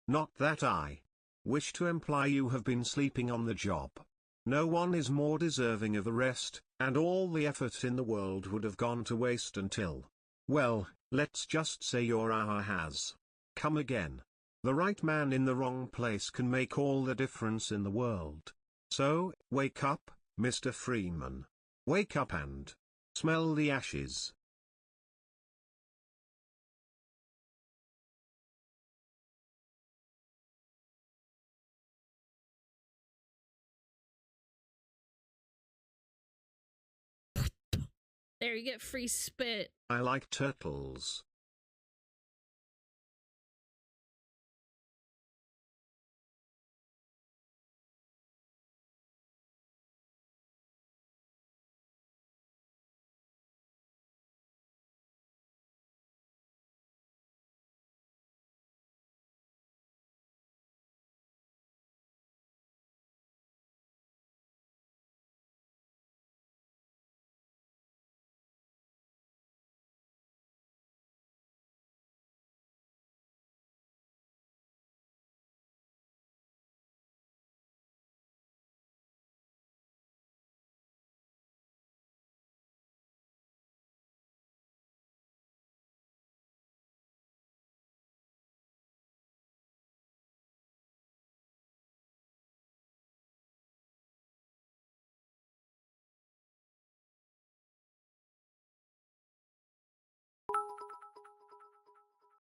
Not that I wish to imply you have been sleeping on the job. No one is more deserving of a rest, and all the effort in the world would have gone to waste until, well, let's just say your hour has come again. The right man in the wrong place can make all the difference in the world. So, wake up, Mr. Freeman. Wake up and smell the ashes. There, you get free spit. I like turtles.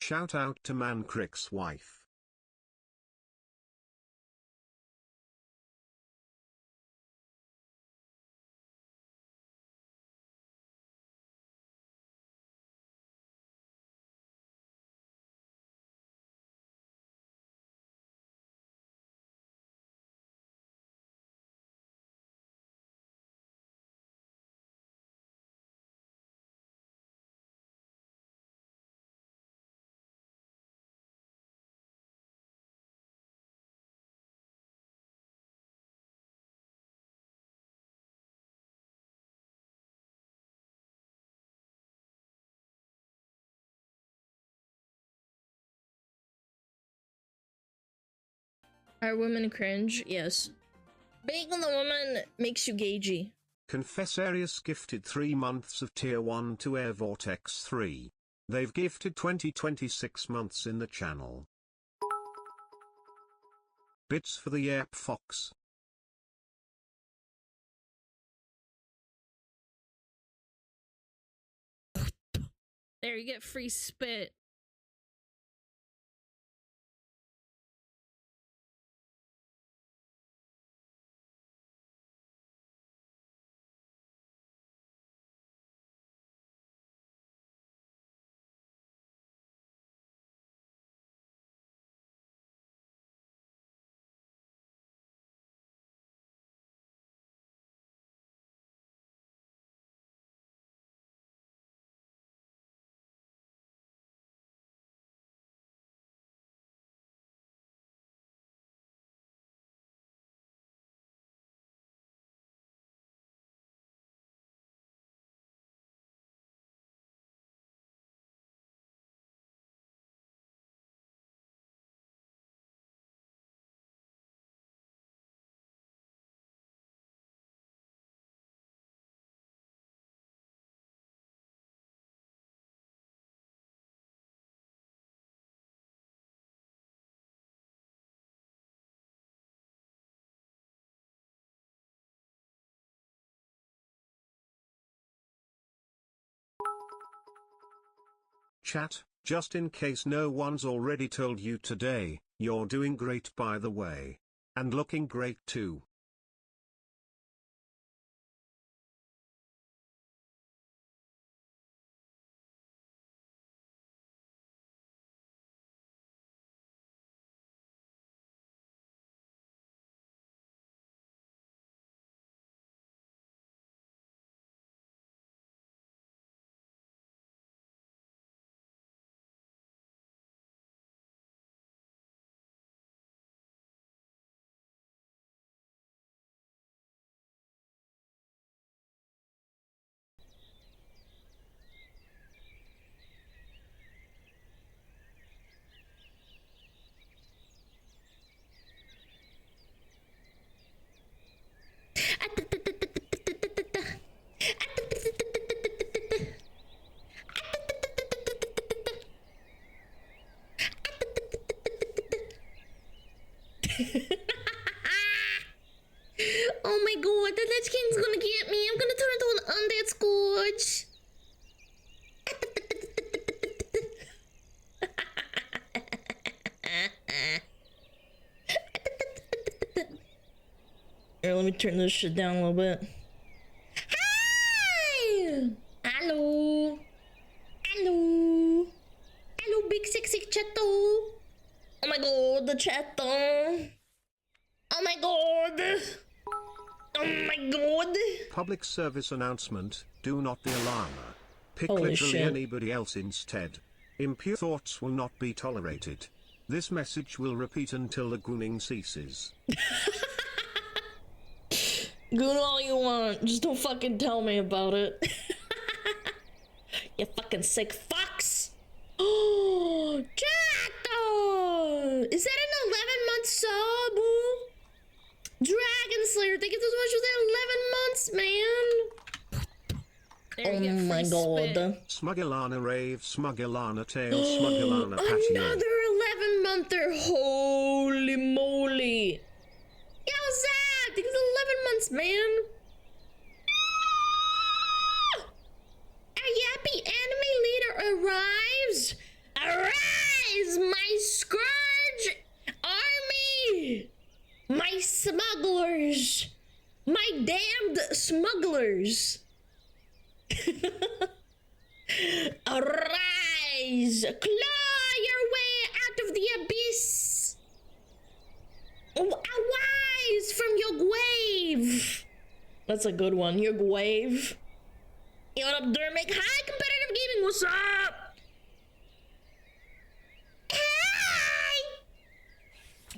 Shout out to Mancrick's wife. Are women cringe? Yes. Being on the woman makes you gagey. Confessarius gifted 3 months of Tier 1 to Air Vortex 3. They've gifted 26 months in the channel. Bits for the Yap Fox. There, you get free spit. Chat, just in case no one's already told you today, you're doing great by the way. And looking great too. Oh my god, the Lich King's gonna get me. I'm gonna turn into an undead scourge. Here, let me turn this shit down a little bit. Hi! Hello. Hello. Hello, big sexy chato. Oh my god, the chato. Oh my god. Oh my god. Public service announcement, do not be Alana. Pick Holy literally shit. anybody else instead. Impure thoughts will not be tolerated. This message will repeat until the gooning ceases. Goon all you want, just don't fucking tell me about it. You fucking sick fucks. Oh, Chato! Is that an 11-month sub? Dragon Slayer, thank you so much for that 11 months, man. Oh my god. SmugAlana rave, SmugAlana tail, SmugAlana patio. Another 11-monther, holy moly. Yeah, what's that? I think it's 11 months, man. Our yappy enemy leader arrives. Arise, my scourge army. My smugglers. My damned smugglers. Arise, claw your way out of the abyss. Arise from your grave. That's a good one. Your grave. You what up, Dermic? Hi, competitive gaming. What's up? Hi.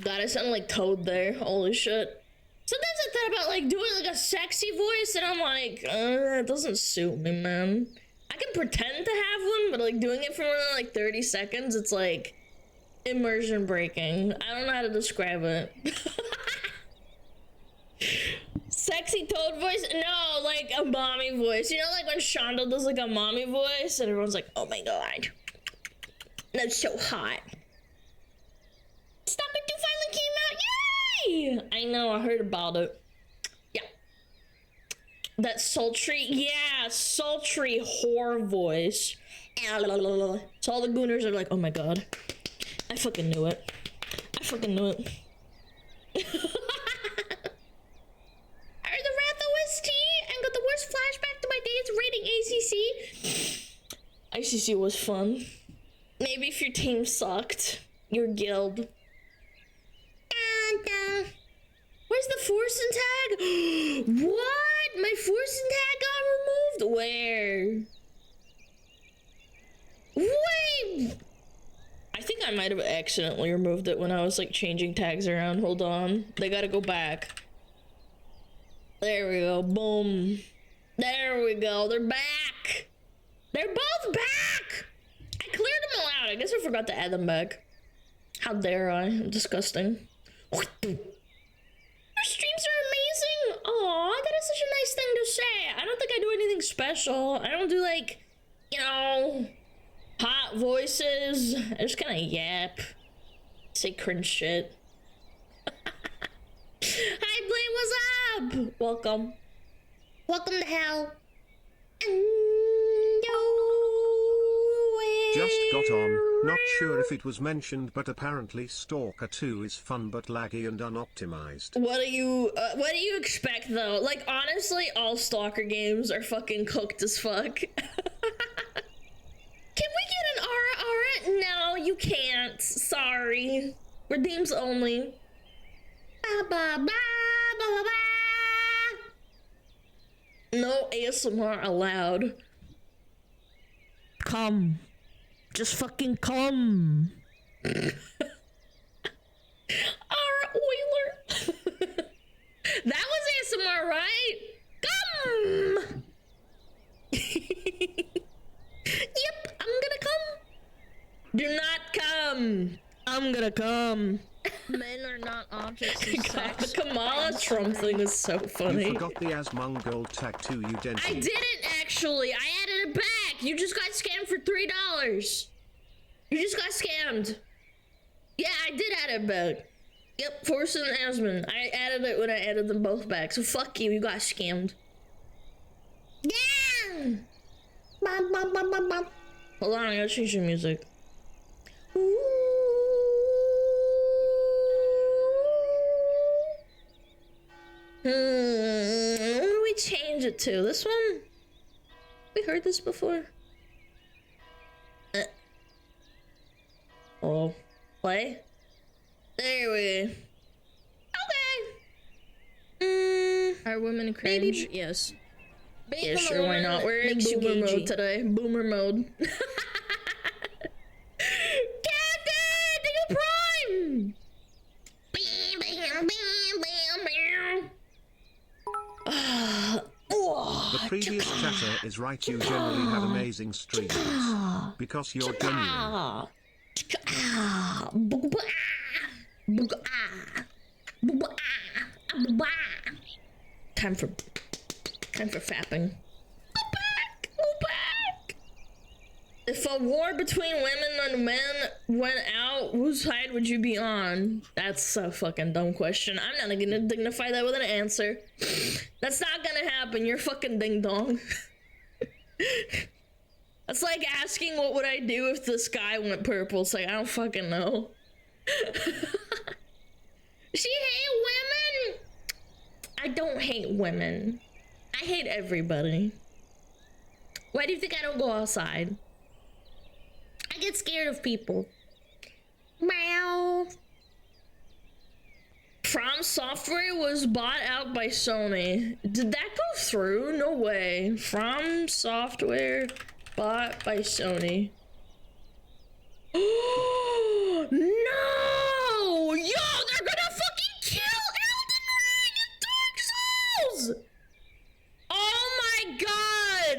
God, I sound like Toad there. Holy shit. Sometimes I thought about like doing like a sexy voice, and I'm like, it doesn't suit me, man. I can pretend to have one, but like doing it for more than like 30 seconds, it's like immersion breaking. I don't know how to describe it. Sexy Toad voice? No, like a mommy voice. You know, like when Shonda does like a mommy voice, and everyone's like, oh my god, that's so hot. Stop It 2 finally came out. Yay! I know, I heard about it. Yeah. That sultry, yeah, sultry whore voice. So all the gooners are like, oh my god. I fucking knew it. I fucking knew it. I heard the Wrath OST and got the worst flashback to my days rating ACC. ACC was fun. Maybe if your team sucked. Your guild. Where's the Forsen tag? What? My Forsen tag got removed? Where? Wait! I think I might have accidentally removed it when I was like changing tags around. Hold on. They gotta go back. There we go. Boom. There we go. They're back. They're both back! I cleared them all out. I guess I forgot to add them back. How dare I? I'm disgusting. Your streams are amazing. Aw, that is such a nice thing to say. I don't think I do anything special. I don't do like, you know, hot voices. I just kind of yap. Say cringe shit. Hi, Blaine, what's up? Welcome. Welcome to hell. Just got on, not sure if it was mentioned, but apparently Stalker 2 is fun but laggy and unoptimized. What do you expect though? Like honestly, all Stalker games are fucking cooked as fuck. Can we get an aura? No, you can't. Sorry. Redeems only. Ba, ba, ba, ba, ba, ba. No ASMR allowed. Come. Just fucking come. Aura Oiler. That was ASMR, right? Come. Yep, I'm gonna come. Do not come. I'm gonna come. Men are not objects of God, sex. the Kamala Trump thing is so funny. You forgot the Asmongold tag too, you didn't. I didn't actually. I added it back. You just got scammed for $3. You just got scammed. Yeah, I did add it back. Yep, Forrest and Asmund. I added it when I added them both back. So fuck you, you got scammed. Yeah! Bum, bum, bum, bum, bum. Hold on, I gotta change the music. Ooh. What do we change it to? This one? We heard this before. Oh, play? There we okay. Are women cringe? Maybe. Yes. Yeah, sure, why not? We're in boomer mode today. Boomer mode. Captain! Diggle Prime! Bam, bam, bam, bam, bam. The previous chatter is right, you generally have amazing streams. Because you're genuine. Time for fapping. Go back. If a war between women and men went out, whose side would you be on? That's a fucking dumb question. I'm not gonna dignify that with an answer. That's not gonna happen. You're fucking ding dong. That's like asking what would I do if the sky went purple. It's like, I don't fucking know. She hate women? I don't hate women. I hate everybody. Why do you think I don't go outside? I get scared of people. Meow. From Software was bought out by Sony. Did that go through? No way. From Software bought by Sony. Oh no! Yo, they're gonna fucking kill Elden Ring and Dark Souls! Oh my god!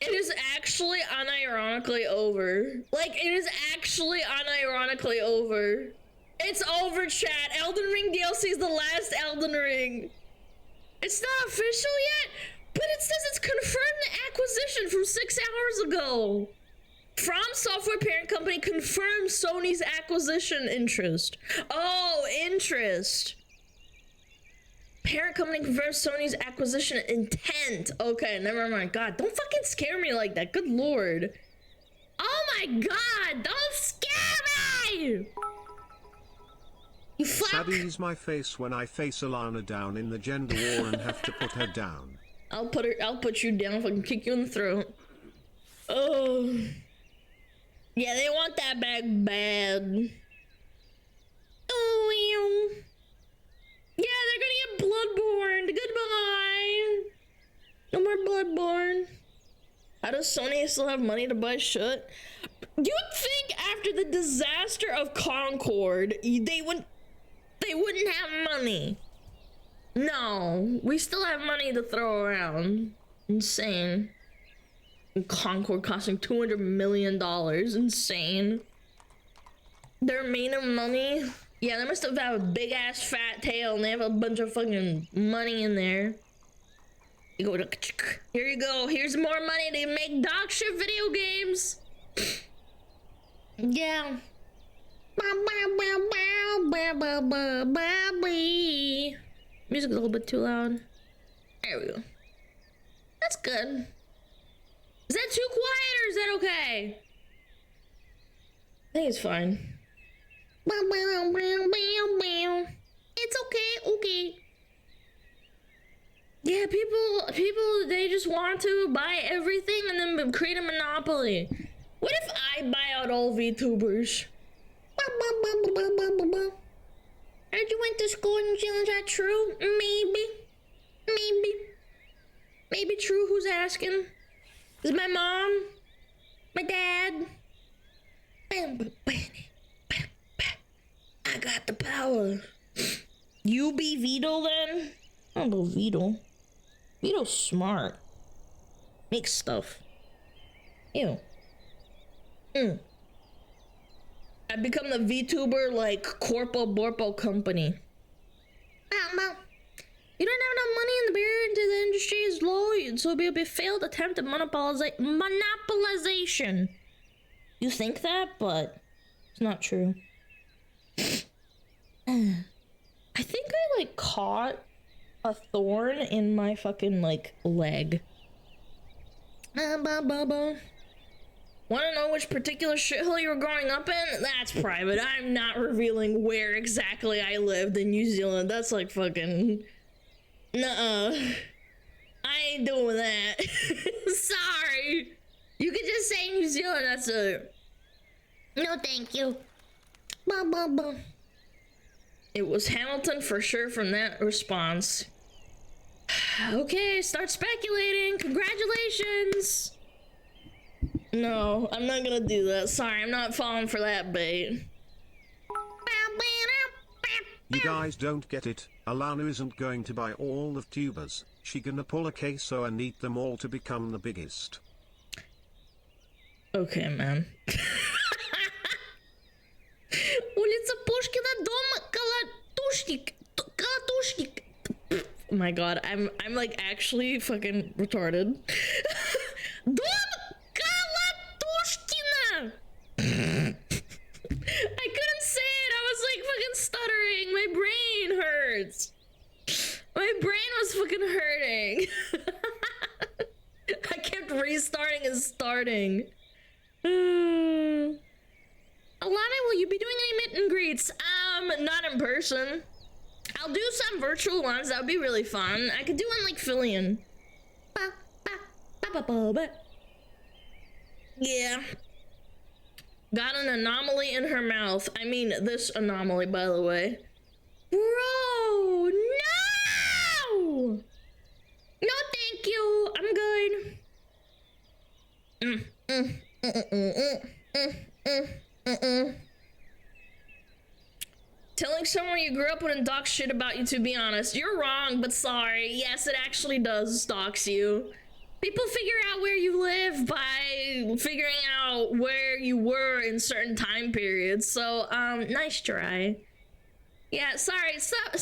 It is actually unironically over. Like, it is actually unironically over. It's over, chat. Elden Ring DLC is the last Elden Ring. It's not official yet, but it says it's confirmed the acquisition from 6 hours ago. From Software parent company confirmed Sony's acquisition interest. Oh, interest. Parent company confirms Sony's acquisition intent. Okay, never mind. God, don't fucking scare me like that. Good lord. Oh my god, don't scare me! You fuck. Saddies my face when I face Alana down in the gender war and have to put her down. I'll put you down if I can kick you in the throat. Oh. Yeah, they want that bag bad. Oh, yeah, they're gonna get Bloodborne. Goodbye. No more Bloodborne. How does Sony still have money to buy shit? You'd think after the disaster of Concord, they wouldn't have money. No, we still have money to throw around. Insane. And Concord costing $200 million. Insane. They're made of money. Yeah, they must have had a big ass fat tail and they have a bunch of fucking money in there. You go to, here you go. Here's more money to make dog shit video games. Yeah. Music's a little bit too loud. There we go. That's good. Is that too quiet or is that okay? I think it's fine. It's okay, okay. Yeah, people, they just want to buy everything and then create a monopoly. What if I buy out all VTubers? Heard you went to school in New Zealand, is that true? Maybe true, who's asking? Is my mom? My dad? I got the power. You be Vito then? I'll go Vito. Vito's smart. Makes stuff. Ew. I become the VTuber like Corpo Borpo company. Well, you don't have enough money in the barrier into the industry is low, so it'll be a failed attempt at monopolization. You think that, but It's not true. I think I like caught a thorn in my fucking like leg. Wanna know which particular shithole you were growing up in? That's private. I'm not revealing where exactly I lived in New Zealand. That's like fucking... Nuh-uh. I ain't doing that. Sorry. You could just say New Zealand, that's it. No, thank you. It was Hamilton for sure from that response. Okay, start speculating. Congratulations. No, I'm not gonna do that. Sorry, I'm not falling for that bait. You guys don't get it. Alana isn't going to buy all of tubers. She gonna pull a queso and eat them all to become the biggest. Okay, man. Улица Пушкина, дом Колотушник. Oh my god, I'm like actually fucking retarded. Dom Колотушкина. I couldn't say it. I was like fucking stuttering. My brain hurts. My brain was fucking hurting. I kept restarting and starting. Alana, will you be doing any meet and greets? Not in person. I'll do some virtual ones. That would be really fun. I could do one like Fillion. Yeah. Got an anomaly in her mouth. I mean, this anomaly, by the way. Bro, no! No, thank you. I'm good. Telling someone you grew up with and dox shit about you, to be honest. You're wrong, but sorry. Yes, it actually does dox you. People figure out where you live by figuring out where you were in certain time periods. So, nice try. Yeah, sorry. Stop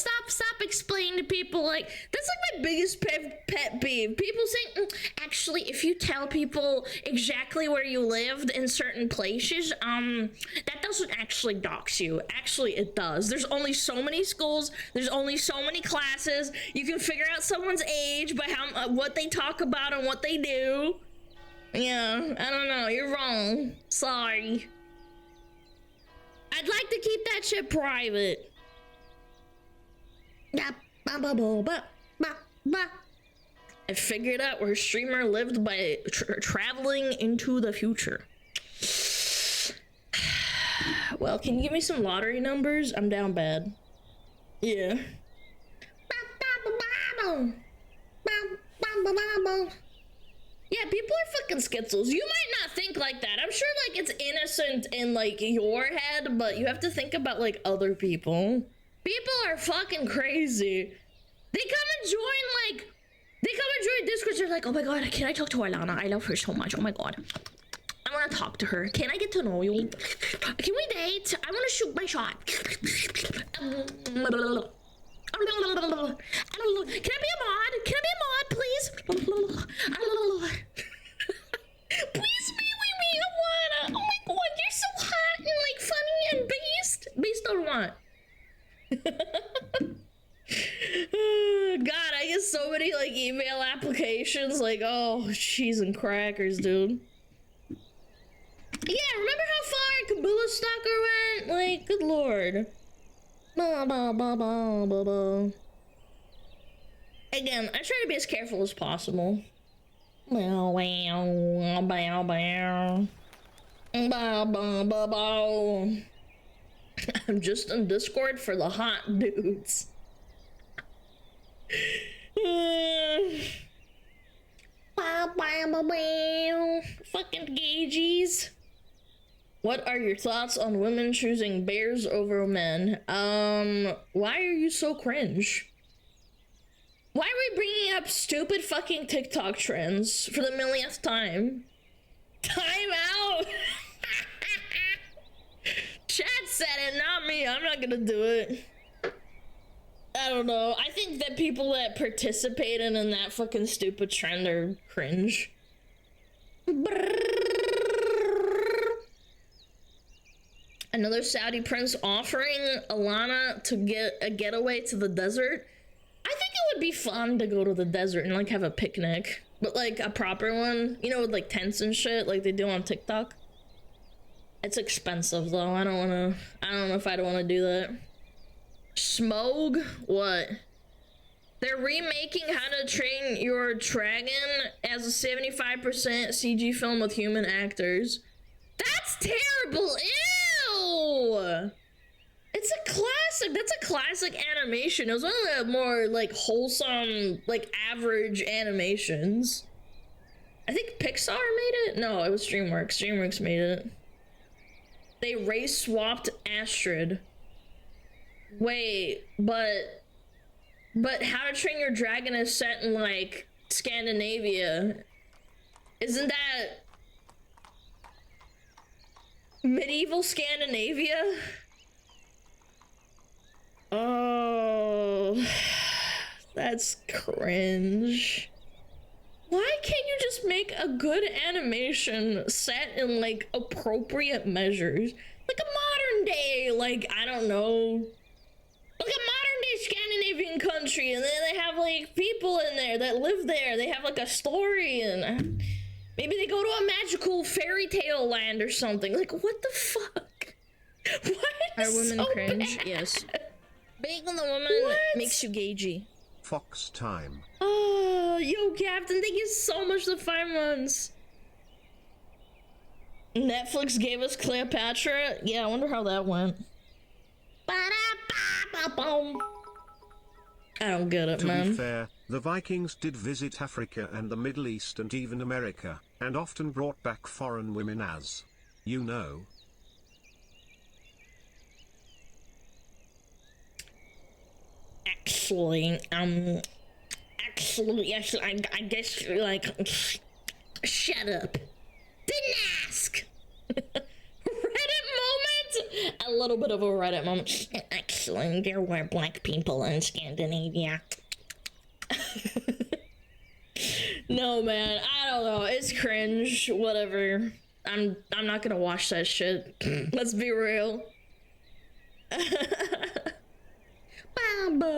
explaining to people. Like, that's like my biggest pet peeve. People saying, actually, if you tell people exactly where you lived in certain places, that doesn't actually dox you. Actually, it does. There's only so many schools. There's only so many classes. You can figure out someone's age by how what they talk about and what they do. Yeah, I don't know. You're wrong. Sorry. I'd like to keep that shit private. I figured out where streamer lived by traveling into the future. Well, can you give me some lottery numbers? I'm down bad. Yeah. Yeah, people are fucking schizzles. You might not think like that. I'm sure like it's innocent in like your head, but you have to think about like other people. People are fucking crazy. They come and join Discord. They're like, oh my god, can I talk to Alana? I love her so much. Oh my god. I want to talk to her. Can I get to know you? Can we date? I want to shoot my shot. Can I be a mod? Can I be a mod, please? Please be with me. I wanna. Oh my god, you're so hot and like funny and based. Based on what? God, I get so many like email applications like, oh, cheese and crackers, dude. Yeah, remember how far Kabula Stalker went? Like, good lord. Again, I try to be as careful as possible. I'm just in Discord for the hot dudes. Fucking gaugies. What are your thoughts on women choosing bears over men? Why are you so cringe? Why are we bringing up stupid fucking TikTok trends for the millionth time? Time out! Chad said it, not me. I'm not gonna do it. I don't know. I think that people that participated in that fucking stupid trend are cringe. Another Saudi prince offering Alana to get a getaway to the desert. I think it would be fun to go to the desert and like have a picnic, but like a proper one, you know, with like tents and shit like they do on TikTok. It's expensive though. I don't know if I'd want to do that. Smug? What? They're remaking How to Train Your Dragon as a 75% CG film with human actors. That's terrible. Ew! It's a classic. That's a classic animation. It was one of the more like wholesome, like average animations. I think Pixar made it? No, it was DreamWorks. DreamWorks made it. They race swapped Astrid. Wait, but How to Train Your Dragon is set in like Scandinavia. Isn't that medieval Scandinavia? Oh, that's cringe. Why can't you just make a good animation set in like appropriate measures? Like a modern day, like, I don't know, like a modern day Scandinavian country, and then they have like people in there that live there. They have like a story, and maybe they go to a magical fairy tale land or something. Like, what the fuck? What? Are women so cringe? bad? Yes. Being the woman What? makes you gagey. Fox time. Oh, yo, Captain, thank you so much for the 5 months. Netflix gave us Cleopatra. Yeah, I wonder how that went. Ba-da-ba-ba-boom. I don't get it, To man. be fair, the Vikings did visit Africa and the Middle East and even America, and often brought back foreign women as, you know. Actually, yes, I guess, like, shut up. Didn't ask. Reddit moment? A little bit of a Reddit moment. Actually, there were black people in Scandinavia. No, man, I don't know. It's cringe. Whatever. I'm not gonna watch that shit. Let's be real. What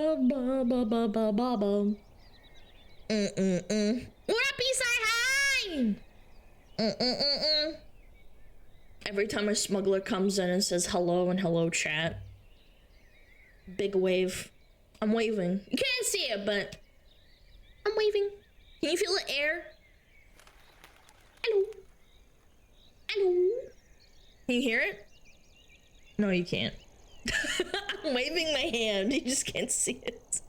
up, Eastside High? Every time a smuggler comes in and says hello and hello chat, big wave. I'm waving. You can't see it, but I'm waving. Can you feel the air? Hello. Hello. Can you hear it? No, you can't. I'm waving my hand. You just can't see it.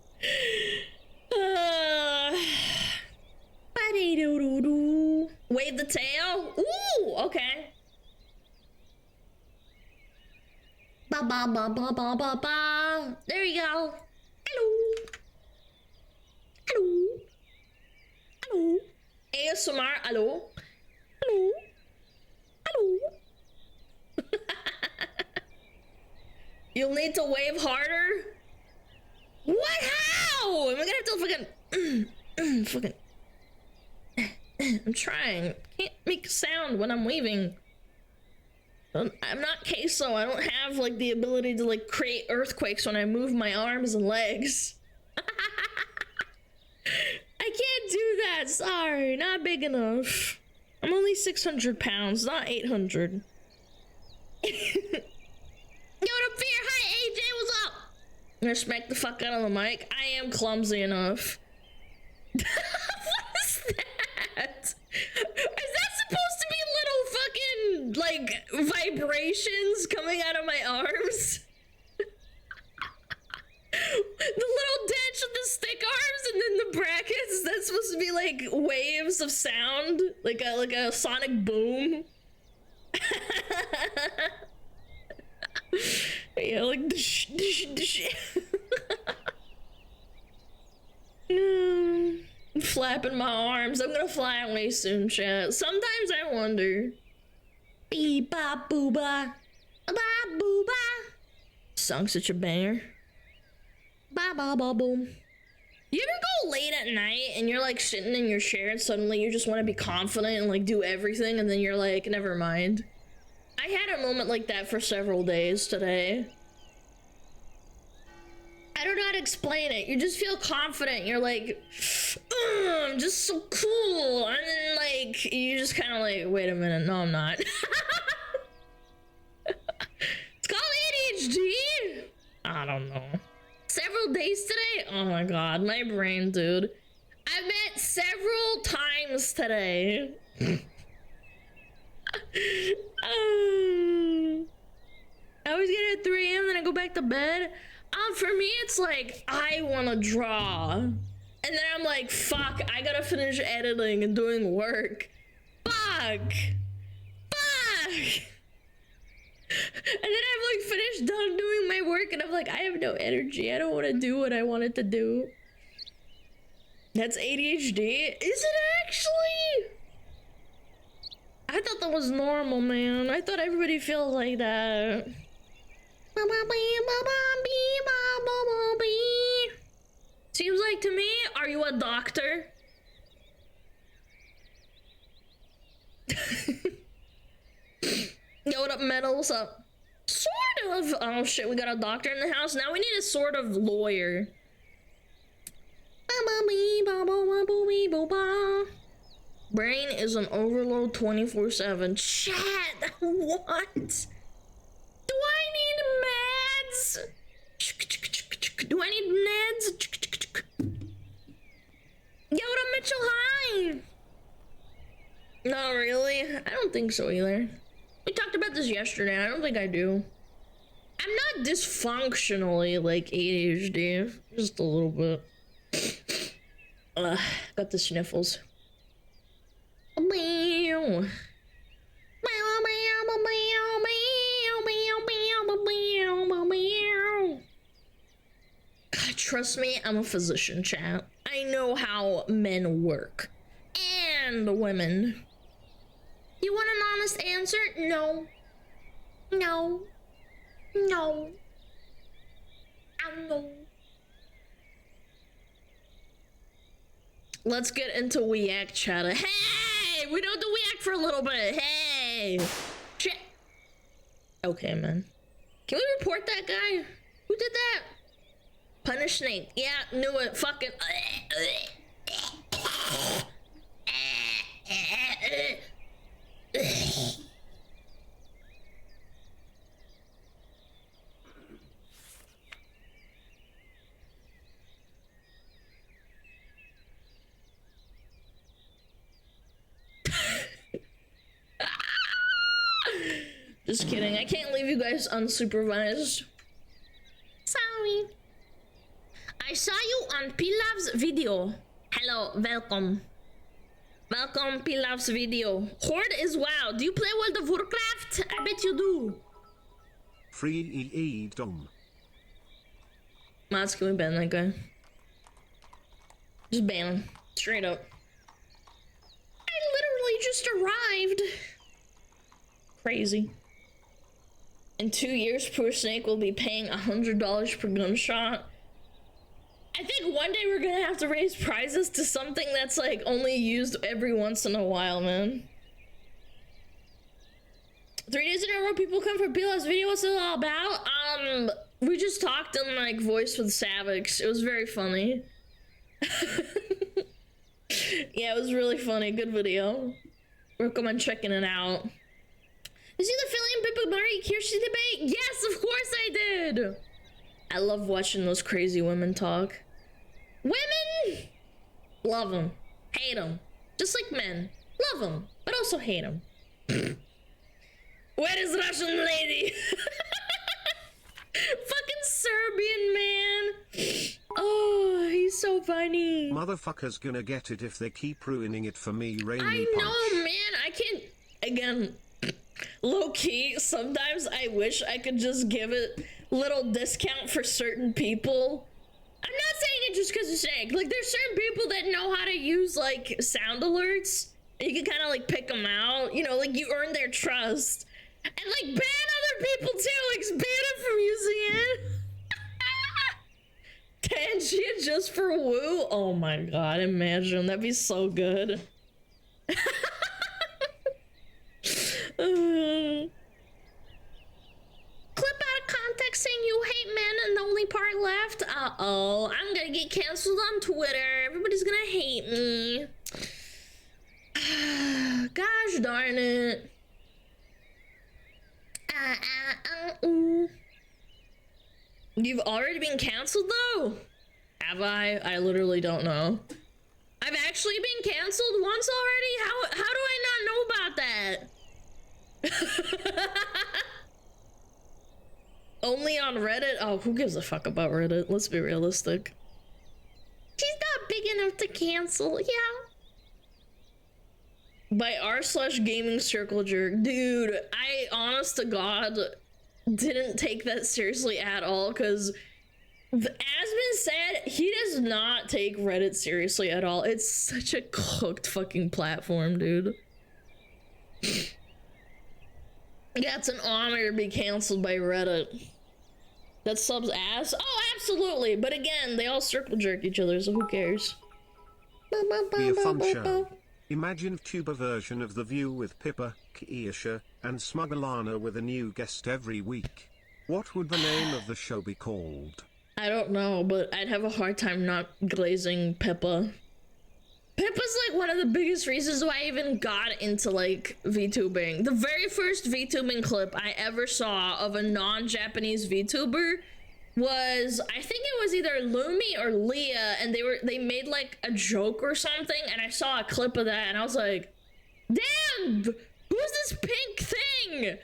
Wave the tail. Ooh, okay. Ba ba ba ba ba ba ba. There you go. Hello. Hello. Hello. ASMR. Hello. Hello. Hello. You'll need to wave harder. What? How? Am I gonna have to fucking I'm trying. Can't make sound when I'm waving. I'm not queso. I don't have like the ability to like create earthquakes when I move my arms and legs. I can't do that. Sorry, not big enough. I'm only 600 pounds, not 800. Yo, what up, Fear? Hi, AJ, what's up? I'm gonna smack the fuck out of the mic. I am clumsy enough. What is that? Is that supposed to be little fucking, like, vibrations coming out of my arms? The little dance with the stick arms and then the brackets, that's supposed to be like waves of sound, like a sonic boom. Yeah, like dish, dish, dish. I'm flapping my arms. I'm gonna fly away soon, chat. Sometimes I wonder. Beep ba boo ba, ba boo ba. Song's such a banger. Ba ba ba boom. You ever go late at night and you're like sitting in your chair and suddenly you just want to be confident and like do everything and then you're like, never mind. I I had a moment like that for several days today. I don't know how to explain it. You just feel confident. You're like, I'm just so cool. And then like, you just kind of like, wait a minute. No, I'm not. It's called ADHD. I don't know. Several days today? Oh my God, my brain, dude. I met several times today. I always get at 3 a.m. then I go back to bed. For me, it's like, I want to draw. And then I'm like, fuck, I gotta finish editing and doing work. Fuck. And then I'm like finished done doing my work and I'm like, I have no energy. I don't want to do what I wanted to do. That's ADHD? Is it actually? I thought that was normal, man. I thought everybody feels like that. Seems like to me, are you a doctor? Yo, what up, metal? What's up? Sort of. Oh shit, we got a doctor in the house. Now we need a sort of lawyer. Brain is an overload 24/7. Chat, what? Do I need meds? Do I need meds? Yo, what up, Mitchell? Hi. Not really. I don't think so either. We talked about this yesterday. I don't think I do. I'm not dysfunctionally like ADHD. Just a little bit. Got the sniffles. God, trust me, I'm a physician, chat. I know how men work. And women. You want an honest answer? No. No. No. No. Let's get into React, chat. Hey! We don't do React for a little bit. Hey! Shit. Okay, man. Can we report that guy? Who did that? Punish Snake. Yeah, knew it. Fucking. Just kidding. I can't leave you guys unsupervised. Sorry. I saw you on Pilav's video. Hello, welcome. Welcome, Pilav's video. Horde is wow. Do you play World of Warcraft? I bet you do. Free Dom. Mods, can we ban that guy? Just ban him. Straight up. I literally just arrived. Crazy. In 2 years, poor Snake will be paying $100 per gunshot. I think one day we're gonna have to raise prizes to something that's like only used every once in a while, man. 3 days in a row, people come for Pila's video. What's it all about? We just talked in like voice with Savix. It was very funny. Yeah, it was really funny. Good video. Recommend checking it out. You see the Philly and Murray Kirsty debate? Yes, of course I did. I love watching those crazy women talk. Women! Love them. Hate them. Just like men. Love them, but also hate them. Where is Russian lady? Fucking Serbian man. Oh, he's so funny. Motherfuckers gonna get it if they keep ruining it for me, Rainy I know, man. I can't. Again, low key, sometimes I wish I could just give it little discount for certain people. I'm not saying it just because of Snake. Like, there's certain people that know how to use, like, sound alerts. And you can kind of, like, pick them out. You know, like, you earn their trust. And, like, ban other people, too. Like, ban them from using it. Tangent just for woo. Oh, my God. Imagine. That'd be so good. Uh-oh, I'm gonna get canceled on Twitter. Everybody's gonna hate me. Gosh darn it. You've already been canceled though? Have I? I literally don't know. I've actually been canceled once already? How do I not know about that? Only on Reddit? Oh, who gives a fuck about Reddit? Let's be realistic. She's not big enough to cancel, yeah. By r/gaming circle jerk. Dude, I honest to God didn't take that seriously at all, because as been said, he does not take Reddit seriously at all. It's such a cooked fucking platform, dude. Yeah, it's an honor to be canceled by Reddit. That subs ass? Oh, absolutely. But again, they all circle jerk each other, so who cares? Be a fun show. Imagine tuber version of The View with Pippa, Keisha, and SmugAlana with a new guest every week. What would the name of the show be called? I don't know, but I'd have a hard time not glazing Pippa. Pippa's like one of the biggest reasons why I even got into like VTubing. The very first VTubing clip I ever saw of a non-Japanese VTuber was, I think it was either Lumi or Leah, and they made like a joke or something, and I saw a clip of that and I was like, damn, who's this pink thing?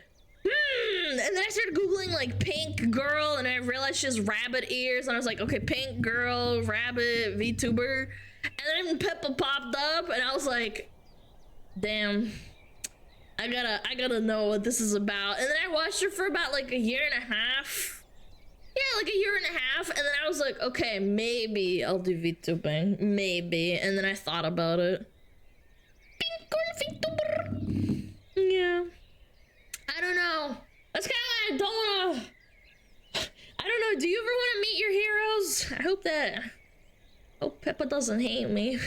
And then I started googling like pink girl, and I realized she has rabbit ears, and I was like, okay, pink girl, rabbit, VTuber. And then Pippa popped up, and I was like, damn, I gotta know what this is about. And then I watched her for about like a year and a half. Yeah, like a year and a half. And then I was like, okay, maybe I'll do VTubing. Maybe. And then I thought about it. Pink girl VTuber. Yeah. I don't know. That's kind of why I don't wanna. I don't know. Do you ever want to meet your heroes? I hope that. Hope Pippa doesn't hate me.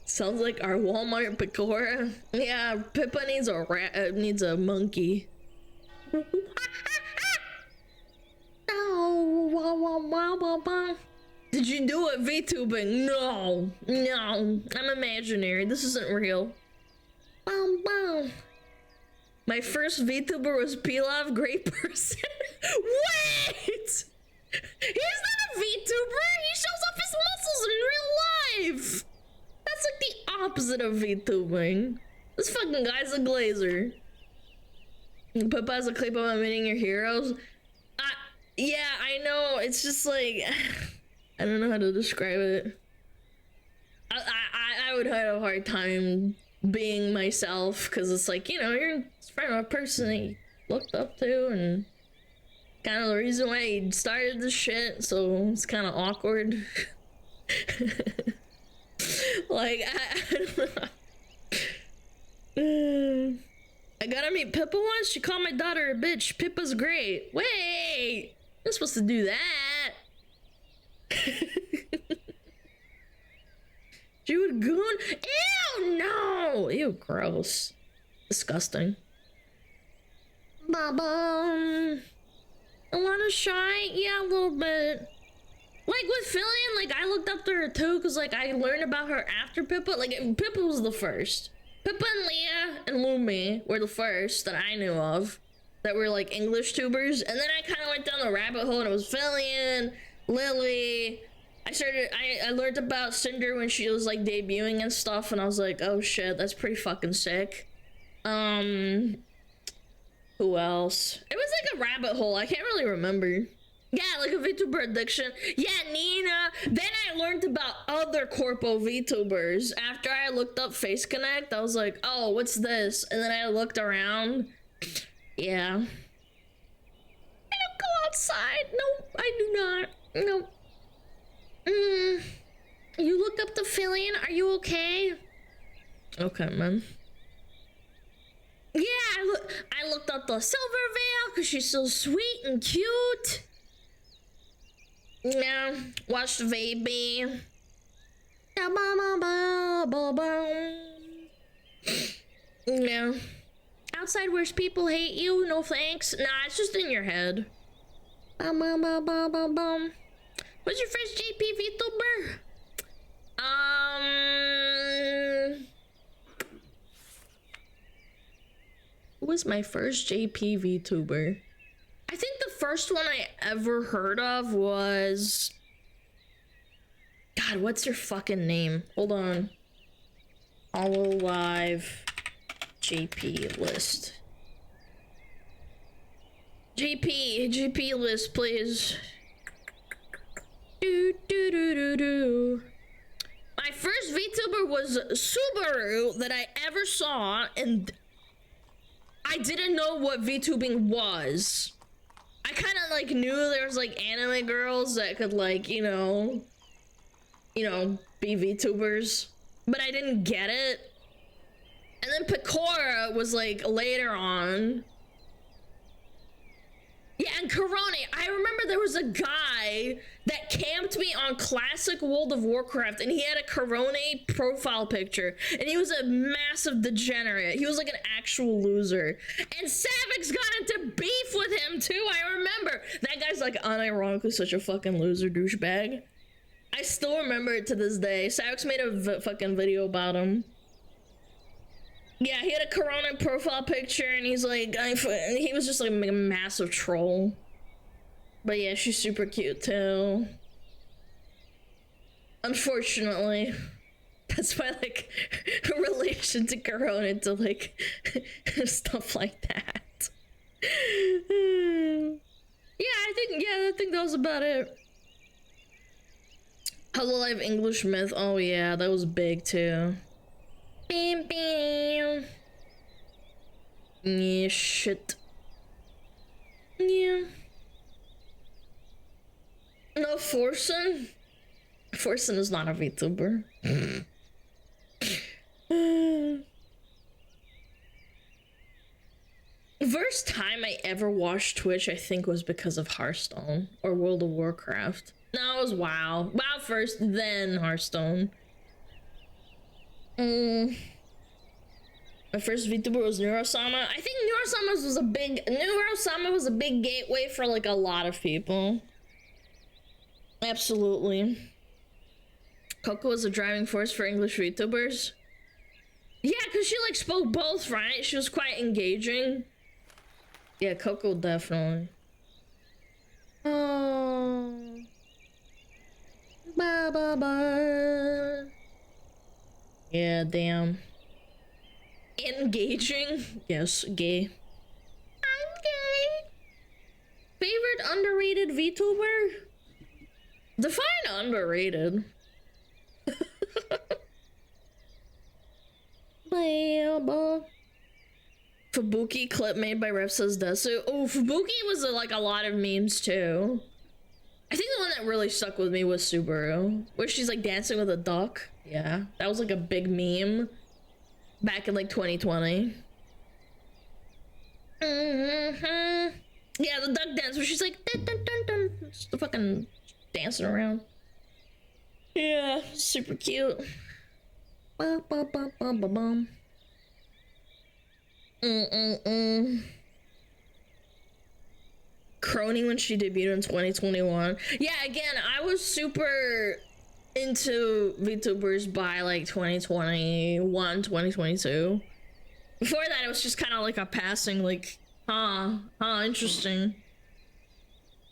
Sounds like our Walmart Pecora. Yeah, Pippa needs a rat. Needs a monkey. Did you do it VTubing? No, I'm imaginary. This isn't real. My first VTuber was Pilaf, great person. Wait! He's not a VTuber! He shows off his muscles in real life! That's like the opposite of VTubing. This fucking guy's a glazer. Pippa has a clip of him meeting your heroes. Yeah, I know. It's just like, I don't know how to describe it. I would have a hard time being myself, because it's like, you know, you're in front of a person that you looked up to, and kind of the reason why he started this shit, so it's kind of awkward. Like, I don't know. I gotta meet Pippa once. She called my daughter a bitch. Pippa's great. Wait, you're supposed to do that. She would goon. Ew, no. Ew, gross. Disgusting. Alana shy? Yeah, a little bit. Like with Fillion, like I looked up to her too, because like I learned about her after Pippa. Like Pippa was the first. Pippa and Leah and Lumi were the first that I knew of that were like English tubers. And then I kind of went down the rabbit hole, and it was Fillion, Lily. I learned about Cinder when she was like debuting and stuff, and I was like, oh shit, that's pretty fucking sick. Who else? It was like a rabbit hole. I can't really remember. Yeah, like a VTuber addiction. Yeah, Nina. Then I learned about other corpo VTubers. After I looked up Face Connect, I was like, oh, what's this? And then I looked around. Yeah. I don't go outside. No, I do not. No. You looked up the Fillion? Are you okay? Okay, man. Yeah, I looked up the Silver Veil because she's so sweet and cute. Yeah, watched Baby. Yeah. Outside where people hate you, no thanks. Nah, it's just in your head. Bum, bum, bum, bum, bum, bum. What's your first JP VTuber? Who was my first JP VTuber? I think the first one I ever heard of was... God, what's your fucking name? Hold on. Hollow Live JP list. JP list, please. Do do do do do. My first VTuber was Subaru that I ever saw, and I didn't know what VTubing was. I kind of like knew there was like anime girls that could like, you know, be VTubers, but I didn't get it. And then Pecora was like later on. Yeah, and Corona, I remember there was a guy that camped me on classic World of Warcraft, and he had a Corona profile picture, and he was a massive degenerate. He was like an actual loser. And Savix got into beef with him too, I remember. That guy's like unironically such a fucking loser douchebag. I still remember it to this day. Savix made a fucking video about him. Yeah, he had a Corona profile picture, and he's like, he was just like a massive troll. But yeah, she's super cute too. Unfortunately, that's my like relation to Corona to like stuff like that. I think that was about it. Hello Live English Myth. Oh yeah, that was big too. Bam bam. Yeah, shit. Yeah. No, Forsen. Forsen is not a VTuber. First time I ever watched Twitch, I think, was because of Hearthstone or World of Warcraft. No, it was WoW. WoW first, then Hearthstone. My first VTuber was Neurosama. I think Neurosama was a big gateway for like a lot of people. Absolutely. Coco was a driving force for English VTubers. Yeah, because she like spoke both, right? She was quite engaging. Yeah, Coco definitely. Oh. Ba ba ba. Yeah, damn. Engaging? Yes, gay. I'm gay. Favorite underrated VTuber? Define underrated. Fubuki clip made by Rep Says Desu. Oh, Fubuki was like a lot of memes too. I think the one that really stuck with me was Subaru, where she's like dancing with a duck. Yeah, that was like a big meme back in like 2020. Yeah, the duck dance where she's like dun, dun, dun, dun, just fucking dancing around. Yeah, super cute. Ba, ba, ba, ba, ba, bum. Crony when she debuted in 2021. Yeah, again, I was super into VTubers by like 2021, 2022. Before that, it was just kind of like a passing, like, interesting.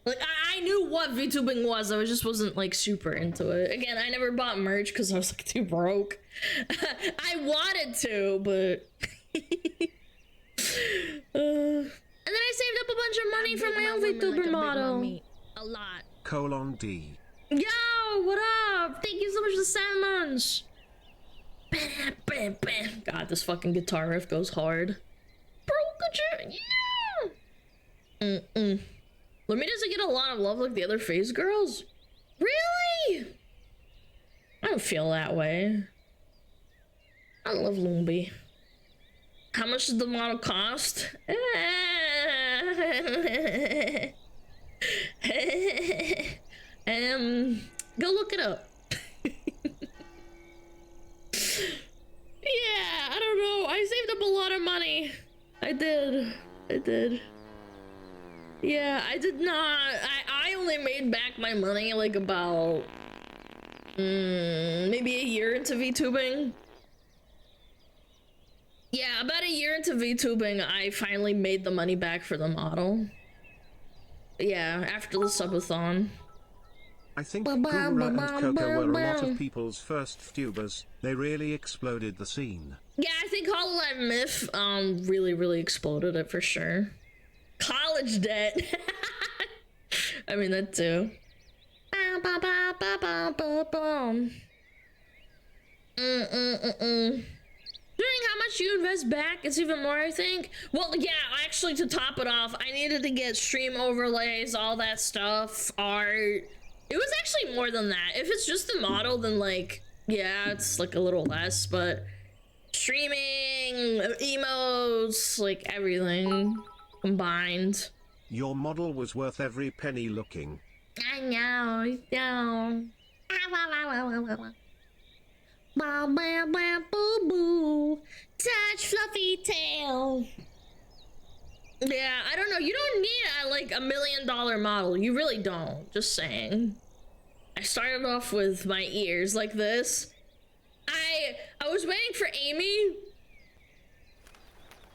Like, I knew what VTubing was, I just wasn't like super into it. Again, I never bought merch because I was like too broke. I wanted to, but... and then I saved up a bunch of money for my own VTuber model. A lot. D. Yo, what up? Thank you so much for the 7 months. Bam, bam, bam. God, this fucking guitar riff goes hard. Bro, yeah. Let me just get a lot of love like the other FaZe girls. Really? I don't feel that way. I love Lumbi. How much does the model cost? Go look it up. Yeah, I don't know. I saved up a lot of money. I did. Yeah, I did not. I only made back my money like about maybe a year into VTubing. Yeah, about a year into VTubing, I finally made the money back for the model. Yeah, after the subathon. I think Gura and Coco were a lot of people's first tubers. They really exploded the scene. Yeah, I think Hololive Myth really exploded it for sure. College debt. I mean that too. Considering how much you invest back, it's even more, I think. Well, yeah, actually, to top it off, I needed to get stream overlays, all that stuff, art. It was actually more than that. If it's just the model, then, like, yeah, it's, like, a little less, but streaming, emotes, like, everything combined. Your model was worth every penny looking. I know. Bam, bam, bam, boo, boo. Touch fluffy tail. Yeah, I don't know. You don't need like $1 million model. You really don't. Just saying. I started off with my ears like this. I was waiting for Amy,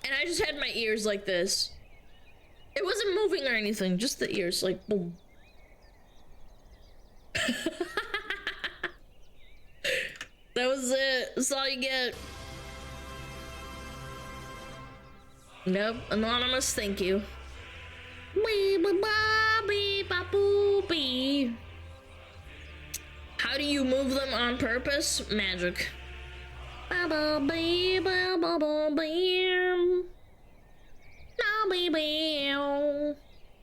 and I just had my ears like this. It wasn't moving or anything. Just the ears, like boom. That was it. That's all you get. Nope. Anonymous, thank you. How do you move them on purpose? Magic.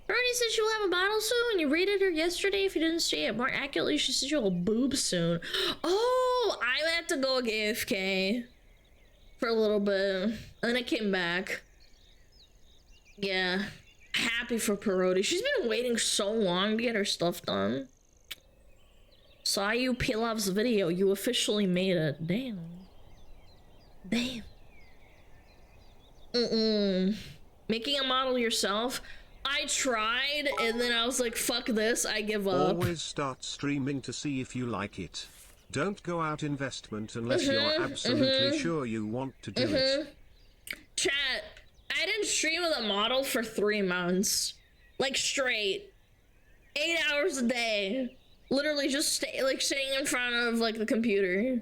Brody said she'll have a bottle soon. You rated her yesterday. If you didn't see it more accurately, she said she'll boob soon. Oh, I had to go AFK for a little bit. And then I came back. Yeah. Happy for Parody. She's been waiting so long to get her stuff done. Saw you Pilov's video. You officially made it. Damn. Damn. Making a model yourself? I tried, and then I was like, fuck this, I give up. Always start streaming to see if you like it. Don't go out investment unless you're absolutely sure you want to do it. Chat, I didn't stream with a model for 3 months. Like, straight. 8 hours a day. Literally just sitting in front of, like, the computer.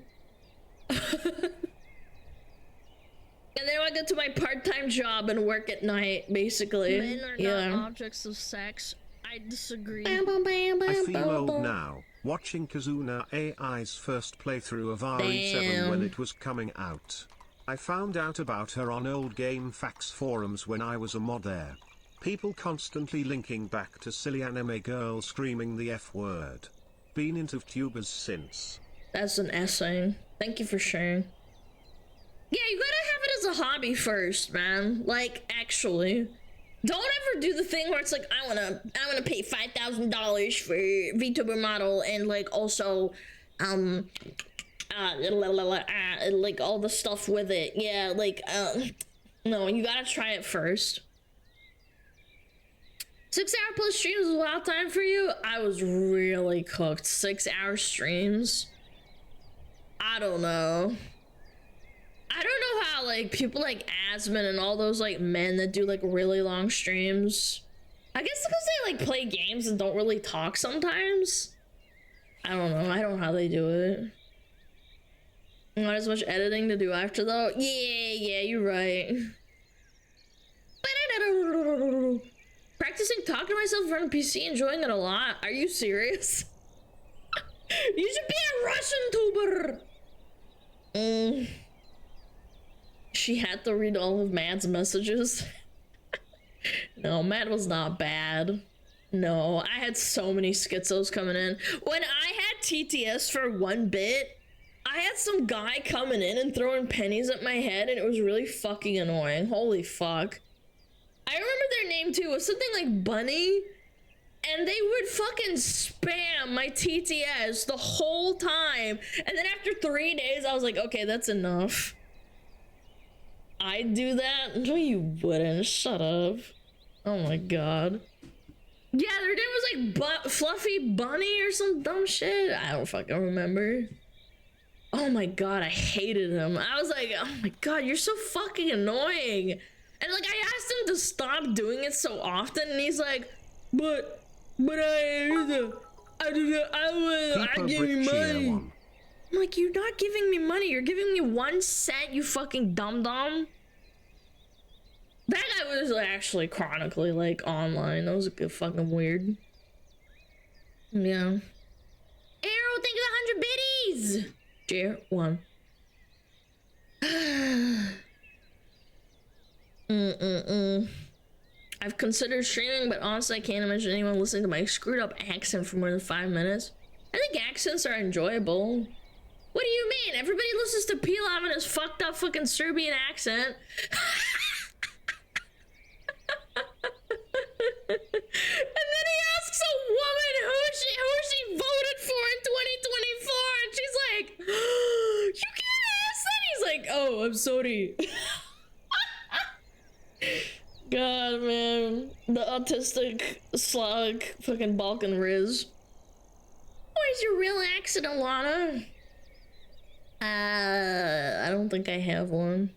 And then I get to my part-time job and work at night, basically. Men are not objects of sex. I disagree. I feel old now, watching Kazuna AI's first playthrough of RE7 when it was coming out. I found out about her on old Game Facts forums when I was a mod there. People constantly linking back to silly anime girls screaming the F word. Been into tubers since. That's an essay. Thank you for sharing. Yeah, you gotta have it as a hobby first, man. Like, actually. Don't ever do the thing where it's like, I wanna pay $5,000 for VTuber model and like also, like all the stuff with it. Yeah, like, no, you gotta try it first. 6 hour plus streams was a wild time for you? I was really cooked. 6 hour streams? I don't know. I don't know how, like, people like Asmin and all those, like, men that do, like, really long streams. I guess because they, like, play games and don't really talk sometimes. I don't know. I don't know how they do it. Not as much editing to do after, though. Yeah, you're right. Practicing talking to myself in front of PC, enjoying it a lot. Are you serious? You should be a Russian tuber. She had to read all of Matt's messages. No, Matt was not bad. No, I had so many schizos coming in. When I had TTS for 1 bit, I had some guy coming in and throwing pennies at my head, and it was really fucking annoying. Holy fuck. I remember their name too. It was something like Bunny. And they would fucking spam my TTS the whole time. And then after 3 days, I was like, okay, that's enough. I'd do that? No, you wouldn't. Shut up. Oh my god. Yeah, their name was like Fluffy Bunny or some dumb shit. I don't fucking remember. Oh my god, I hated him. I was like, oh my god, you're so fucking annoying. And like, I asked him to stop doing it so often, and he's like, but I give you money. I'm like, you're not giving me money. You're giving me 1 cent, you fucking dum-dum. That guy was actually chronically like online. That was fucking weird. Yeah. Arrow, thank you for 100 biddies. Tier 1. I've considered streaming, but honestly, I can't imagine anyone listening to my screwed up accent for more than 5 minutes. I think accents are enjoyable. What do you mean? Everybody listens to Pilaf and his fucked up fucking Serbian accent. And then he asks a woman who she voted for in 2024, and she's like, you can't ask that. He's like, oh, I'm sorry. God, man, the autistic Slavic fucking Balkan Riz. Where's your real accent, Alana? I don't think I have one.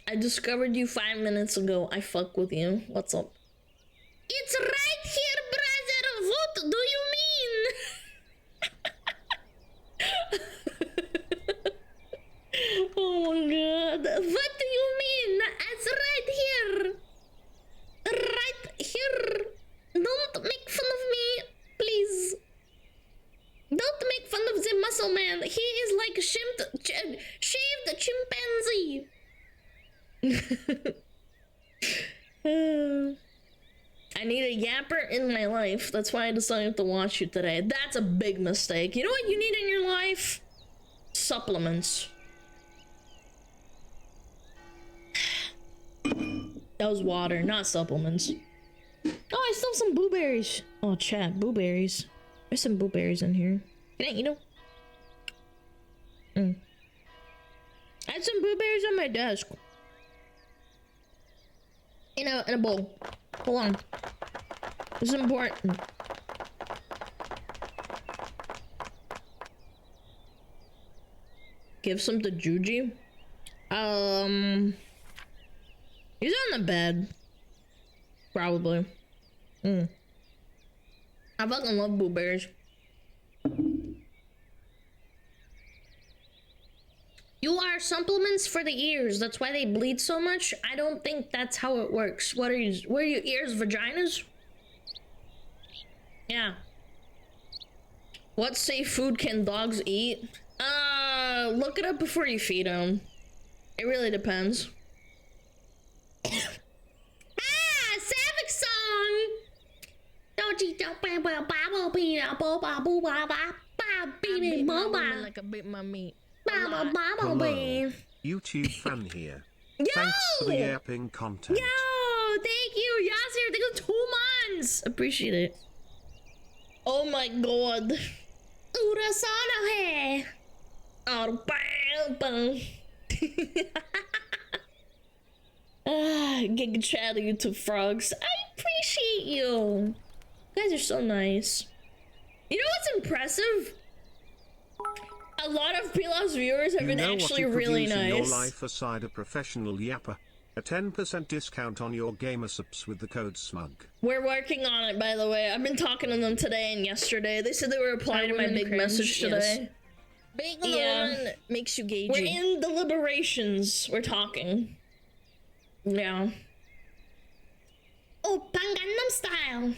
I discovered you 5 minutes ago. I fuck with you. What's up? It's right here, brother. What do you mean? Oh my god. What do you mean? It's right here. Right here. Don't make fun of me, please. Don't make fun of the muscle man. He is like a shaved chimpanzee. I need a yapper in my life. That's why I decided to watch you today. That's a big mistake. You know what you need in your life? Supplements. That was water, not supplements. Oh, I still have some blueberries. Oh, chat, blueberries. There's some blueberries in here. Can I eat them? I had some blueberries on my desk. In a bowl. Hold on. This is important. Give some to Juji. He's on the bed. Probably. I fucking love blueberries. You are supplements for the ears. That's why they bleed so much. I don't think that's how it works. What are you? What are your ears? Vaginas? Yeah. What safe food can dogs eat? Look it up before you feed them. It really depends. Savic song. Don't you don't like a bit my meat. Hello, YouTube fan here. Yo! Thanks for the yapping content. Yo, thank you, Yasir. Thank you, 2 months. Appreciate it. Oh my god. Urasana hai. Oh, Giga chat YouTube frogs. I appreciate you. You guys are so nice. You know what's impressive? A lot of Pilaf's viewers have been actually really nice. In your life aside a professional yapper. A 10% discount on your gamer subs with the code SMUG. We're working on it, by the way. I've been talking to them today and yesterday. They said they were replying to my big message today. Being a woman makes you gagey. We're in deliberations. We're talking. Yeah. Oh, Gangnam Style.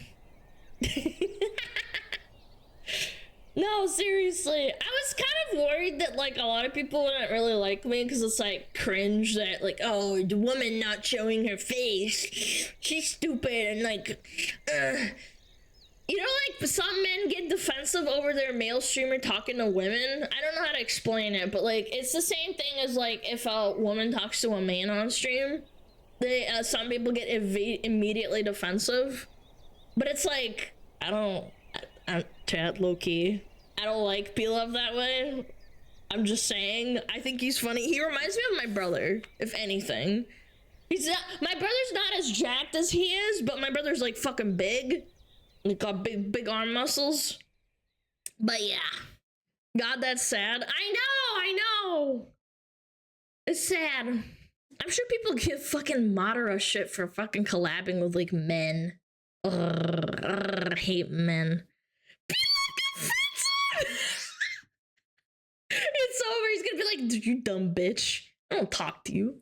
No, seriously. I was kind of worried that, like, a lot of people wouldn't really like me because it's, like, cringe that, like, oh, the woman not showing her face. She's stupid and, like, You know, like, some men get defensive over their male streamer talking to women. I don't know how to explain it, but, like, it's the same thing as, like, if a woman talks to a man on stream. They, some people get immediately defensive. But it's, like, I don't... chat low-key. I don't like Pilaf that way. I'm just saying, I think he's funny. He reminds me of my brother, if anything. He's not, my brother's not as jacked as he is, but my brother's like fucking big. He got big arm muscles. But yeah. God, that's sad. I know. It's sad. I'm sure people give fucking Madara shit for fucking collabing with like men. I hate men. It's over. He's gonna be like, "Dude, you dumb bitch. I don't talk to you."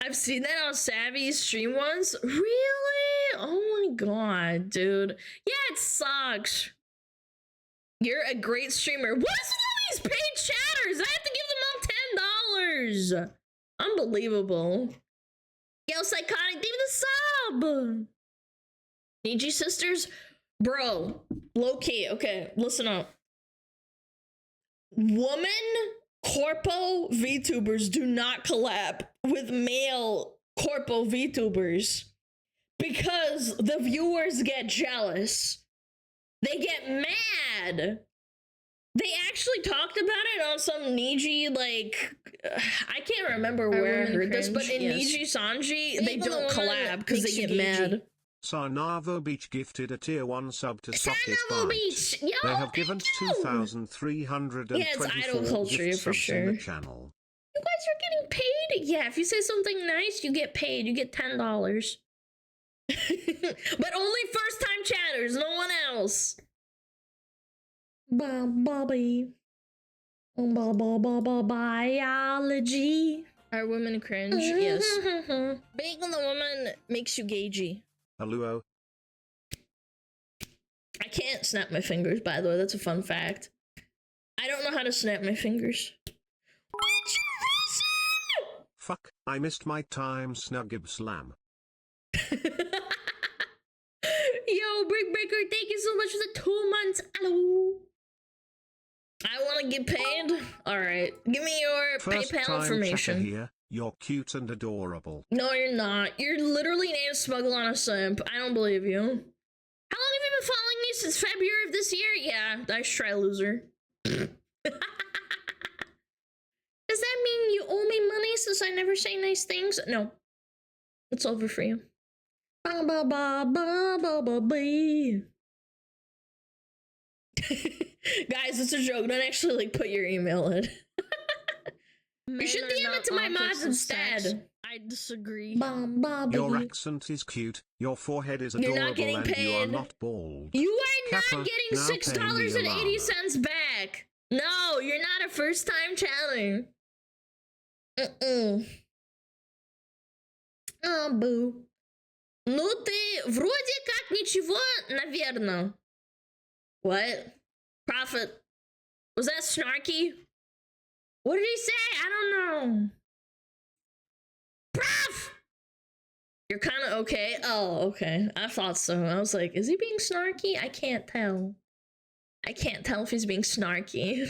I've seen that on Savvy's stream once. Really? Oh my god, dude. Yeah, it sucks. You're a great streamer. What is with all these paid chatters? I have to give them all $10. Unbelievable. Yo, Psychotic, give me the sub. Niji sisters? Bro, low key. Okay, listen up. Woman corpo VTubers do not collab with male corpo VTubers because the viewers get jealous. They get mad. They actually talked about it on some Niji, like, I can't remember where I heard this, but in Niji Sanji, they don't collab because they get mad. Sarnavo Beach gifted a tier 1 sub to suck his Sarnavo bite. Beach! Yo, They have given 2,324 yeah, it's idol culture gift for subs sure. in the channel. You guys are getting paid? Yeah, if you say something nice, you get paid. You get $10. But only first time chatters, no one else. Bobby. Biology. Are women cringe? Yes. Being on the woman makes you gagey. Aluo. I can't snap my fingers, by the way. That's a fun fact. I don't know how to snap my fingers. What's your reason? Fuck, I missed my time Snugib Slam. Yo, Brick Breaker, thank you so much for the 2 months. Hello. I want to get paid. All right, give me your First PayPal time information. here. You're cute and adorable. No, you're not. You're literally named SmugAlana Simp. I don't believe you. How long have you been following me? Since February of this year? Yeah, nice try, loser. Does that mean you owe me money since I never say nice things? No. It's over for you. Ba ba ba ba ba ba ba. Guys, it's a joke. Don't actually like put your email in. You should DM it to my mods instead. I disagree. Your accent is cute, your forehead is You're adorable, not getting and paid. you are not bald. You are not Kappa, getting now paying the $6.80 back. No, you're not a first time chatter. А, бу. Ну ты вроде как ничего, наверное. What? Prophet. Was that snarky? What did he say? I don't know. Prof! You're kind of okay. Oh, okay. I thought so. I was like, is he being snarky? I can't tell. I can't tell if he's being snarky.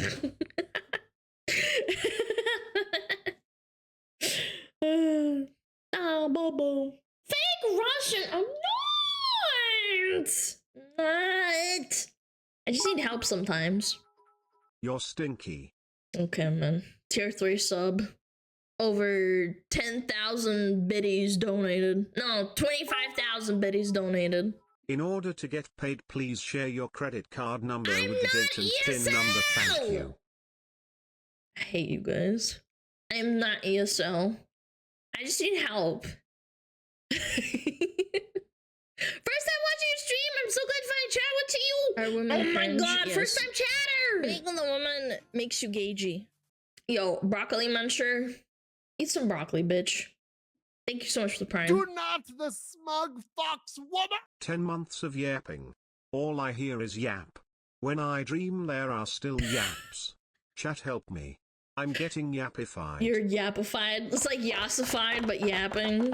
Oh, Bobo. Fake Russian. I'm not. Not. I just need help sometimes. You're stinky. Okay, man. Tier 3 sub. Over 10,000 biddies donated. No, 25,000 biddies donated. In order to get paid, please share your credit card number I'm with the not date and PIN number. Thank you. I hate you guys. I am not ESL. I just need help. First time watching your stream. I'm so glad to finally chat with you. Oh my god, yes. First time chatter. Being on the woman makes you gagey. Yo, broccoli muncher. Eat some broccoli, bitch. Thank you so much for the prime. Do not the smug fox woman! 10 months of yapping. All I hear is yap. When I dream there are still yaps. Chat, help me. I'm getting yappified. You're yappified. It's like yassified, but yapping.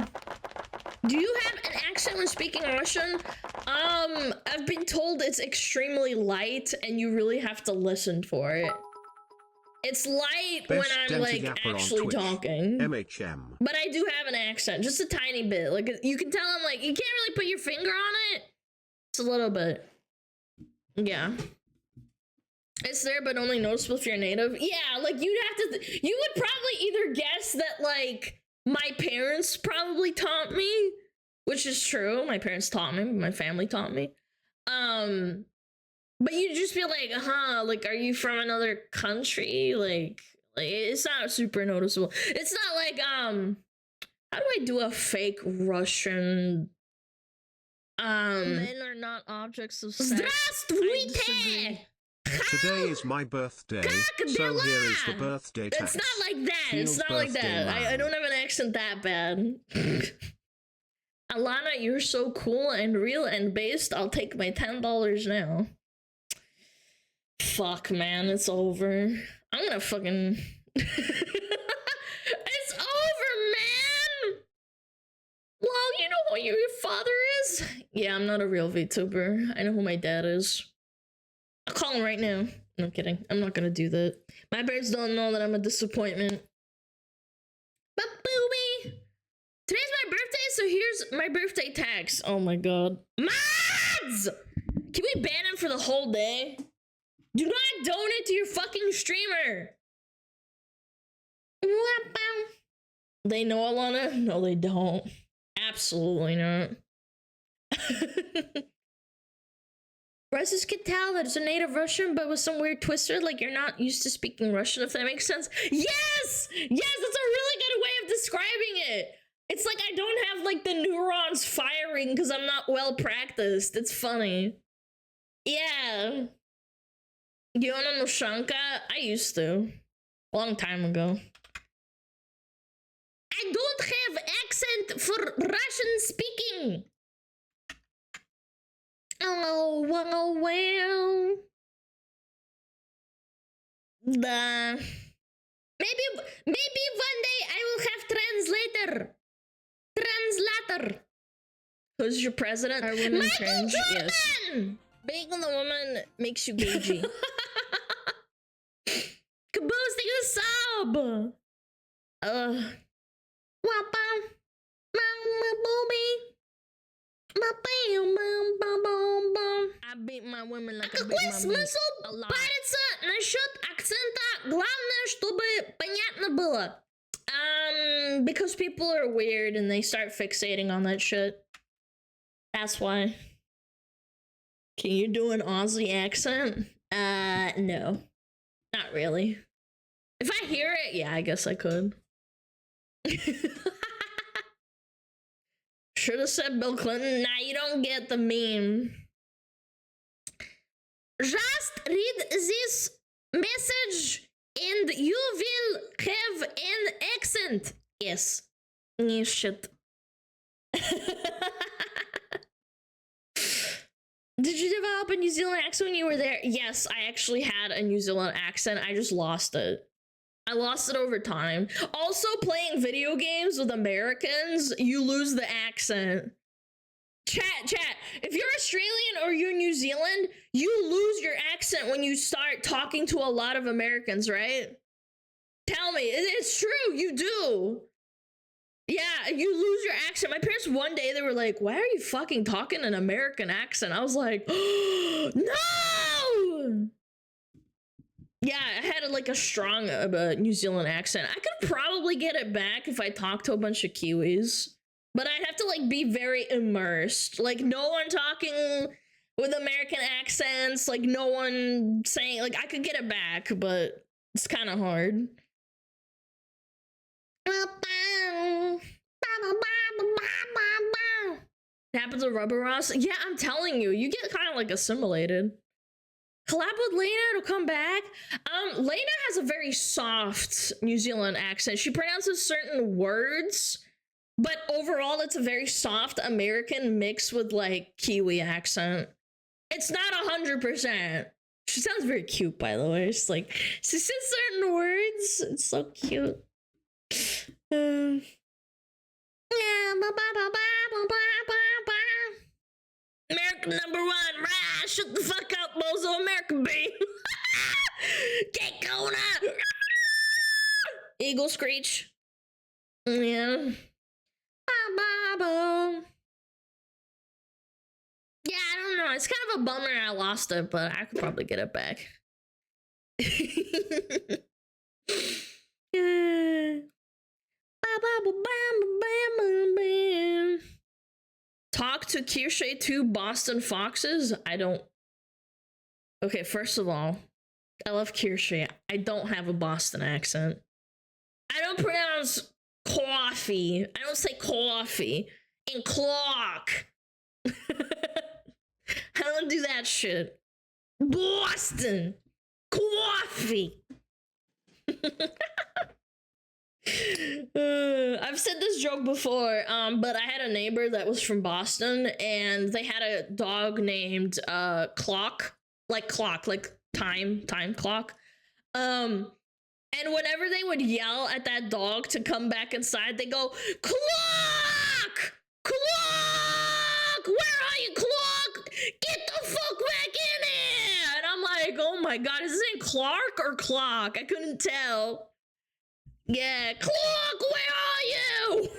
Do you have an accent when speaking Russian? I've been told it's extremely light and you really have to listen for it. It's light Best when I'm like actually talking. MHM. But I do have an accent, just a tiny bit. Like you can tell I'm like, you can't really put your finger on it. It's a little bit. Yeah. It's there, but only noticeable if you're native. Yeah, like you'd have to. You would probably either guess that like my parents probably taught me, which is true. My parents taught me. My family taught me. But you'd just be like, like, are you from another country? Like it's not super noticeable. It's not like how do I do a fake Russian? Men are not objects of sex. Здравствуйте! Today is my birthday, so here is the birthday tax. It's not like that. Feels it's not like birthday that. I don't have an accent that bad. Alana, you're so cool and real and based. I'll take my $10 now. Fuck, man, it's over. I'm gonna fucking... It's over, man! Well, you know who your father is? Yeah, I'm not a real VTuber. I know who my dad is. I'll call him right now. No, I'm kidding. I'm not gonna do that. My parents don't know that I'm a disappointment. But booby! Today's my birthday, so here's my birthday tax. Oh my god. Mods! Can we ban him for the whole day? Do not donate to your fucking streamer! They know Alana? No, they don't. Absolutely not. Russians can tell that it's a native Russian, but with some weird twister, like you're not used to speaking Russian, if that makes sense. Yes! Yes, that's a really good way of describing it. It's like I don't have like the neurons firing because I'm not well practiced. It's funny. Yeah. Yona Noshanka? I used to. A long time ago. I don't have accent for Russian speaking. Oh, well. Maybe one day I will have translator. Who's your president? Are women cringe? Yes. Being the woman makes you gagey. Caboose, take a sub. I beat my women like I beat Какой my смысл meat. париться насчет акцента? Главное, чтобы понятно было. Because people are weird and they start fixating on that shit. That's why. Can you do an Aussie accent? No. Not really. If I hear it, yeah, I guess I could. Should have said Bill Clinton. Nah, you don't get the meme. Just read this message and you will have an accent. Yes. Shit. Did you develop a New Zealand accent when you were there? Yes, I actually had a New Zealand accent. I just lost it. I lost it over time. Also, playing video games with Americans, you lose the accent. Chat. If you're Australian or you're New Zealand, you lose your accent when you start talking to a lot of Americans, right? Tell me. It's true. You do. Yeah, you lose your accent. My parents one day, they were like, why are you fucking talking an American accent? I was like, oh, no! Yeah, I had like a strong New Zealand accent. I could probably get it back if I talked to a bunch of Kiwis. But I'd have to like be very immersed. Like no one talking with American accents. Like no one saying, like I could get it back, but it's kind of hard. It happens with Rubber Ross. Yeah, I'm telling you, you get kind of like assimilated. Collab with Lena to come back. Lena has a very soft New Zealand accent. She pronounces certain words, but overall it's a very soft American mix with like Kiwi accent. It's not 100%. She sounds very cute, by the way. It's like she says certain words. It's so cute. American number one, rah, shut the fuck up, bozo, American B. Get going up. Eagle screech. Yeah. Yeah, I don't know. It's kind of a bummer I lost it, but I could probably get it back. Yeah. Talk to Kirsche 2 Boston Foxes? I don't. Okay, first of all, I love Kirsche. I don't have a Boston accent. I don't pronounce coffee. I don't say coffee and clock. I don't do that shit. Boston coffee. I've said this joke before, but I had a neighbor that was from Boston, and they had a dog named Clock, like time clock. And whenever they would yell at that dog to come back inside, they go, Clock! Clock! Where are you, Clock? Get the fuck back in here! And I'm like, oh my god, is his name Clark or Clock? I couldn't tell. Yeah, Clock, where are you?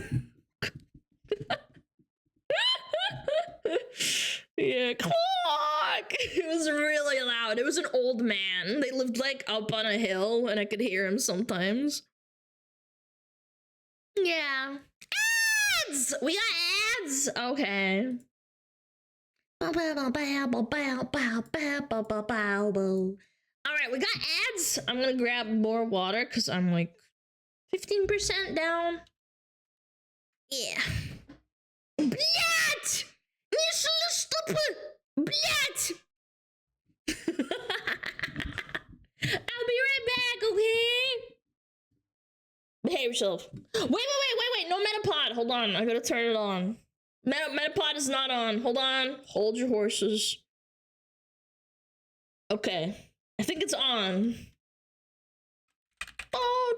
Yeah, Clock! It was really loud. It was an old man. They lived like up on a hill, and I could hear him sometimes. Yeah. Ads! We got ads! Okay. Alright, we got ads. I'm gonna grab more water because I'm like 15% down. Yeah. Блять! Мишель, stupid! Блять! I'll be right back, okay? Behave yourself. Wait. No Metapod. Hold on. I gotta turn it on. Metapod is not on. Hold on. Hold your horses. Okay. I think it's on. Oh,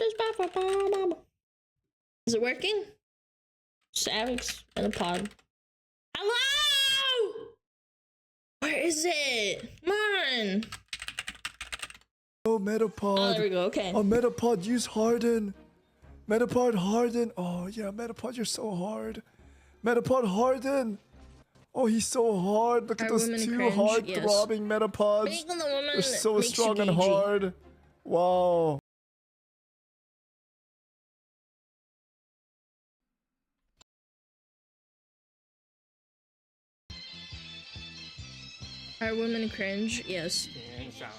is it working? Savix Metapod. Hello? Where is it? Come on. Oh, Metapod. Oh, there we go. Okay. Oh, Metapod, use Harden. Metapod, Harden. Oh, yeah, Metapod, you're so hard. Metapod, Harden. Oh, he's so hard. Look at those two hard-throbbing Metapods. Making the woman They're so makes you strong and gagey. hard. Wow. Are women cringe? Yes.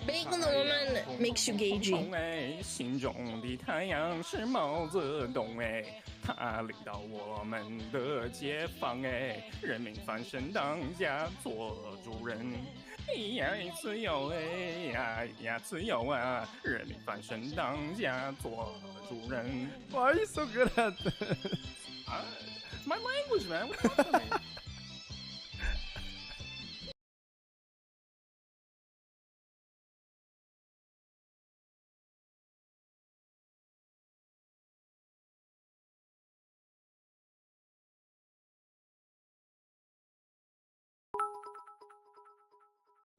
Making the woman makes you gagey. 心中的太阳是毛泽东哎，他领导我们的解放哎，人民翻身当家做主人。呀，自由哎呀，自由啊！人民翻身当家做主人。Why are you so good at this? My language, man. What the fuck?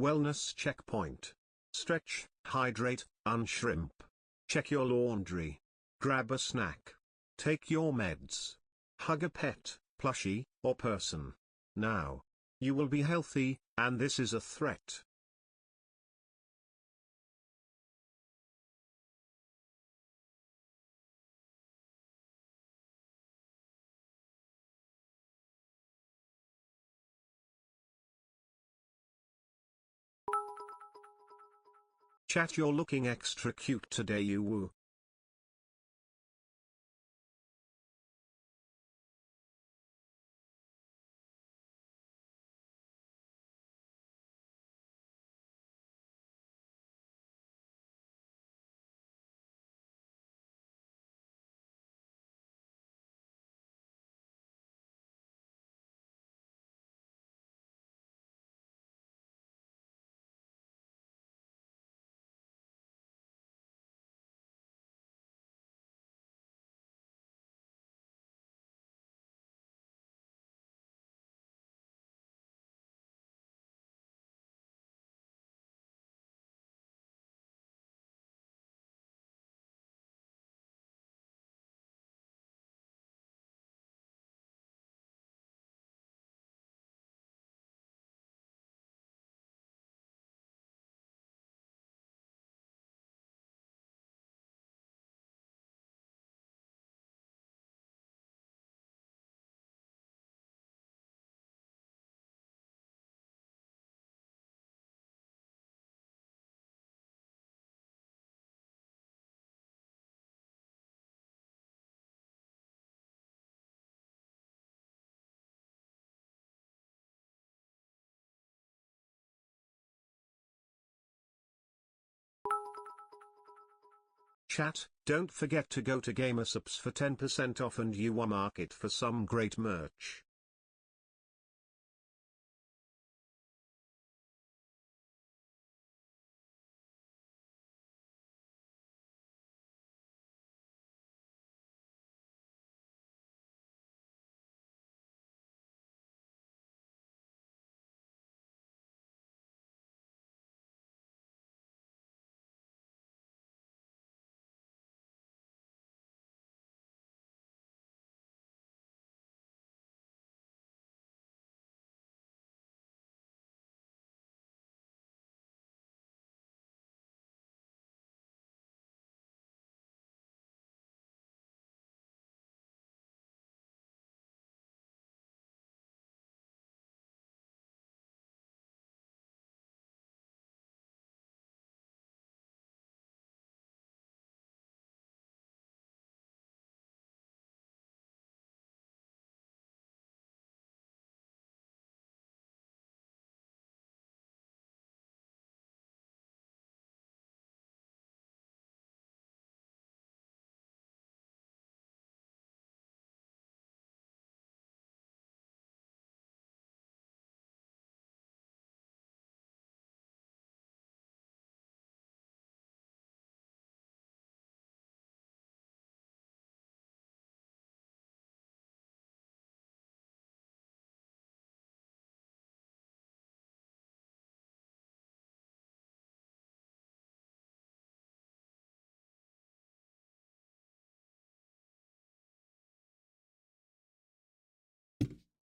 Wellness checkpoint. Stretch, hydrate, unshrimp. Check your laundry. Grab a snack. Take your meds. Hug a pet, plushie, or person. Now. You will be healthy, and this is a threat. Chat, you're looking extra cute today, you woo. Chat, don't forget to go to Gamersubs for 10% off and you market for some great merch.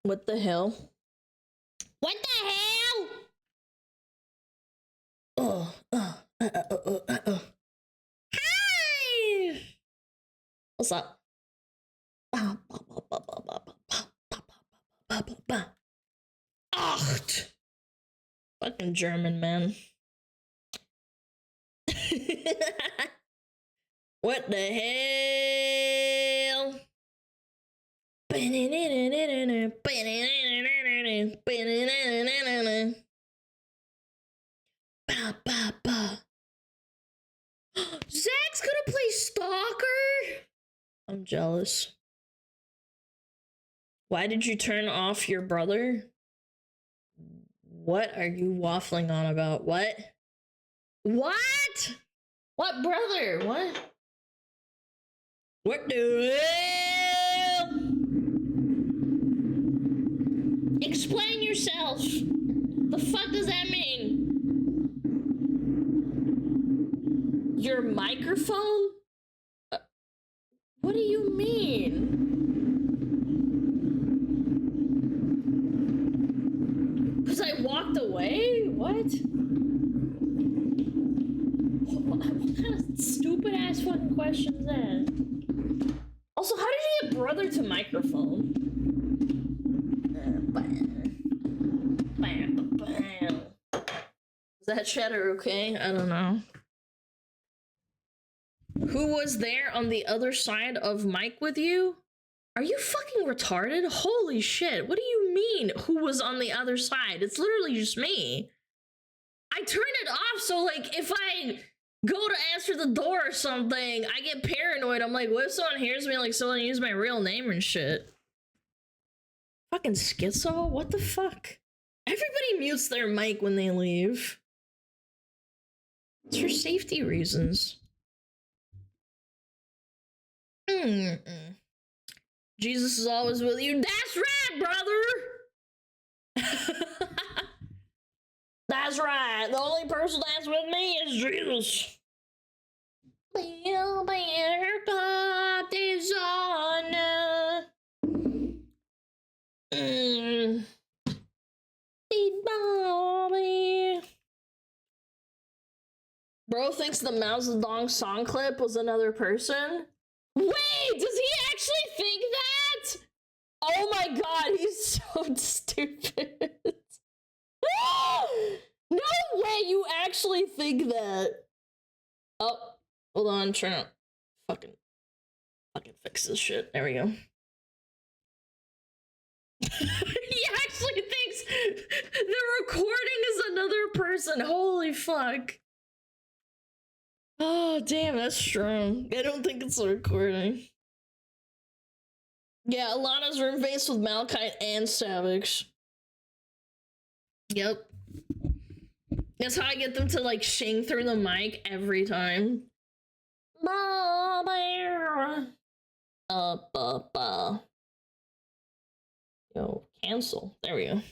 What the hell? What the hell? Hi! What's up? Acht! Fucking German, man. What the hell? Zach's gonna play Stalker? I'm jealous. Why did you turn off your brother? What are you waffling on about? What? What? What brother? What? What the hell? Explain yourself. The fuck does that mean? Your microphone? What do you mean? Because I walked away? What? What kind of stupid ass fucking question is that? Also, how did you get brother to microphone? Is that chatter okay? I don't know. Who was there on the other side of Mike with you? Are you fucking retarded? Holy shit. What do you mean, who was on the other side? It's literally just me. I turned it off so, like, if I go to answer the door or something, I get paranoid. I'm like, what if someone hears me, like, someone use my real name and shit? Fucking schizo? What the fuck? Everybody mutes their mic when they leave. It's for safety reasons. Jesus is always with you. That's right, brother! That's right. The only person that's with me is Jesus. God is on. Bro thinks the Mazdong song clip was another person. Wait, does he actually think that? Oh my god, he's so stupid. No way you actually think that. Oh, hold on, I'm trying to fucking fix this shit. There we go. He actually thinks the recording is another person. Holy fuck. Oh, damn, that's strong. I don't think it's a recording. Yeah, Alana's room faced with Malachite and Savage. Yep. That's how I get them to like sing through the mic every time. Yo, cancel. There we go. Let's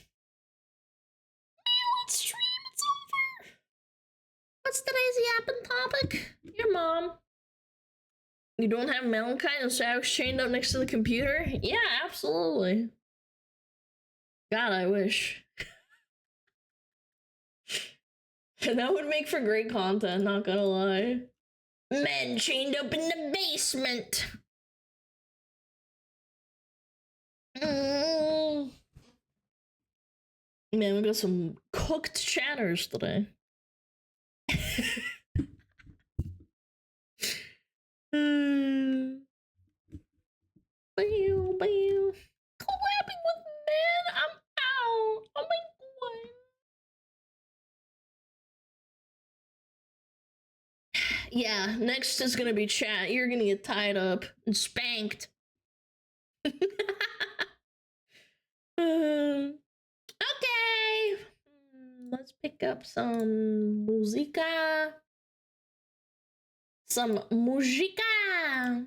stream. It's over. What's today's yapping topic? Your mom. You don't have Malachite and Savage chained up next to the computer? Yeah, absolutely. God, I wish. And that would make for great content, not gonna lie. Men chained up in the basement. Man, we got some cooked chatters today. Collabing with men? I'm out. Oh my god. Yeah, next is gonna be chat. You're gonna get tied up and spanked. Okay. Let's pick up some musica. Some musica.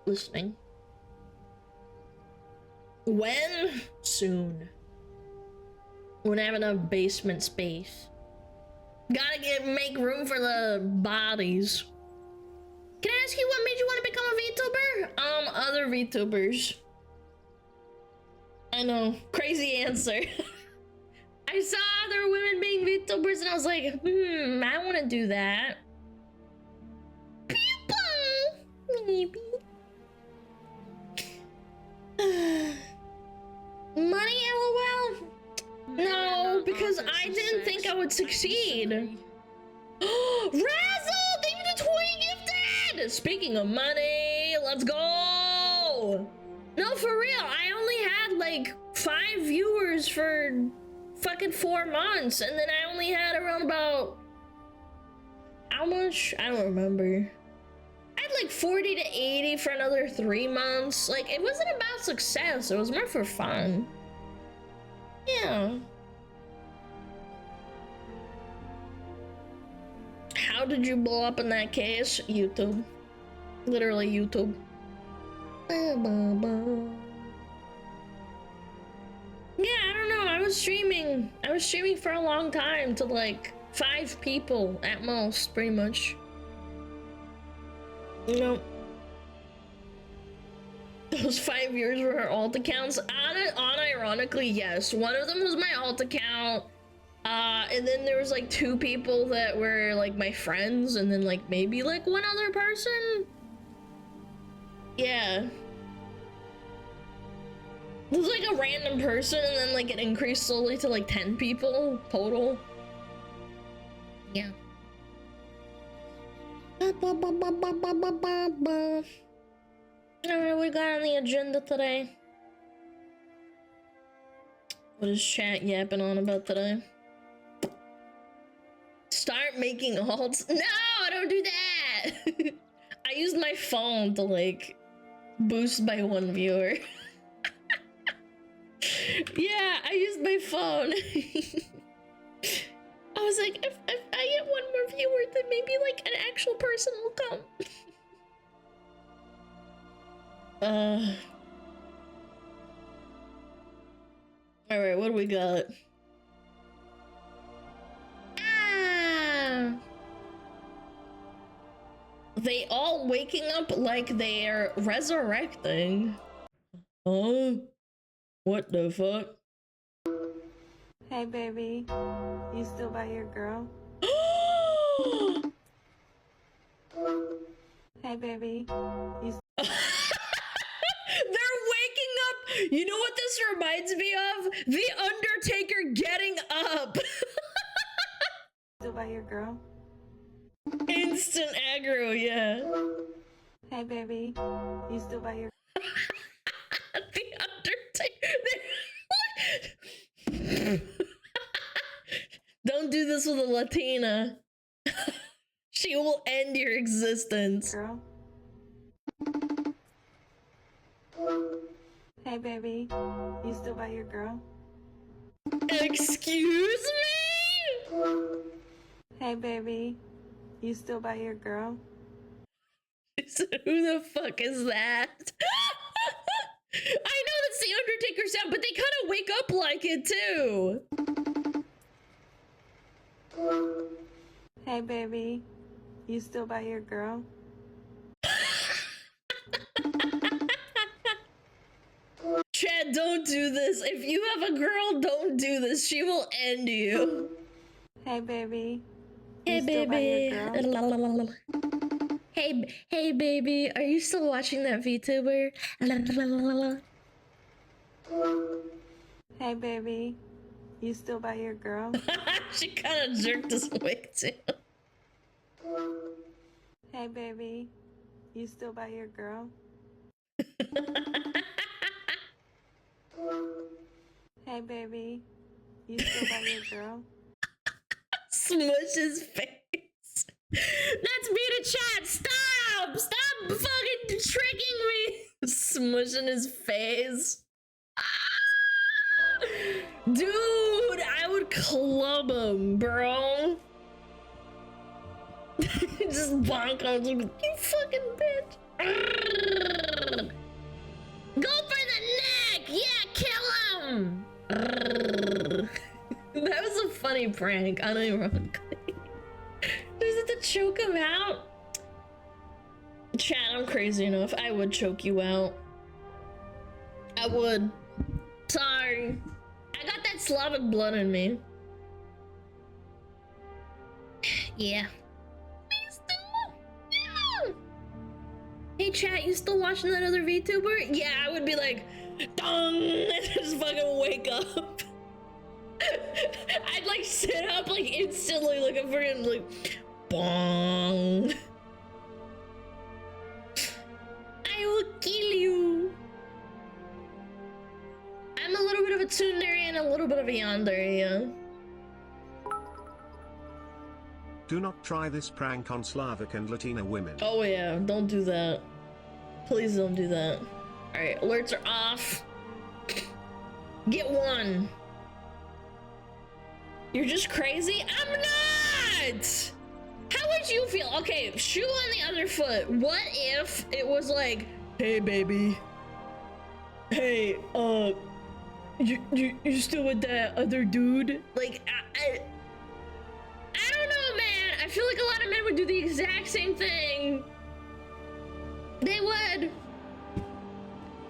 Listening. When? Soon. When I have enough basement space. Gotta make room for the bodies. Can I ask you what made you want to become a VTuber? Other VTubers. I know, crazy answer. I saw other women being VTubers and I was like, I want to do that. People, maybe. Money, LOL? No, because I didn't think I would succeed. Razzle! Thank you for the 20 gifted! Speaking of money, let's go! No, for real, I only had like 5 viewers for fucking 4 months, and then I only had around about... How much? I don't remember. I had like 40 to 80 for another 3 months. Like, it wasn't about success, it was more for fun. Yeah. How did you blow up in that case? YouTube. Literally YouTube. Yeah, I don't know. I was streaming for a long time to like 5 people at most, pretty much. You know, those 5 years were her alt accounts. Unironically, yes. One of them was my alt account. And then there was like 2 people that were like my friends, and then like maybe like 1 other person. Yeah. It was like a random person, and then like it increased slowly to like 10 people total. Yeah. Alright, what we got on the agenda today? What is chat yapping on about today? Start making alts? No, don't do that! I used my phone to like boost by 1 viewer. Yeah, I used my phone. I was like, if I get 1 more viewer, then maybe like an actual person will come. Alright, what do we got? They all waking up like they're resurrecting. Huh? What the fuck? Hey baby, you still by your girl? Hey baby, you They're waking up! You know what this reminds me of? The Undertaker getting up! still by your girl? Instant aggro, yeah. Hey baby, you still by your The Undertaker. do this with a Latina. She will end your existence. Girl. Hey, baby. You still by your girl? Excuse me? Hey, baby. You still by your girl? Who the fuck is that? I know that's the Undertaker sound, but they kind of wake up like it too. Hey, baby. You still by your girl? Chad, don't do this. If you have a girl, don't do this. She will end you. Hey, baby. Hey, You still by baby. your girl? Hey, baby. Are you still watching that VTuber? Hey, baby. You still by your girl? She kind of jerked his wig too. Hey, baby. You still by your girl? Hey, baby. You still by your girl? Smush his face. That's me to chat. Stop! Stop fucking tricking me. Smushing his face. Dude, I would club him, bro. Just bonk him. You fucking bitch. Go for the neck! Yeah, kill him! That was a funny prank, unironically. Does it to choke him out? Chat, I'm crazy enough. I would choke you out. I would. Sorry. I got that Slavic blood in me. Yeah. Please do. Yeah. Hey chat, you still watching that other VTuber? Yeah, I would be like, dong, and just fucking wake up. I'd like sit up like instantly like a freaking like, bong. I will kill you. I'm a little bit of a tsundere and a little bit of a yandere, yeah. Do not try this prank on Slavic and Latina women. Oh yeah, don't do that. Please don't do that. Alright, alerts are off. Get one. You're just crazy? I'm not! How would you feel? Okay, shoe on the other foot. What if it was like, hey baby. Hey, you still with that other dude? Like, I don't know, man. I feel like a lot of men would do the exact same thing. They would.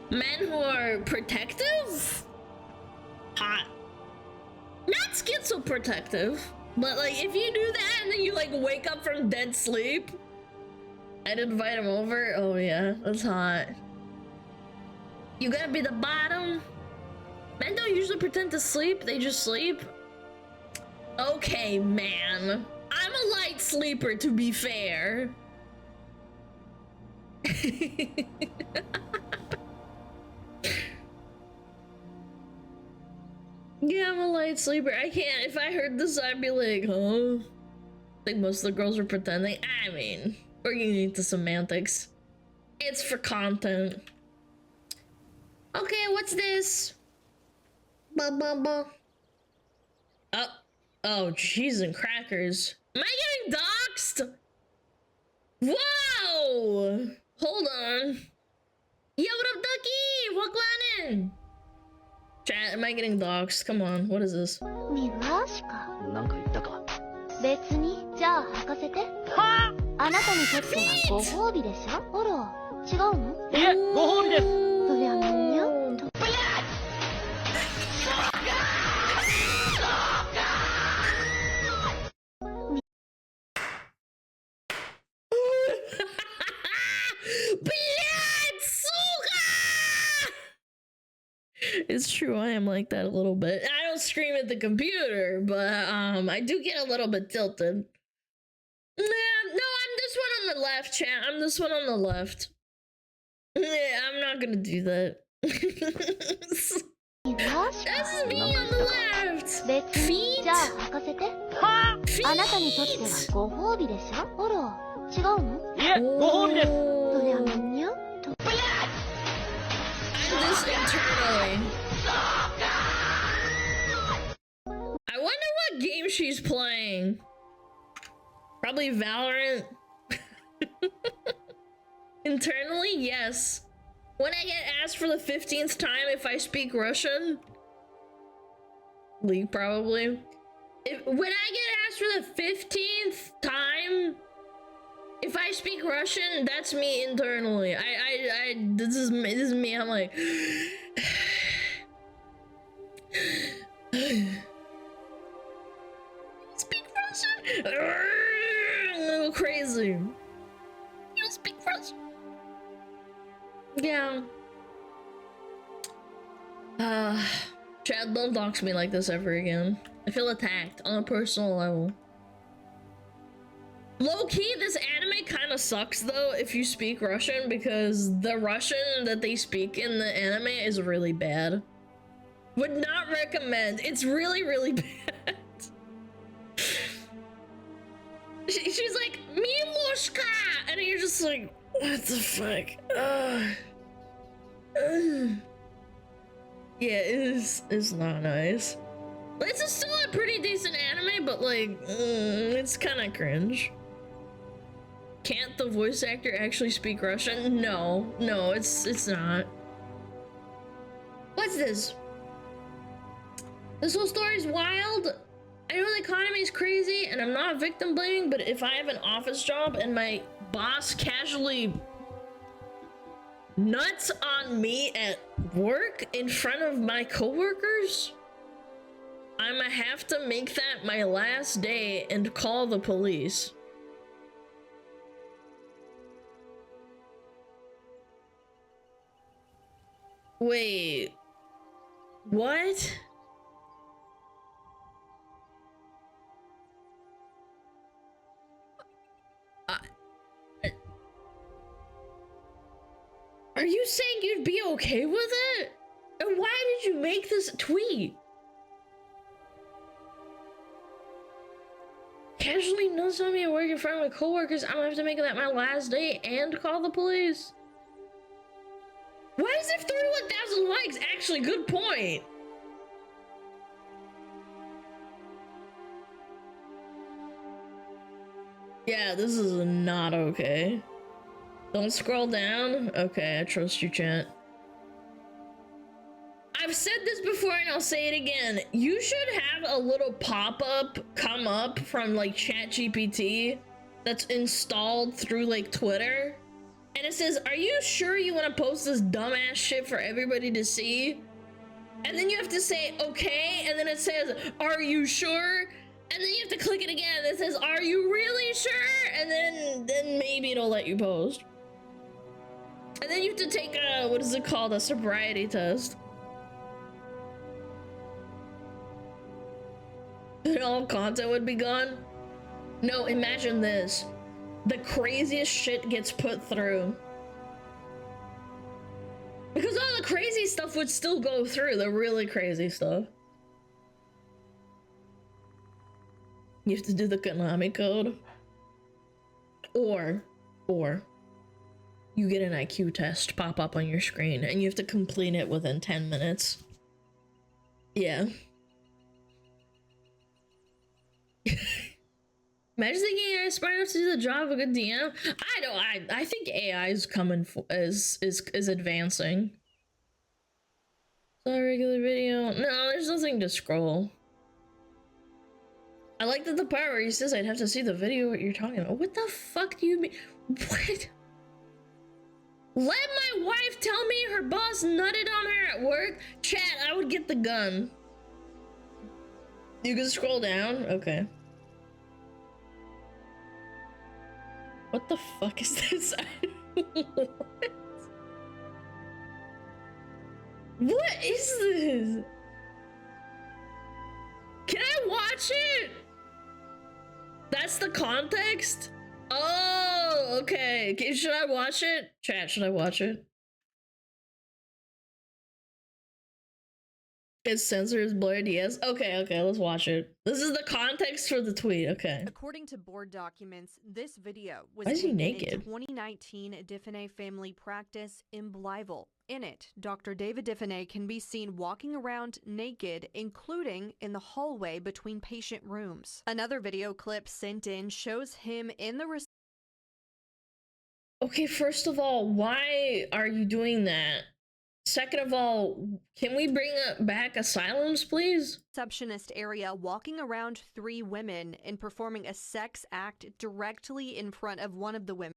Men who are protective? Hot. Not schizoprotective, but like if you do that and then you like wake up from dead sleep, I'd invite him over. Oh yeah, that's hot. You gotta be the bottom. Men don't usually pretend to sleep, they just sleep. Okay, man. I'm a light sleeper, to be fair. Yeah, I'm a light sleeper. I can't. If I heard this, I'd be like, huh? I think most of the girls are pretending. I mean, we're getting into semantics. It's for content. Okay, what's this? Ba ba ba. Oh, cheese and crackers. Am I getting doxxed? Whoa! Hold on. Yeah, what up, Ducky? Welcome on in. Chat, am I getting doxxed? Come on, what is this? ミワしかなんか言ったか別にじゃあ履かせてはあなたにとってはご褒美でしょあら違うのいえご褒美ですそりゃみんなと It's true, I am like that a little bit. I don't scream at the computer, but I do get a little bit tilted. Nah, no, I'm this one on the left, chat. I'm this one on the left. Yeah, I'm not gonna do that. This is me on the left. 別にじゃあ履かせて。はあ、あなたにとってはご褒美でしょ。あら、違うの？いえ、ご褒美です。そりゃむにゃっと。This internally. I wonder what game she's playing. Probably Valorant. Internally, yes. When I get asked for the 15th time if I speak Russian, League probably. When I get asked for the 15th time if I speak Russian, that's me internally. This is me. I'm like, speak Russian. I'm go crazy. You speak Russian. Yeah. Chad, don't dox me like this ever again. I feel attacked on a personal level. Low-key, this anime kind of sucks though if you speak Russian, because the Russian that they speak in the anime is really bad. Would not recommend. It's really, really bad. She's like, Miloshka! And you're just like, what the fuck? Yeah, it's not nice. It's still a pretty decent anime, but like, it's kind of cringe. Can't the voice actor actually speak Russian? No, it's not. What's this? This whole story's wild. I know the economy is crazy, and I'm not victim blaming, but if I have an office job and my boss casually nuts on me at work in front of my coworkers, I'ma have to make that my last day and call the police. Wait, what? Are you saying you'd be okay with it? And why did you make this tweet? Casually nuts on me at work in front of my coworkers. I'm gonna have to make that my last day and call the police. Why is there 31,000 likes? Actually, good point. Yeah, this is not okay. Don't scroll down. Okay, I trust you, chat. I've said this before and I'll say it again. You should have a little pop-up come up from like ChatGPT that's installed through like Twitter. And it says, are you sure you want to post this dumbass shit for everybody to see? And then you have to say, okay. And then it says, are you sure? And then you have to click it again. It says, are you really sure? And then maybe it'll let you post. And then you have to take a, what is it called? A sobriety test. And all content would be gone. No, imagine this. The craziest shit gets put through. Because all the crazy stuff would still go through, the really crazy stuff. You have to do the Konami code. Or you get an IQ test pop up on your screen and you have to complete it within 10 minutes. Yeah. Imagine thinking AI is smart enough to do the job of a good DM. I think AI is coming is advancing. It's not a regular video. No, there's nothing to scroll. I like that the part where he says I'd have to see the video what you're talking about. What the fuck do you mean? What? Let my wife tell me her boss nutted on her at work? Chat, I would get the gun. You can scroll down? Okay. What the fuck is this? What? What is this? Can I watch it? That's the context? Oh, okay. Should I watch it? Chat, should I watch it? His sensor is blurred, yes. Okay, let's watch it. This is the context for the tweet, okay. According to board documents, this video was Why is he taken naked? in 2019 Diffenay family practice in Blytheville. In it, Dr. David Diffenay can be seen walking around naked, including in the hallway between patient rooms. Another video clip sent in shows him in the Okay, first of all, why are you doing that? Second of all, can we bring back asylums, please? receptionist area walking around 3 women and performing a sex act directly in front of one of the women.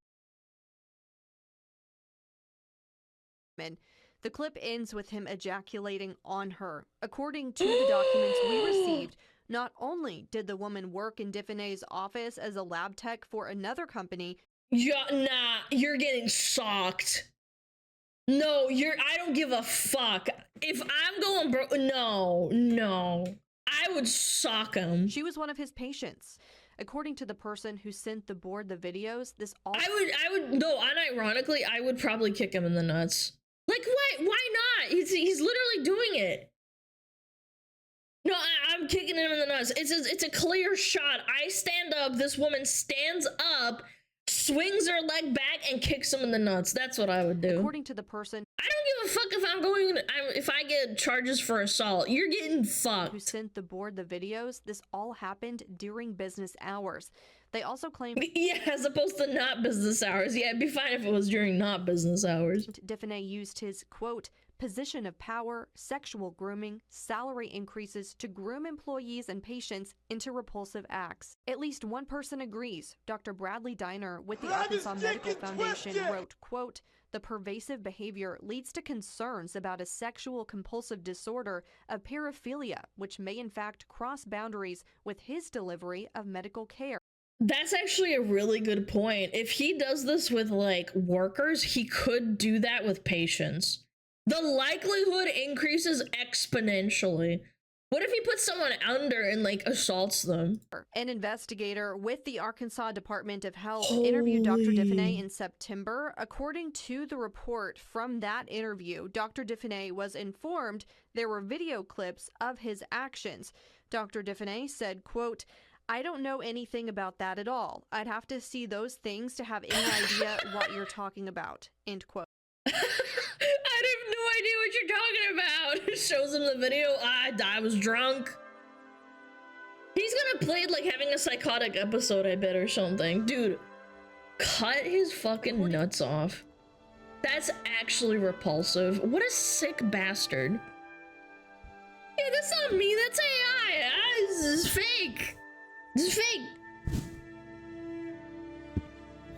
The clip ends with him ejaculating on her. According to the documents we received, not only did the woman work in Diffenay's office as a lab tech for another company. Yeah, nah, you're getting socked. No, I don't give a fuck. If I'm going broke, no. I would sock him. She was one of his patients. According to the person who sent the board the videos, this all I would, no, unironically, I would probably kick him in the nuts. Like, why not? He's literally doing it. No, I'm kicking him in the nuts. It's a clear shot. I stand up, this woman stands up, swings her leg back and kicks him in the nuts. That's what I would do. According to the person, I don't give a fuck if I get charges for assault. You're getting fucked. Who sent the board the videos, this all happened during business hours. They also claimed, yeah, as opposed to not business hours. Yeah, it'd be fine if it was during not business hours. Diffenay used his, quote, position of power, sexual grooming, salary increases to groom employees and patients into repulsive acts. At least one person agrees. Dr. Bradley Diner with the Arkansas Medical Foundation wrote, quote, the pervasive behavior leads to concerns about a sexual compulsive disorder of paraphilia, which may in fact cross boundaries with his delivery of medical care. That's actually a really good point. If he does this with, like, workers, he could do that with patients. The likelihood increases exponentially. What if he puts someone under and, like, assaults them? An investigator with the Arkansas Department of Health interviewed Dr. Diffenay in September. According to the report from that interview, Dr. Diffenay was informed there were video clips of his actions. Dr. Diffenay said, quote, I don't know anything about that at all. I'd have to see those things to have any idea what you're talking about, end quote. I have no idea what you're talking about. Shows him the video. I was drunk. He's gonna play it like having a psychotic episode, I bet, or something. Dude, cut his fucking nuts off. That's actually repulsive. What a sick bastard. Yeah, that's not me. That's AI. This is fake. This is fake.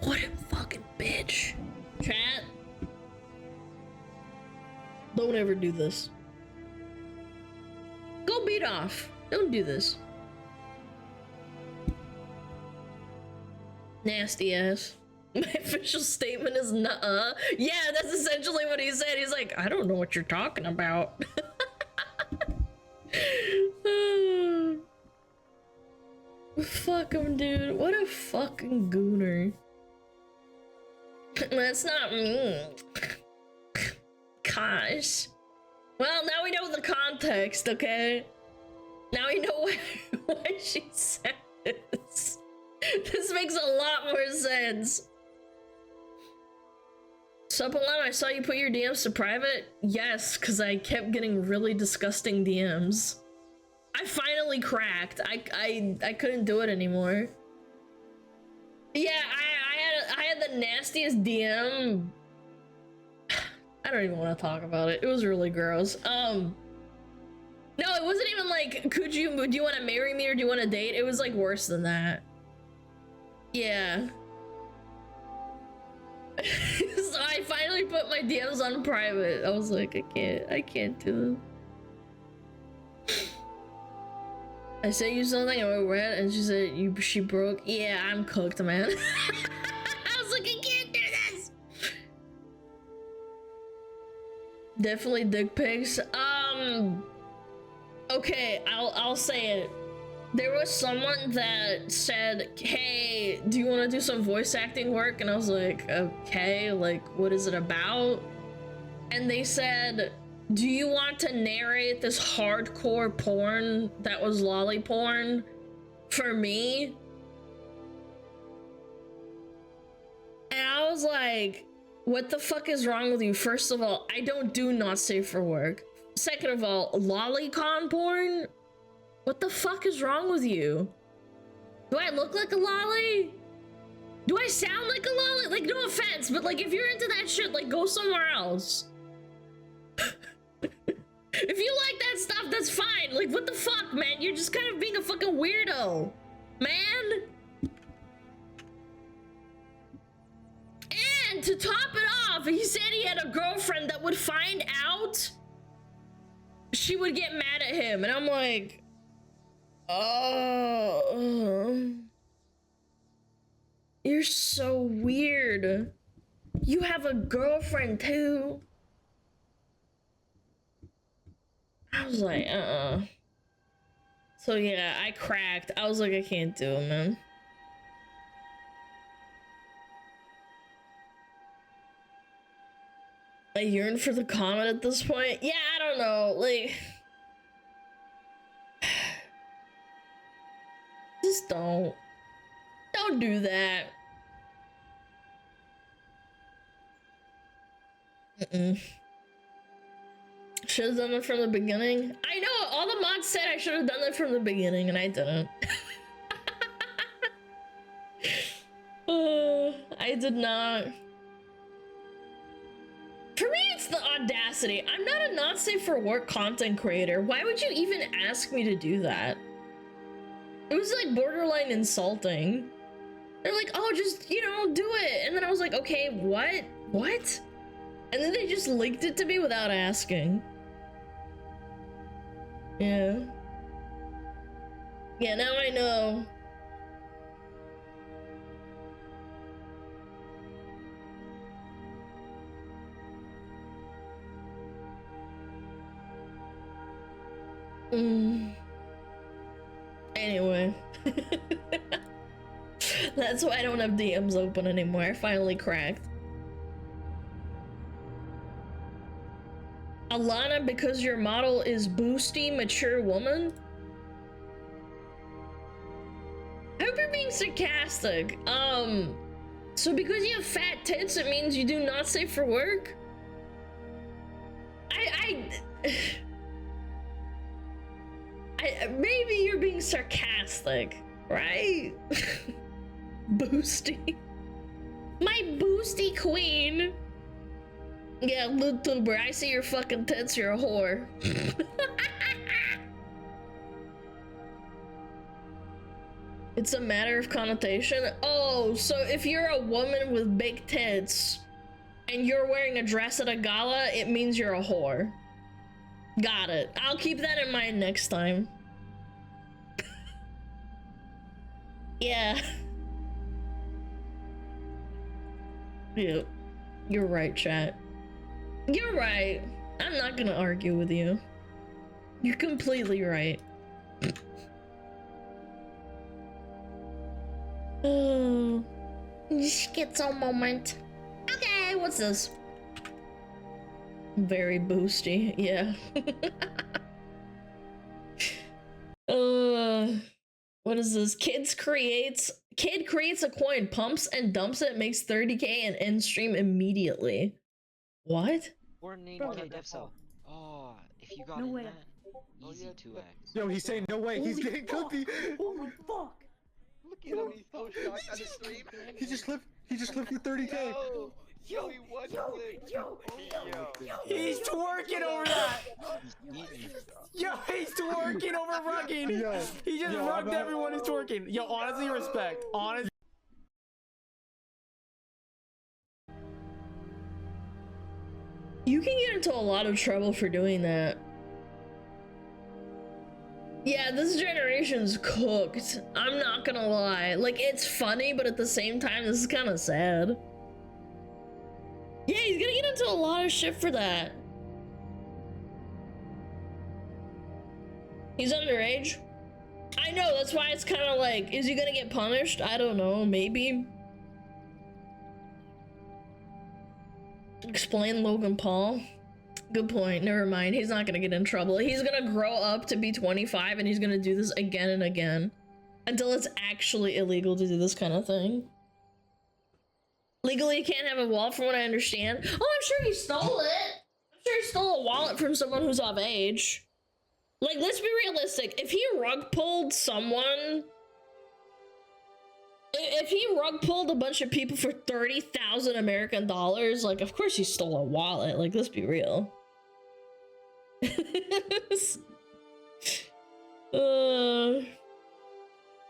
What a fucking bitch. Chat. Don't ever do this. Go beat off. Don't do this. Nasty ass. My official statement is nuh-uh. Yeah, that's essentially what he said. He's like, I don't know what you're talking about. Fuck him, dude. What a fucking gooner. That's not me. Gosh. Well, now we know the context, okay? Now we know why she said this. This makes a lot more sense. Sup, Alana, I saw you put your DMs to private. Yes, because I kept getting really disgusting DMs. I finally cracked. I couldn't do it anymore. Yeah, I had the nastiest DM. I don't even want to talk about it. It was really gross. No, it wasn't even like, do you want to marry me or do you want to date? It was like worse than that. Yeah. So I finally put my DMs on private. I was like, I can't do this. I sent you something and we read and she said she broke. Yeah, I'm cooked, man. I was like, I can't do this. Definitely dick pics. Okay, I'll say it. There was someone that said, hey, do you want to do some voice acting work? And I was like, okay, like, what is it about? And they said, Do you want to narrate this hardcore porn that was lolly porn for me? And I was like, what the fuck is wrong with you? First of all, I don't do not safe for work. Second of all, lolicon porn? What the fuck is wrong with you? Do I look like a lolly? Do I sound like a lolly? Like, no offense, but like, if you're into that shit, like, go somewhere else. If you like that stuff, that's fine. Like, what the fuck, man? You're just kind of being a fucking weirdo, man. And to top it off, he said he had a girlfriend that would find out, she would get mad at him. And I'm like, oh, you're so weird. You have a girlfriend too. I was like, So yeah, I cracked. I was like, I can't do it, man. I yearn for the comment at this point. Yeah, I don't know. Like, just don't do that. Should have done it from the beginning. I know, all the mods said I should have done it from the beginning, and I didn't. I did not. For me, it's the audacity. I'm not a not safe for work content creator. Why would you even ask me to do that? It was like borderline insulting. They're like, oh, just, you know, do it. And then I was like, okay, what? What? And then they just linked it to me without asking. Yeah. Yeah, now I know. Anyway. That's why I don't have DMs open anymore. I finally cracked. Alana, because your model is boosty, mature woman? I hope you're being sarcastic. So because you have fat tits, it means you do not safe for work? Maybe you're being sarcastic, right? Boosty. My boosty queen. Yeah, YouTuber, I see your fucking tits, you're a whore. It's a matter of connotation. Oh, so if you're a woman with big tits and you're wearing a dress at a gala, it means you're a whore. Got it. I'll keep that in mind next time. Yeah. Yeah. You're right, chat. You're right. I'm not gonna argue with you. You're completely right. Oh. Schizo moment. Okay, what's this? Very boosty, yeah. What is this? Kid creates a coin, pumps and dumps it, makes 30k and end stream immediately. What? Or name so. Oh, if you got in that, easy 2x. Yo, he's saying no way. He's getting cookie. Oh my fuck! Look at him. He's so shocked on the stream. He just flipped the 30k. Yo, He's twerking over that. Yo, he's twerking over rugging. He just rugged everyone who's twerking. Yo, honestly, respect. Honestly. You can get into a lot of trouble for doing that. Yeah, this generation's cooked. I'm not gonna lie. Like, it's funny, but at the same time, this is kind of sad. Yeah, he's gonna get into a lot of shit for that. He's underage? I know, that's why it's kind of like, is he gonna get punished? I don't know, maybe. Explain Logan Paul. Good point. Never mind. He's not gonna get in trouble. He's gonna grow up to be 25 and he's gonna do this again and again until it's actually illegal to do this kind of thing. Legally, you can't have a wallet from what I understand. Oh, I'm sure he stole it. I'm sure he stole a wallet from someone who's of age. Like, let's be realistic. If he rug pulled someone, if he rug pulled a bunch of people for 30,000 American dollars, like, of course he stole a wallet. Like, let's be real.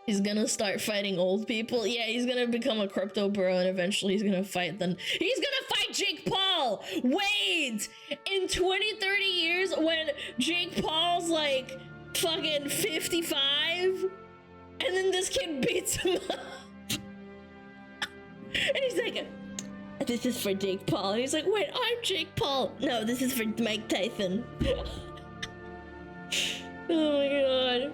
He's gonna start fighting old people. Yeah, he's gonna become a crypto bro and eventually he's gonna fight them. He's gonna fight Jake Paul! Wait! In 20, 30 years when Jake Paul's like fucking 55 and then this kid beats him up. And he's like, this is for Jake Paul. And he's like, wait, I'm Jake Paul. No, this is for Mike Tyson. Oh my god.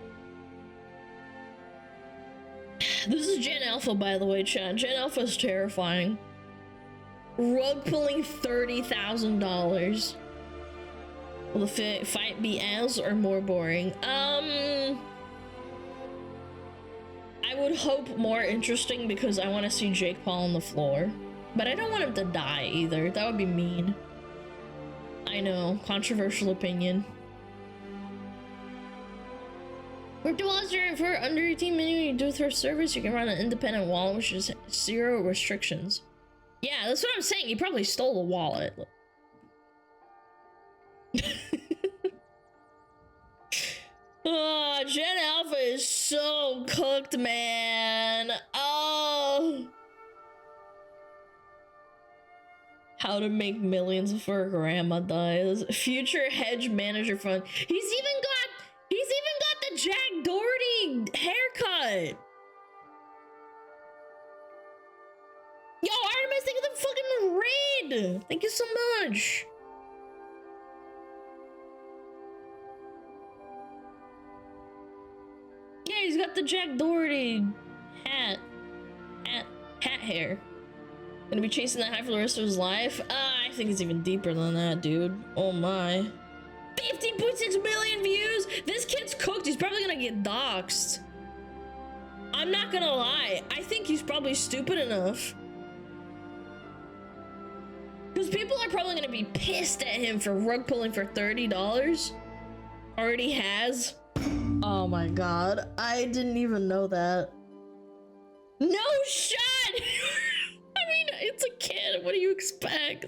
This is Gen Alpha, by the way, chat. Gen Alpha is terrifying. Rug pulling $30,000. Will the fight be as or more boring? I would hope more interesting because I want to see Jake Paul on the floor. But I don't want him to die either. That would be mean. I know, controversial opinion. For for under 18 million, you do through service, you can run an independent wallet, which is 0 restrictions. Yeah, that's what I'm saying. He probably stole a wallet. Oh, Gen Alpha is so cooked, man. Oh. How to make millions before grandma dies. Future hedge manager fund. He's even got the Jack Doherty haircut. Yo, Artemis, thank you for the fucking raid. Thank you so much. Yeah, he's got the Jack Doherty hat hair. Gonna be chasing that high for the rest of his life? I think it's even deeper than that, dude. Oh my. 15.6 million views? This kid's cooked. He's probably gonna get doxxed. I'm not gonna lie. I think he's probably stupid enough. Because people are probably gonna be pissed at him for rug pulling for $30. Already has. Oh my god. I didn't even know that. No shot! I mean, it's a kid. What do you expect?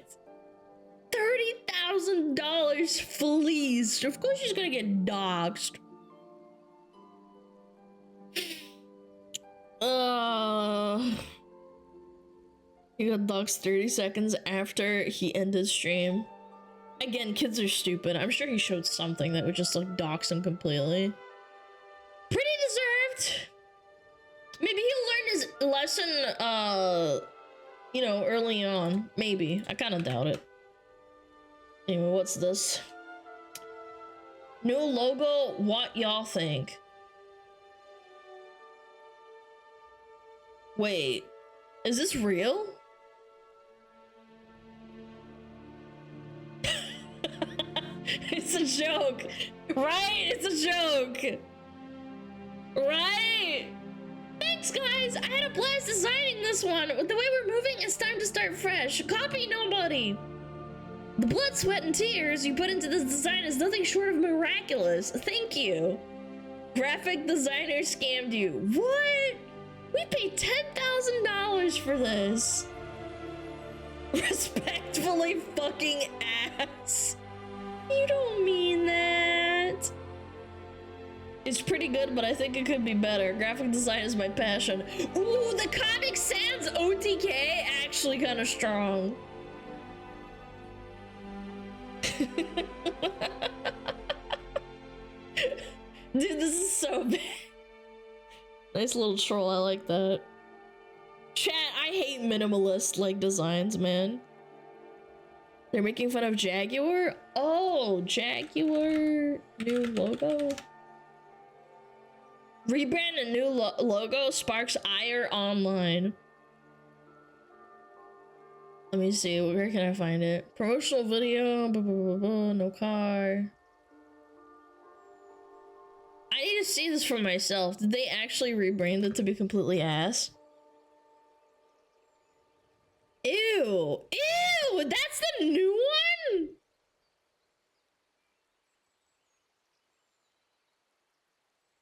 $30,000 fleeced. Of course she's gonna get doxxed. He got doxxed 30 seconds after he ended stream. Again, kids are stupid. I'm sure he showed something that would just like dox him completely. Pretty deserved. Maybe he learned his lesson, you know, early on. Maybe. I kind of doubt it. Anyway, what's this? New logo, what y'all think? Wait, is this real? It's a joke, right? It's a joke, right? Thanks, guys. I had a blast designing this one. The way we're moving, it's time to start fresh. Copy nobody. The blood, sweat, and tears you put into this design is nothing short of miraculous. Thank you. Graphic designer scammed you. What? We paid $10,000 for this. Respectfully fucking ass. You don't mean that. It's pretty good, but I think it could be better. Graphic design is my passion. Ooh, the Comic Sans OTK actually kind of strong. Dude, this is so bad. Nice little troll, I like that. Chat, I hate minimalist like designs, man. They're making fun of Jaguar? Oh, Jaguar new logo. Rebrand a new logo sparks ire online. Let me see, where can I find it? Promotional video, blah, blah, blah, blah, no car. I need to see this for myself. Did they actually rebrand it to be completely ass? Ew, ew, that's the new one?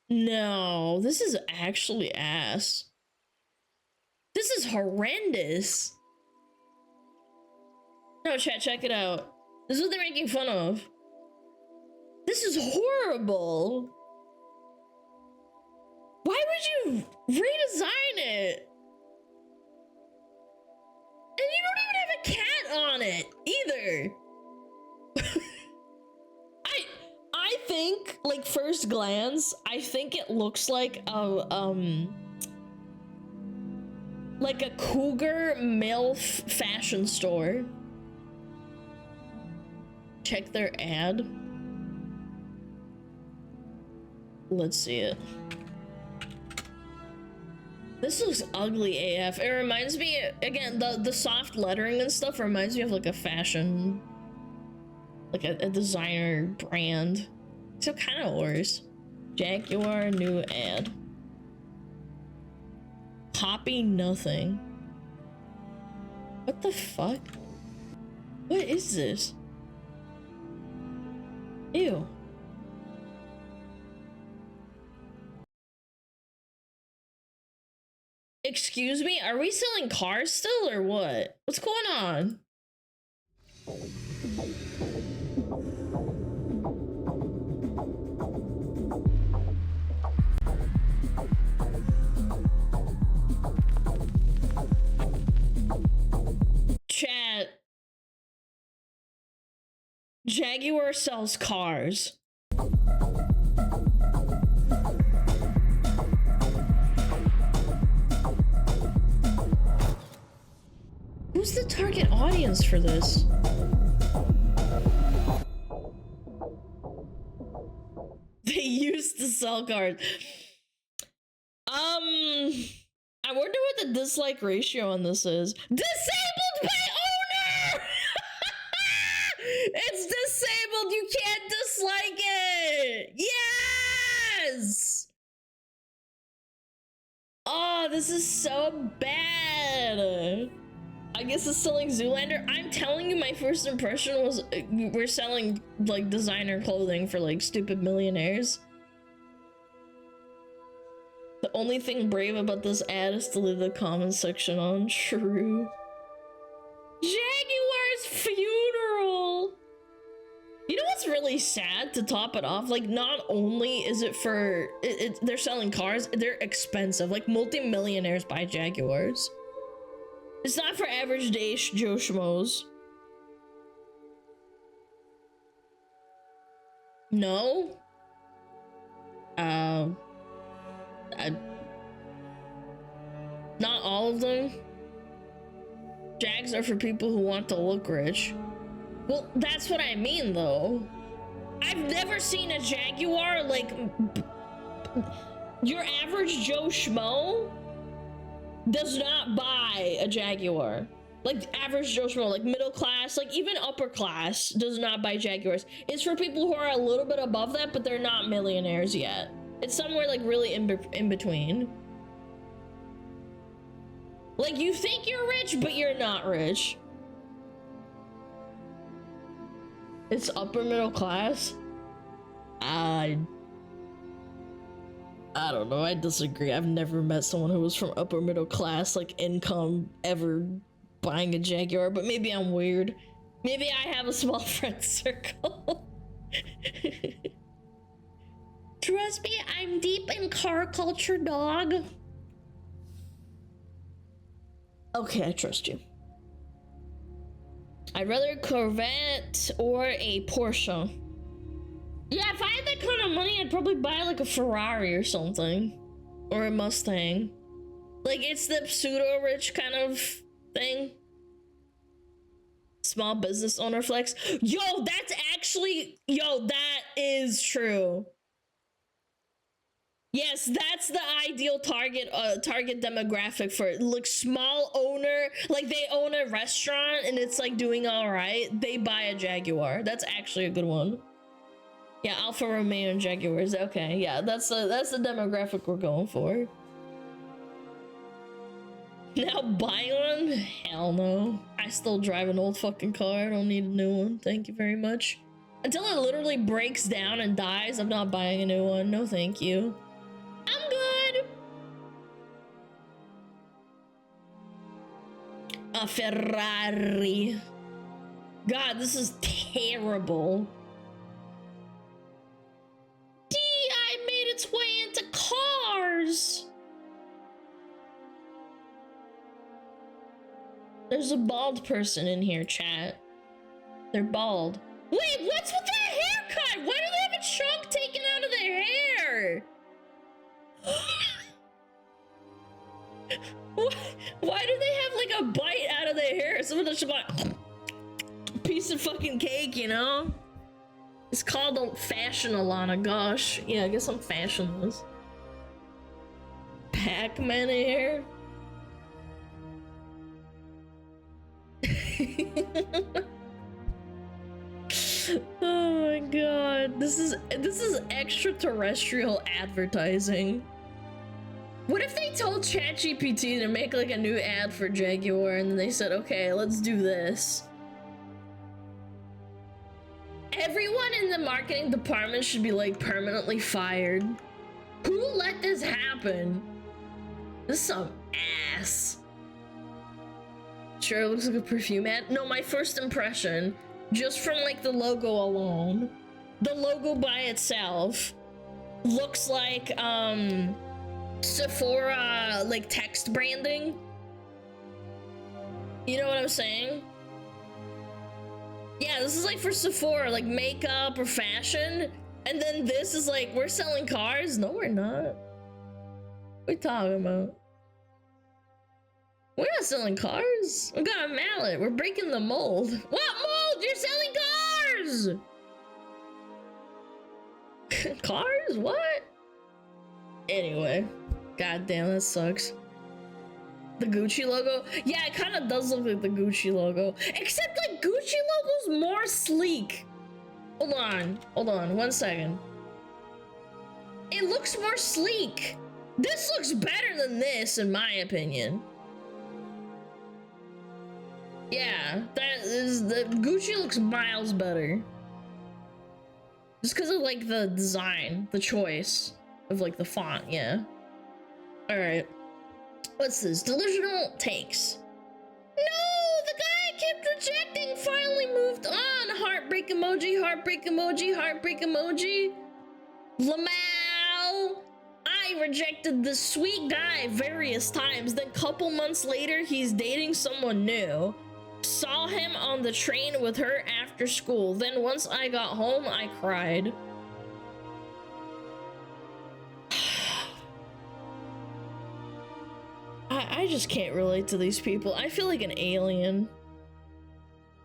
No, this is actually ass. This is horrendous. No, chat, check it out. This is what they're making fun of. This is horrible. Why would you redesign it? And you don't even have a cat on it either. I think, like, first glance, I think it looks like a cougar MILF fashion store. Check their ad. Let's see it. This looks ugly AF. It reminds me, again, the soft lettering and stuff reminds me of like a fashion, like a designer brand. So kind of worse. Jaguar new ad. Copy nothing. What the fuck? What is this? Ew. Excuse me, are we selling cars still or what? What's going on? Chat. Jaguar sells cars. Who's the target audience for this? They used to sell cars. I wonder what the dislike ratio on this is. Disabled by owner! It's disabled, you can't dislike it! Yes! Oh, this is so bad. I guess it's selling Zoolander. I'm telling you, my first impression was we're selling like designer clothing for like stupid millionaires. The only thing brave about this ad is to leave the comment section on. True. Jaguar's funeral. You know what's really sad to top it off? Like, not only is it for they're selling cars, they're expensive. Like, multi-millionaires buy Jaguars. It's not for average day Joe Schmoes. No? Not all of them. Jags are for people who want to look rich. Well, that's what I mean, though. I've never seen a Jaguar, like, your average Joe Schmo does not buy a Jaguar. Like, average Joe Schmo, like middle class, like even upper class does not buy Jaguars. It's for people who are a little bit above that, but they're not millionaires yet. It's somewhere like really in between. Like, you think you're rich, but you're not rich. It's upper middle class. I don't know, I disagree. I've never met someone who was from upper middle class, like income, ever buying a Jaguar, but maybe I'm weird. Maybe I have a small friend circle. Trust me, I'm deep in car culture, dog. Okay, I trust you. I'd rather a Corvette or a Porsche. Yeah, if I had that kind of money, I'd probably buy like a Ferrari or something. Or a Mustang. Like, it's the pseudo-rich kind of thing. Small business owner flex. Yo, that's actually... Yo, that is true. Yes, that's the ideal target demographic for it. Like small owner, like they own a restaurant and it's like doing all right. They buy a Jaguar. That's actually a good one. Yeah, Alfa Romeo and Jaguars. Okay, yeah, that's the demographic we're going for. Now buy one? Hell no. I still drive an old fucking car. I don't need a new one. Thank you very much. Until it literally breaks down and dies, I'm not buying a new one. No, thank you. I'm good. A Ferrari. God, this is terrible. DI made its way into cars. There's a bald person in here, chat. They're bald. Wait, what's with that haircut? Why do they have a chunk taken out of their hair? Why do they have like a bite out of their hair? Someone just like piece of fucking cake, you know? It's called fashion, Alana. Gosh, yeah, I guess I'm fashionless. Pac-Man hair. Oh my god, this is extraterrestrial advertising. What if they told ChatGPT to make like a new ad for Jaguar and then they said, okay, let's do this. Everyone in the marketing department should be like permanently fired. Who let this happen? This is some ass. Sure, it looks like a perfume ad. No, my first impression, just from like the logo alone, the logo by itself looks like Sephora like text branding. You know what I'm saying? Yeah, this is like for Sephora, like makeup or fashion. And then this is like, we're selling cars? No, we're not. What are you talking about? We're not selling cars. We got a mallet. We're breaking the mold. What mold? You're selling cars! Cars? What? Anyway. Goddamn, that sucks. The Gucci logo? Yeah, it kind of does look like the Gucci logo. Except like Gucci logo's more sleek. Hold on, 1 second. It looks more sleek. This looks better than this, in my opinion. Yeah, the Gucci looks miles better. Just because of like the design, the choice of like the font, yeah. Alright. What's this? Delusional takes. No, the guy I kept rejecting finally moved on. Heartbreak emoji, heartbreak emoji, heartbreak emoji. Lamau. I rejected this sweet guy various times. Then couple months later, he's dating someone new. Saw him on the train with her after school. Then once I got home, I cried. I just can't relate to these people. I feel like an alien.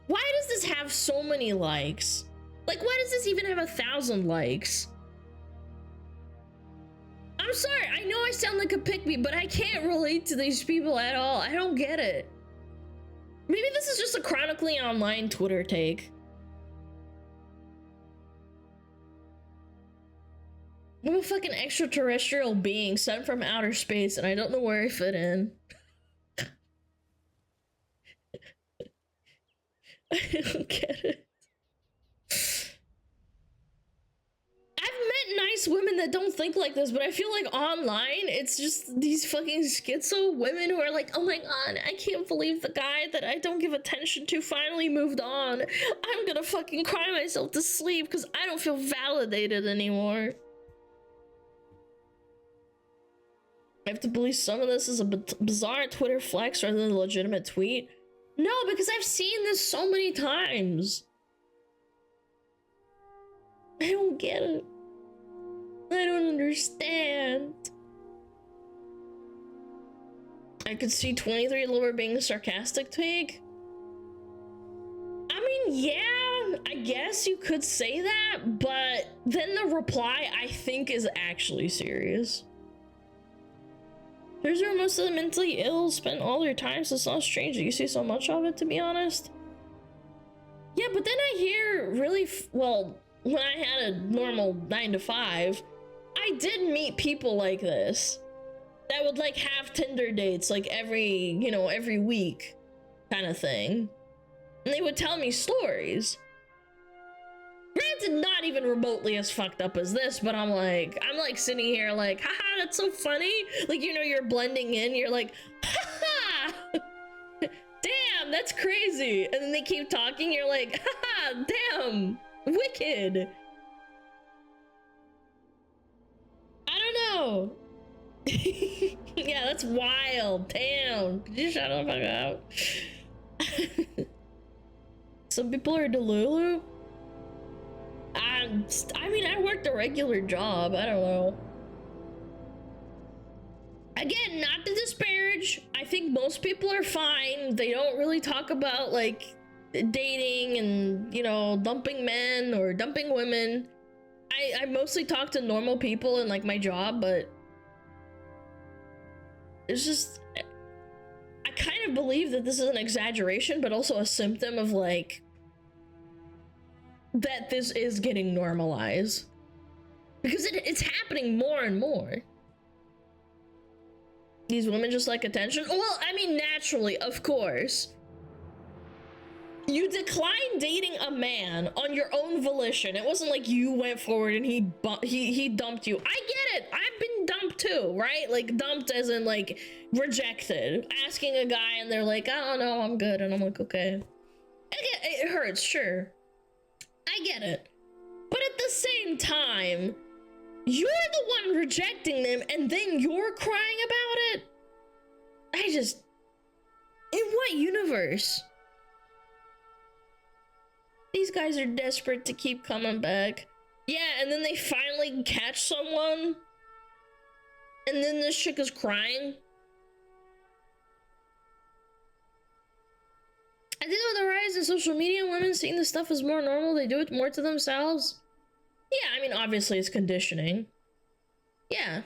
Why does this have so many likes? Like, why does this even have 1,000 likes? I'm sorry, I know I sound like a pick-me, but I can't relate to these people at all. I don't get it. Maybe this is just a chronically online Twitter take. I'm a fucking extraterrestrial being sent from outer space and I don't know where I fit in. I don't get it. I've met nice women that don't think like this, but I feel like online, it's just these fucking schizo women who are like, oh my god, I can't believe the guy that I don't give attention to finally moved on. I'm gonna fucking cry myself to sleep because I don't feel validated anymore. I have to believe some of this is a bizarre Twitter flex rather than a legitimate tweet. No, because I've seen this so many times. I don't get it. I don't understand. I could see 23 lower being a sarcastic take. I mean, yeah, I guess you could say that, but then the reply I think is actually serious. Here's where most of the mentally ill spend all their time, so it's not strange that you see so much of it, to be honest. Yeah, but then I hear really, well, when I had a normal 9 to 5, I did meet people like this that would like have Tinder dates like every week kind of thing. And they would tell me stories. Granted, not even remotely as fucked up as this, but I'm like sitting here like, haha, that's so funny. Like, you're blending in, you're like, haha, damn, that's crazy. And then they keep talking, you're like, haha, damn, wicked. I don't know. Yeah, that's wild. Damn, could you shut the fuck up? Some people are delulu. I mean, I worked a regular job. I don't know. Again, not to disparage. I think most people are fine. They don't really talk about like dating and, dumping men or dumping women. I mostly talk to normal people in like my job, but it's just, I kind of believe that this is an exaggeration, but also a symptom of like, that this is getting normalized. Because it's happening more and more. These women just like attention. Well, I mean, naturally, of course. You declined dating a man on your own volition. It wasn't like you went forward and he dumped you. I get it. I've been dumped too, right? Like dumped as in like rejected. Asking a guy and they're like, I don't know, I'm good. And I'm like, okay. It hurts, sure. I get it. But at the same time, you're the one rejecting them and then you're crying about it? In what universe? These guys are desperate to keep coming back. Yeah, and then they finally catch someone. And then this chick is crying. I think with the rise in social media, women seeing this stuff as more normal, they do it more to themselves. Yeah, I mean, obviously it's conditioning. Yeah.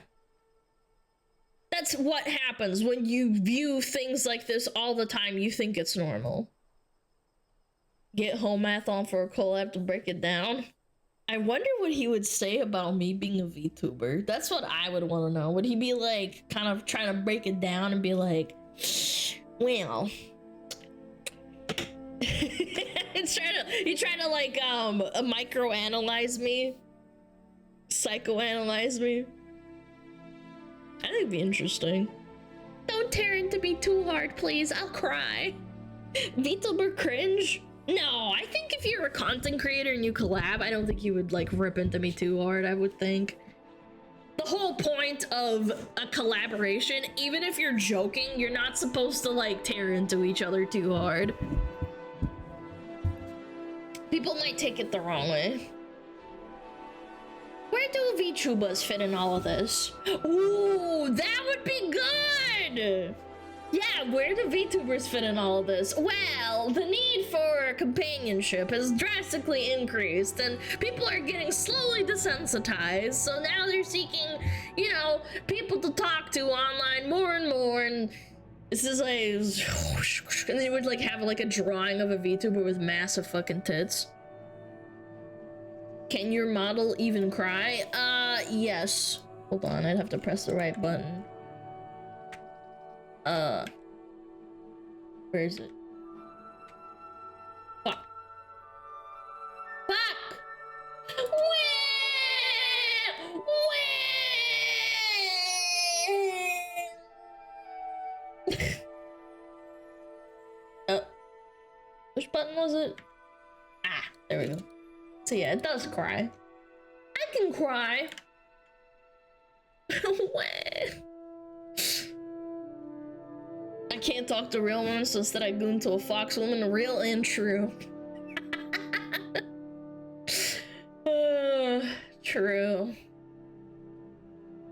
That's what happens when you view things like this all the time. You think it's normal. Get home math on for a collab to break it down. I wonder what he would say about me being a VTuber. That's what I would want to know. Would he be like, kind of trying to break it down and be like, well... He tried to like microanalyze me, psychoanalyze me. I think it'd be interesting. Don't tear into me too hard, please. I'll cry. VTuber cringe? No, I think if you're a content creator and you collab, I don't think you would like rip into me too hard. I would think the whole point of a collaboration, even if you're joking, you're not supposed to like tear into each other too hard. People might take it the wrong way. Where do VTubers fit in all of this? Ooh, that would be good! Yeah, where do VTubers fit in all of this? Well, the need for companionship has drastically increased, and people are getting slowly desensitized, so now they're seeking, people to talk to online more and more, and this is like, and they would like have like a drawing of a VTuber with massive fucking tits. Can your model even cry? Yes. Hold on, I'd have to press the right button. Where is it? Fuck. Fuck! Which button was it? Ah, there we go. So yeah, it does cry. I can cry. I can't talk to real women, so instead I goon to a fox woman, real and true. True.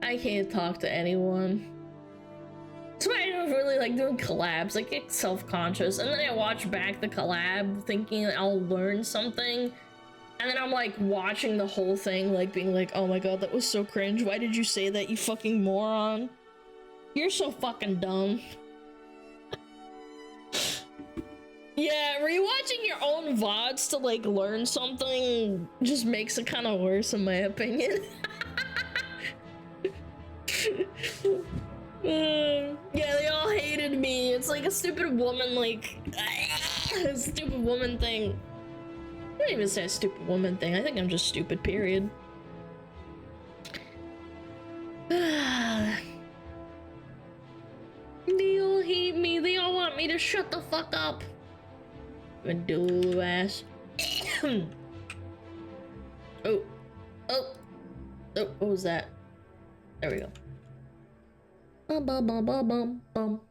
I can't talk to anyone. That's why I don't really like doing collabs. I get self-conscious, and then I watch back the collab thinking I'll learn something, And then I'm like watching the whole thing, like being like, oh my god, that was so cringe. Why did you say that, you fucking moron? You're so fucking dumb. Yeah, rewatching your own VODs to like learn something just makes it kind of worse in my opinion. Yeah, they all hated me. It's like a stupid woman, like a stupid woman thing. I don't even say a stupid woman thing. I think I'm just stupid, period. They all hate me. They all want me to shut the fuck up. Dual ass. Oh. Oh. Oh, what was that? There we go. Bum bum bum bum bum bum.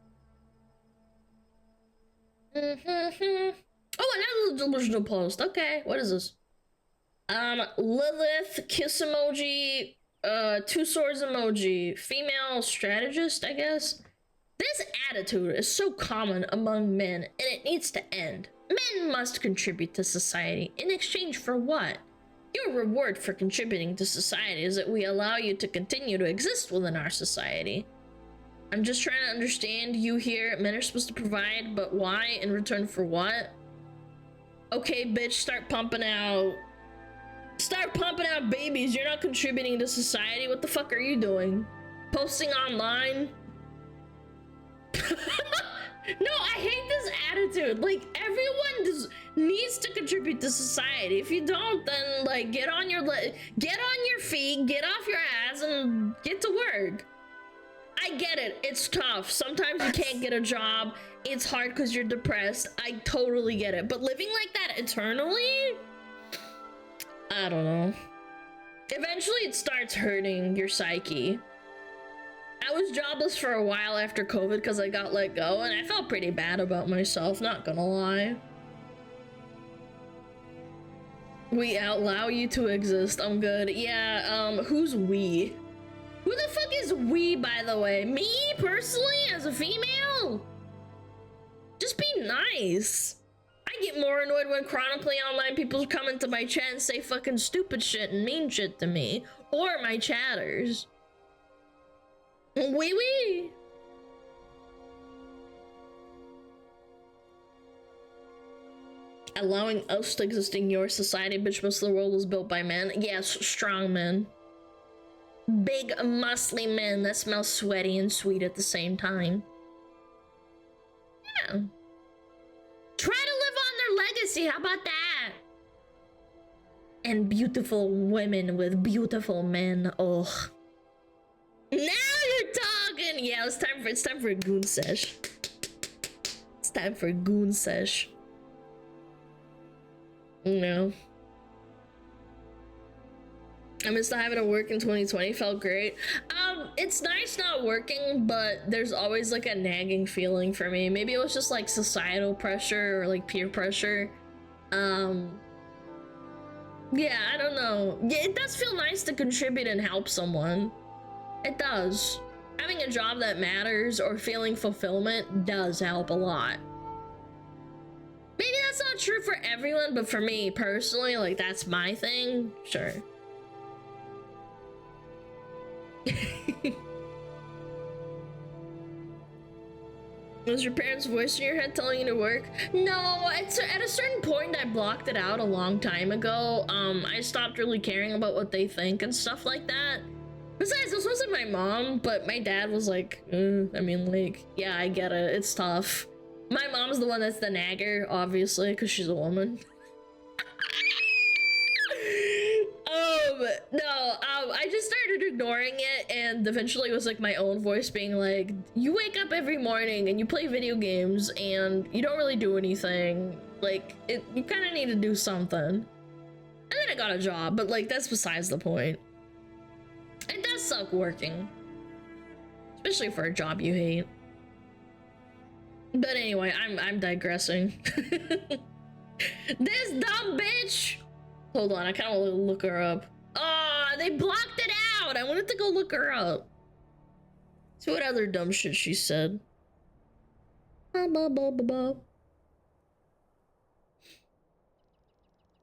Oh, another delusional post. Okay, what is this? Lilith, kiss emoji, two swords emoji, female strategist, I guess. This attitude is so common among men, and it needs to end. Men must contribute to society. In exchange for what? Your reward for contributing to society is that we allow you to continue to exist within our society. I'm just trying to understand you here. Men are supposed to provide, but why? In return for what? Okay, bitch, start pumping out babies. You're not contributing to society. What the fuck are you doing? Posting online? No, I hate this attitude. Like, everyone needs to contribute to society. If you don't, then like get on your feet, get off your ass, and get to work. I get it. It's tough. Sometimes you can't get a job. It's hard because you're depressed. I totally get it. But living like that eternally? I don't know. Eventually it starts hurting your psyche. I was jobless for a while after COVID because I got let go, and I felt pretty bad about myself, not gonna lie. We allow you to exist. I'm good. Yeah, who's we? Who the fuck is we, by the way? Me, personally, as a female? Just be nice. I get more annoyed when chronically online people come into my chat and say fucking stupid shit and mean shit to me. Or my chatters. Wee. Allowing us to exist in your society, bitch, most of the world was built by men. Yes, strong men. Big, muscly men that smell sweaty and sweet at the same time. Yeah. Try to live on their legacy, how about that? And beautiful women with beautiful men, ugh. Now you're talking! Yeah, it's time for a goon sesh. It's time for a goon sesh. No. I missed having to work in 2020, felt great. It's nice not working, but there's always like a nagging feeling for me. Maybe it was just like societal pressure or like peer pressure. Yeah, I don't know. Yeah, it does feel nice to contribute and help someone. It does. Having a job that matters or feeling fulfillment does help a lot. Maybe that's not true for everyone, but for me personally, like that's my thing, sure. Was your parents' voice in your head telling you to work? No, at a certain point I blocked it out a long time ago. I stopped really caring about what they think and stuff like that. Besides, this wasn't my mom, but my dad was like, I mean, like, yeah, I get it, it's tough. My mom's the one that's the nagger, obviously, because she's a woman. I just started ignoring it, and eventually it was like my own voice being like, you wake up every morning and you play video games and you don't really do anything. Like, you kind of need to do something. And then I got a job, but like, that's besides the point. It does suck working. Especially for a job you hate. But anyway, I'm digressing. This dumb bitch! Hold on, I kind of want to look her up. Oh, they blocked it out! I wanted to go look her up. See what other dumb shit she said.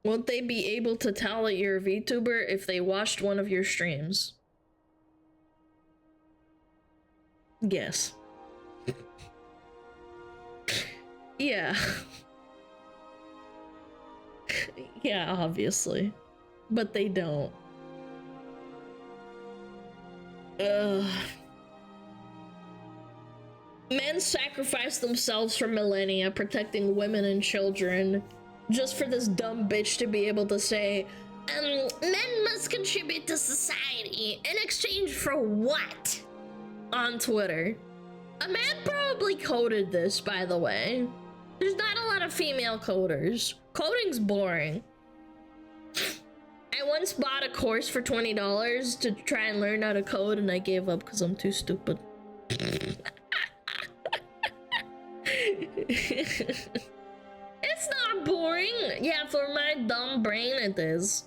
Won't they be able to tell that you're a VTuber if they watched one of your streams? Yes. Yeah. Yeah, obviously. But they don't. Ugh. Men sacrifice themselves for millennia protecting women and children just for this dumb bitch to be able to say, men must contribute to society in exchange for what? On Twitter. A man probably coded this, by the way. There's not a lot of female coders. Coding's boring. I once bought a course for $20 to try and learn how to code, and I gave up because I'm too stupid. It's not boring. Yeah, for my dumb brain it is.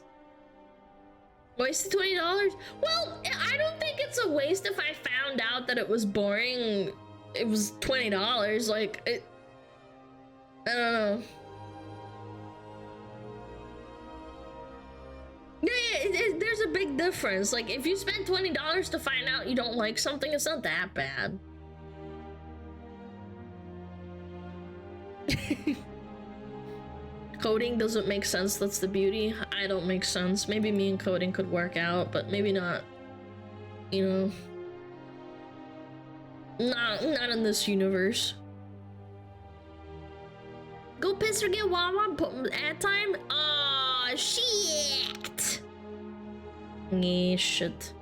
Wasted $20? Well, I don't think it's a waste if I found out that it was boring. It was $20. Like, I don't know. Yeah, there's a big difference. Like, if you spend $20 to find out you don't like something, it's not that bad. Coding doesn't make sense, that's the beauty. I don't make sense. Maybe me and coding could work out, but maybe not. You know. Not in this universe. Go piss or get Wawa ad time? Aw, shit. Yeah, shit.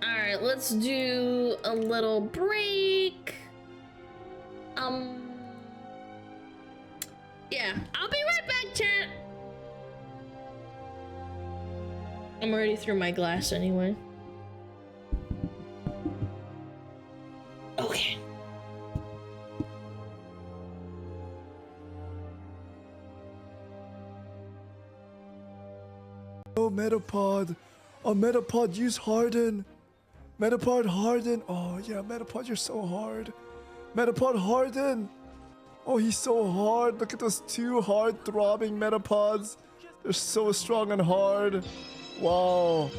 Alright, let's do a little break. Yeah, I'll be right back, chat. I'm already through my glass anyway. Okay. Oh, Metapod. Oh, Metapod, use Harden. Metapod, Harden. Oh, yeah, Metapod, you're so hard. Metapod, Harden. Oh, he's so hard. Look at those two hard throbbing Metapods. They're so strong and hard. Wow.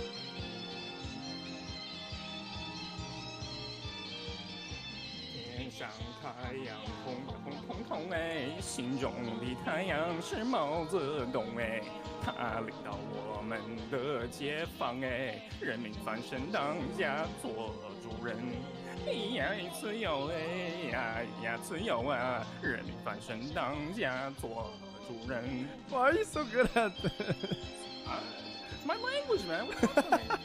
天上太阳红红彤彤哎，心中的太阳是毛泽东哎，他领导我们的解放哎，人民翻身当家做主人。呀，自由哎呀，自由啊！人民翻身当家做主人。Why are you so good at this? My language, man. What's wrong with me?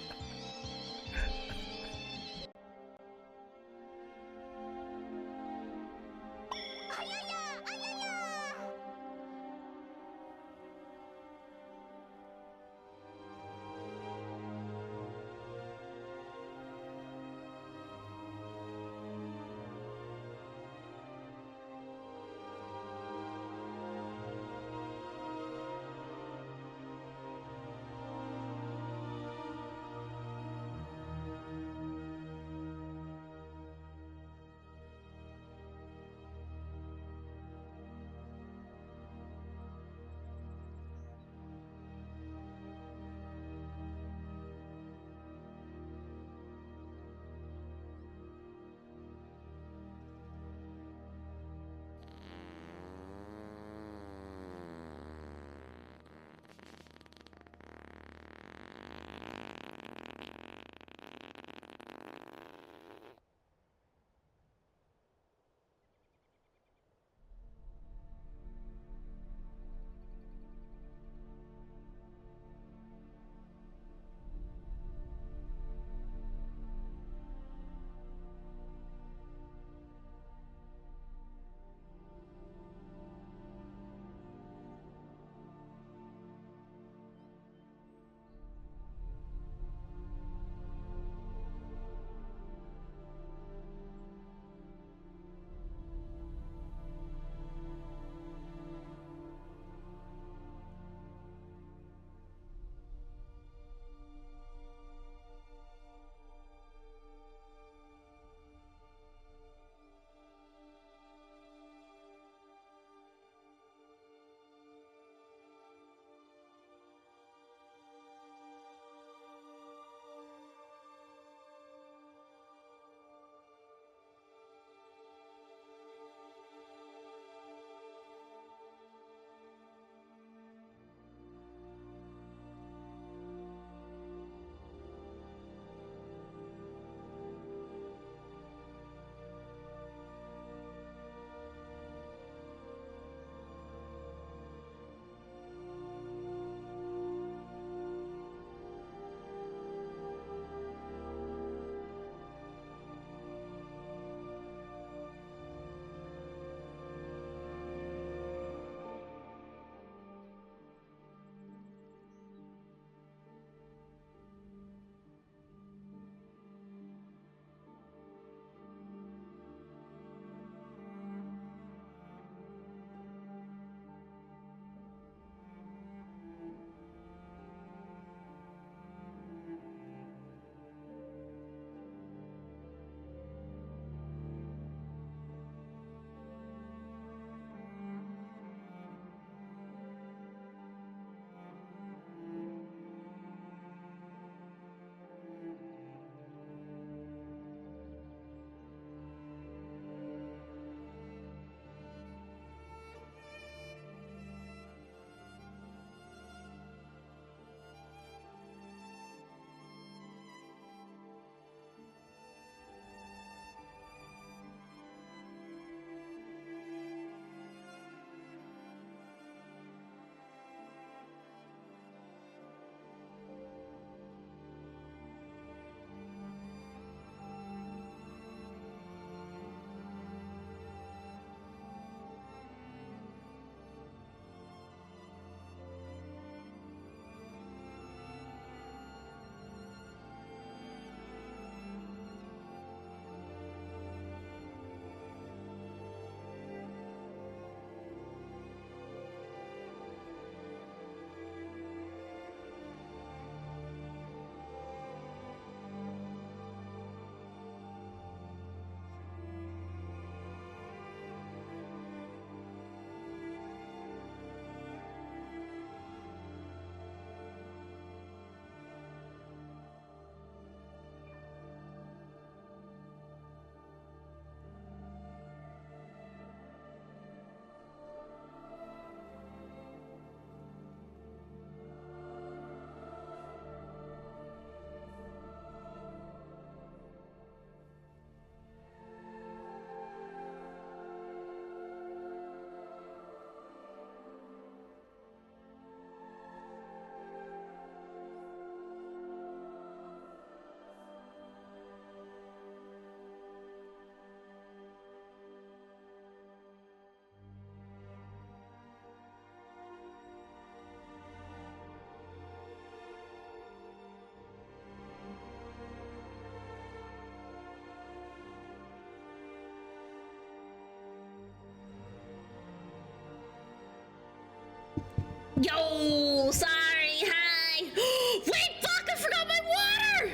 Yo, sorry, hi. Wait, fuck, I forgot my water!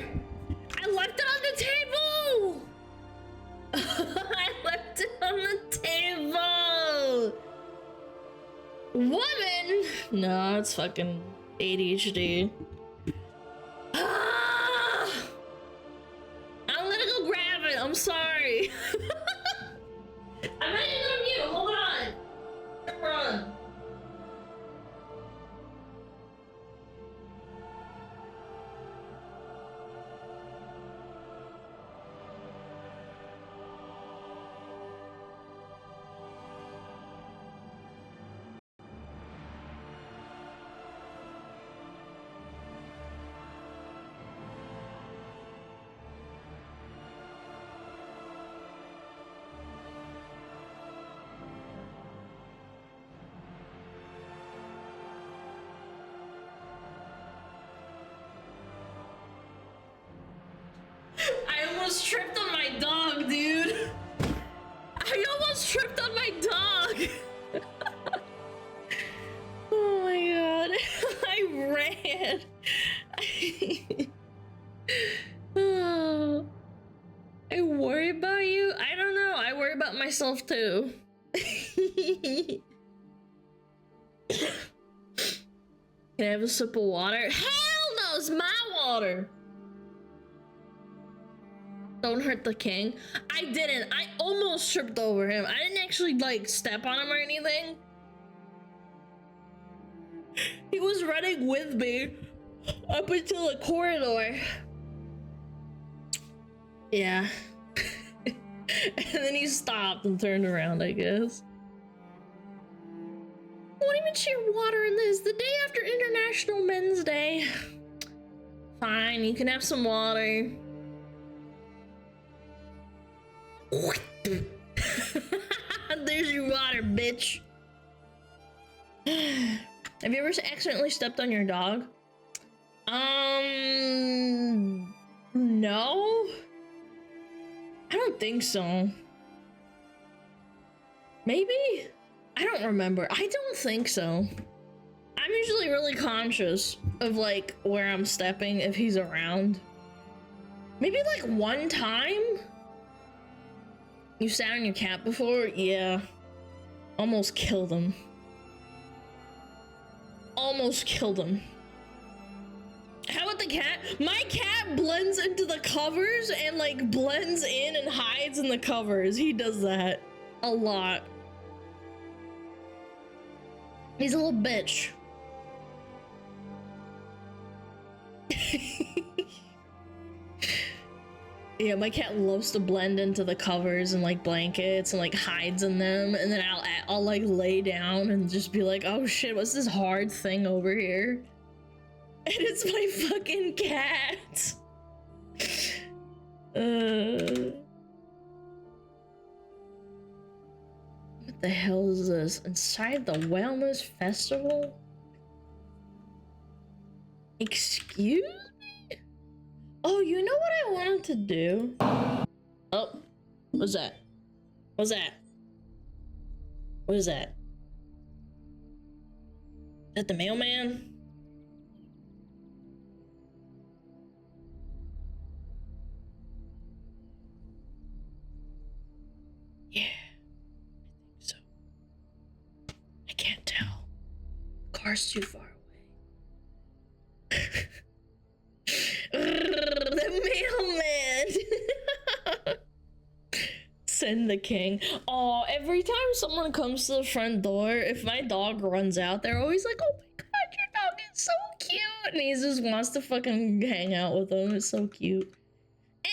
I left it on the table! I left it on the table! Woman! No, it's fucking ADHD. Ah! I'm gonna go grab it, I'm sorry. I'm not even on mute, hold on. Run. I almost tripped on my dog, dude. I almost tripped on my dog. Oh my god. I ran. Oh, I worry about you. I don't know. I worry about myself too. Can I have a sip of water? Hell no, it's my water. Don't hurt the king. I didn't. I almost tripped over him. I didn't actually like step on him or anything. He was running with me up until the corridor. Yeah. And then he stopped and turned around, I guess. I won't even share water in this. The day after International Men's Day. Fine, you can have some water. There's your water, bitch. Have you ever accidentally stepped on your dog? No. I don't think so. Maybe? I don't remember. I don't think so. I'm usually really conscious of like where I'm stepping if he's around. Maybe like one time? You sat on your cat before? Yeah. Almost killed him. Almost killed him. How about the cat? My cat blends into the covers and like blends in and hides in the covers. He does that a lot. He's a little bitch. Yeah, my cat loves to blend into the covers and like blankets and like hides in them, and then I'll like lay down and just be like, oh shit, what's this hard thing over here? And it's my fucking cat. What the hell is this? Inside the wellness festival? Excuse me? Oh, you know what I wanted to do? Oh, what's that? What's that? What is that? Is that the mailman? Yeah, I think so. I can't tell. The car's too far away. The mailman! Send the king. Oh, every time someone comes to the front door, if my dog runs out, they're always like, oh my god, your dog is so cute! And he just wants to fucking hang out with them. It's so cute.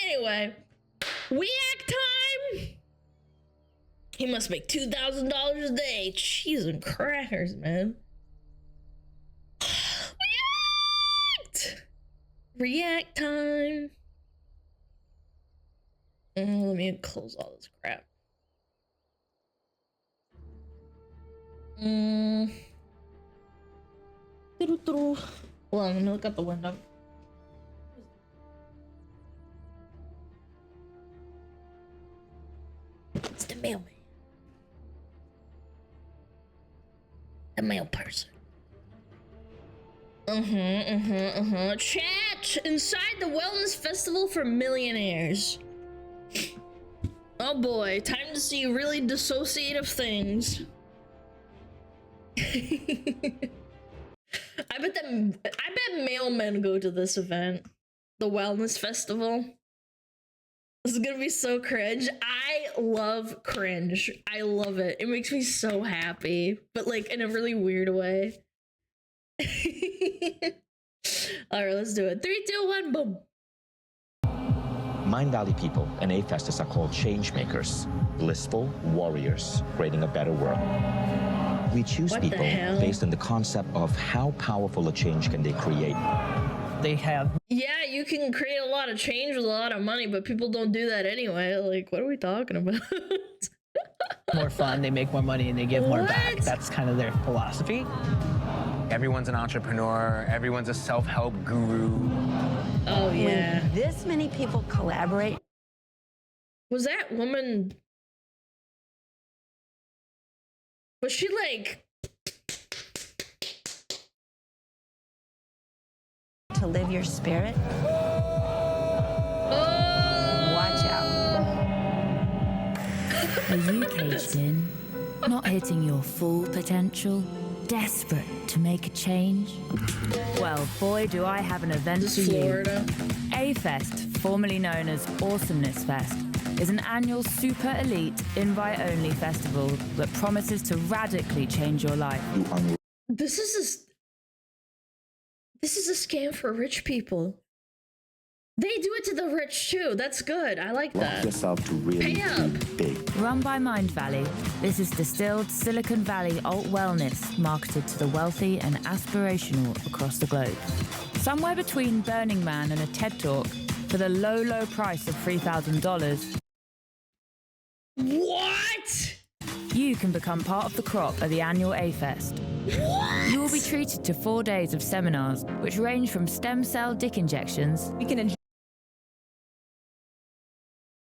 Anyway, react time! He must make $2,000 a day. Cheese and crackers, man. React! React time. Let me close all this crap. Hold on, let me look out the window. It's the mailman. The mail person. Chat! Inside the wellness festival for millionaires. Oh boy, time to see really dissociative things. I bet mailmen go to this event. The wellness festival. This is gonna be so cringe. I love cringe. I love it. It makes me so happy, but like in a really weird way. Alright, let's do it. 3, 2, 1, boom. Mind Valley people and A-Festers are called change makers, blissful warriors, creating a better world. We choose people based on the concept of how powerful a change can they create. They have... Yeah, you can create a lot of change with a lot of money, but people don't do that anyway. Like, what are we talking about? more fun, they make more money, and they give more back. That's kind of their philosophy. Everyone's an entrepreneur. Everyone's a self-help guru. Oh, yeah. When this many people collaborate. Was that woman... Was she like... To live your spirit? Watch out. Are you caged in? Not hitting your full potential? Desperate to make a change? Well, boy, do I have an event for you. A-Fest, formerly known as Awesomeness Fest, is an annual super elite invite-only festival that promises to radically change your life. This is a scam for rich people. They do it to the rich too. That's good. I like that. Yourself to really Pay up. Big. Run by Mind Valley, this is distilled Silicon Valley alt wellness marketed to the wealthy and aspirational across the globe. Somewhere between Burning Man and a TED Talk for the low, low price of $3,000. What? You can become part of the crop at the annual A-Fest. What? You will be treated to 4 days of seminars, which range from stem cell dick injections.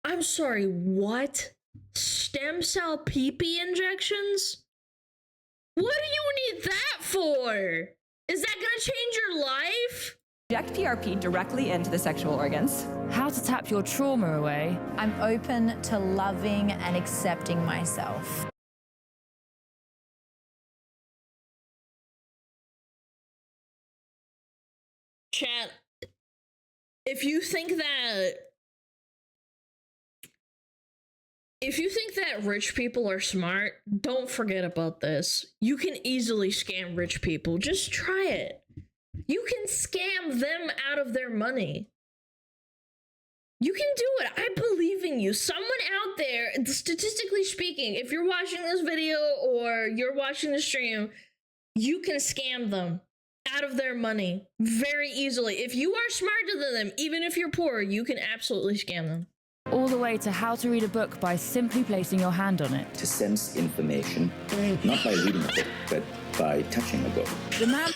I'm sorry, what? Stem cell pee-pee injections? What do you need that for? Is that gonna change your life? Inject PRP directly into the sexual organs. How to tap your trauma away. I'm open to loving and accepting myself. Chat, if you think that rich people are smart, don't forget about this. You can easily scam rich people. Just try it. You can scam them out of their money. You can do it. I believe in you. Someone out there, statistically speaking, if you're watching this video or you're watching the stream, you can scam them out of their money very easily. If you are smarter than them, even if you're poor, you can absolutely scam them. All the way to how to read a book by simply placing your hand on it. To sense information, not by reading a book, but by touching a book. The man...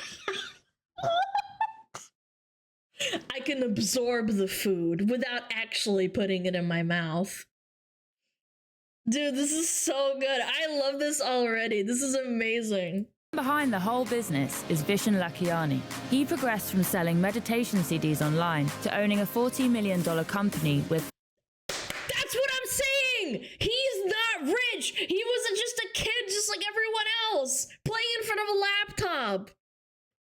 I can absorb the food without actually putting it in my mouth. Dude, this is so good. I love this already. This is amazing. Behind the whole business is Vishen Lakhiani. He progressed from selling meditation CDs online to owning a $40 million company with... That's what I'm saying! He's not rich! He was just a kid just like everyone else, playing in front of a laptop.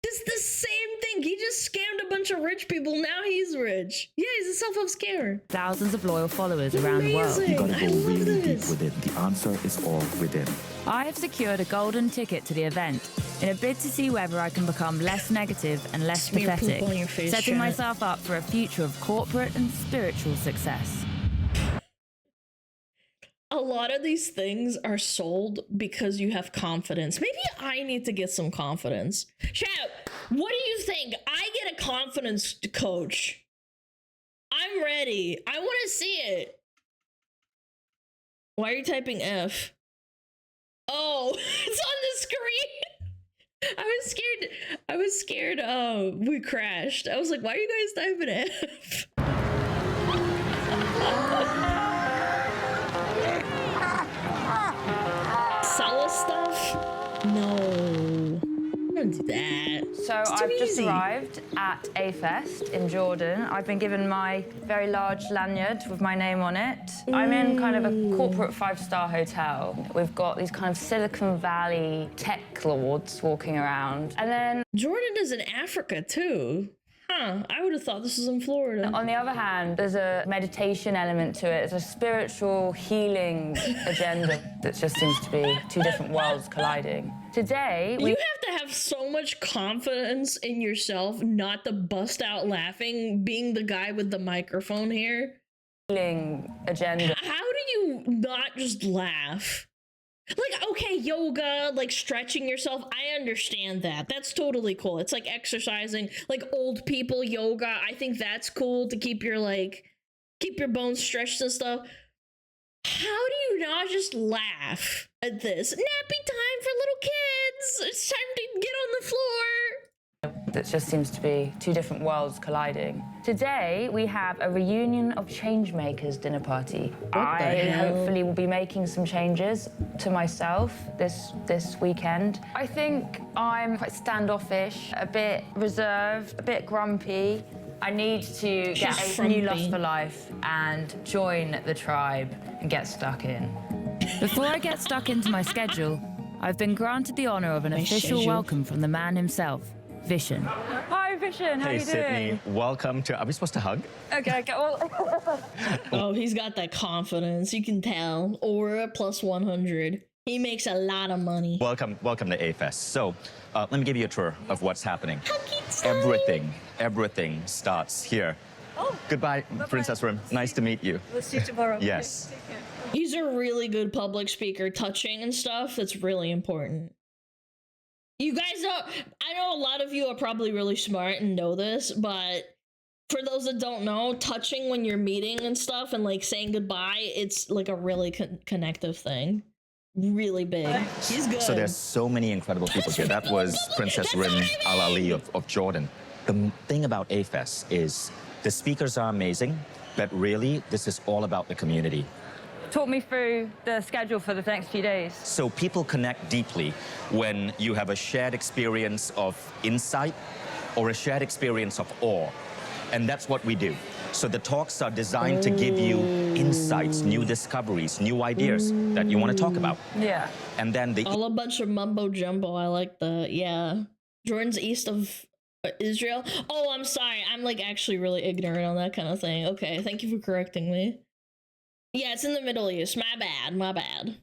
It's the same thing. He just scammed a bunch of rich people. Now he's rich. Yeah, he's a self-help scammer. Thousands of loyal followers around the world. You gotta go really deep with it. The answer is all within. I have secured a golden ticket to the event in a bid to see whether I can become less negative and less pathetic, setting myself up for a future of corporate and spiritual success. A lot of these things are sold because you have confidence. Maybe I need to get some confidence. Chat, what do you think? I get a confidence coach. I'm ready. I want to see it. Why are you typing F? Oh, it's on the screen. I was scared. We crashed. I was like, why are you guys typing F? Sell stuff? No. want to do that. So I've just arrived at A-Fest in Jordan. I've been given my very large lanyard with my name on it. I'm in kind of a corporate 5-star hotel. We've got these kind of Silicon Valley tech lords walking around. And then Jordan is in Africa too. Huh, I would have thought this was in Florida. on the other hand, there's a meditation element to it. It's a spiritual healing agenda that just seems to be two different worlds colliding. Today, You have to have so much confidence in yourself not to bust out laughing being the guy with the microphone here. Healing agenda. How do you not just laugh? Like, okay, yoga, like stretching yourself, I understand that. That's totally cool. It's like exercising, like old people yoga. I think that's cool to keep your bones stretched and stuff. How do you not just laugh at this? Nappy time for little kids. It's time to get on the floor. That just seems to be two different worlds colliding. Today, we have a reunion of changemakers dinner party. I hopefully will be making some changes to myself this weekend. I think I'm quite standoffish, a bit reserved, a bit grumpy. I need to get a new lust for life and join the tribe and get stuck in. Before I get stuck into my schedule, I've been granted the honor of an official welcome from the man himself, Vishen. Hi, Vishen. How are you Sydney, doing? welcome to. Are we supposed to hug? Okay, well. Oh, he's got that confidence. You can tell. Aura plus 100. He makes a lot of money. Welcome to A-Fest. So, let me give you a tour of what's happening. Everything starts here. Oh. Goodbye, Princess Rim. Nice to meet you. We'll see you tomorrow. Yes. He's a really good public speaker, touching and stuff. That's really important. You guys know, I know a lot of you are probably really smart and know this, but for those that don't know, touching when you're meeting and stuff and like saying goodbye, it's like a really connective thing. Really big. He's good. So there's so many incredible people here. That was Princess Rim Al Ali of Jordan. The thing about A-Fest is the speakers are amazing, but really this is all about the community. Talk me through the schedule for the next few days. So people connect deeply when you have a shared experience of insight or a shared experience of awe. And that's what we do. So the talks are designed to give you insights, new discoveries, new ideas that you want to talk about. Yeah. And then all a bunch of mumbo jumbo. I like the, yeah. Jordan's east of Israel. Oh, I'm sorry. I'm like actually really ignorant on that kind of thing. Okay, thank you for correcting me. Yeah, it's in the Middle East. My bad, my bad.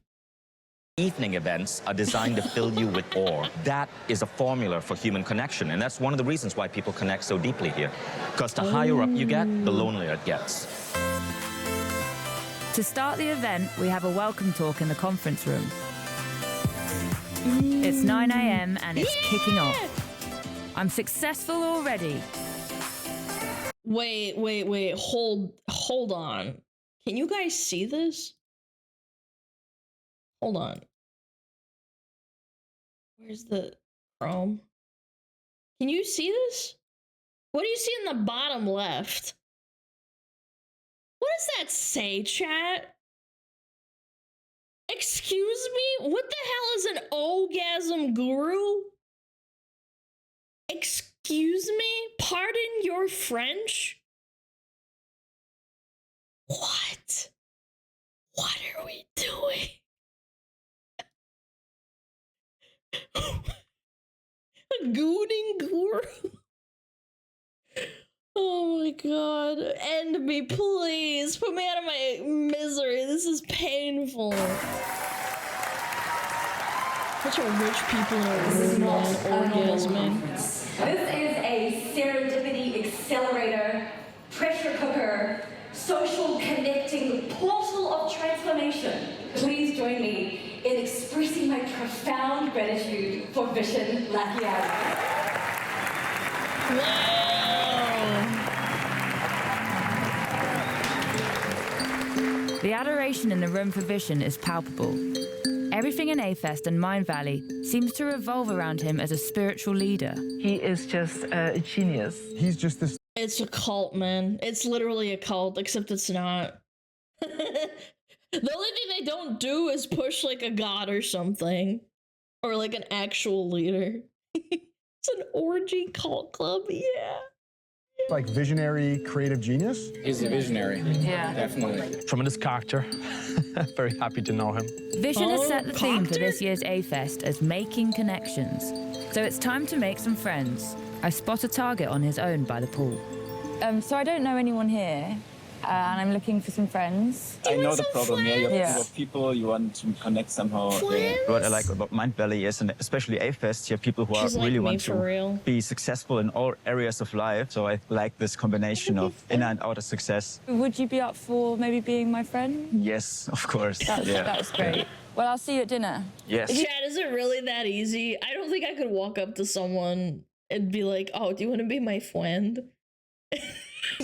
Evening events are designed to fill you with awe. That is a formula for human connection, and that's one of the reasons why people connect so deeply here. Because the higher up you get, the lonelier it gets. To start the event, we have a welcome talk in the conference room. It's 9 a.m. and it's kicking off. I'm successful already. Wait, hold on. Can you guys see this? Hold on. Where's the Chrome? Can you see this? What do you see in the bottom left? What does that say, chat? Excuse me? What the hell is an orgasm guru? Excuse me? Pardon your French? What? What are we doing? A gooning guru? Oh my god. End me, please. Put me out of my misery. This is painful. Such a rich people in orgasming. This is a serendipity accelerator, pressure cooker, social connecting portal of transformation. Please join me in expressing my profound gratitude for Vishen Lakiani. The adoration in the room for Vishen is palpable. Everything in A-Fest and Mind Valley seems to revolve around him as a spiritual leader. He is just a genius. He's just this. It's a cult, man. It's literally a cult, except it's not. The only thing they don't do is push like a god or something. Or like an actual leader. It's an orgy cult club, yeah. Like visionary, creative genius? He's a visionary. Yeah. Definitely. Tremendous character. Very happy to know him. Vision has set the theme for this year's A-Fest as making connections. So it's time to make some friends. I spot a target on his own by the pool. So I don't know anyone here, and I'm looking for some friends. I know the problem here. You have people, you want to connect somehow. What I like about Mindvalley is, and especially A-Fest, you have people who really want to be successful in all areas of life. So I like this combination of inner and outer success. Would you be up for maybe being my friend? Yes, of course. That's great. Well, I'll see you at dinner. Yes. Chad, is it really that easy? I don't think I could walk up to someone and be like, oh, do you want to be my friend? You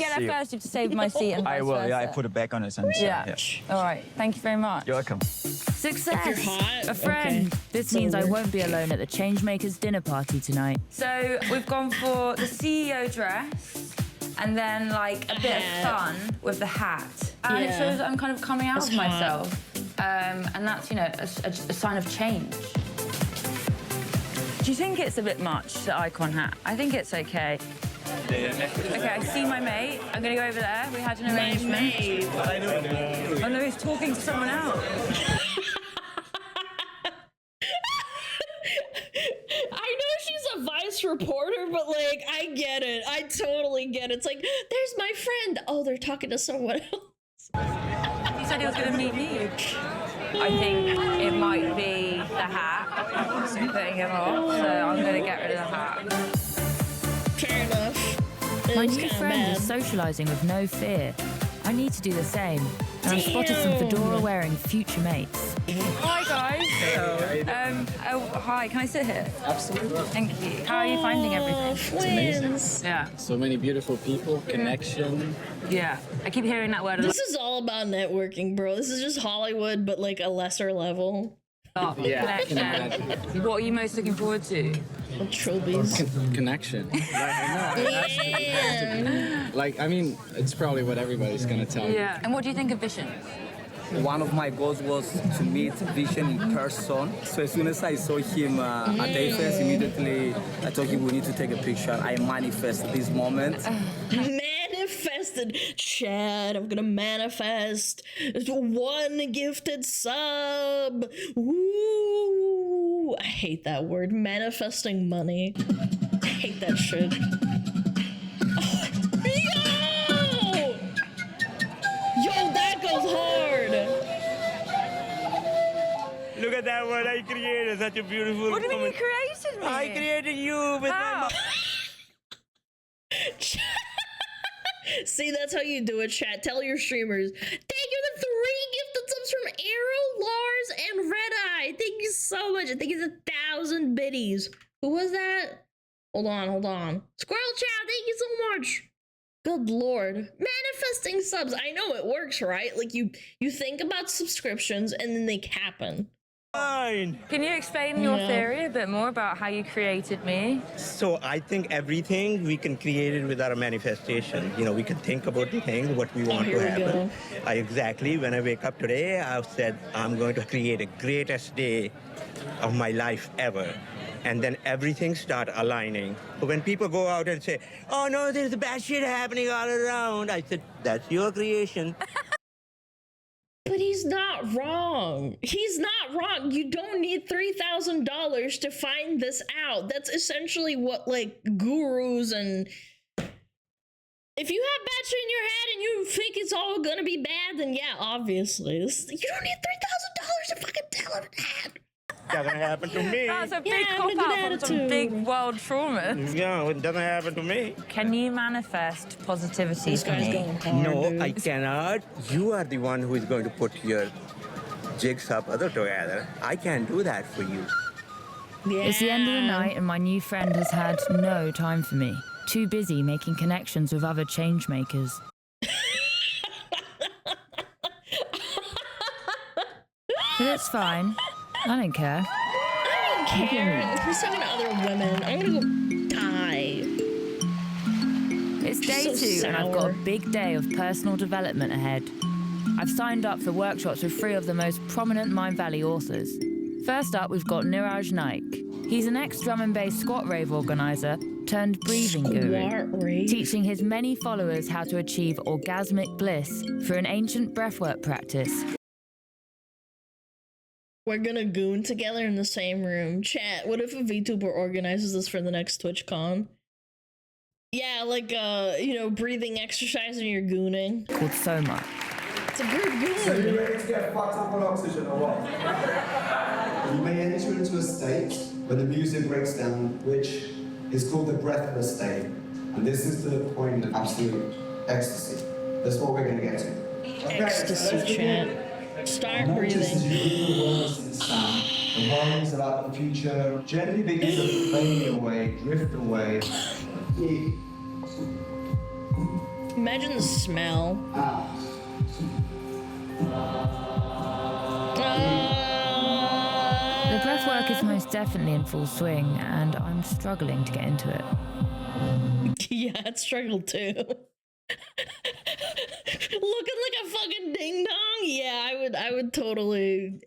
get there first, you have to save my seat and vice I will, versa. yeah, I put it back on his hand. Yeah. All right, thank you very much. You're welcome. Success! If you're hot, a friend. okay. This means I won't be alone at the Changemakers dinner party tonight. So we've gone for the CEO dress and then like a bit of fun with the hat. And it shows that I'm kind of coming out of myself. And that's, you know, a sign of change. Do you think it's a bit much, the icon hat? I think it's okay. Okay, I see my mate. I'm gonna go over there. We had an arrangement. Oh no, he's talking to someone else. I know she's a Vice reporter, but like, I get it. I totally get it. It's like, there's my friend. Oh, they're talking to someone else. He said he was gonna meet me. I think it might be the hat. Putting him off, so I'm gonna get rid of the hat. Fair enough. My new friend is socializing with no fear. I need to do the same. And I've spotted some fedora-wearing future mates. Hi guys. Hello. Hi, can I sit here? Absolutely. Thank you. How are you finding everything? It's amazing. Yeah. So many beautiful people, connection. Yeah. I keep hearing that word. This is all about networking, bro. This is just Hollywood, but like a lesser level. Yeah. Connection. What are you most looking forward to? Trilbies. Connection. Like, I mean, it's probably what everybody's gonna tell you. Yeah. And what do you think of Vision? One of my goals was to meet Vision in person. So as soon as I saw him at A-Fest, immediately I told him we need to take a picture. I manifested this moment. Manifested. Chad, I'm gonna manifest 1 gifted sub. Woo! I hate that word. Manifesting money. I hate that shit. Yo, that goes hard. Look at that one I created, such a beautiful What do you mean you created me? I created you with my See, that's how you do it, chat. Tell your streamers. Thank you for the 3 gifted subs from Arrow, Lars, and Red Eye. Thank you so much. I think it's 1,000 biddies. Who was that? Hold on. Squirrel Chow, thank you so much. Good lord. Manifesting subs. I know it works, right? Like you think about subscriptions and then they happen. Fine. Can you explain your theory a bit more about how you created me? So I think everything we can create it with our manifestation. You know, we can think about the things, what we want to happen. When I wake up today, I've said I'm going to create a greatest day of my life ever. And then everything start aligning. But when people go out and say, oh no, there's bad shit happening all around, I said, that's your creation. But he's not wrong. He's not wrong. You don't need $3,000 to find this out. That's essentially what like gurus and if you have bad shit in your head and you think it's all gonna be bad, then yeah, obviously. You don't need $3,000 to fucking tell him that. Doesn't happen to me. That's a big cop-out from some big world trauma. Yeah, it doesn't happen to me. Can you manifest positivity for me? No, I cannot. You are the one who is going to put your jigsaw puzzle together. I can't do that for you. It's the end of the night and my new friend has had no time for me. Too busy making connections with other change makers. But it's fine. I don't care. I don't care. He's talking to other women. I'm gonna go die. It's day 2 and I've got a big day of personal development ahead. I've signed up for workshops with 3 of the most prominent Mindvalley authors. First up, we've got Niraj Naik. He's an ex-drum and bass squat rave organizer turned breathing guru, teaching his many followers how to achieve orgasmic bliss through an ancient breathwork practice. We're gonna goon together in the same room. Chat, what if a VTuber organizes this for the next TwitchCon? Yeah, like, you know, breathing exercise and you're gooning. Called Soma. It's a good goon. So you ready to get fucked up on oxygen or what? You may enter into a state when the music breaks down, which is called the breathless state. And this is the point of absolute ecstasy. That's what we're going to get to. Okay, Ecstasy, chat. Start breathing. Just as you hear the words and sound, the worries about the future gently begin to fade away, drift away. Imagine the smell. The breathwork is most definitely in full swing, and I'm struggling to get into it. Yeah, I'd struggle too. Looking like a fucking ding dong? Yeah, I would totally.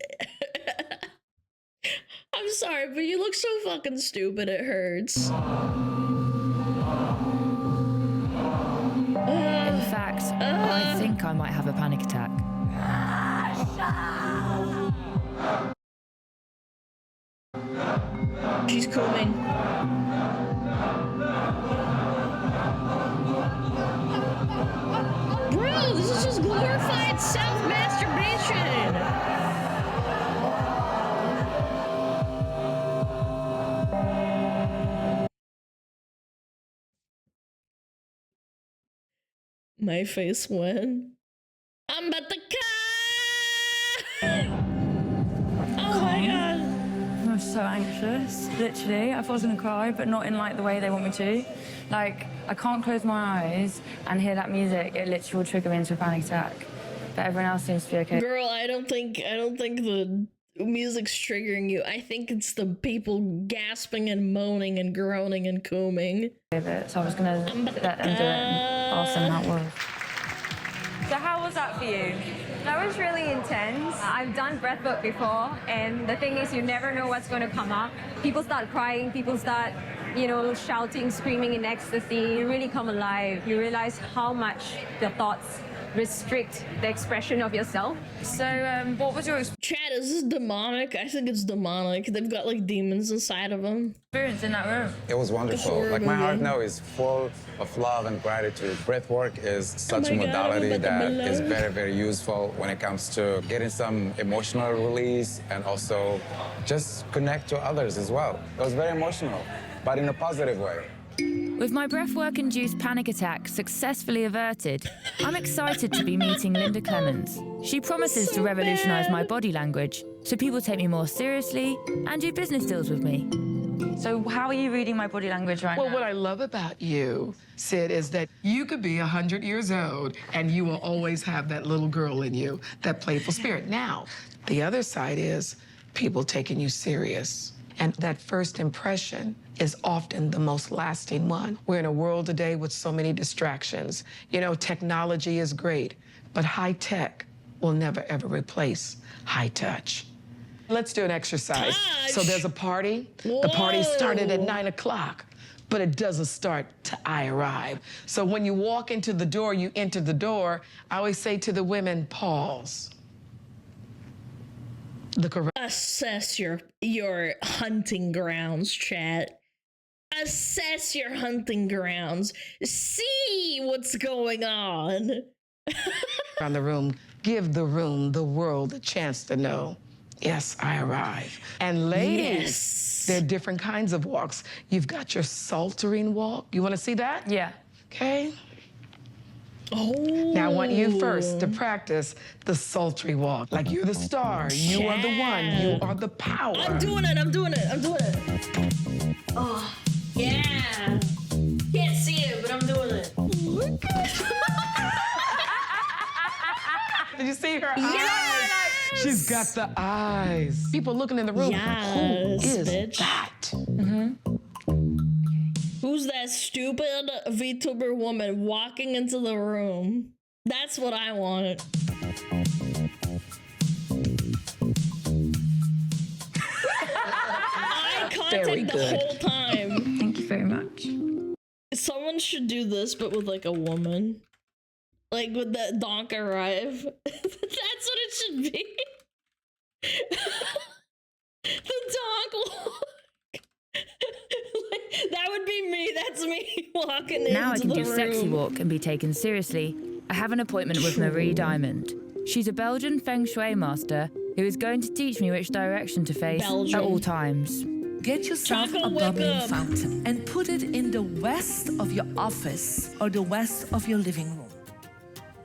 I'm sorry, but you look so fucking stupid, it hurts. In fact, I think I might have a panic attack. She's coming. Bro, this is just glorified self-masturbation. My face when I'm about to Oh my god. I was so anxious, literally. I thought I was gonna cry, but not in like the way they want me to. Like, I can't close my eyes and hear that music. It literally will trigger me into a panic attack. But everyone else seems to be okay. Girl, I don't think the music's triggering you. I think it's the people gasping and moaning and groaning and combing. So I was gonna let them do it and ask them how it was. So how was that for you? That was really intense. I've done breathwork before, and the thing is, you never know what's going to come up. People start crying, people start, you know, shouting, screaming in ecstasy. You really come alive. You realize how much your thoughts restrict the expression of yourself. So, what was your Chat, is this demonic? I think it's demonic. They've got like demons inside of them. experience in that room? It was wonderful. Like, my heart now is full of love and gratitude. Breathwork is such a modality that is very, very useful when it comes to getting some emotional release and also just connect to others as well. It was very emotional, but in a positive way. With my breathwork-induced panic attack successfully averted, I'm excited to be meeting Linda Clemens. She promises to revolutionize my body language so people take me more seriously and do business deals with me. So how are you reading my body language right now? Well, what I love about you, Sid, is that you could be 100 years old and you will always have that little girl in you, that playful spirit. Now, the other side is people taking you serious. And that first impression is often the most lasting one. We're in a world today with so many distractions. You know, technology is great, but high tech will never, ever replace high touch. Let's do an exercise. So there's a party. Whoa. The party started at 9 o'clock, but it doesn't start till I arrive. So when you walk into the door, you enter the door, I always say to the women, pause. Assess your hunting grounds, chat. Assess your hunting grounds. See what's going on. Around the room, give the room, the world, a chance to know, yes, I arrive. And ladies, there are different kinds of walks. You've got your saltering walk. You want to see that? Yeah. Okay. Oh. Now I want you first to practice the sultry walk. Like you're the star, you are the one, you are the power. I'm doing it, I'm doing it, I'm doing it. Oh, yeah. Can't see it, but I'm doing it. Did you see her eyes? Yes! She's got the eyes. People looking in the room. Yes, who is bitch. that? Who's that stupid VTuber woman walking into the room? That's what I want. Eye contact the whole time. Thank you very much. Someone should do this, but with like a woman. Like with the donk arrive. That's what it should be. The donk walk. Like, that would be me. That's me walking into the room. Now I can do sexy walk and be taken seriously. I have an appointment with Marie Diamond. She's a Belgian feng shui master who is going to teach me which direction to face at all times. Get yourself a bubbling fountain and put it in the west of your office or the west of your living room.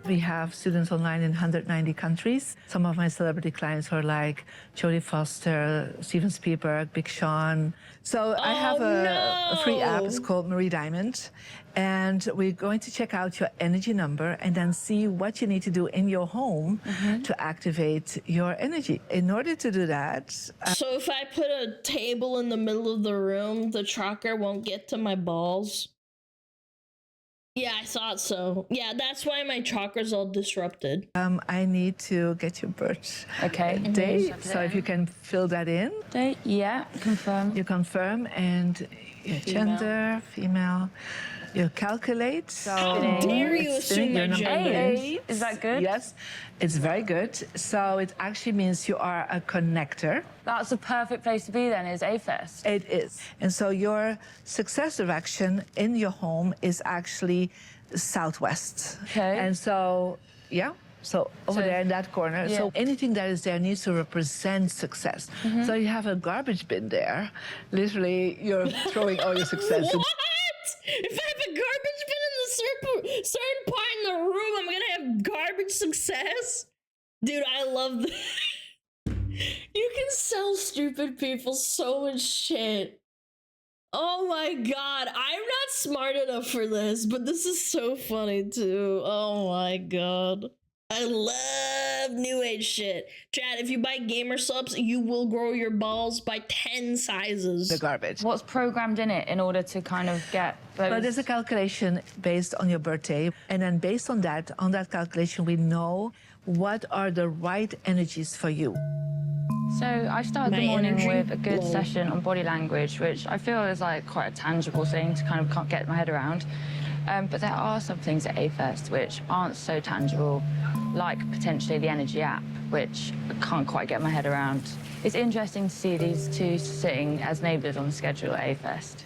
We have students online in 190 countries. Some of my celebrity clients are like Jodie Foster, Steven Spielberg, Big Sean. So I have a free app, it's called Marie Diamond. And we're going to check out your energy number and then see what you need to do in your home to activate your energy. In order to do that... So if I put a table in the middle of the room, the chakra won't get to my balls? Yeah, I thought so. Yeah, that's why my chakra's all disrupted. I need to get your birth date. So if you can fill that in. Date, yeah, confirm. You confirm and your gender, female. You calculate. So how dare you assume my gender? Is that good? Yes, it's very good. So it actually means you are a connector. That's a perfect place to be then, is A-Fest. It is. And so your success direction in your home is actually southwest. Okay. And so, yeah. So over there in that corner. Yeah. So anything that is there needs to represent success. So you have a garbage bin there. Literally, you're throwing all your success. What? If I have a garbage bin in the certain part in the room, I'm gonna have garbage success? Dude, I love that. You can sell stupid people so much shit. Oh my god, I'm not smart enough for this, but this is so funny too. Oh my god. I love new age shit. Chad, if you buy gamer subs, you will grow your balls by 10 sizes. The garbage. What's programmed in it in order to kind of get those? But there's a calculation based on your birthday. And then based on that calculation, we know what are the right energies for you. So I started the morning with a good session on body language, which I feel is like quite a tangible thing to kind of can't get my head around. But there are some things at A-Fest which aren't so tangible, like potentially the energy app, which I can't quite get my head around. It's interesting to see these two sitting as neighbours on the schedule at A-Fest.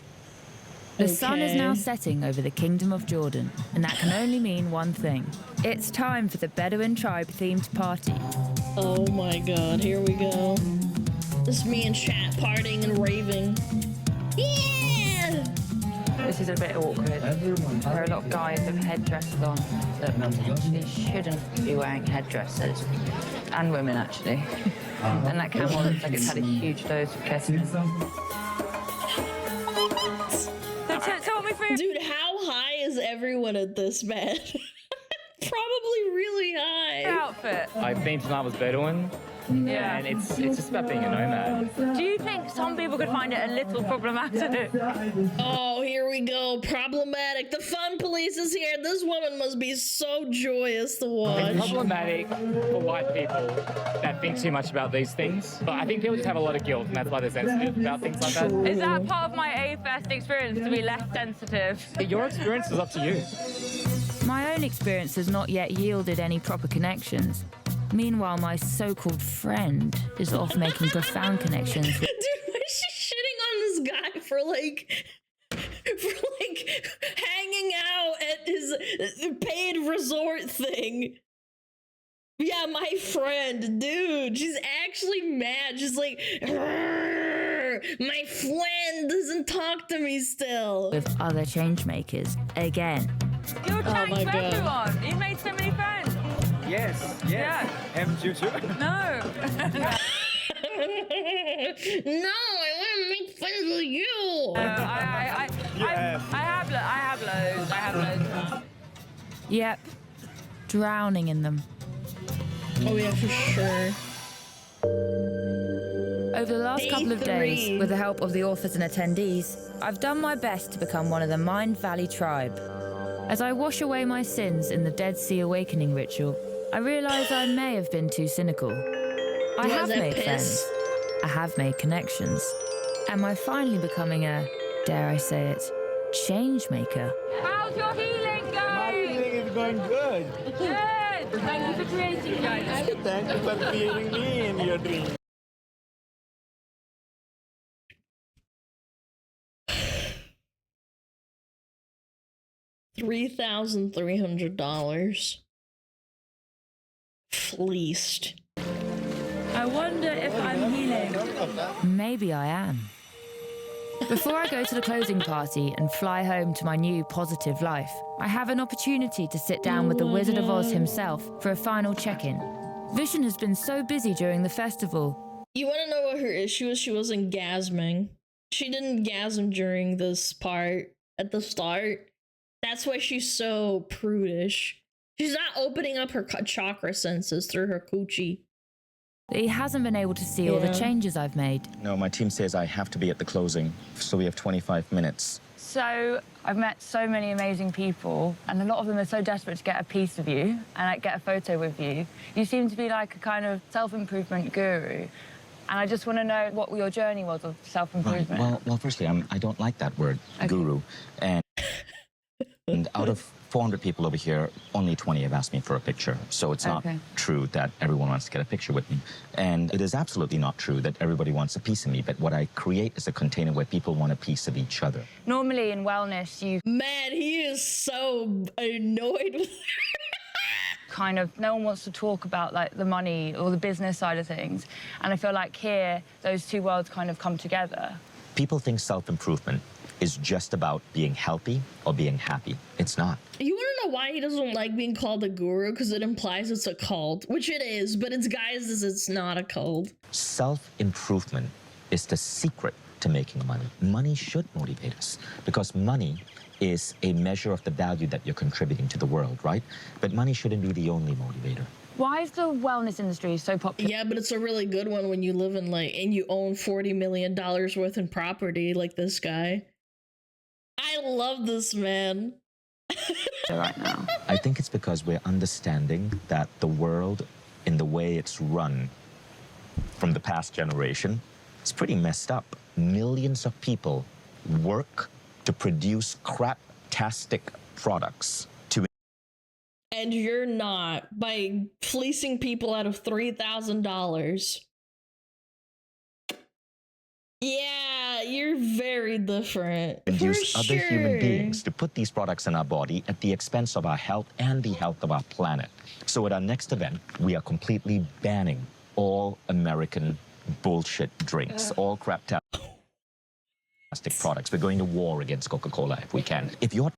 The sun is now setting over the Kingdom of Jordan, and that can only mean one thing. It's time for the Bedouin tribe-themed party. Oh my god, here we go. This is me and chat partying and raving. Yeah! This is a bit awkward. There are a lot of guys with headdresses on that potentially shouldn't be wearing headdresses. And women, actually. And that camel looks like it's had a huge dose of ketamine. Dude, how high is everyone at this, man? Probably really high. Outfit. I think I was Bedouin. Yeah. And it's just about being a nomad. Do you think some people could find it a little problematic? Oh, here we go. Problematic. The fun police is here. This woman must be so joyous to watch. It's problematic for white people that think too much about these things. But I think people just have a lot of guilt, and that's why they're sensitive about things like that. Is that part of my A-Fest experience, to be less sensitive? Your experience is up to you. My own experience has not yet yielded any proper connections. Meanwhile, my so-called friend is off making profound connections. Dude, why is she shitting on this guy for hanging out at his paid resort thing? Yeah, my friend, dude, she's actually mad. She's like, my friend doesn't talk to me still. With other change makers, again. You're thanks for everyone. You've made so many friends. Yes. Yeah. Haven't you too? No. No, I want to make friends with you. I have loads. Yep, drowning in them. Oh yeah, for sure. Over the last couple of days, with the help of the authors and attendees, I've done my best to become one of the Mind Valley tribe. As I wash away my sins in the Dead Sea Awakening ritual, I realise I may have been too cynical. I have made friends. I have made connections. Am I finally becoming a, dare I say it, change maker? How's your healing going? My healing is going good. Good. Thank you for creating, guys. Thank you for creating me in your dream. $3,300 fleeced. I wonder if I'm healing. Maybe I am. Before I go to the closing party and fly home to my new positive life, I have an opportunity to sit down with the Wizard of Oz himself for a final check-in. Vision has been so busy during the festival. You want to know what her issue is? She wasn't gasming. She didn't gasm during this part at the start. That's why she's so prudish. She's not opening up her chakra senses through her coochie. He hasn't been able to see all the changes I've made. No, my team says I have to be at the closing, so we have 25 minutes. So I've met so many amazing people, and a lot of them are so desperate to get a piece of you and like get a photo with you. You seem to be like a kind of self-improvement guru. And I just want to know what your journey was of self-improvement. Right. Well, firstly, I don't like that word, guru. And out of 400 people over here, only 20 have asked me for a picture. So it's not true that everyone wants to get a picture with me. And it is absolutely not true that everybody wants a piece of me. But what I create is a container where people want a piece of each other. Normally in wellness, you... Man, he is so annoyed with kind of, no one wants to talk about like the money or the business side of things. And I feel like here, those two worlds kind of come together. People think self-improvement is just about being healthy or being happy. It's not. You want to know why he doesn't like being called a guru? Because it implies it's a cult, which it is, but it's guised as it's not a cult. Self-improvement is the secret to making money. Money should motivate us because money is a measure of the value that you're contributing to the world, right? But money shouldn't be the only motivator. Why is the wellness industry so popular? Yeah, but it's a really good one when you live in and you own $40 million worth in property like this guy. I love this man. Right now. I think it's because we're understanding that the world, in the way it's run from the past generation, is pretty messed up. Millions of people work to produce crap-tastic products to... And you're not, by fleecing people out of $3,000. Yeah, you're very different. Induce other human beings to put these products in our body at the expense of our health and the health of our planet. So at our next event, we are completely banning all American bullshit drinks, all crap-tastic products. We're going to war against Coca-Cola if we can. If you're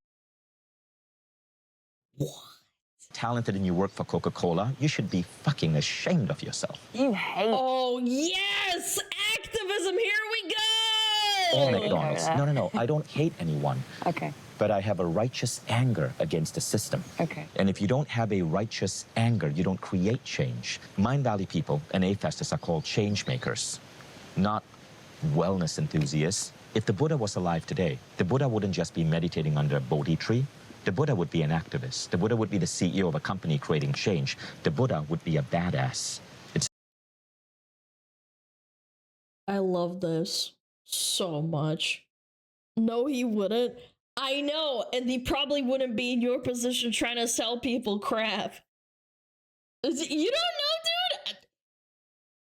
talented and you work for Coca-Cola, you should be fucking ashamed of yourself. You hate... Oh, yes! Activism, here we go! Or McDonald's. No, I don't hate anyone. Okay. But I have a righteous anger against the system. Okay. And if you don't have a righteous anger, you don't create change. Mind Valley people and A-Festers are called change makers, not wellness enthusiasts. If the Buddha was alive today, the Buddha wouldn't just be meditating under a Bodhi tree. The Buddha would be an activist. The Buddha would be the CEO of a company creating change. The Buddha would be a badass. I love this so much. No, he wouldn't. I know, and he probably wouldn't be in your position trying to sell people crap. You don't know, dude?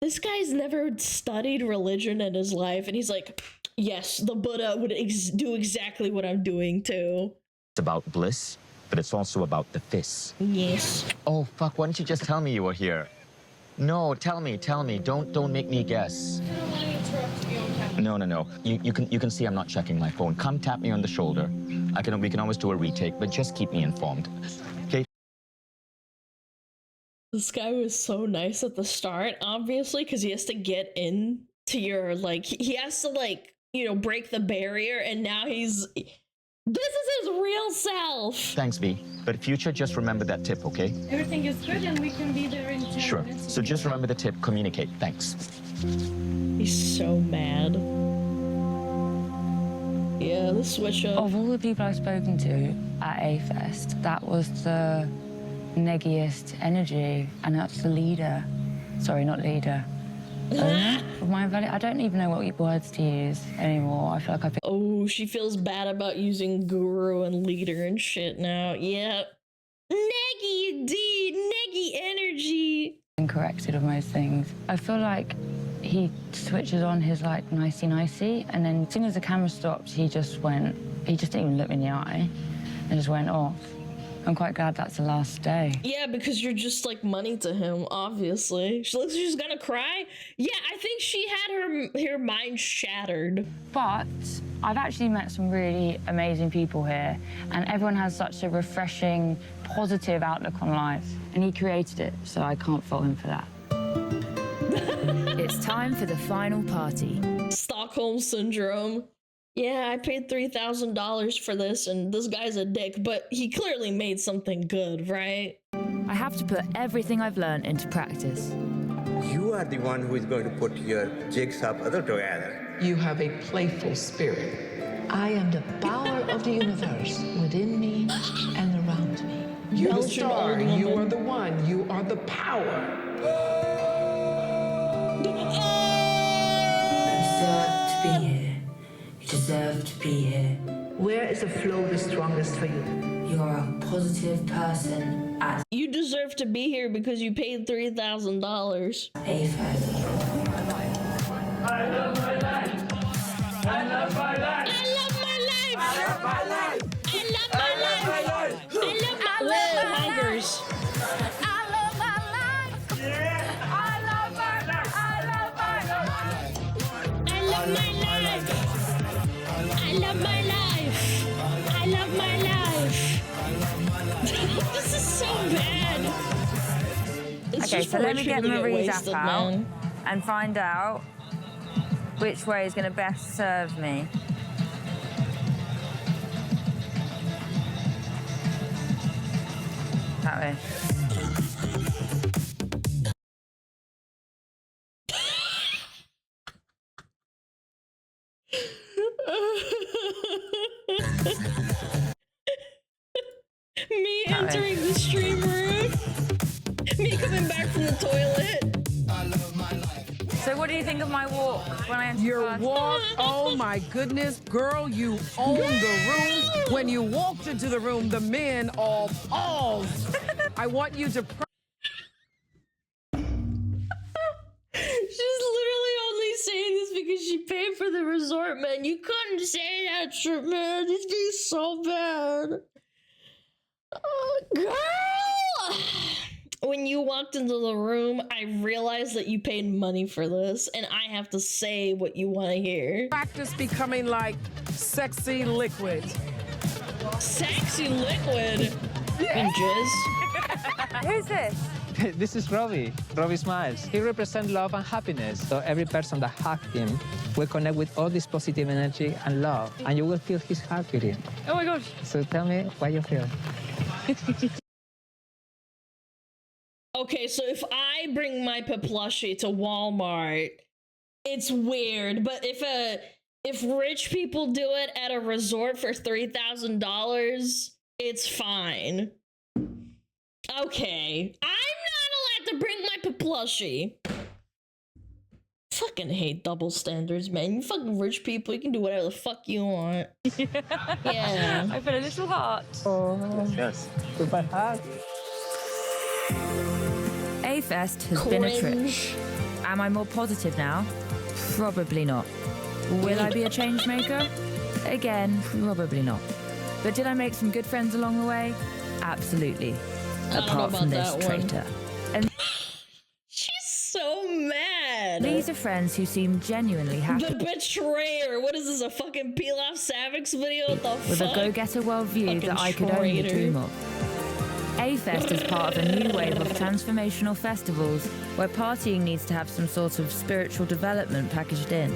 This guy's never studied religion in his life, and he's like, yes, the Buddha would do exactly what I'm doing too. It's about bliss, but it's also about the fists. Yes. Oh, fuck, why don't you just tell me you were here? No, tell me. Don't make me guess. No. You can see I'm not checking my phone. Come tap me on the shoulder. We can always do a retake, but just keep me informed. Okay? This guy was so nice at the start, obviously, because he has to get in to your, he has to, break the barrier, and now this is his real self. Thanks, V. But future, just remember that tip, okay? Everything is good and we can be there in 10 Sure. minutes. So just remember the tip, communicate. Thanks. He's so mad. Yeah, the switch up. Of all the people I've spoken to at A-Fest, that was the neggiest energy, and that's the leader. Sorry, not leader. Of my value, I don't even know what words to use anymore. I feel like Oh, she feels bad about using guru and leader and shit now. Yeah. Neggy D, neggy energy. been corrected of most things. I feel like he switches on his like nicey-nicey, and then as soon as the camera stopped, he just didn't even look me in the eye and just went off. I'm quite glad that's the last day. Yeah, because you're just like money to him, obviously. She looks like she's gonna cry. Yeah, I think she had her mind shattered. But I've actually met some really amazing people here, and everyone has such a refreshing, positive outlook on life. And he created it, so I can't fault him for that. It's time for the final party. Stockholm Syndrome. Yeah, I paid $3,000 for this, and this guy's a dick, but he clearly made something good, right? I have to put everything I've learned into practice. You are the one who is going to put your jigsaw puzzle together. You have a playful spirit. I am the power of the universe within me and around me. You're the star. You are the one. You are the power. Deserve to be here. You deserve to be here. Where is the flow the strongest for you? You're a positive person at You deserve to be here because you paid $3,000. AFEST. I love my life. I love my life. I love my life. I love my life. I love my life. I love my life. Hungers. I love my life. Yeah. I love my life. I love my life. I love my life. I love my life. I love my life. This is so bad. It's Okay, just so for let rich me get people to Marie's wasted, app out man. and find out which way is going to best serve me. That way. Me entering the stream room. Me coming back from the toilet. So what do you think of my walk when I entered Your the party? walk, oh my goodness, girl, you owned the room. When you walked into the room, the men all paused. I want you to... She's literally only saying this because she paid for the resort, man. You couldn't say that shit, man. This is so bad. Oh, girl! When you walked into the room, I realized that you paid money for this, and I have to say what you want to hear. Practice becoming like sexy liquid. Sexy liquid? Yeah. Jizz. Who's this? This is Robbie. Robbie smiles. He represents love and happiness. So every person that hugs him will connect with all this positive energy and love, and you will feel his heart beating. Oh my gosh. So tell me what you feel. Okay, so if I bring my plushie to Walmart, it's weird, but if rich people do it at a resort for $3,000, it's fine. Okay, I'm not allowed to bring my plushie. Fucking hate double standards, man. You fucking rich people, you can do whatever the fuck you want. Yeah. I feel a little heart. Oh, Yes. goodbye heart. A-Fest has been a trip. Cringe. Am I more positive now? Probably not. Will I be a change maker? Again, probably not. But did I make some good friends along the way? Absolutely. I don't know Apart from about this that one. traitor. And She's so mad. these are friends who seem genuinely happy The betrayer. What is this, a fucking Peel Off Savix video? What the with fuck? a go-getter worldview Fucking that I could only traitor. dream of. A-Fest is part of a new wave of transformational festivals where partying needs to have some sort of spiritual development packaged in.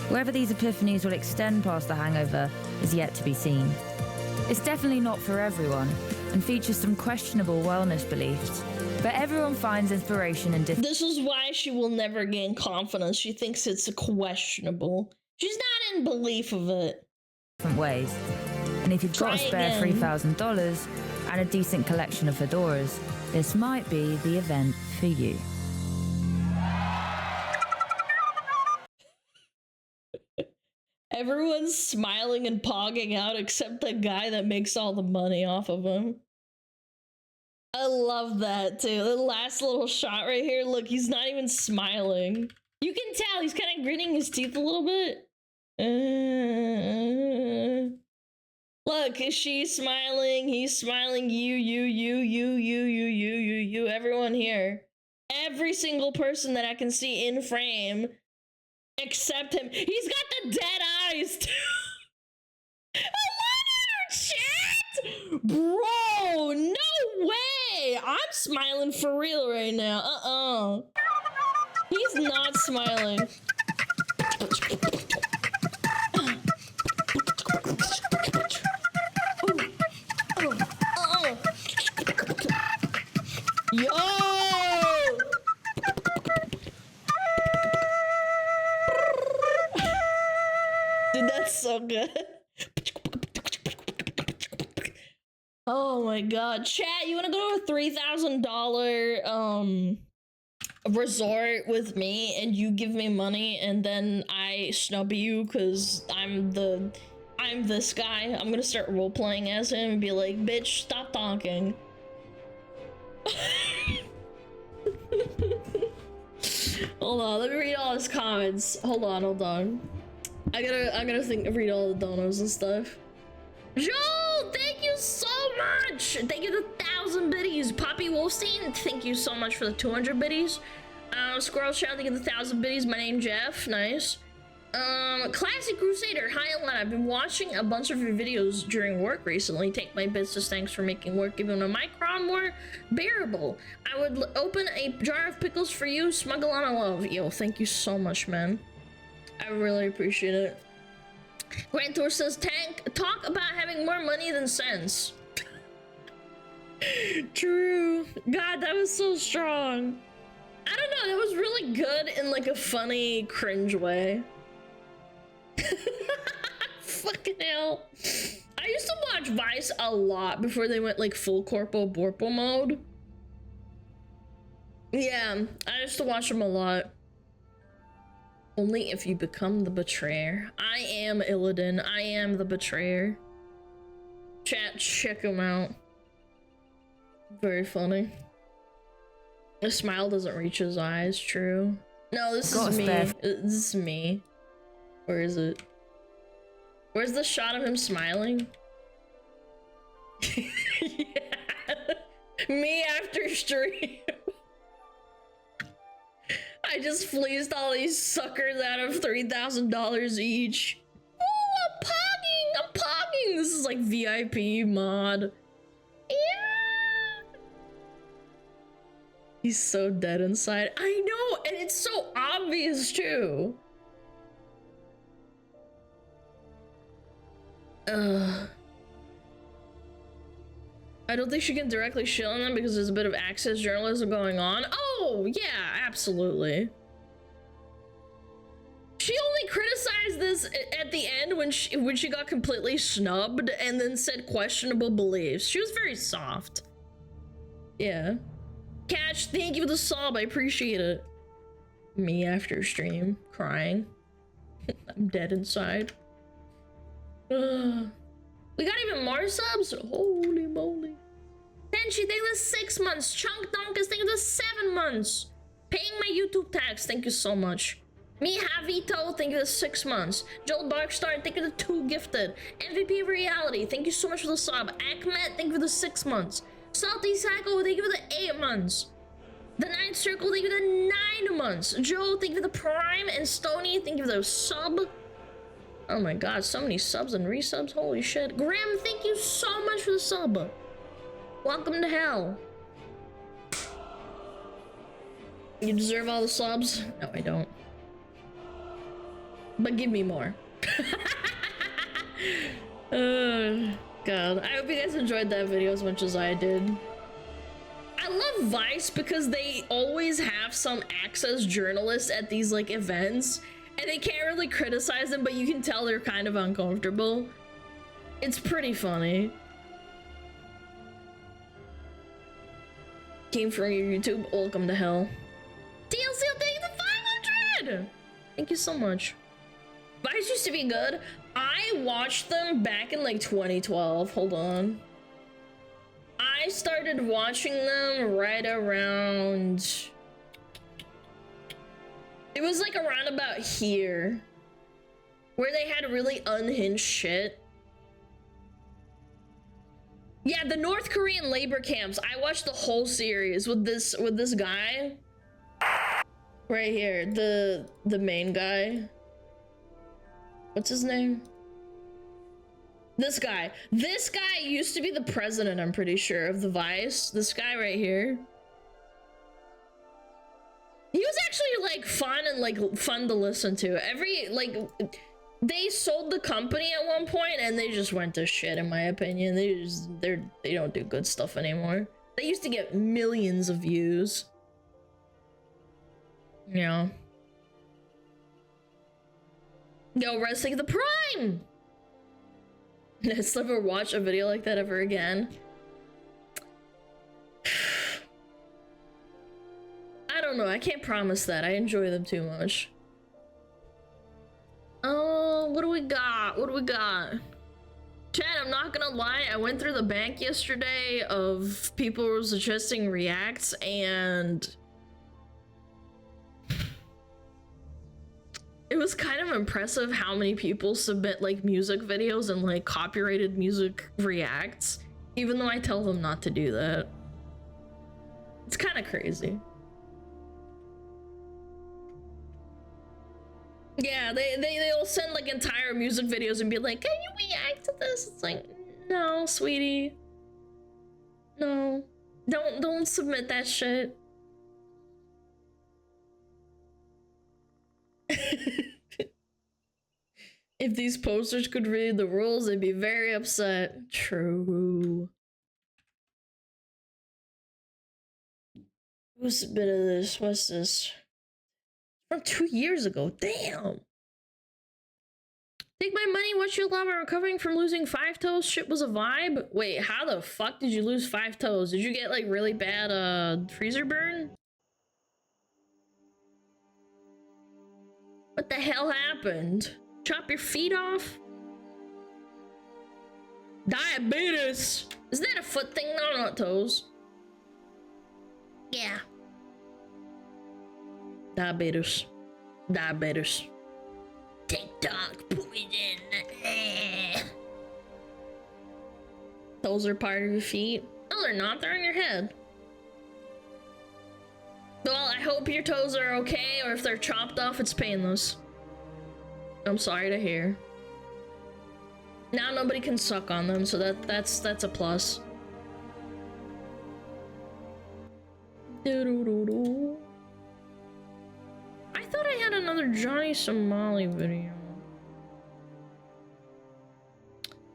Whether these epiphanies will extend past the hangover is yet to be seen. It's definitely not for everyone and features some questionable wellness beliefs, but everyone finds inspiration in different This is why she will never gain confidence. She thinks it's questionable. She's not in belief of it. ways. And if you've got a Try spare again. $3,000 and a decent collection of fedoras, this might be the event for you. Everyone's smiling and pogging out except the guy that makes all the money off of him. I love that too. The last little shot right here. Look, he's not even smiling. You can tell he's kind of gritting his teeth a little bit. Look, is she smiling? He's smiling. You. Everyone here. Every single person that I can see in frame, except him. He's got the dead eyes too. Chat, bro. No way. I'm smiling for real right now. He's not smiling. Yo! Dude, that's so good. Oh my god. Chat, you wanna go to a $3,000 resort with me and you give me money and then I snub you because I'm this guy. I'm gonna start role-playing as him and be like, bitch, stop talking. Hold on, let me read all his comments. Hold on. I gotta read all the donos and stuff. Joel, thank you so much. Thank you for the 1,000 biddies. Poppy Wolfstein, thank you so much for the 200 biddies. Squirrel Shout, thank you for the 1,000 biddies. My name Jeff, nice. Classic Crusader, hi Alana. I've been watching a bunch of your videos during work recently. Take my bits as thanks for making work even a micron more bearable. I would open a jar of pickles for you. SmugAlana love. Yo, thank you so much, man. I really appreciate it. Grand Tour says, talk about having more money than sense. True. God, that was so strong. I don't know, that was really good in like a funny, cringe way. Fucking hell. I used to watch Vice a lot before they went like full corpo borpo mode. Yeah, I used to watch them a lot. Only if you become the betrayer. I am Illidan. I am the betrayer. Chat, check him out. Very funny. The smile doesn't reach his eyes, true. No, this is me. This is me. Where is it? Where's the shot of him smiling? Yeah. Me after stream. I just fleeced all these suckers out of $3,000 each. Oh, I'm pogging! This is like VIP mod. Yeah! He's so dead inside. I know, and it's so obvious too. I don't think she can directly shit on them because there's a bit of access journalism going on. Oh, yeah, absolutely. She only criticized this at the end when she got completely snubbed and then said questionable beliefs. She was very soft. Yeah. Catch, thank you for the sub. I appreciate it. Me after stream, crying. I'm dead inside. We got even more subs? Holy moly. Tenchi, thank you for 6 months. Chunk Donkus, thank you for 7 months. Paying my YouTube tax, thank you so much. Me Havito, thank you for 6 months. Joel Darkstar, thank you for 2 gifted. MVP Reality, thank you so much for the sub. Akmet, thank you for the 6 months. Salty Psycho, thank you for the 8 months. The Ninth Circle, thank you for the 9 months. Joe, thank you for the Prime. And Stony, thank you for the sub. Oh my god, so many subs and resubs, holy shit. Graham, thank you so much for the sub. Welcome to hell. You deserve all the subs? No, I don't. But give me more. God, I hope you guys enjoyed that video as much as I did. I love Vice because they always have some access journalists at these like events. And they can't really criticize them, but you can tell they're kind of uncomfortable. It's pretty funny. Came from your YouTube, welcome to hell. DLC, thank you for 500! Thank you so much. Vice used to be good. I watched them back in like 2012. Hold on. I started watching them right around... It was like around about here. Where they had really unhinged shit. Yeah, the North Korean labor camps. I watched the whole series with this guy. Right here, the main guy. What's his name? This guy. This guy used to be the president, I'm pretty sure, of the Vice. This guy right here. He was actually like fun and like fun to listen to. They sold the company at one point and they just went to shit, in my opinion. They don't do good stuff anymore. They used to get millions of views. Yeah. Yo, Resting the Prime! Let's never watch a video like that ever again. I don't know, I can't promise that. I enjoy them too much. Oh, what do we got? What do we got? Chad, I'm not gonna lie, I went through the bank yesterday of people suggesting reacts, and it was kind of impressive how many people submit like music videos and like copyrighted music reacts, even though I tell them not to do that. It's kind of crazy. Yeah, they'll send like entire music videos and be like, can you react to this? It's like, no, sweetie. No. Don't submit that shit. If these posters could read the rules, they'd be very upset. True. What's a bit of this? What's this? From 2 years ago. Damn. Take my money, what you love, I'm recovering from losing 5 toes. Shit was a vibe. Wait, how the fuck did you lose 5 toes? Did you get like really bad freezer burn? What the hell happened? Chop your feet off? Diabetes! Isn't that a foot thing? No, not toes. Yeah. Diabetes. Diabetes. TikTok poison. Toes are part of your feet. No, they're not. They're on your head. Well, I hope your toes are okay, or if they're chopped off, it's painless. I'm sorry to hear. Now nobody can suck on them, so that's a plus. Doo-doo-doo-doo. I thought I had another Johnny Somali video.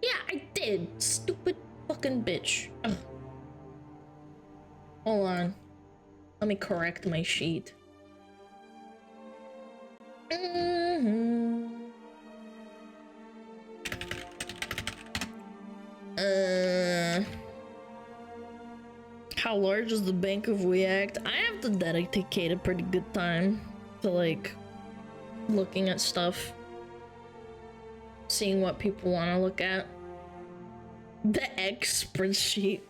Yeah, I did. Stupid fucking bitch. Ugh. Hold on. Let me correct my sheet. How large is the bank of React? I have to dedicate a pretty good time to like looking at stuff, seeing what people want to look at. The X spreadsheet.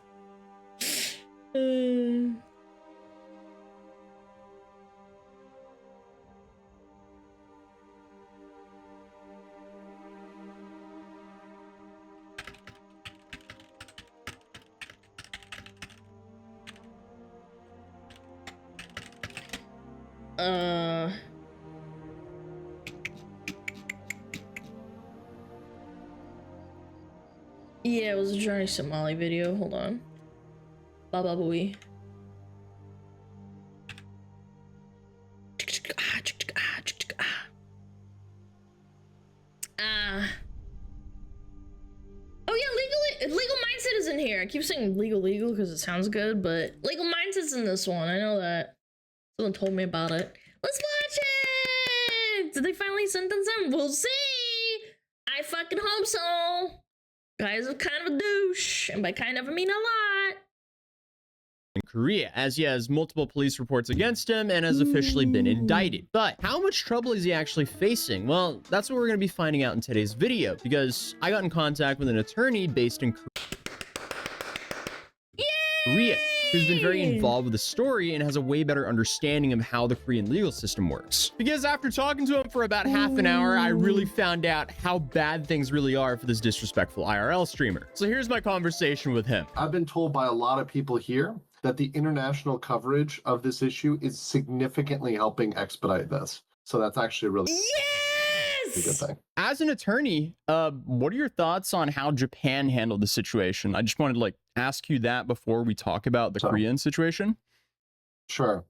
Yeah, it was a Johnny Somali video. Hold on. Baba Booey. Oh yeah, Legal Mindset is in here. I keep saying legal because it sounds good, but Legal Mindset's in this one. I know that. Someone told me about it. Let's watch it! Did they finally sentence him? We'll see! I fucking hope so! Guy's kind of a douche, and by kind of I mean a lot. in Korea, as he has multiple police reports against him and has officially been indicted. But how much trouble is he actually facing? Well, that's what we're going to be finding out in today's video, because I got in contact with an attorney based in Korea, who's been very involved with the story and has a way better understanding of how the Korean legal system works. Because after talking to him for about half an hour, I really found out how bad things really are for this disrespectful IRL streamer. So here's my conversation with him. I've been told by a lot of people here that the international coverage of this issue is significantly helping expedite this. So that's actually a really good thing. As an attorney, what are your thoughts on how Japan handled the situation? I just wanted to like ask you that before we talk about the Korean situation. Sure.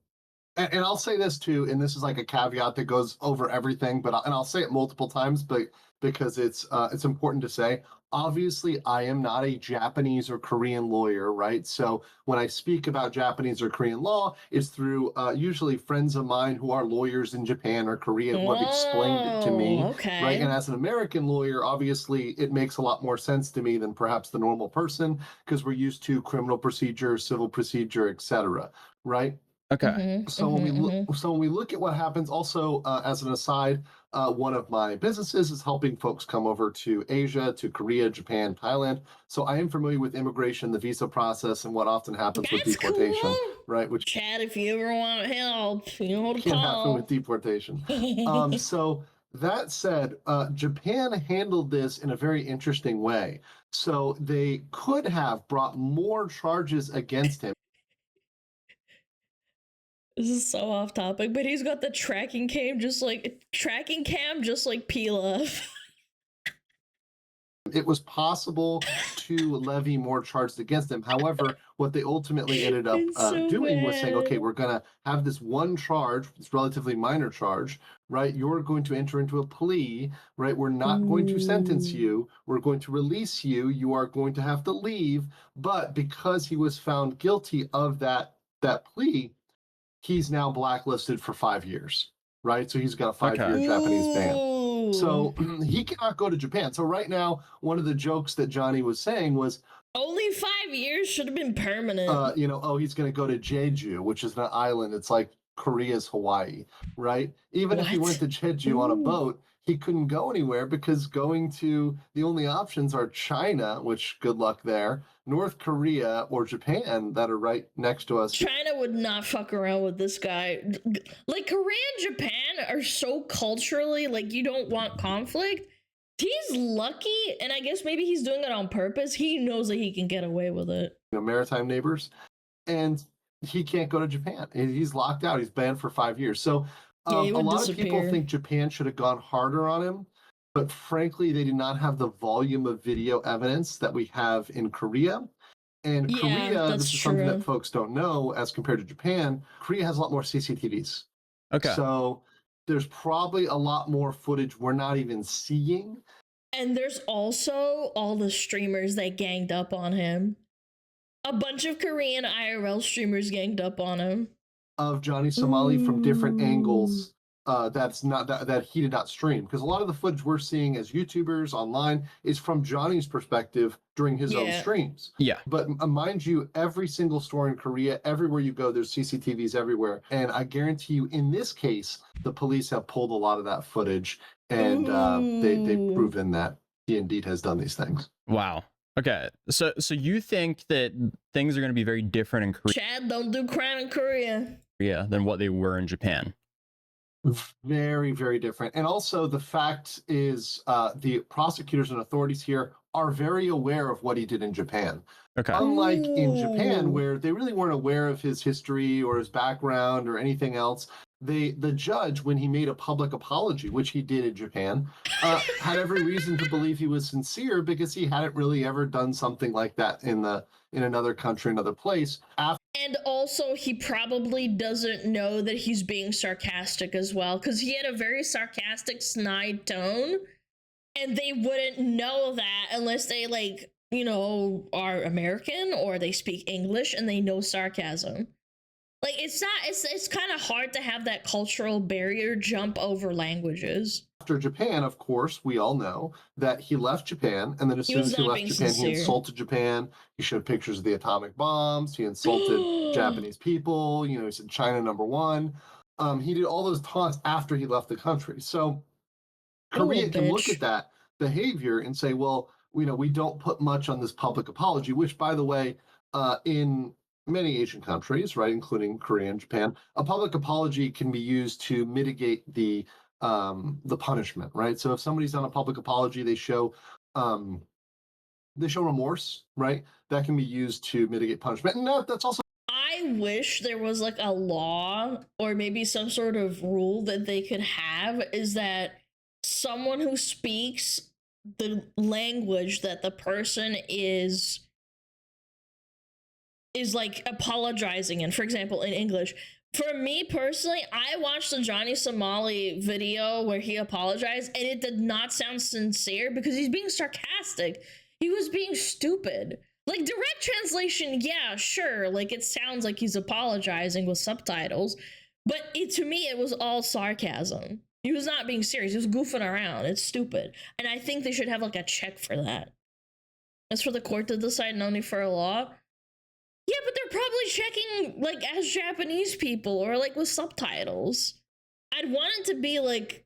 And I'll say this too, and this is like a caveat that goes over everything, but I'll say it multiple times, but because it's important to say. Obviously, I am not a Japanese or Korean lawyer, right? So when I speak about Japanese or Korean law, it's through usually friends of mine who are lawyers in Japan or Korea who have explained it to me, right? And as an American lawyer, obviously, it makes a lot more sense to me than perhaps the normal person because we're used to criminal procedure, civil procedure, etc., right? Okay. So when we look at what happens, also as an aside, one of my businesses is helping folks come over to Asia, to Korea, Japan, Thailand. So I am familiar with immigration, the visa process, and what often happens with deportation, right? Which Chad, if you ever want help, you know, can happen with deportation. So that said, Japan handled this in a very interesting way. So they could have brought more charges against him. This is so off topic, but he's got the tracking cam just like Pilaf. It was possible to levy more charges against him. However, what they ultimately ended up doing was saying, okay, we're going to have this one charge, this relatively minor charge, right? You're going to enter into a plea, right? We're not going to sentence you. We're going to release you. You are going to have to leave. But because he was found guilty of that plea, he's now blacklisted for 5 years, right? So he's got a 5-year Japanese ban. So he cannot go to Japan. So right now, one of the jokes that Johnny was saying was, only 5 years, should have been permanent. you know, oh, he's going to go to Jeju, which is an island. It's like Korea's Hawaii, right? Even if he went to Jeju on a boat, he couldn't go anywhere because going to the only options are China, which good luck there, North Korea or Japan that are right next to us. China would not fuck around with this guy. Like Korea and Japan are so culturally like you don't want conflict. He's lucky, and I guess maybe he's doing it on purpose. He knows that he can get away with it. You know, maritime neighbors, and he can't go to Japan. He's locked out. He's banned for 5 years. So a lot of people think Japan should have gone harder on him, but frankly, they did not have the volume of video evidence that we have in Korea. And Korea, this is something that folks don't know as compared to Japan, Korea has a lot more CCTVs. Okay. So there's probably a lot more footage we're not even seeing. And there's also all the streamers that ganged up on him. A bunch of Korean IRL streamers ganged up on him. Of Johnny Somali from different angles that he did not stream, because a lot of the footage we're seeing as YouTubers online is from Johnny's perspective during his own streams. Yeah. But mind you, every single store in Korea, everywhere you go, there's CCTVs everywhere. And I guarantee you, in this case, the police have pulled a lot of that footage, and they've proven that he indeed has done these things. Wow. Okay, so you think that things are going to be very different in Korea? Chad, don't do crime in Korea. Yeah, than what they were in Japan. Very, very different. And also the fact is the prosecutors and authorities here are very aware of what he did in Japan. Okay. Unlike in Japan, where they really weren't aware of his history or his background or anything else, the judge, when he made a public apology, which he did in Japan, had every reason to believe he was sincere because he hadn't really ever done something like that in another country, another place. And also, he probably doesn't know that he's being sarcastic as well, because he had a very sarcastic, snide tone, and they wouldn't know that unless they, like, you know, are American or they speak English and they know sarcasm. Like, it's not, it's kind of hard to have that cultural barrier jump over languages. After Japan, of course, we all know that he left Japan, and then as soon as he left Japan, he insulted Japan. He showed pictures of the atomic bombs. He insulted Japanese people. You know, he said China #1. He did all those taunts after he left the country. So Korea can look at that behavior and say, well, you know, we don't put much on this public apology, which, by the way, in many Asian countries, right, including Korea and Japan, a public apology can be used to mitigate the punishment, right? So if somebody's done a public apology, they show remorse, right? That can be used to mitigate punishment. And that's also. I wish there was like a law or maybe some sort of rule that they could have, is that someone who speaks the language that the person is like apologizing in, for example, in English. For me personally, I watched the Johnny Somali video where he apologized, and it did not sound sincere because he's being sarcastic. He was being stupid. Like, direct translation, yeah, sure, like it sounds like he's apologizing with subtitles, but to me, it was all sarcasm. He was not being serious. He was goofing around. It's stupid. And I think they should have like a check for that. As for the court to decide, no need for a law. Yeah, but they're probably checking like as Japanese people or like with subtitles. I'd want it to be like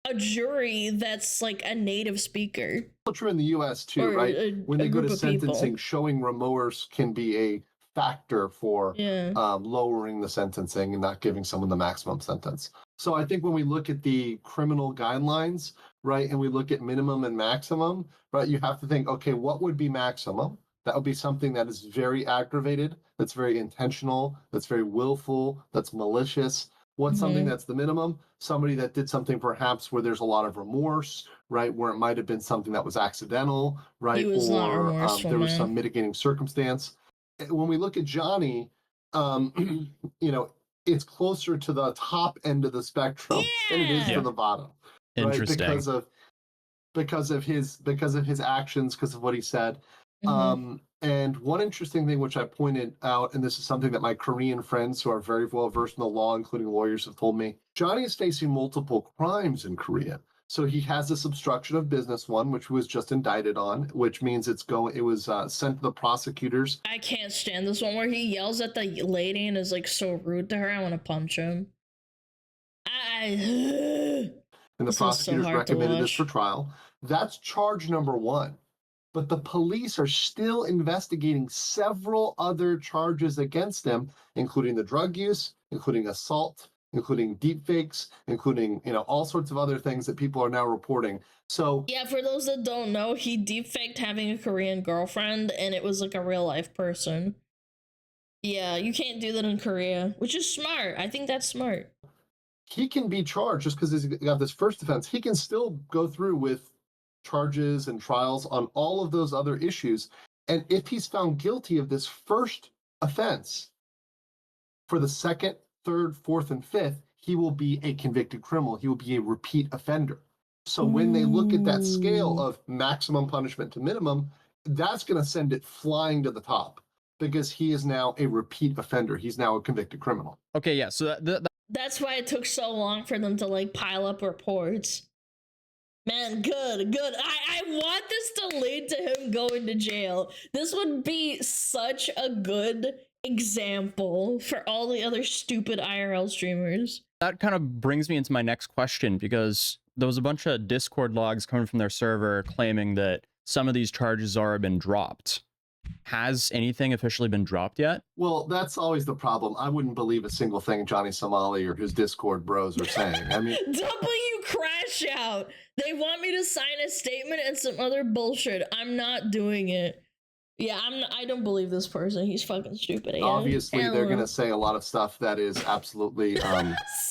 a jury that's like a native speaker. True in the US too, right? When they go to sentencing, showing remorse can be a factor for lowering the sentencing and not giving someone the maximum sentence. So I think when we look at the criminal guidelines, right, and we look at minimum and maximum, right, you have to think, okay, what would be maximum? That would be something that is very aggravated, that's very intentional, that's very willful, that's malicious. What's something that's the minimum? Somebody that did something perhaps where there's a lot of remorse, right? Where it might have been something that was accidental, right? Or there was some mitigating circumstance. When we look at Johnny, you know, it's closer to the top end of the spectrum than it is to the bottom. Interesting. Right? Because of his actions, because of what he said. And one interesting thing which I pointed out, and this is something that my Korean friends who are very well versed in the law, including lawyers, have told me, Johnny is facing multiple crimes in Korea. So he has this obstruction of business one, which was just indicted on, which means it was sent to the prosecutors. I can't stand this one where he yells at the lady and is like so rude to her. I want to punch him. And the prosecutors recommended this for trial. That's charge #1. But the police are still investigating several other charges against him, including the drug use, including assault, including deepfakes, including, you know, all sorts of other things that people are now reporting. So yeah, for those that don't know, he deepfaked having a Korean girlfriend, and it was like a real life person. Yeah, you can't do that in Korea, which is smart. I think that's smart. He can be charged just because he's got this first offense. He can still go through with charges and trials on all of those other issues. And if he's found guilty of this first offense, for the second, third, fourth, and fifth, he will be a convicted criminal. He will be a repeat offender. So when they look at that scale of maximum punishment to minimum, that's going to send it flying to the top because he is now a repeat offender. He's now a convicted criminal. Okay, yeah. So that's why it took so long for them to like pile up reports. Man, good. I want this to lead to him going to jail. This would be such a good example for all the other stupid IRL streamers. That kind of brings me into my next question, because there was a bunch of Discord logs coming from their server claiming that some of these charges already been dropped. Has anything officially been dropped yet? Well, that's always the problem. I wouldn't believe a single thing Johnny Somali or his Discord bros are saying. I mean, W crash out. They want me to sign a statement and some other bullshit. I'm not doing it. Yeah, I don't believe this person. He's fucking stupid. Obviously, they're going to say a lot of stuff that is absolutely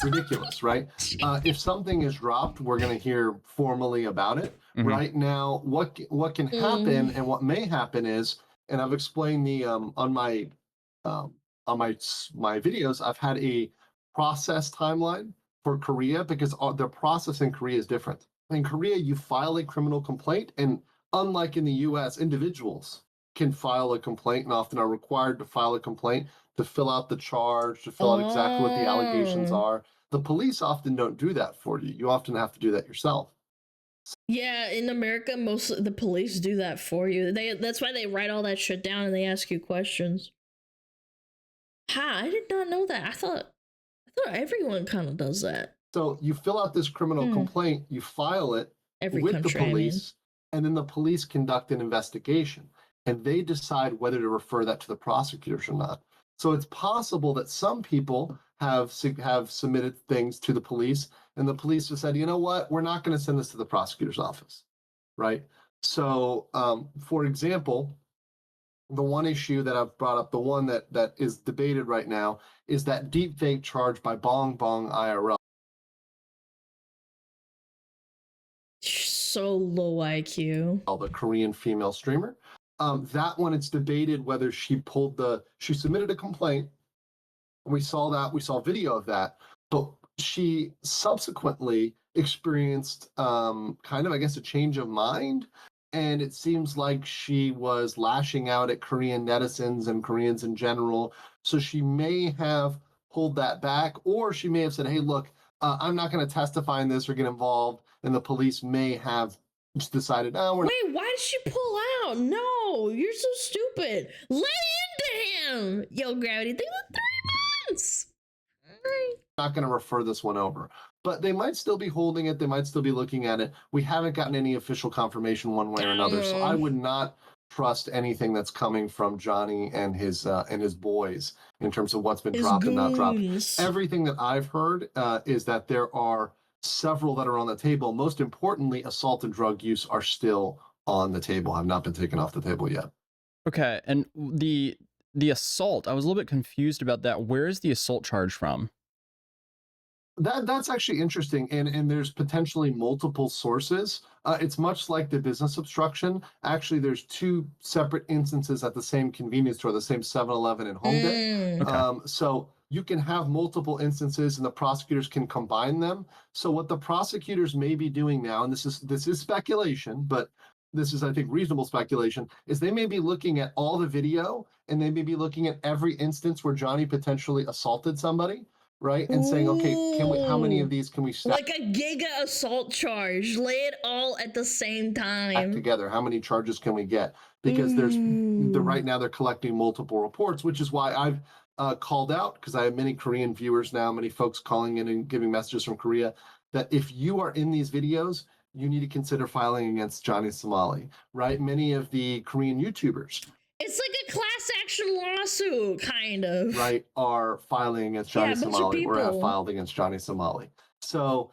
ridiculous, right? If something is dropped, we're going to hear formally about it. Right now, what can happen and what may happen is, and I've explained the on my videos, I've had a process timeline for Korea because the process in Korea is different. In Korea, you file a criminal complaint, and unlike in the US, individuals can file a complaint and often are required to file a complaint. to fill out the charge, to fill out exactly what the allegations Oh. are. The police often don't do that for you. You often have to do that yourself. Yeah, in America, most of the police do that for you. That's why they write all that shit down and they ask you questions. Ha, I did not know that. I thought everyone kind of does that. So you fill out this criminal complaint, you file it Every with country, the police, and then the police conduct an investigation, and they decide whether to refer that to the prosecutors or not. So it's possible that some people have submitted things to the police, and the police have said, you know what, we're not going to send this to the prosecutor's office, right? So, for example, the one issue that I've brought up, the one that is debated right now, is that deepfake charge by Bong Bong IRL. So low IQ. The Korean female streamer. That one, it's debated whether she submitted a complaint. We saw video of that, but she subsequently experienced kind of, I guess, a change of mind. And it seems like she was lashing out at Korean netizens and Koreans in general. So she may have pulled that back, or she may have said, hey, look, I'm not going to testify in this or get involved. And the police may have just decided, oh, we're Wait, why did she pull out? No, you're so stupid. Lay into him. Yo, Gravity, think of 3 months. not going to refer this one over. But they might still be holding it. They might still be looking at it. We haven't gotten any official confirmation one way or another. So I would not trust anything that's coming from Johnny and his boys in terms of what's been dropped and not dropped. Everything that I've heard is that there are several that are on the table. Most importantly, assault and drug use are still on the table, have not been taken off the table yet. Okay, and the assault, I was a little bit confused about that. Where is the assault charge from? That's actually interesting, and there's potentially multiple sources. It's much like the business obstruction. Actually, there's 2 separate instances at the same convenience store, the same 7-Eleven and Home Day. Okay. So you can have multiple instances, and the prosecutors can combine them. So what the prosecutors may be doing now, and this is speculation, but this is, I think, reasonable speculation, is they may be looking at all the video, and they may be looking at every instance where Johnny potentially assaulted somebody, right? And saying, okay, how many of these can we stack Like a giga assault charge. Lay it all at the same time. together? How many charges can we get? Because right now they're collecting multiple reports, which is why I've called out, because I have many Korean viewers now, many folks calling in and giving messages from Korea, that if you are in these videos, you need to consider filing against Johnny Somali, right? Many of the Korean YouTubers, It's like a class action lawsuit, kind of. right, are filing against Johnny Somali or have people. filed against Johnny Somali. So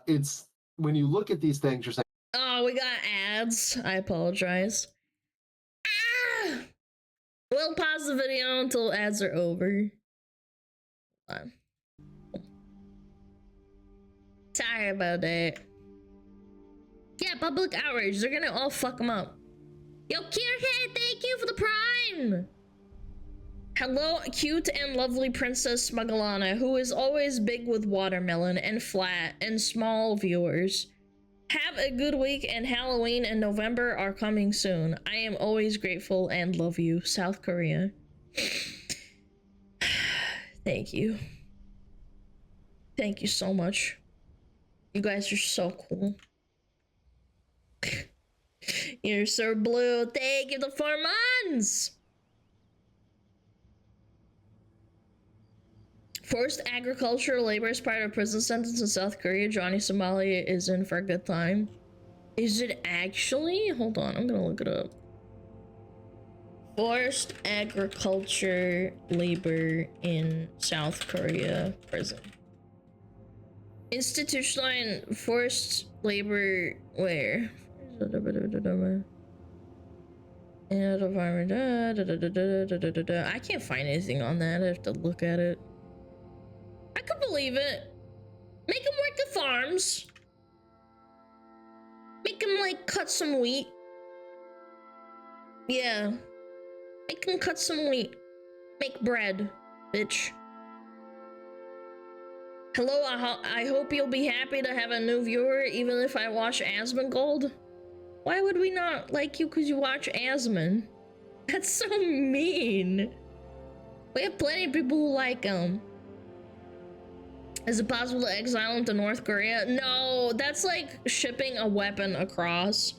it's, when you look at these things, you're saying, Oh, we got ads. I apologize. Ah! We'll pause the video until ads are over. Hold on. Sorry about that. Yeah, public outrage. They're gonna all fuck them up. Yo, Kierhead, thank you for the prime! Hello, cute and lovely Princess SmugAlana, who is always big with watermelon and flat and small viewers. Have a good week, and Halloween and November are coming soon. I am always grateful and love you, South Korea. Thank you. Thank you so much. You guys are so cool. You're so blue. Thank you for the 4 months. Forced agricultural labor is part of a prison sentence in South Korea. Johnny Somali is in for a good time. Is it actually? Hold on, I'm gonna look it up. Forced agriculture labor in South Korea prison. Institutional and forced labor where? I can't find anything on that. I have to look at it. I could believe it. Make them work the farms. Make them, like, cut some wheat. Yeah. Make them cut some wheat. Make bread, bitch. Hello, I hope you'll be happy to have a new viewer, even if I watch Asmongold. Why would we not like you because you watch Asmon? That's so mean. We have plenty of people who like him. Is it possible to exile him to North Korea? No, that's like shipping a weapon across.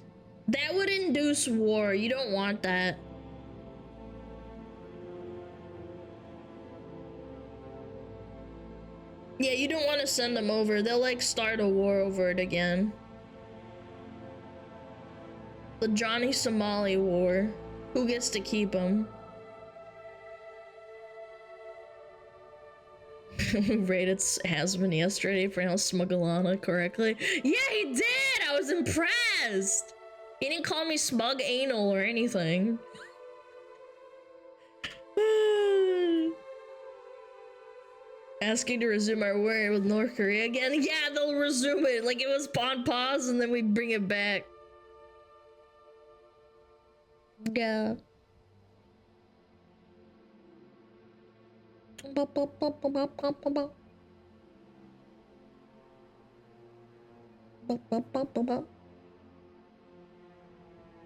That would induce war. You don't want that. Yeah, you don't want to send them over. They'll like start a war over it again. The Johnny Somali War. Who gets to keep him? Rated husband yesterday pronounced SmugAlana correctly. Yeah, he did! I was impressed! He didn't call me smug anal or anything. Asking to resume our war with North Korea again? Yeah, they'll resume it. Like it was on pause and then we bring it back. Yeah.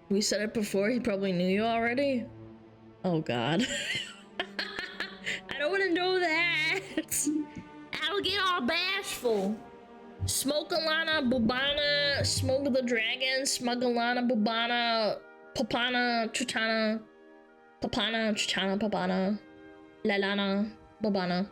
We said it before, he probably knew you already. Oh god. I don't want to know that. I'll get all bashful. SmugAlana, Bubana, Smoke the Dragon, SmugAlana, Bubana, Papana, Chutana, Papana, Chutana, Papana, Lalana, Bubana.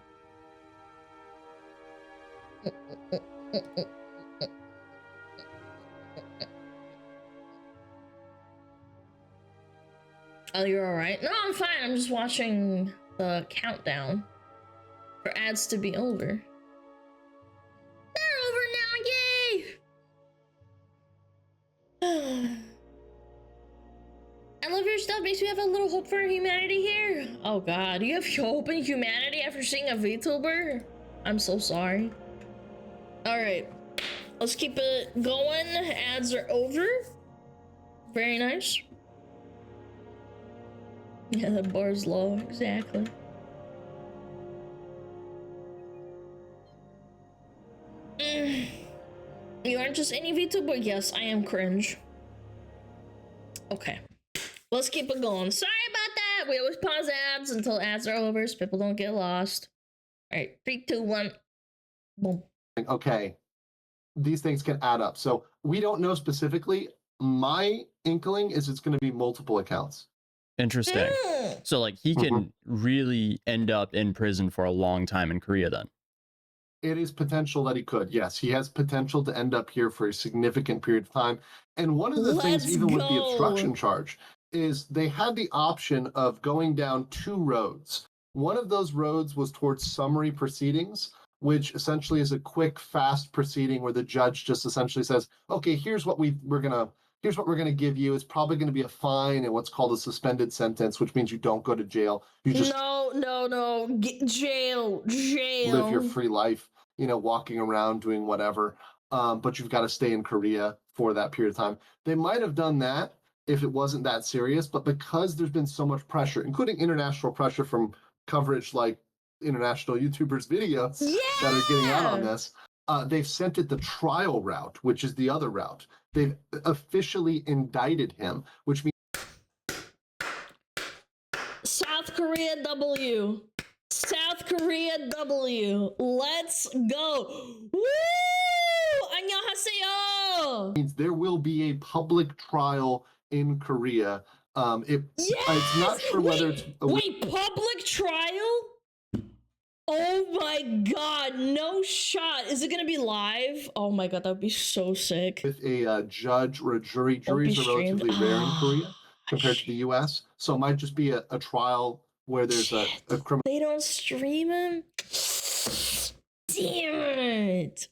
Oh, you're alright? No, I'm fine. I'm just watching the countdown for ads to be over. They're over now, yay! I love your stuff. Makes me have a little hope for humanity here. Oh god, you have hope in humanity after seeing a VTuber? I'm so sorry. Alright, let's keep it going. Ads are over. Very nice. Yeah, that bar's low, exactly. You aren't just any VTuber? Yes, I am cringe. Okay. Let's keep it going. Sorry about that. We always pause ads until ads are over so people don't get lost. Alright, 3, 2, 1. Boom. Okay. These things can add up. So we don't know specifically. My inkling is it's going to be multiple accounts. Interesting. So like he can really end up in prison for a long time in Korea then. It is potential that he could. Yes, he has potential to end up here for a significant period of time. And one of the things, even with the obstruction charge, is they had the option of going down 2 roads. One of those roads was towards summary proceedings, which essentially is a quick, fast proceeding where the judge just essentially says, okay, here's what we're gonna give you. It's probably gonna be a fine and what's called a suspended sentence, which means you don't go to jail. You just no. Jail. live your free life, you know, walking around doing whatever. But you've got to stay in Korea for that period of time. They might have done that if it wasn't that serious, but because there's been so much pressure, including international pressure from coverage like international YouTubers' videos that are getting out on this, they've sent it the trial route, which is the other route. They've officially indicted him, which means South Korea W. South Korea W. Let's go. Woo! Annyeonghaseyo. means there will be a public trial in Korea. It's not sure whether it's wait, public trial? Oh my god, no shot. Is it gonna be live? Oh my god, that would be so sick. with a judge or a jury. Juries are relatively rare in Korea compared to the US. So it might just be a trial where there's a criminal. They don't stream him? Damn it.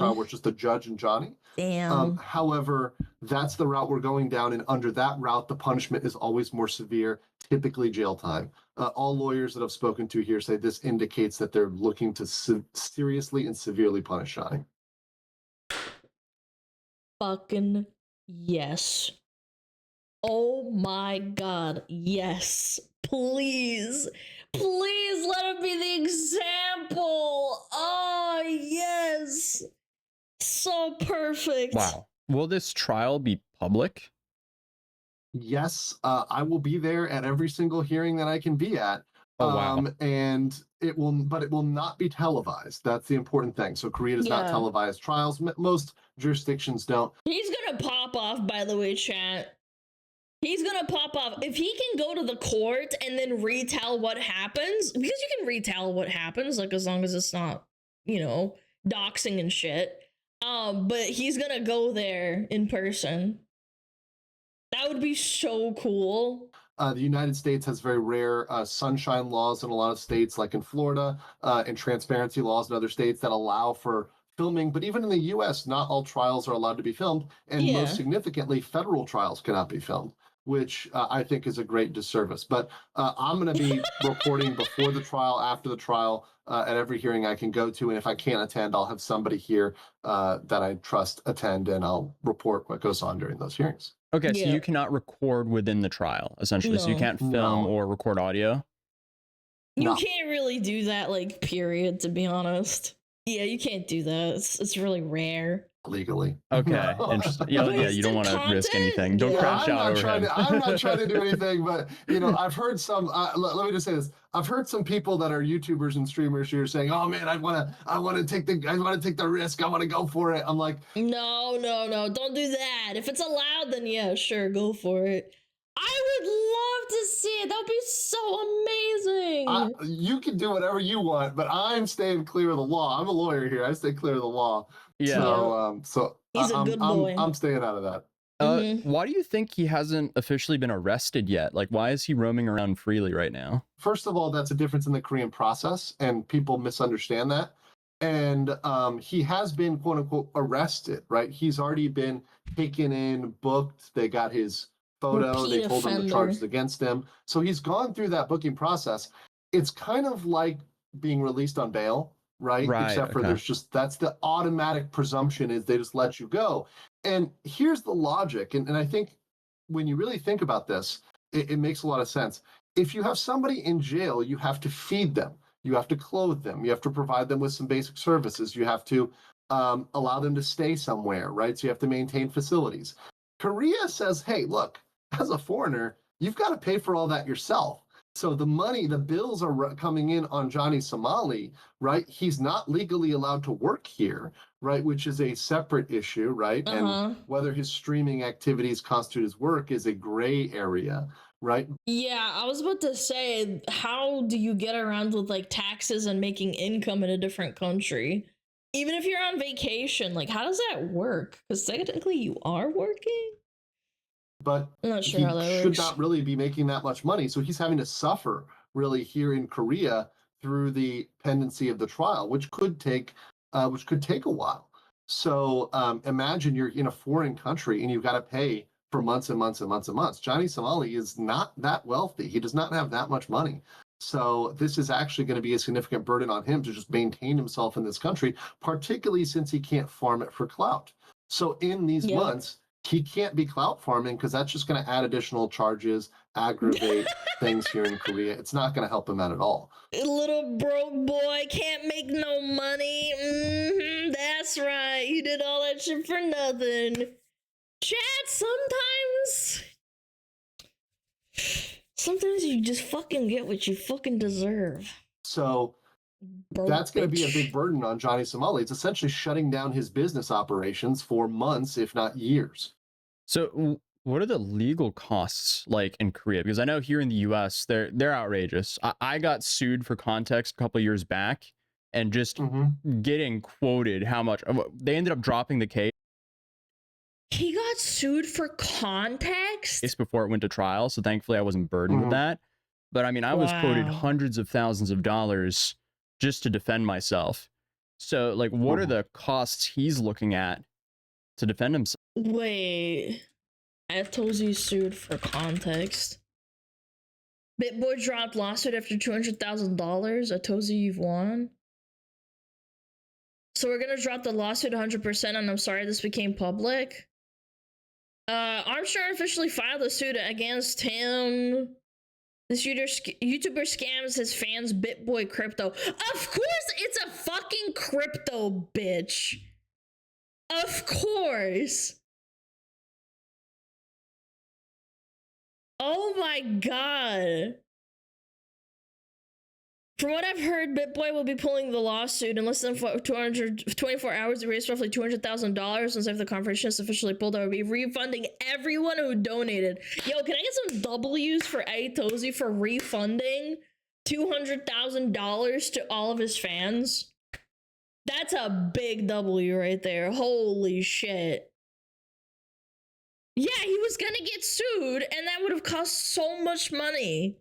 trial where it's just the judge and Johnny. Damn. However, that's the route we're going down, and under that route, the punishment is always more severe, typically jail time. All lawyers that I've spoken to here say this indicates that they're looking to seriously and severely punish Johnny. Fucking yes. Oh my god, yes. Please. Please let it be the example. Oh, yes. So perfect. Wow. Will this trial be public? Yes, I will be there at every single hearing that I can be at. Oh, wow. And it will not be televised. That's the important thing. So Korea does not Yeah. televise trials. Most jurisdictions don't. He's gonna pop off, by the way, chat. He's gonna pop off. If he can go to the court and then retell what happens, because you can retell what happens, like as long as it's not, you know, doxing and shit. But he's gonna go there in person. That would be so cool. The United States has very rare sunshine laws in a lot of states, like in Florida, and transparency laws in other states that allow for filming. But even in the US, not all trials are allowed to be filmed. And Yeah. most significantly, federal trials cannot be filmed, which I think is a great disservice. But I'm going to be reporting before the trial, after the trial, at every hearing I can go to. And if I can't attend, I'll have somebody here that I trust attend, and I'll report what goes on during those hearings. Okay, so Yeah. you cannot record within the trial, essentially. So you No. can't film No. or record audio. You No. can't really do that, like, period, to be honest. Yeah, you can't do that. It's really rare. Legally. Okay, interesting. Yeah, you don't want to risk anything. Don't crash out over him. I'm not trying to do anything, but you know, I've heard some. Let me just say this: I've heard some people that are YouTubers and streamers here saying, "Oh man, I want to take the risk. I want to go for it." I'm like, No, don't do that. If it's allowed, then yeah, sure, go for it. I would love to see it. That would be so amazing. you can do whatever you want, but I'm staying clear of the law. I'm a lawyer here. I stay clear of the law. Yeah. So He's a good boy. I'm staying out of that. Why do you think he hasn't officially been arrested yet? Like, why is he roaming around freely right now? First of all, that's a difference in the Korean process, and people misunderstand that. And he has been, quote unquote, arrested, right? He's already been taken in, booked. They got his photo. They told him the charges against him. So he's gone through that booking process. It's kind of like being released on bail, right? Except for that's the automatic presumption is they just let you go. And here's the logic. And I think when you really think about this, it makes a lot of sense. If you have somebody in jail, you have to feed them. You have to clothe them. You have to provide them with some basic services. You have to allow them to stay somewhere, right? So you have to maintain facilities. Korea says, hey, look, as a foreigner, you've got to pay for all that yourself. So the money, the bills are coming in on Johnny Somali, right? He's not legally allowed to work here, right? Which is a separate issue, right? And whether his streaming activities constitute his work is a gray area, right? Yeah, I was about to say, how do you get around with like taxes and making income in a different country? Even if you're on vacation, like how does that work? Because technically you are working. But I'm not sure he how that should works. not really be making that much money. So he's having to suffer really here in Korea through the pendency of the trial, which could take a while. So imagine you're in a foreign country and you've got to pay for months and months and months and months. Johnny Somali is not that wealthy. He does not have that much money. So this is actually going to be a significant burden on him to just maintain himself in this country, particularly since he can't farm it for clout. So in these months, he can't be clout farming because that's just going to add additional charges, aggravate things here in Korea. It's not going to help him out at all. Little broke boy can't make no money. That's right. You did all that shit for nothing. Chat, sometimes you just fucking get what you fucking deserve. So that's going to be a big burden on Johnny Somali. It's essentially shutting down his business operations for months, if not years. So what are the legal costs like in Korea? Because I know here in the US, they're outrageous. I got sued for context a couple of years back and just getting quoted how much they ended up dropping the case. He got sued for context? Before it went to trial. So thankfully I wasn't burdened with that. But I mean, I was quoted hundreds of thousands of dollars just to defend myself. So like, what are the costs he's looking at to defend himself? Wait, Atozy sued for context. BitBoy dropped lawsuit after $200,000. Atozy, you've won. So we're gonna drop the lawsuit 100%, and I'm sorry this became public. Armstrong officially filed a suit against him. This YouTuber scams his fans BitBoy crypto. Of course it's a fucking crypto, bitch. Of course. Oh my god. From what I've heard, BitBoy will be pulling the lawsuit in less than 24 hours to raise roughly $200,000. Since if the conference is officially pulled, I will be refunding everyone who donated. Yo, can I get some W's for Aitozi for refunding $200,000 to all of his fans? That's a big W right there. Holy shit. Yeah, he was gonna get sued, and that would have cost so much money.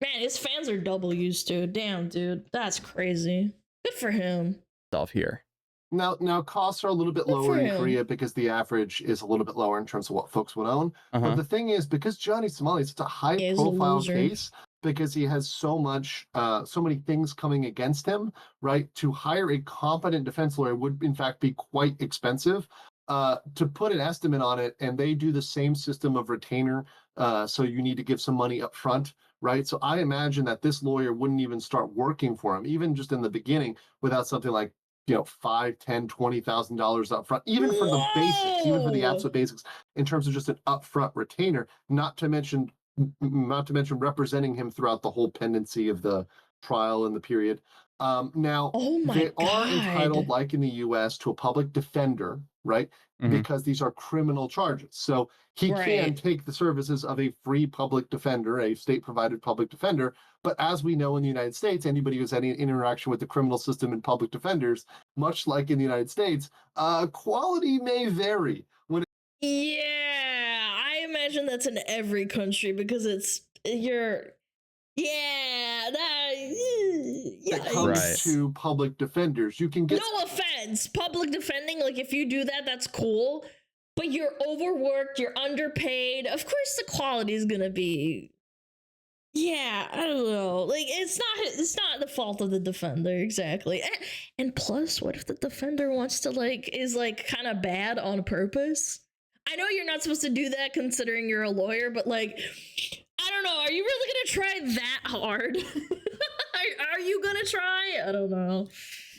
Man, his fans are W's, dude. Damn, dude. That's crazy. Good for him. Stuff here. Now costs are a little bit Good lower for in him. Korea because the average is a little bit lower in terms of what folks would own. But the thing is, because Johnny Somali is such a high-profile case, because he has so many things coming against him, right? To hire a competent defense lawyer would, in fact, be quite expensive. To put an estimate on it, and they do the same system of retainer, so you need to give some money up front, right? So I imagine that this lawyer wouldn't even start working for him, even just in the beginning, without something like, $5,000, $10,000, $20,000 up front, even for the basics, even for the absolute basics, in terms of just an upfront retainer, not to mention representing him throughout the whole pendency of the trial and the period. Now, they are entitled, like in the US, to a public defender, right? Because these are criminal charges. So he can take the services of a free public defender, a state-provided public defender. But as we know in the United States, anybody who's any interaction with the criminal system and public defenders, much like in the United States, quality may vary. Yeah, I imagine that's in every country because it comes to public defenders, you can get no offense, public defending, like if you do that, that's cool, but you're overworked, you're underpaid, of course the quality is gonna be, I don't know, like it's not the fault of the defender, exactly. And plus, what if the defender wants to is kind of bad on purpose? I know you're not supposed to do that considering you're a lawyer, but I don't know. Are you really gonna try that hard? Are you gonna try? I don't know.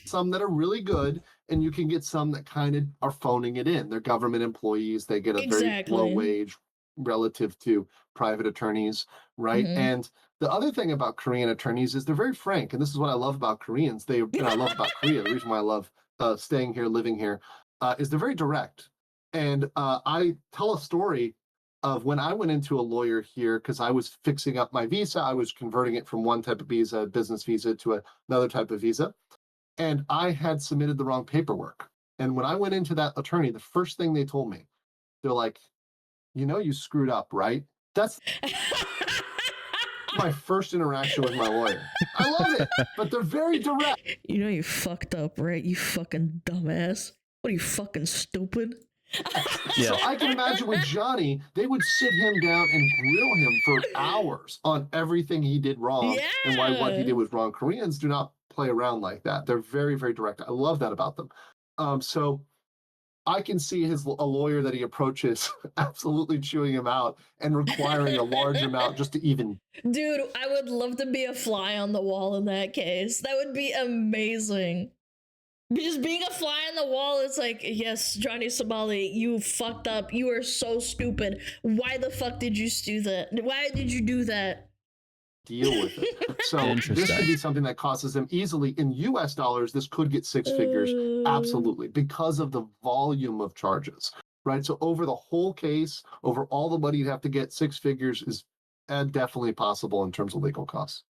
Some that are really good, and you can get some that kind of are phoning it in. They're government employees. They get a very low wage relative to private attorneys, right? And the other thing about Korean attorneys is they're very frank, and this is what I love about Koreans. I love about Korea. The reason why I love staying here, living here, is they're very direct. And I tell a story of when I went into a lawyer here because I was fixing up my visa. I was converting it from one type of visa, business visa, to another type of visa. And I had submitted the wrong paperwork. And when I went into that attorney, the first thing they told me, they're like, you screwed up, right? That's my first interaction with my lawyer. I love it, but they're very direct. You fucked up, right? You fucking dumbass. What are you, fucking stupid? So I can imagine with Johnny, they would sit him down and grill him for hours on everything he did wrong and why what he did was wrong. Koreans do not play around like that. They're very, very direct. I love that about them. So I can see a lawyer that he approaches absolutely chewing him out and requiring a large amount just to even. Dude, I would love to be a fly on the wall in that case. That would be amazing. Just being a fly on the wall, it's like, yes, Johnny Somali, you fucked up. You are so stupid. Why the fuck did you do that? Why did you do that? Deal with it. So this could be something that costs them easily in US dollars. This could get six figures. Absolutely. Because of the volume of charges, right? So over the whole case, over all the money you'd have to get, six figures is definitely possible in terms of legal costs.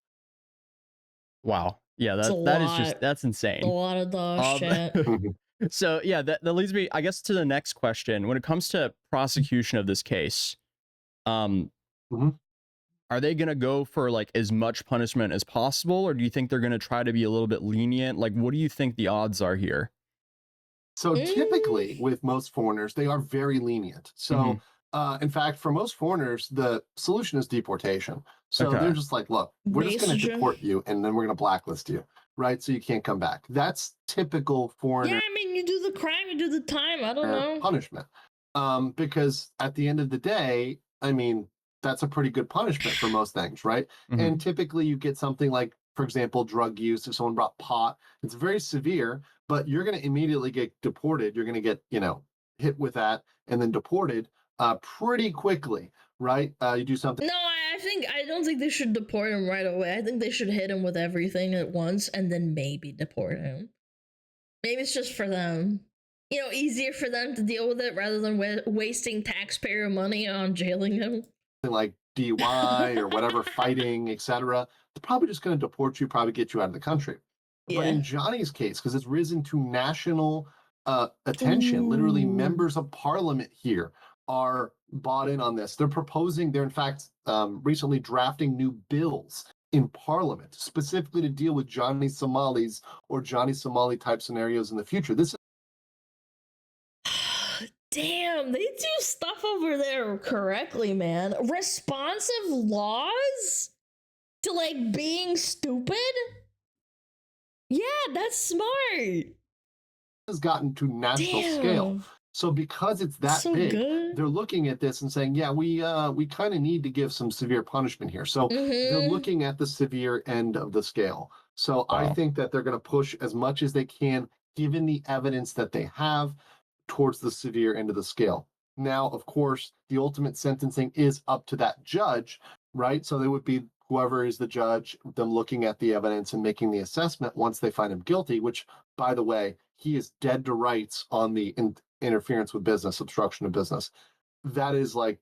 Wow. Yeah, that's insane. A lot of dog shit. So yeah, that leads me, I guess, to the next question. When it comes to prosecution of this case, are they going to go for as much punishment as possible, or do you think they're going to try to be a little bit lenient? What do you think the odds are here? So typically with most foreigners, they are very lenient. So in fact, for most foreigners, the solution is deportation. So they're just like, look, we're just going to deport you and then we're going to blacklist you, right? So you can't come back. That's typical foreigner. Yeah, I mean, you do the crime, you do the time. I don't know. Punishment. Because at the end of the day, I mean, that's a pretty good punishment for most things, right? And typically you get something like, for example, drug use. If someone brought pot, it's very severe, but you're going to immediately get deported. You're going to get, hit with that and then deported pretty quickly, right? You do something. No, I I don't think they should deport him right away. I think they should hit him with everything at once and then maybe deport him. Maybe it's just for them. You know, easier for them to deal with it rather than wasting taxpayer money on jailing him. Like DUI or whatever, fighting, etc. They're probably just going to deport you, probably get you out of the country. Yeah. But in Johnny's case, because it's risen to national attention, literally members of parliament here are bought in on this. They're proposing, they're in fact recently drafting new bills in parliament specifically to deal with Johnny Somalis or Johnny Somali type scenarios in the future. This is Damn, they do stuff over there correctly, man. Responsive laws to like being stupid? Yeah, that's smart. has gotten to national scale. So because it's that So big, good. they're looking at this and saying, yeah, we kind of need to give some severe punishment here. So they're looking at the severe end of the scale. So I think that they're going to push as much as they can, given the evidence that they have, towards the severe end of the scale. Now, of course, the ultimate sentencing is up to that judge, right? So they would be whoever is the judge, them looking at the evidence and making the assessment once they find him guilty, which, by the way, he is dead to rights on the interference with business, obstruction of business. That is like,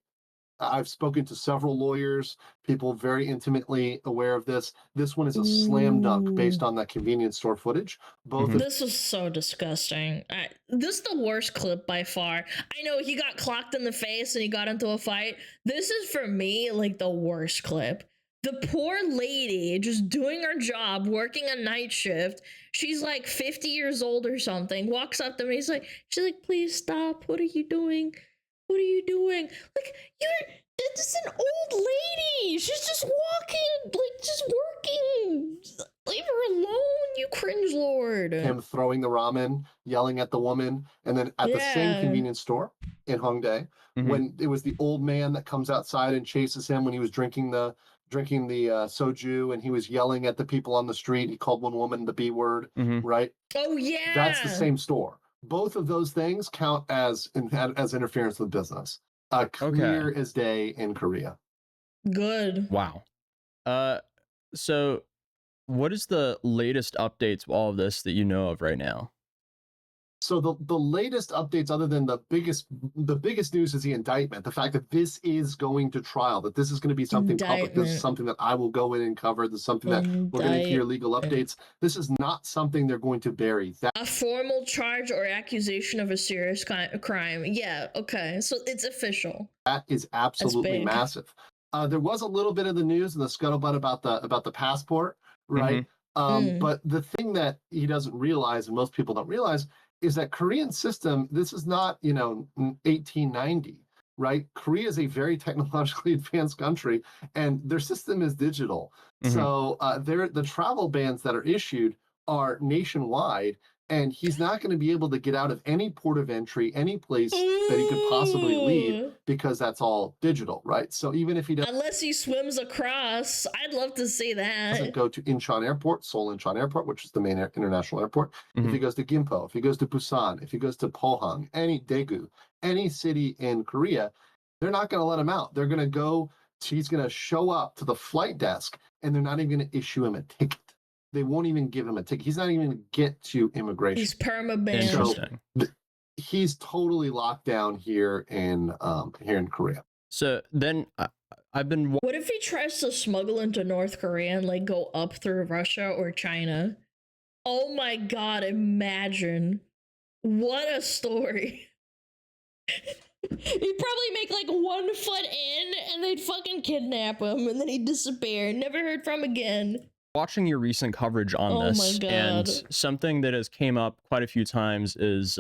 I've spoken to several lawyers, people very intimately aware of this. This one is a slam dunk based on that convenience store footage. Both of This was so disgusting. This is the worst clip by far. I know he got clocked in the face and he got into a fight. This is for me like the worst clip. The poor lady just doing her job, working a night shift. She's like 50 years old or something. Walks up to me. She's like, please stop. What are you doing? What are you doing? Like, this is an old lady. She's just walking, like, just working. Leave her alone, you cringe lord. him throwing the ramen, yelling at the woman, and then at the same convenience store in Hongdae, when it was the old man that comes outside and chases him when he was drinking the soju, and he was yelling at the people on the street. He called one woman the B word, right? Oh yeah, that's the same store. Both of those things count as interference with business. Clear as day in Korea. Good. Wow. So what is the latest updates of all of this that you know of right now? So the latest updates, other than the biggest news, is the indictment. The fact that this is going to trial, that this is going to be something public. This is something that I will go in and cover. This is something that we're going to hear legal updates. This is not something they're going to bury. A formal charge or accusation of a serious crime. Yeah, okay. So it's official. That is absolutely massive. There was a little bit of the news and the scuttlebutt about the passport, right? But the thing that he doesn't realize, and most people don't realize, is that Korean system, this is not, 1890, right? Korea is a very technologically advanced country, and their system is digital. So the travel bans that are issued are nationwide, and he's not going to be able to get out of any port of entry, any place that he could possibly leave, because that's all digital, right? So even if he doesn't, unless he swims across, I'd love to see that. Doesn't go to Incheon Airport, Seoul Incheon Airport, which is the main international airport. If he goes to Gimpo, if he goes to Busan, if he goes to Pohang, any Daegu, any city in Korea, they're not going to let him out. They're going to go. He's going to show up to the flight desk, and they're not even going to issue him a ticket. They won't even give him a ticket. He's not even going to get to immigration. He's perma-banned. Interesting. So, he's totally locked down here in Korea. So then I've been. What if he tries to smuggle into North Korea and like go up through Russia or China? Oh my god, imagine. What a story. He'd probably make like 1 foot in and they'd fucking kidnap him and then he'd disappear. Never heard from again. Watching your recent coverage on this, and something that has came up quite a few times is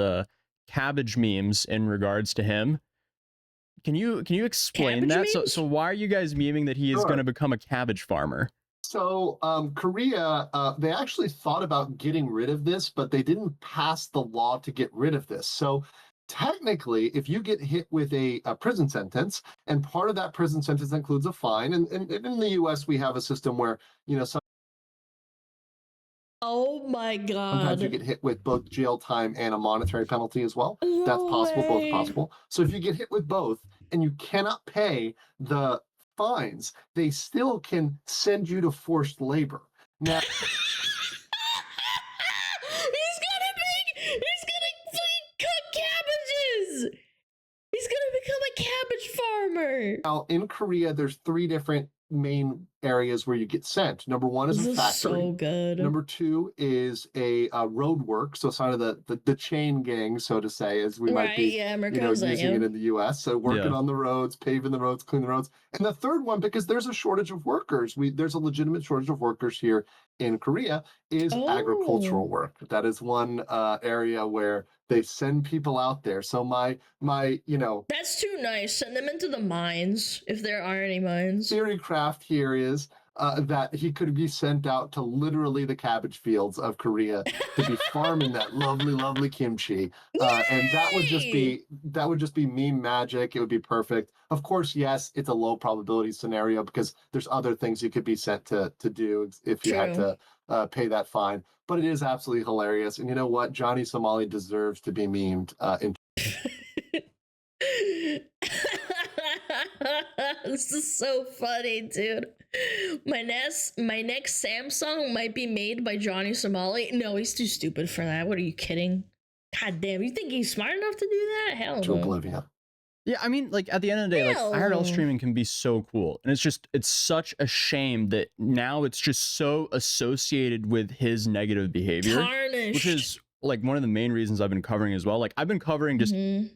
cabbage memes in regards to him. Can you explain that? So why are you guys memeing that he is going to become a cabbage farmer? So Korea, they actually thought about getting rid of this, but they didn't pass the law to get rid of this. So technically, if you get hit with a prison sentence, and part of that prison sentence includes a fine, and in the U.S. we have a system where, oh my god. Sometimes you get hit with both jail time and a monetary penalty as well. That's possible, both possible. So if you get hit with both and you cannot pay the fines, they still can send you to forced labor. Now, He's gonna fucking cook cabbages. He's gonna become a cabbage farmer. now in Korea, there's 3 different main areas where you get sent. Number 1 is This a is factory. so good. Number 2 is a road work, so sort of the chain gang, so to say, as we might Right, be, yeah, you know, using it in the U.S. So working Yeah. on the roads, paving the roads, cleaning the roads. And the third one, because there's a shortage of workers, there's a legitimate shortage of workers here in Korea, is agricultural work. That is one area where they send people out there. So my you know, That's too nice. Send them into the mines if there are any mines. theory craft here is that he could be sent out to literally the cabbage fields of Korea to be farming that lovely kimchi, and that would just be meme magic. It would be perfect. Of course, yes, it's a low probability scenario because there's other things you could be sent to do if you had to pay that fine. But it is absolutely hilarious, and you know what? Johnny Somali deserves to be memed in. This is so funny, dude. My next Samsung might be made by Johnny Somali. No, he's too stupid for that. What are you kidding? God damn, you think he's smart enough to do that? Hell To no. oblivion. Yeah, I mean, like at the end of the day, like IRL streaming can be so cool, and it's such a shame that now it's just so associated with his negative behavior, which Tarnished. is like one of the main reasons I've been covering as well. Like I've been covering just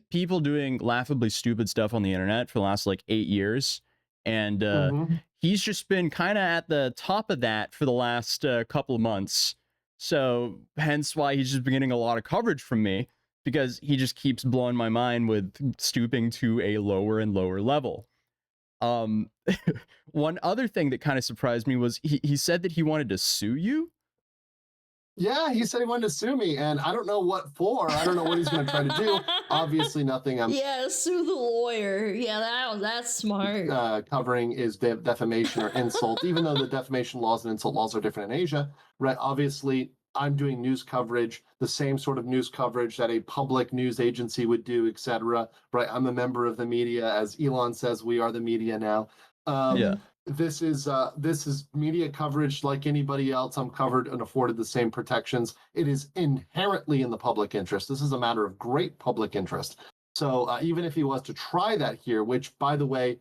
people doing laughably stupid stuff on the internet for the last like 8 years, and he's just been kind of at the top of that for the last couple of months. So hence why he's just been getting a lot of coverage from me, because he just keeps blowing my mind with stooping to a lower and lower level. One other thing that kind of surprised me was he said that he wanted to sue you. Yeah, he said he wanted to sue me, and I don't know what for. I don't know what he's going to try to do. Obviously, nothing Yeah, sue the lawyer. Yeah, that's smart. covering is defamation or insult, even though the defamation laws and insult laws are different in Asia, right? Obviously, I'm doing news coverage, the same sort of news coverage that a public news agency would do, etc. Right? I'm a member of the media, as Elon says, we are the media now. Yeah. This is media coverage like anybody else. I'm covered and afforded the same protections. It is inherently in the public interest. This is a matter of great public interest. So even if he was to try that here, which, by the way,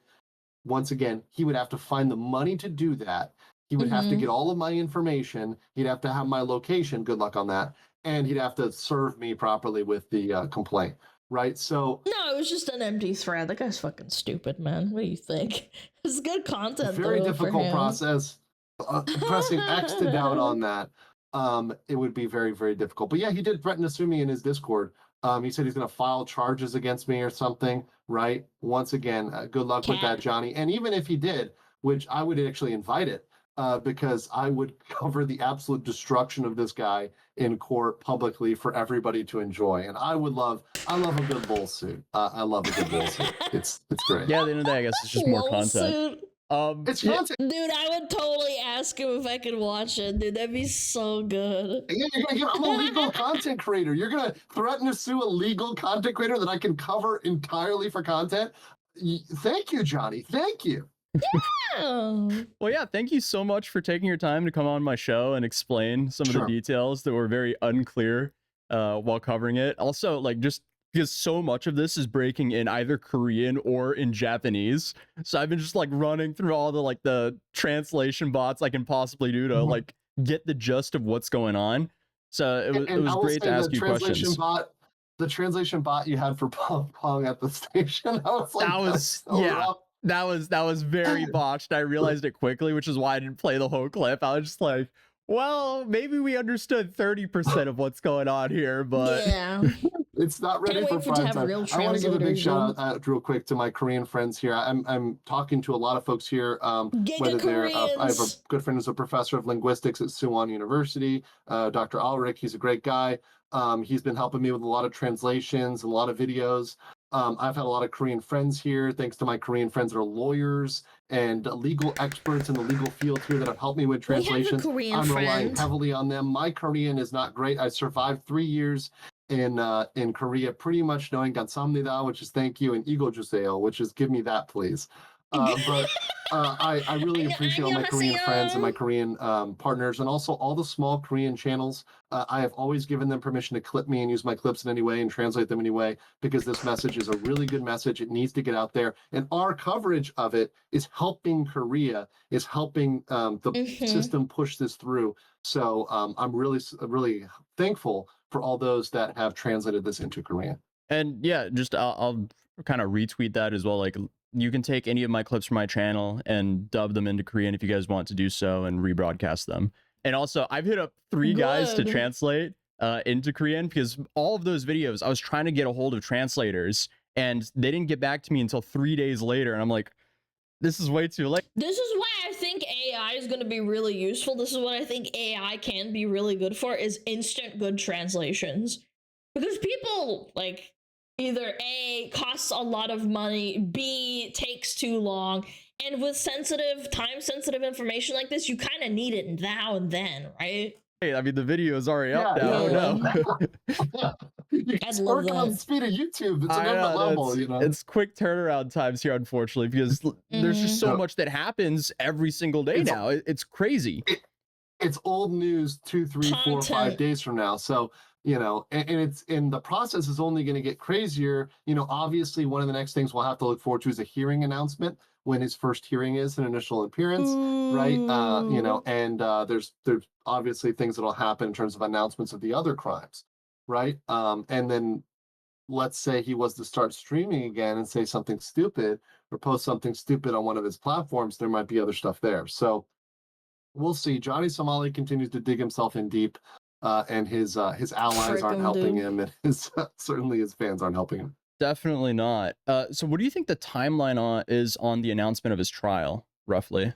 once again, he would have to find the money to do that. He would have to get all of my information. He'd have to have my location. Good luck on that. And he'd have to serve me properly with the complaint. Right? So No, it was just an empty thread. That guy's fucking stupid, man. What do you think? It's good content. very though, for difficult him. process. Pressing X to down on that, it would be very, very difficult. But yeah, he did threaten to sue me in his Discord. He said he's going to file charges against me or something, right? Once again, good luck with that, Johnny. And even if he did, which I would actually invite it, because I would cover the absolute destruction of this guy in court publicly for everybody to enjoy. And I love a good bull suit. I love a good bull suit. It's great. Yeah, at the end of the day, I guess it's just more Lol content. suit. It's content. Dude, I would totally ask him if I could watch it. Dude, that'd be so good. Yeah, I'm a legal content creator. You're gonna threaten to sue a legal content creator that I can cover entirely for content? Thank you, Johnny. Thank you. Well, yeah, thank you so much for taking your time to come on my show and explain some of the details that were very unclear while covering it. Also, like, just because so much of this is breaking in either Korean or in Japanese, so I've been just like running through all the translation bots I can possibly do to like get the gist of what's going on. So it was great to ask you questions. The translation bot you had for Pong Pong at the station, I was like, that was very botched. I realized it quickly, which is why I didn't play the whole clip. I was just like, well, maybe we understood 30% of what's going on here, but yeah. It's not ready for prime time. I want to give a big shout out real quick to my Korean friends here. I'm talking to a lot of folks here, whether they're I have a good friend who's a professor of linguistics at Suwon University, Dr. Ulrich. He's a great guy. He's been helping me with a lot of translations and a lot of videos. I've had a lot of Korean friends here, thanks to my Korean friends that are lawyers and legal experts in the legal field here that have helped me with translations. I'm relying heavily on them. My Korean is not great. I survived 3 years in Korea, pretty much knowing 감사합니다, which is thank you, and 이거 주세요, which is give me that, please. But I really appreciate all my Korean friends and my Korean partners, and also all the small Korean channels. I have always given them permission to clip me and use my clips in any way and translate them anyway, because this message is a really good message. It needs to get out there. And our coverage of it is helping Korea, is helping the system push this through. So I'm really thankful for all those that have translated this into Korean. And yeah, just I'll kind of retweet that as well. Like, you can take any of my clips from my channel and dub them into Korean if you guys want to do so, and rebroadcast them. And also, I've hit up 3 guys to translate into Korean, because all of those videos, I was trying to get a hold of translators, and they didn't get back to me until 3 days later. And I'm like, this is way too late. This is why I think AI is going to be really useful. This is what I think AI can be really good for, is instant good translations. Because people, like, either A, costs a lot of money, B, takes too long, and with time-sensitive information like this, you kind of need it now and then, right? Hey, I mean, the video is already up now. Oh, no. It's working on the speed of YouTube. It's a different level, you know. It's quick turnaround times here, unfortunately, because there's just so much that happens every single day now. It's crazy. It's old news 2, 3, 4, 5 days from now. So, you know, and the process is only going to get crazier. You know, obviously, one of the next things we'll have to look forward to is a hearing announcement, when his first hearing is, an initial appearance, right? You know, and there's obviously things that'll happen in terms of announcements of the other crimes, right? And then let's say he was to start streaming again and say something stupid or post something stupid on one of his platforms, there might be other stuff there. So we'll see. Johnny Somali continues to dig himself in deep, and his allies aren't helping him, and certainly his fans aren't helping him. Definitely not. So what do you think the timeline is on the announcement of his trial, roughly?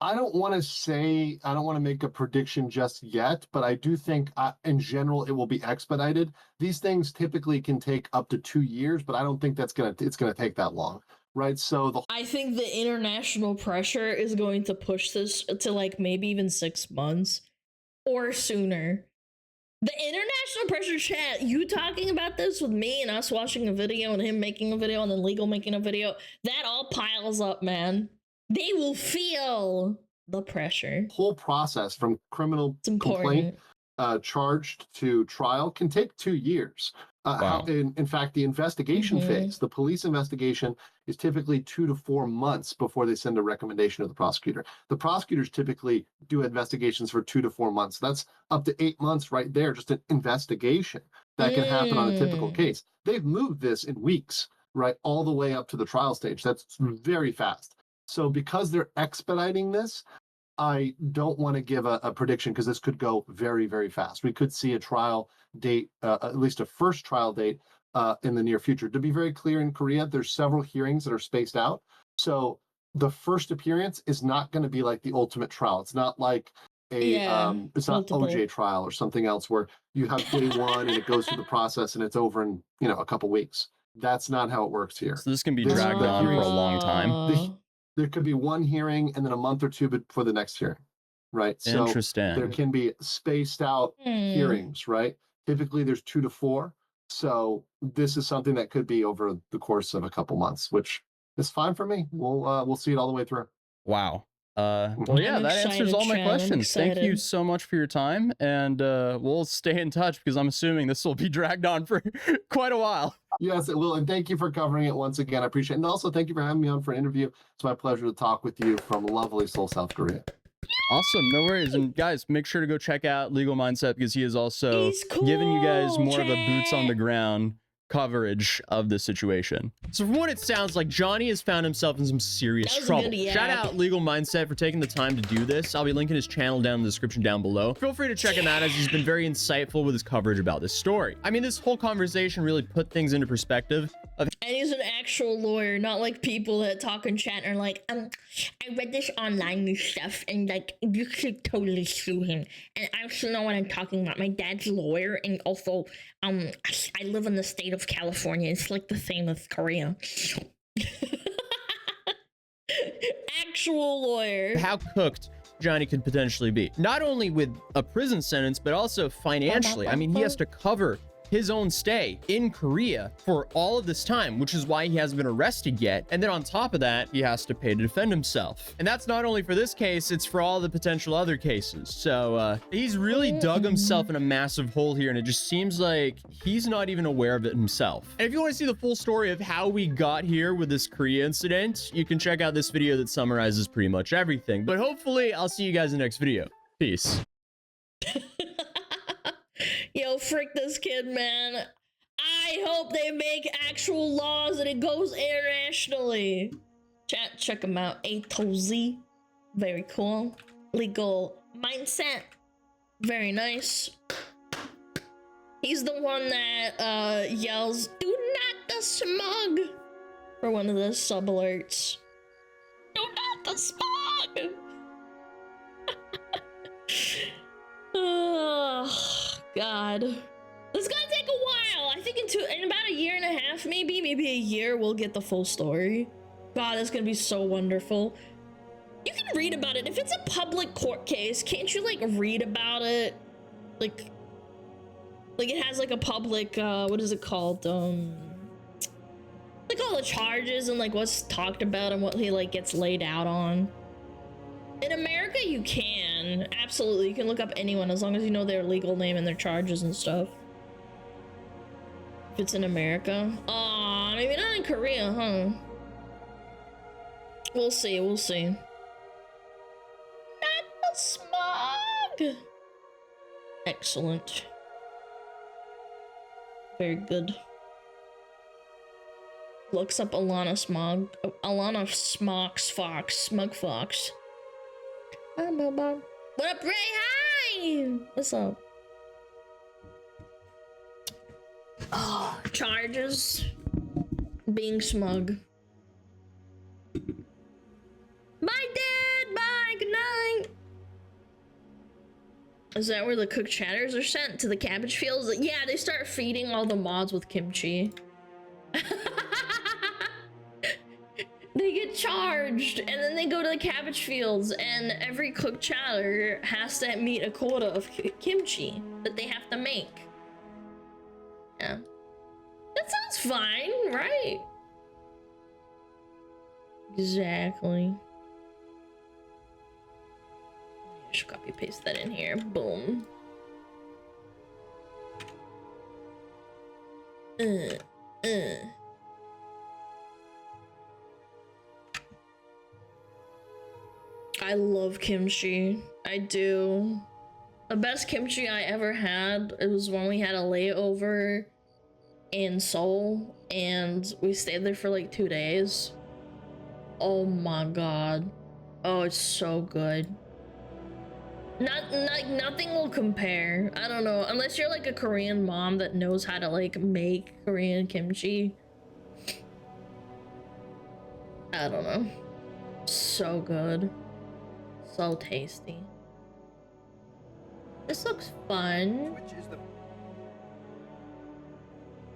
I don't want to make a prediction just yet, but I do think in general it will be expedited. These things typically can take up to 2 years, but I don't think it's gonna take that long, right? So I think the international pressure is going to push this to like maybe even 6 months or sooner. The international pressure, chat, you talking about this with me and us watching a video and him making a video and then Legal making a video, that all piles up, man. They will feel the pressure. Whole process from criminal complaint charged to trial can take 2 years. In fact, the investigation phase, the police investigation, is typically 2 to 4 months before they send a recommendation to the prosecutor. The prosecutors typically do investigations for 2 to 4 months. That's up to 8 months right there, just an investigation that can happen on a typical case. They've moved this in weeks, right, all the way up to the trial stage. That's very fast. So because they're expediting this, I don't want to give a prediction, because this could go very, very fast. We could see a trial date, at least a first trial date, in the near future. To be very clear, in Korea, there's several hearings that are spaced out. So the first appearance is not going to be like the ultimate trial. It's not like it's not OJ trial or something else where you have day 1 and it goes through the process and it's over in, you know, a couple weeks. That's not how it works here. So this can be dragged on for a long time. There could be one hearing and then a month or 2 before the next hearing, right? So interesting. There can be spaced out hearings, right? Typically there's 2 to 4. So this is something that could be over the course of a couple months, which is fine for me. We'll see it all the way through. Wow. Well, yeah, that answers all my questions. Thank you so much for your time, and we'll stay in touch, because I'm assuming this will be dragged on for quite a while. Yes, it will, and thank you for covering it once again. I appreciate it. And also, thank you for having me on for an interview. It's my pleasure to talk with you from lovely Seoul, South Korea. Awesome, no worries. And guys, make sure to go check out Legal Mindset, because he is also giving you guys more of a boots on the ground coverage of the situation. So from what it sounds like, Johnny has found himself in some serious trouble. Shout out Legal Mindset for taking the time to do this. I'll be linking his channel down in the description down below. Feel free to check him out, as he's been very insightful with his coverage about this story. I mean, this whole conversation really put things into perspective. And he's an actual lawyer, not like people that talk in chat and are like, I read this online and stuff, and like, you should totally sue him. And I also know what I'm talking about. My dad's a lawyer, and also, I live in the state of California. It's like the same as Korea. Actual lawyer. How cooked Johnny could potentially be. Not only with a prison sentence, but also financially. I mean, he has to cover his own stay in Korea for all of this time, which is why he hasn't been arrested yet. And then on top of that, he has to pay to defend himself. And that's not only for this case, it's for all the potential other cases. So he's really dug himself in a massive hole here, and it just seems like he's not even aware of it himself. And if you want to see the full story of how we got here with this Korea incident, you can check out this video that summarizes pretty much everything. But hopefully I'll see you guys in the next video. Peace. Yo, frick this kid, man. I hope they make actual laws and it goes internationally. Chat, check him out. A to Z. Very cool. Legal mindset. Very nice. He's the one that yells, "Do not the smug," for one of the sub alerts. Do not the smug. Oh God, this is gonna take a while. I think in about a year and a half, maybe a year, we'll get the full story. God, that's gonna be so wonderful. You can read about it if it's a public court case. Can't you like read about it? Like it has like a public what is it called? Like all the charges and like what's talked about and what he like gets laid out on. In America, you can. Absolutely. You can look up anyone as long as you know their legal name and their charges and stuff. If it's in America. Aw, maybe not in Korea, huh? We'll see, we'll see. Not the smug! Excellent. Very good. Looks up Alana Smug Fox. What up, Ray? Hi! What's up? Oh, charges. Being smug. Bye, Dad! Bye! Good night! Is that where the cooked chatters are sent? To the cabbage fields? Yeah, they start feeding all the mods with kimchi. They get charged, and then they go to the cabbage fields, and every cooked chatter has to meet a quota of kimchi that they have to make. Yeah. That sounds fine, right? Exactly. Just copy paste that in here. Boom. I love kimchi. I do. The best kimchi I ever had, it was when we had a layover in Seoul and we stayed there for like 2 days. Oh my God. Oh, it's so good. Nothing will compare. I don't know, unless you're like a Korean mom that knows how to like make Korean kimchi. I don't know. So good. So tasty. This looks fun.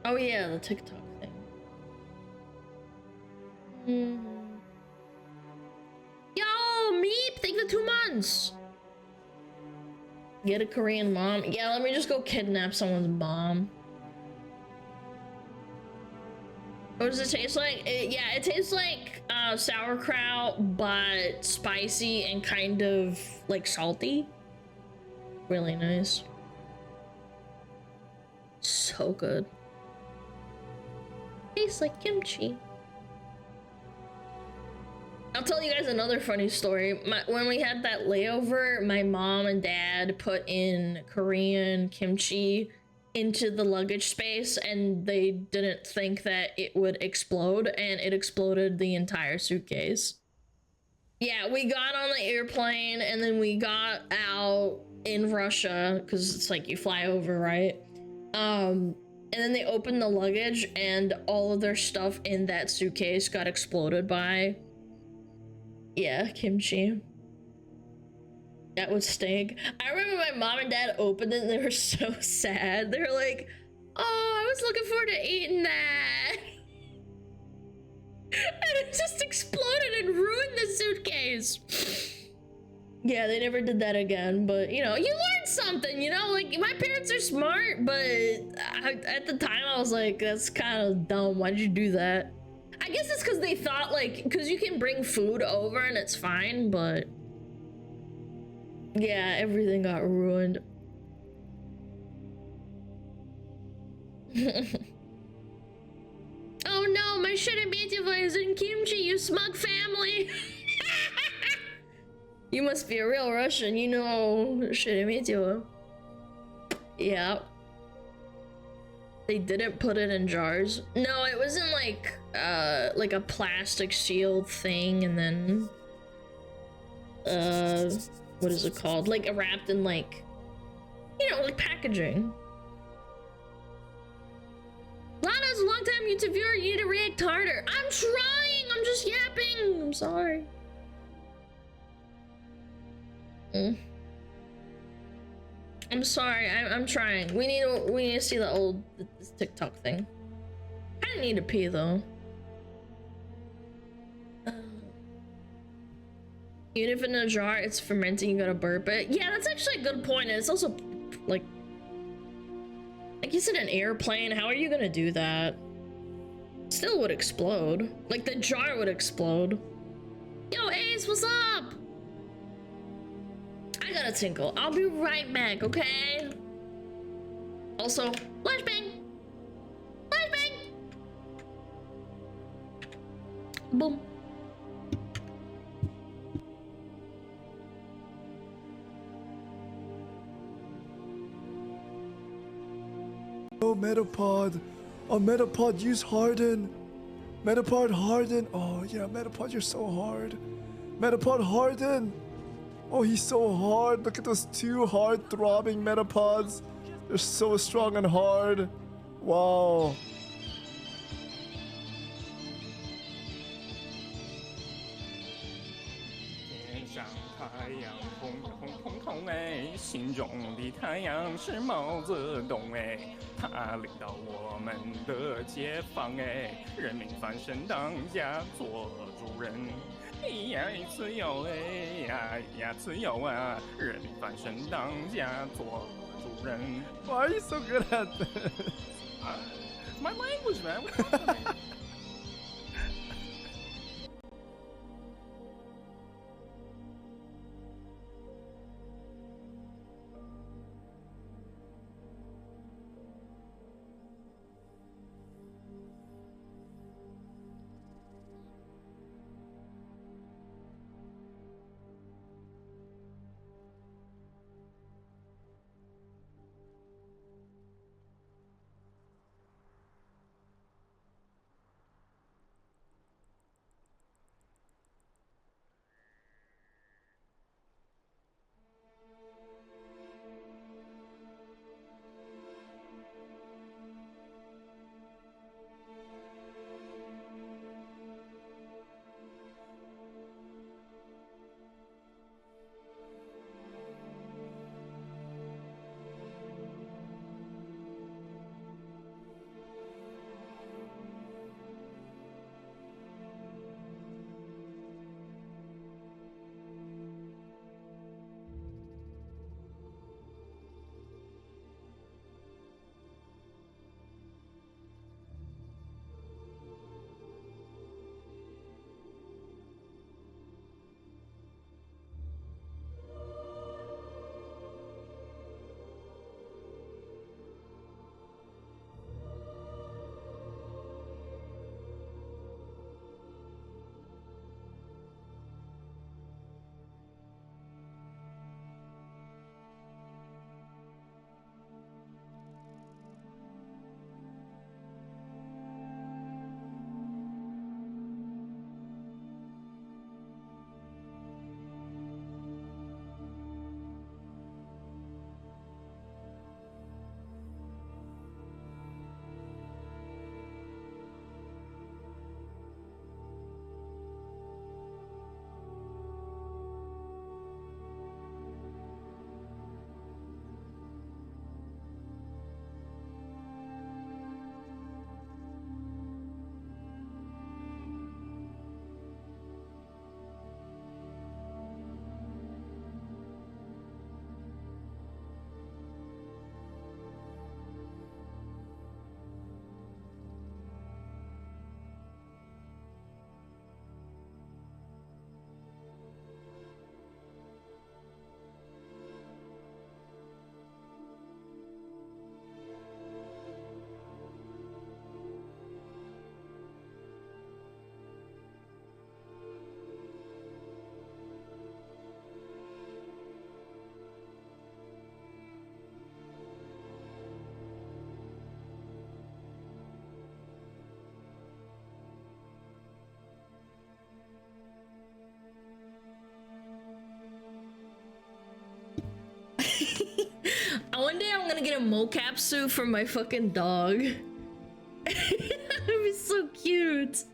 Oh yeah, the TikTok thing. Yo, Meep, thank you for 2 months. Get a Korean mom. Yeah, let me just go kidnap someone's mom. What does it taste like? Yeah, it tastes like sauerkraut, but spicy and kind of like salty. Really nice. So good. Tastes like kimchi. I'll tell you guys another funny story. When we had that layover, my mom and dad put in Korean kimchi into the luggage space, and they didn't think that it would explode, and it exploded the entire suitcase. Yeah, we got on the airplane, and then we got out in Russia, because it's like you fly over, right? And then they opened the luggage, and all of their stuff in that suitcase got exploded by, yeah, kimchi. That would stink. I remember my mom and dad opened it and they were so sad. They were like, oh, I was looking forward to eating that. And it just exploded and ruined the suitcase. Yeah, they never did that again, but you know, you learn something, you know, like my parents are smart, but at the time I was like, that's kind of dumb. Why'd you do that? I guess it's because they thought like, because you can bring food over and it's fine, but yeah, everything got ruined. Oh no, my sheremetyevo is in kimchi, you smug family. You must be a real Russian, you know sheremetyevo. Yeah. They didn't put it in jars. No, it wasn't like a plastic shield thing and then what is it called? Like wrapped in like, you know, like packaging. Lana's a long-time YouTube viewer, you need to react harder. I'm trying, I'm just yapping. I'm sorry. I'm sorry, I'm trying. We need to see this TikTok thing. I need to pee though. Even if in a jar it's fermenting, you gotta burp it. Yeah, that's actually a good point. And it's also like you said, an airplane. How are you gonna do that? Still would explode. Like the jar would explode. Yo, Ace, what's up? I gotta tinkle. I'll be right back, okay? Also, flashbang! Flashbang! Boom. Oh, Metapod. Oh, Metapod, use Harden. Metapod, Harden. Oh, yeah, Metapod, you're so hard. Metapod, Harden. Oh, he's so hard. Look at those two hard throbbing Metapods. They're so strong and hard. Wow. Why are you so good at this? My language, man. What's happening? One day I'm gonna get a mocap suit for my fucking dog. That would be so cute.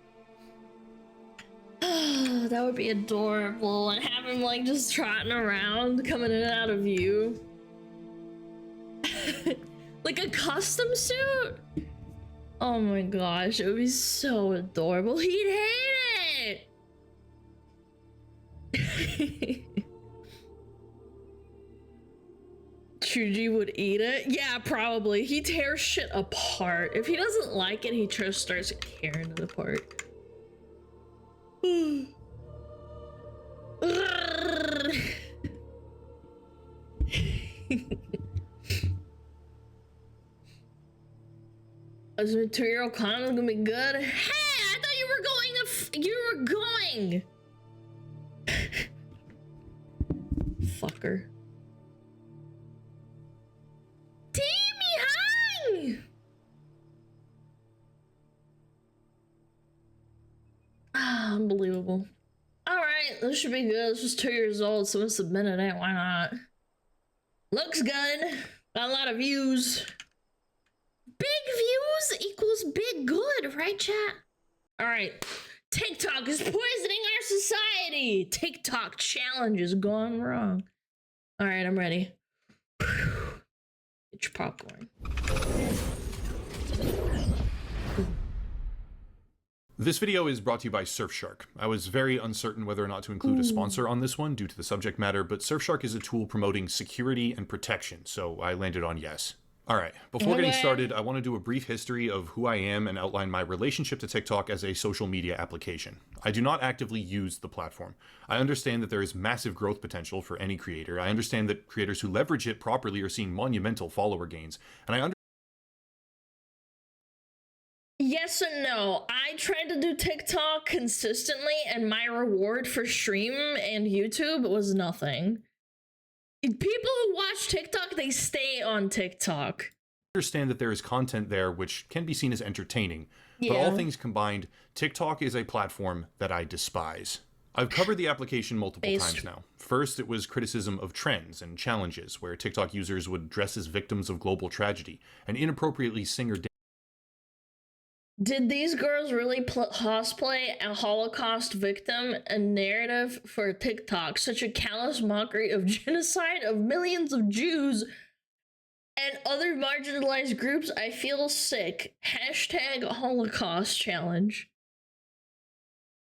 That would be adorable. And have him like just trotting around, coming in and out of view. Like a custom suit? Oh my gosh, it would be so adorable. He'd hate it! Chuji would eat it? Yeah, probably. He tears shit apart. If he doesn't like it, he just starts tearing it apart. Is a 2-year-old condom gonna be good? Hey, I thought you were going you were going! Fucker. Timmy, hi! Unbelievable. Alright, this should be good. This was 2 years old, so it's submitted it. Why not? Looks good. Got a lot of views. Big views equals big good, right, chat? Alright. TikTok is poisoning our society. TikTok challenge is gone wrong. Alright, I'm ready. Get your popcorn. This video is brought to you by Surfshark. I was very uncertain whether or not to include a sponsor on this one due to the subject matter, but Surfshark is a tool promoting security and protection, so I landed on yes. Alright, before getting started, I want to do a brief history of who I am and outline my relationship to TikTok as a social media application. I do not actively use the platform. I understand that there is massive growth potential for any creator. I understand that creators who leverage it properly are seeing monumental follower gains, and I understand. Yes and no. I tried to do TikTok consistently, and my reward for stream and YouTube was nothing. People who watch TikTok, they stay on TikTok. I understand that there is content there which can be seen as entertaining, but all things combined, TikTok is a platform that I despise. I've covered the application multiple times now. First, it was criticism of trends and challenges, where TikTok users would dress as victims of global tragedy and inappropriately sing or dance. Did these girls really cosplay a Holocaust victim and narrative for TikTok? Such a callous mockery of genocide of millions of Jews and other marginalized groups. I feel sick. Hashtag Holocaust challenge.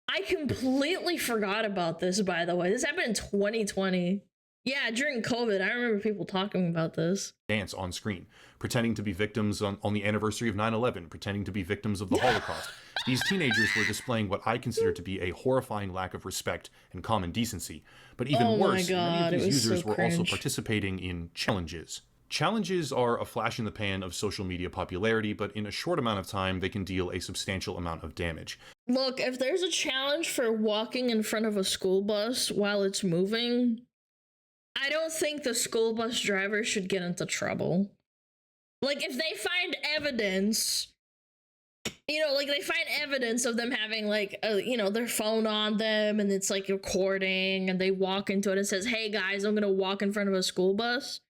I completely forgot about this, by the way. This happened in 2020. Yeah, during COVID, I remember people talking about this. Dance on screen, pretending to be victims on the anniversary of 9/11, pretending to be victims of the Holocaust. These teenagers were displaying what I consider to be a horrifying lack of respect and common decency. But even worse, many of these users were also participating in challenges. Challenges are a flash in the pan of social media popularity, but in a short amount of time, they can deal a substantial amount of damage. Look, if there's a challenge for walking in front of a school bus while it's moving, I don't think the school bus driver should get into trouble. Like, if they find evidence, you know, like they find evidence of them having like, you know, their phone on them and it's like recording and they walk into it and says, hey guys, I'm gonna walk in front of a school bus.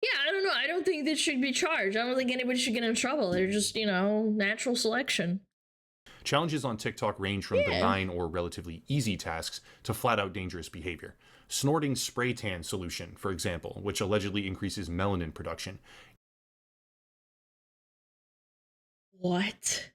Yeah, I don't know. I don't think this should be charged. I don't think anybody should get in trouble. They're just, you know, natural selection. Challenges on TikTok range from benign or relatively easy tasks to flat-out dangerous behavior. Snorting spray tan solution, for example, which allegedly increases melanin production. What?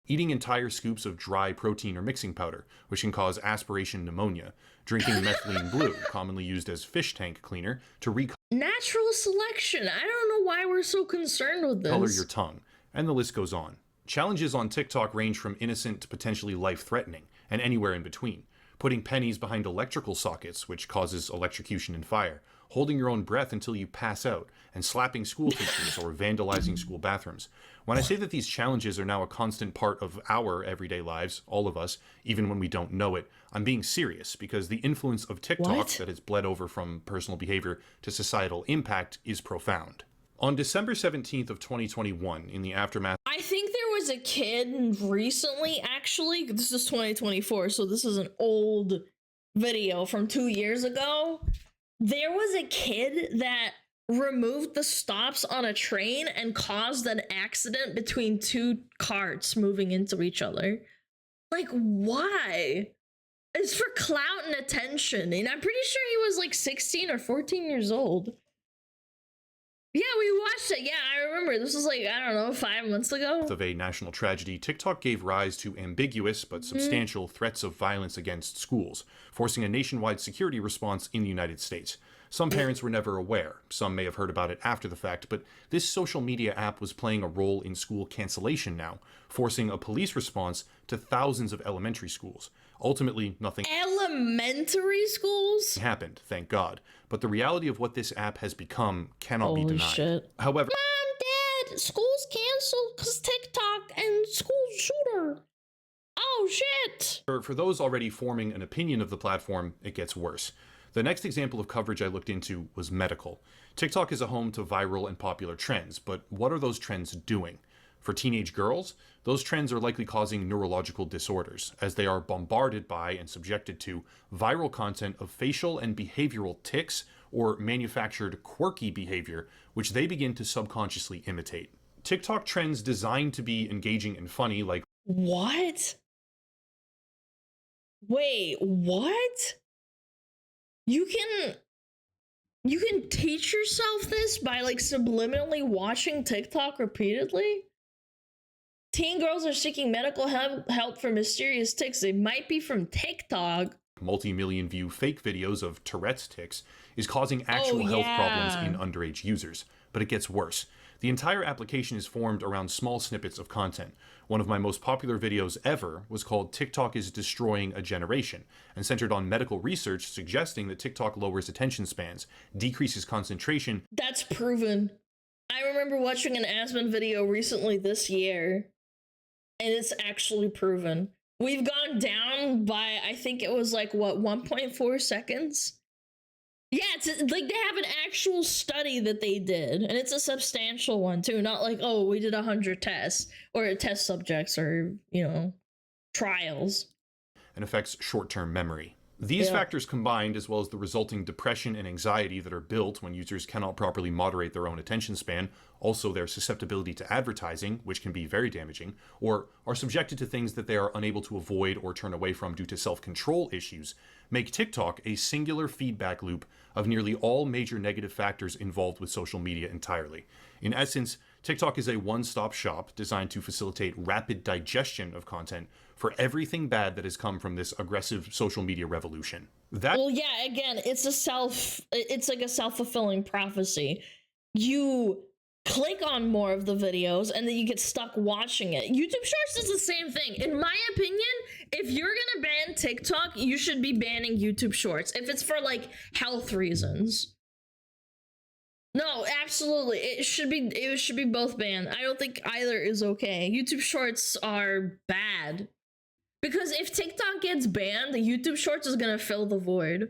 Eating entire scoops of dry protein or mixing powder, which can cause aspiration pneumonia. Drinking methylene blue, commonly used as fish tank cleaner, to natural selection. I don't know why we're so concerned with this. Color your tongue, and the list goes on. Challenges on TikTok range from innocent to potentially life-threatening, and anywhere in between. Putting pennies behind electrical sockets, which causes electrocution and fire, holding your own breath until you pass out, and slapping school teachers or vandalizing school bathrooms. When I say that these challenges are now a constant part of our everyday lives, all of us, even when we don't know it, I'm being serious, because the influence of TikTok that has bled over from personal behavior to societal impact is profound. On December 17th of 2021, in the aftermath... I think there was a kid recently, actually, this is 2024, so this is an old video from 2 years ago. There was a kid that removed the stops on a train and caused an accident between two carts moving into each other. Like, why? It's for clout and attention, and I'm pretty sure he was like 16 or 14 years old. Yeah, we watched it. Yeah, I remember. This was like, I don't know, 5 months ago. Of a national tragedy, TikTok gave rise to ambiguous but substantial threats of violence against schools, forcing a nationwide security response in the United States. Some parents were never aware. Some may have heard about it after the fact, but this social media app was playing a role in school cancellation now, forcing a police response to thousands of elementary schools. Ultimately, nothing Elementary schools happened, thank God. But the reality of what this app has become cannot be denied. Shit. However, Mom, Dad, school's canceled because TikTok and school shooter. Oh, shit. For those already forming an opinion of the platform, it gets worse. The next example of coverage I looked into was medical. TikTok is a home to viral and popular trends, but what are those trends doing? For teenage girls, those trends are likely causing neurological disorders, as they are bombarded by and subjected to viral content of facial and behavioral tics or manufactured quirky behavior, which they begin to subconsciously imitate. TikTok trends designed to be engaging and funny, like what? Wait, what? You can teach yourself this by like subliminally watching TikTok repeatedly? Teen girls are seeking medical help for mysterious tics. They might be from TikTok. Multi-million view fake videos of Tourette's tics is causing actual health problems in underage users. But it gets worse. The entire application is formed around small snippets of content. One of my most popular videos ever was called TikTok is Destroying a Generation, and centered on medical research suggesting that TikTok lowers attention spans, decreases concentration. That's proven. I remember watching an Aspen video recently this year, and it's actually proven. We've gone down by, I think it was like, what, 1.4 seconds? Yeah, it's like they have an actual study that they did, and it's a substantial one too. Not like, oh, we did 100 tests or test subjects or, you know, trials. And affects short-term memory. These factors combined, as well as the resulting depression and anxiety that are built when users cannot properly moderate their own attention span, also their susceptibility to advertising, which can be very damaging, or are subjected to things that they are unable to avoid or turn away from due to self-control issues, make TikTok a singular feedback loop of nearly all major negative factors involved with social media entirely. In essence, TikTok is a one-stop shop designed to facilitate rapid digestion of content for everything bad that has come from this aggressive social media revolution. Well, yeah, again, it's like a self-fulfilling prophecy. You click on more of the videos and then you get stuck watching it. YouTube Shorts is the same thing. In my opinion, if you're gonna ban TikTok, you should be banning YouTube Shorts if it's for like health reasons. No, absolutely. It should be both banned. I don't think either is okay. YouTube Shorts are bad. Because if TikTok gets banned, the YouTube Shorts is gonna fill the void.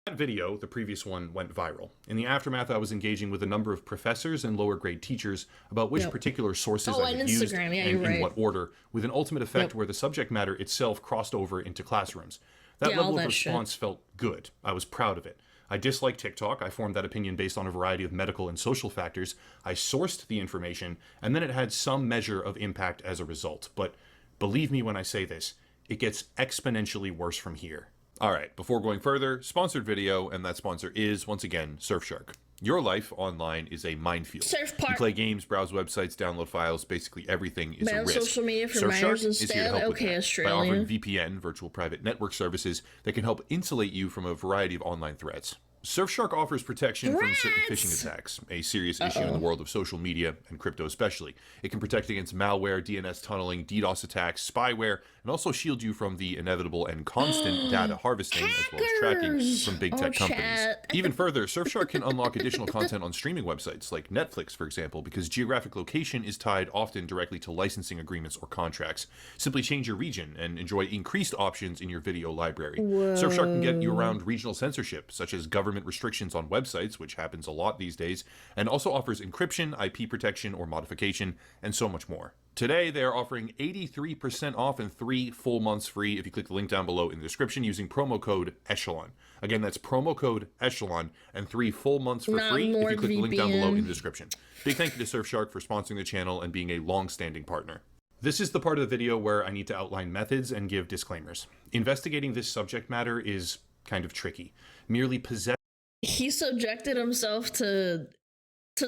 That video, the previous one, went viral. In the aftermath, I was engaging with a number of professors and lower grade teachers about which particular sources I had used and in what order, with an ultimate effect where the subject matter itself crossed over into classrooms. That level of response felt good. I was proud of it. I dislike TikTok. I formed that opinion based on a variety of medical and social factors. I sourced the information, and then it had some measure of impact as a result. But believe me when I say this, it gets exponentially worse from here. All right, before going further, sponsored video, and that sponsor is, once again, Surfshark. Your life online is a minefield. You play games, browse websites, download files, basically everything is a risk. Social media for minors instead? Okay, Australia. By offering VPN, virtual private network services, that can help insulate you from a variety of online threats. Surfshark offers protection from certain phishing attacks, a serious issue in the world of social media and crypto especially. It can protect against malware, DNS tunneling, DDoS attacks, spyware, and also shield you from the inevitable and constant data harvesting as well as tracking from big tech companies. Even further, Surfshark can unlock additional content on streaming websites like Netflix, for example, because geographic location is tied often directly to licensing agreements or contracts. Simply change your region and enjoy increased options in your video library. Surfshark can get you around regional censorship, such as government government restrictions on websites, which happens a lot these days, and also offers encryption, IP protection or modification, and so much more. Today, they are offering 83% off and 3 full months free if you click the link down below in the description using promo code ECHELON. Again, that's promo code ECHELON and 3 full months for free if you click the link down below in the description. Big thank you to Surfshark for sponsoring the channel and being a long-standing partner. This is the part of the video where I need to outline methods and give disclaimers. Investigating this subject matter is kind of tricky. Merely possessing... He subjected himself to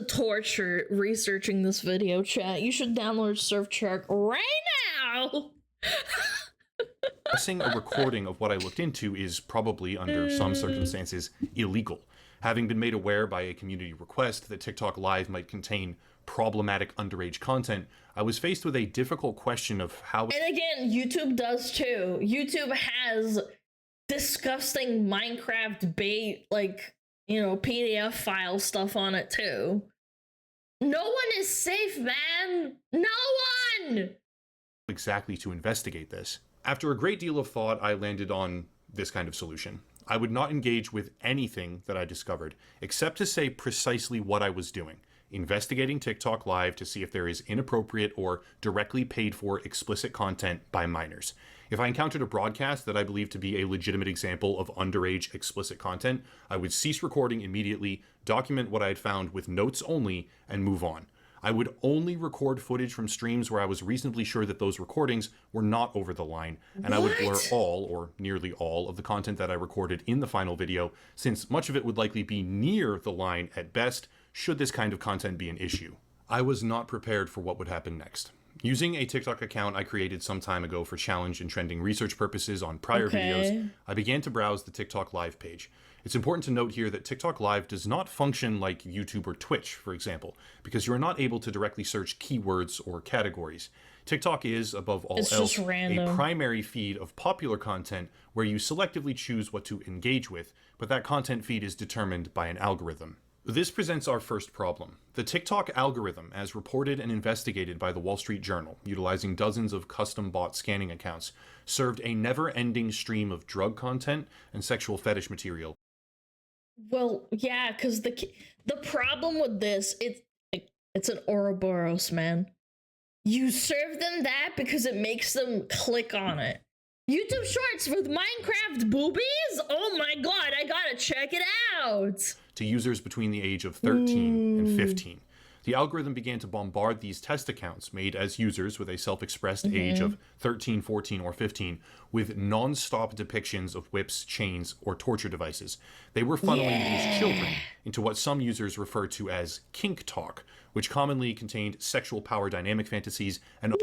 torture researching this video, chat. You should download Surfshark right now! Possessing a recording of what I looked into is probably, under some circumstances, illegal. Having been made aware by a community request that TikTok Live might contain problematic underage content, I was faced with a difficult question of how... And again, YouTube does too. YouTube has disgusting Minecraft bait, like, you know, PDF file stuff on it too. No one is safe, man! No one! Exactly to investigate this. After a great deal of thought, I landed on this kind of solution. I would not engage with anything that I discovered, except to say precisely what I was doing. Investigating TikTok Live to see if there is inappropriate or directly paid for explicit content by minors. If I encountered a broadcast that I believed to be a legitimate example of underage explicit content, I would cease recording immediately, document what I had found with notes only, and move on. I would only record footage from streams where I was reasonably sure that those recordings were not over the line, and I would blur all, or nearly all, of the content that I recorded in the final video, since much of it would likely be near the line at best, should this kind of content be an issue. I was not prepared for what would happen next. Using a TikTok account I created some time ago for challenge and trending research purposes on prior videos, I began to browse the TikTok Live page. It's important to note here that TikTok Live does not function like YouTube or Twitch, for example, because you are not able to directly search keywords or categories. TikTok is, above all else, a primary feed of popular content where you selectively choose what to engage with, but that content feed is determined by an algorithm. This presents our first problem. The TikTok algorithm, as reported and investigated by the Wall Street Journal, utilizing dozens of custom-bought scanning accounts, served a never-ending stream of drug content and sexual fetish material. Well, yeah, because the problem with this, it's an Ouroboros, man. You serve them that because it makes them click on it. YouTube Shorts with Minecraft boobies? Oh my god, I gotta check it out! To users between the age of 13 and 15. The algorithm began to bombard these test accounts made as users with a self-expressed age of 13, 14, or 15 with non-stop depictions of whips, chains, or torture devices. They were funneling these children into what some users refer to as kink talk, which commonly contained sexual power dynamic fantasies and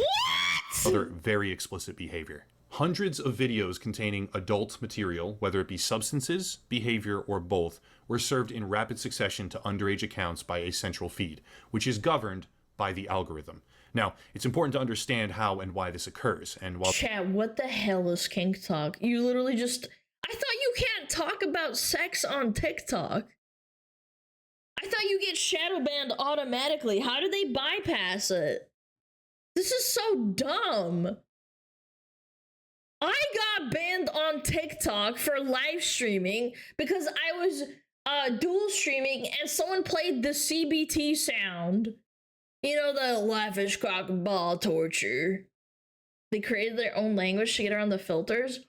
other very explicit behavior. Hundreds of videos containing adult material, whether it be substances, behavior, or both, were served in rapid succession to underage accounts by a central feed, which is governed by the algorithm. Now, it's important to understand how and why this occurs, and while— Chat, what the hell is kink talk? You literally just— I thought you can't talk about sex on TikTok. I thought you get shadow banned automatically. How do they bypass it? This is so dumb. I got banned on TikTok for live streaming because I was dual streaming and someone played the CBT sound. You know, the lavish cock and ball torture. They created their own language to get around the filters.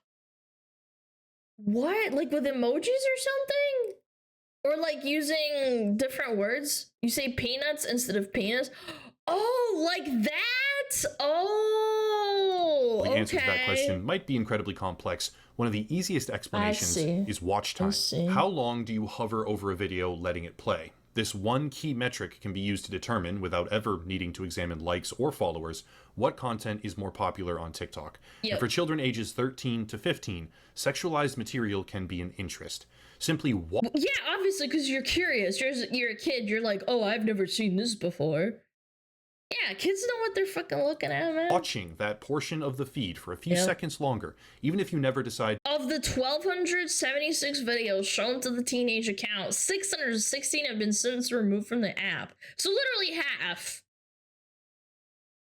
What? Like with emojis or something? Or like using different words? You say peanuts instead of penis? Oh, like that? Oh, the answer to that question might be incredibly complex. One of the easiest explanations is watch time. How long do you hover over a video letting it play? This one key metric can be used to determine, without ever needing to examine likes or followers, what content is more popular on TikTok. And for children ages 13 to 15, sexualized material can be an interest. Simply yeah, obviously, because you're curious. You're a kid. You're like, oh, I've never seen this before. Yeah, kids know what they're fucking looking at, man. Watching that portion of the feed for a few seconds longer, even if you never decide— Of the 1,276 videos shown to the teenage account, 616 have been since removed from the app. So literally half.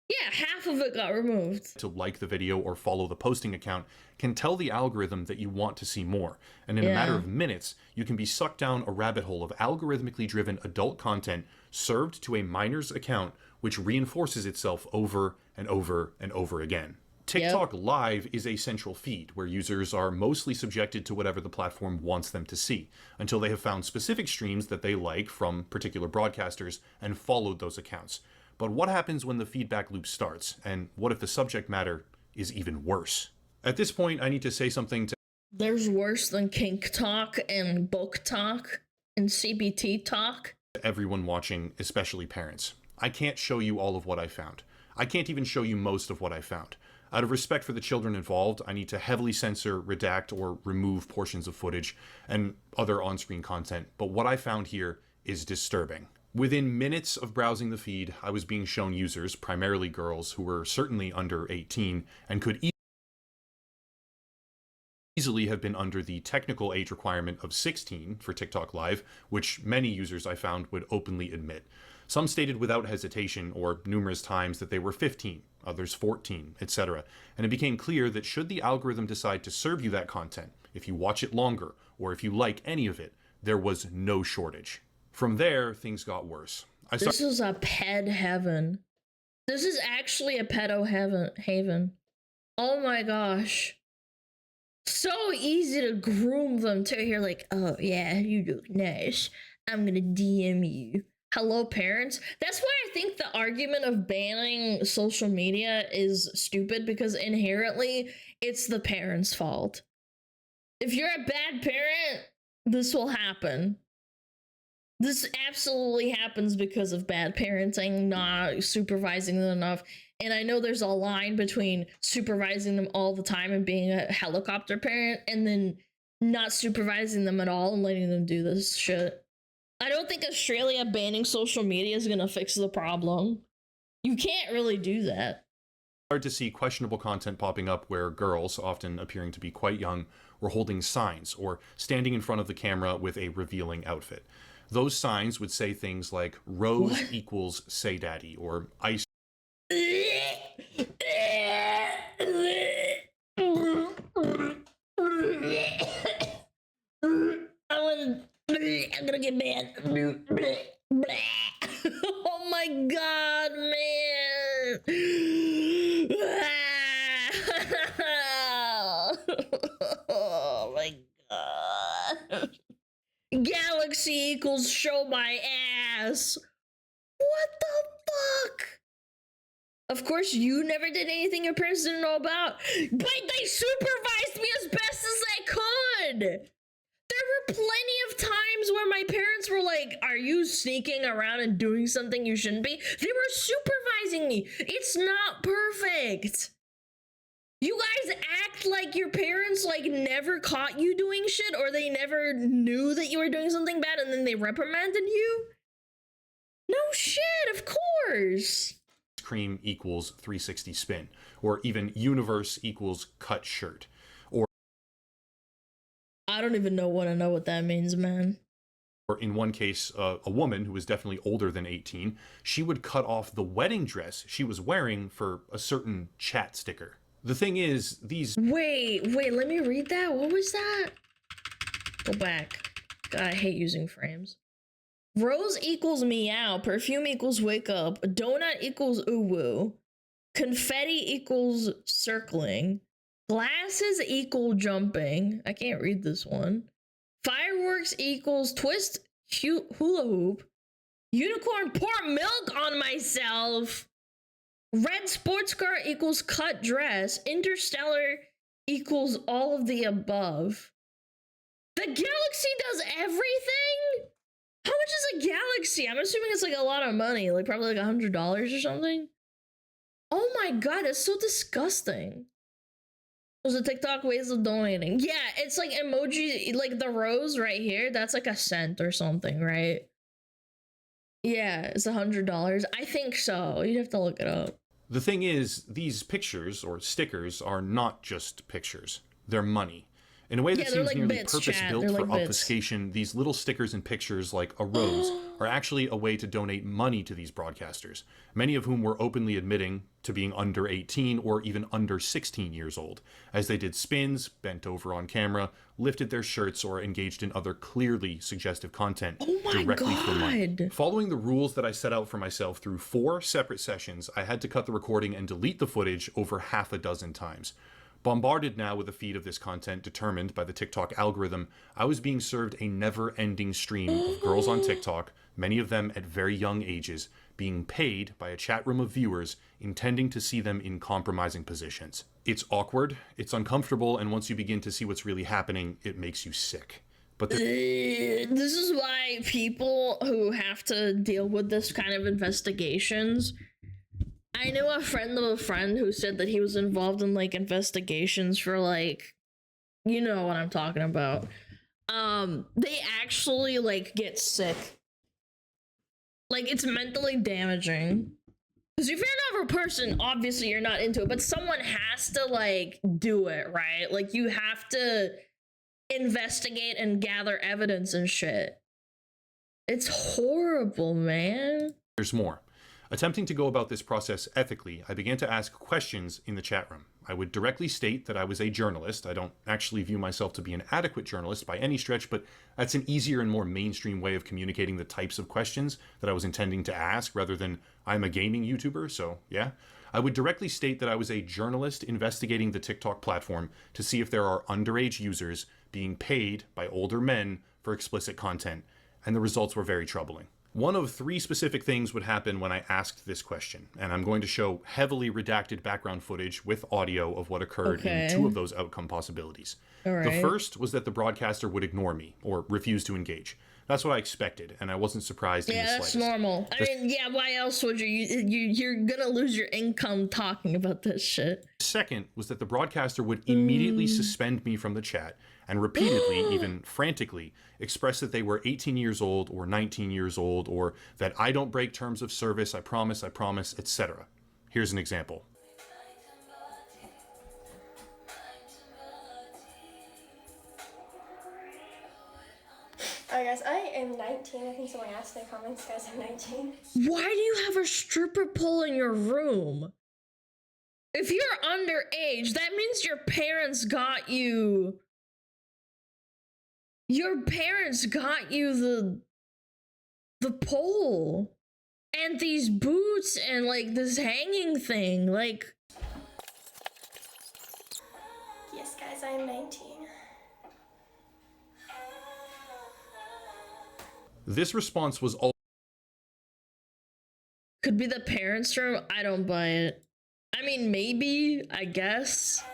Yeah, half of it got removed. To like the video or follow the posting account can tell the algorithm that you want to see more. And in a matter of minutes, you can be sucked down a rabbit hole of algorithmically driven adult content served to a minor's account, which reinforces itself over and over and over again. TikTok Live is a central feed where users are mostly subjected to whatever the platform wants them to see, until they have found specific streams that they like from particular broadcasters and followed those accounts. But what happens when the feedback loop starts? And what if the subject matter is even worse? At this point, I need to say something to There's worse than kink talk and book talk and CBT talk. Everyone watching, especially parents. I can't show you all of what I found. I can't even show you most of what I found. Out of respect for the children involved, I need to heavily censor, redact, or remove portions of footage and other on-screen content, but what I found here is disturbing. Within minutes of browsing the feed, I was being shown users, primarily girls, who were certainly under 18 and could easily have been under the technical age requirement of 16 for TikTok Live, which many users I found would openly admit. Some stated without hesitation or numerous times that they were 15, others 14, etc. And it became clear that should the algorithm decide to serve you that content, if you watch it longer, or if you like any of it, there was no shortage. From there, things got worse. This is a ped heaven. This is actually a pedo haven. Oh my gosh. So easy to groom them too. You're like, oh yeah, you look nice. I'm gonna DM you. Hello, parents. That's why I think the argument of banning social media is stupid, because inherently it's the parents' fault. If you're a bad parent, this will happen. This absolutely happens because of bad parenting, not supervising them enough. And I know there's a line between supervising them all the time and being a helicopter parent, and then not supervising them at all and letting them do this shit. I don't think Australia banning social media is gonna fix the problem. You can't really do that. Hard to see questionable content popping up where girls, often appearing to be quite young, were holding signs or standing in front of the camera with a revealing outfit. Those signs would say things like Rose equals say daddy, or ice. I'm gonna get mad. Oh my god, man. Oh my god. Galaxy equals show my ass. What the fuck? Of course, you never did anything your parents didn't know about, but they supervised me as best as they could. There were plenty of times where my parents were like, are you sneaking around and doing something you shouldn't be? They were supervising me. It's not perfect. You guys act like your parents like never caught you doing shit, or they never knew that you were doing something bad and then they reprimanded you? No shit, of course. Cream equals 360 spin, or even universe equals cut shirt, or I don't even want to know what that means, man. Or in one case, a woman who was definitely older than 18, she would cut off the wedding dress she was wearing for a certain chat sticker. The thing is, these... Wait, let me read that. What was that? Go back. God, I hate using frames. Rose equals meow. Perfume equals wake up. Donut equals ooh woo. Confetti equals circling. Glasses equal jumping. I can't read this one. Fireworks equals twist hula hoop. Unicorn pour milk on myself. Red sports car equals cut dress. Interstellar equals all of the above. The galaxy does everything? How much is a galaxy? I'm assuming it's like a lot of money, like probably like $100 or something. Oh my god, that's so disgusting. Those are TikTok ways of donating. Yeah, it's like emoji, like the rose right here, that's like a cent or something, right? Yeah, it's $100. I think so. You'd have to look it up. The thing is, these pictures or stickers are not just pictures. They're money. In a way that Yeah, they're seems like nearly bits, purpose-built chat. They're for like bits. obfuscation, these little stickers and pictures like a rose are actually a way to donate money to these broadcasters, many of whom were openly admitting to being under 18 or even under 16 years old, as they did spins, bent over on camera, lifted their shirts, or engaged in other clearly suggestive content directly for money. Following the rules that I set out for myself through 4 separate sessions, I had to cut the recording and delete the footage over half a dozen times. Bombarded now with a feed of this content determined by the TikTok algorithm, I was being served a never-ending stream of girls on TikTok, many of them at very young ages, being paid by a chat room of viewers intending to see them in compromising positions. It's awkward, it's uncomfortable, and once you begin to see what's really happening, it makes you sick. But this is why people who have to deal with this kind of investigations, I know a friend of a friend who said that he was involved in like investigations for like, you know what I'm talking about. They actually like get sick. Like it's mentally damaging. Because if you're not a person, obviously you're not into it, but someone has to like do it, right? Like you have to investigate and gather evidence and shit. It's horrible, man. There's more. Attempting to go about this process ethically, I began to ask questions in the chat room. I would directly state that I was a journalist. I don't actually view myself to be an adequate journalist by any stretch, but that's an easier and more mainstream way of communicating the types of questions that I was intending to ask rather than I'm a gaming YouTuber, so yeah. I would directly state that I was a journalist investigating the TikTok platform to see if there are underage users being paid by older men for explicit content, and the results were very troubling. One of 3 specific things would happen when I asked this question, and I'm going to show heavily redacted background footage with audio of what occurred in 2 of those outcome possibilities. The first was that the broadcaster would ignore me or refuse to engage. That's what I expected, and I wasn't surprised in the slightest. Yeah, that's normal. I mean, yeah, why else would you're gonna lose your income talking about this shit. Second was that the broadcaster would immediately suspend me from the chat and repeatedly, even frantically, express that they were 18 years old or 19 years old or that I don't break terms of service, I promise, etc. Here's an example. Alright guys, I am 19. I think someone asked in the comments, guys, I'm 19. Why do you have a stripper pole in your room? If you're underage, that means your parents got you. Your parents got you the pole and these boots and like this hanging thing, like. Yes, guys, I am 19. This response was all. Could be the parents' room. I don't buy it. I mean, maybe, I guess.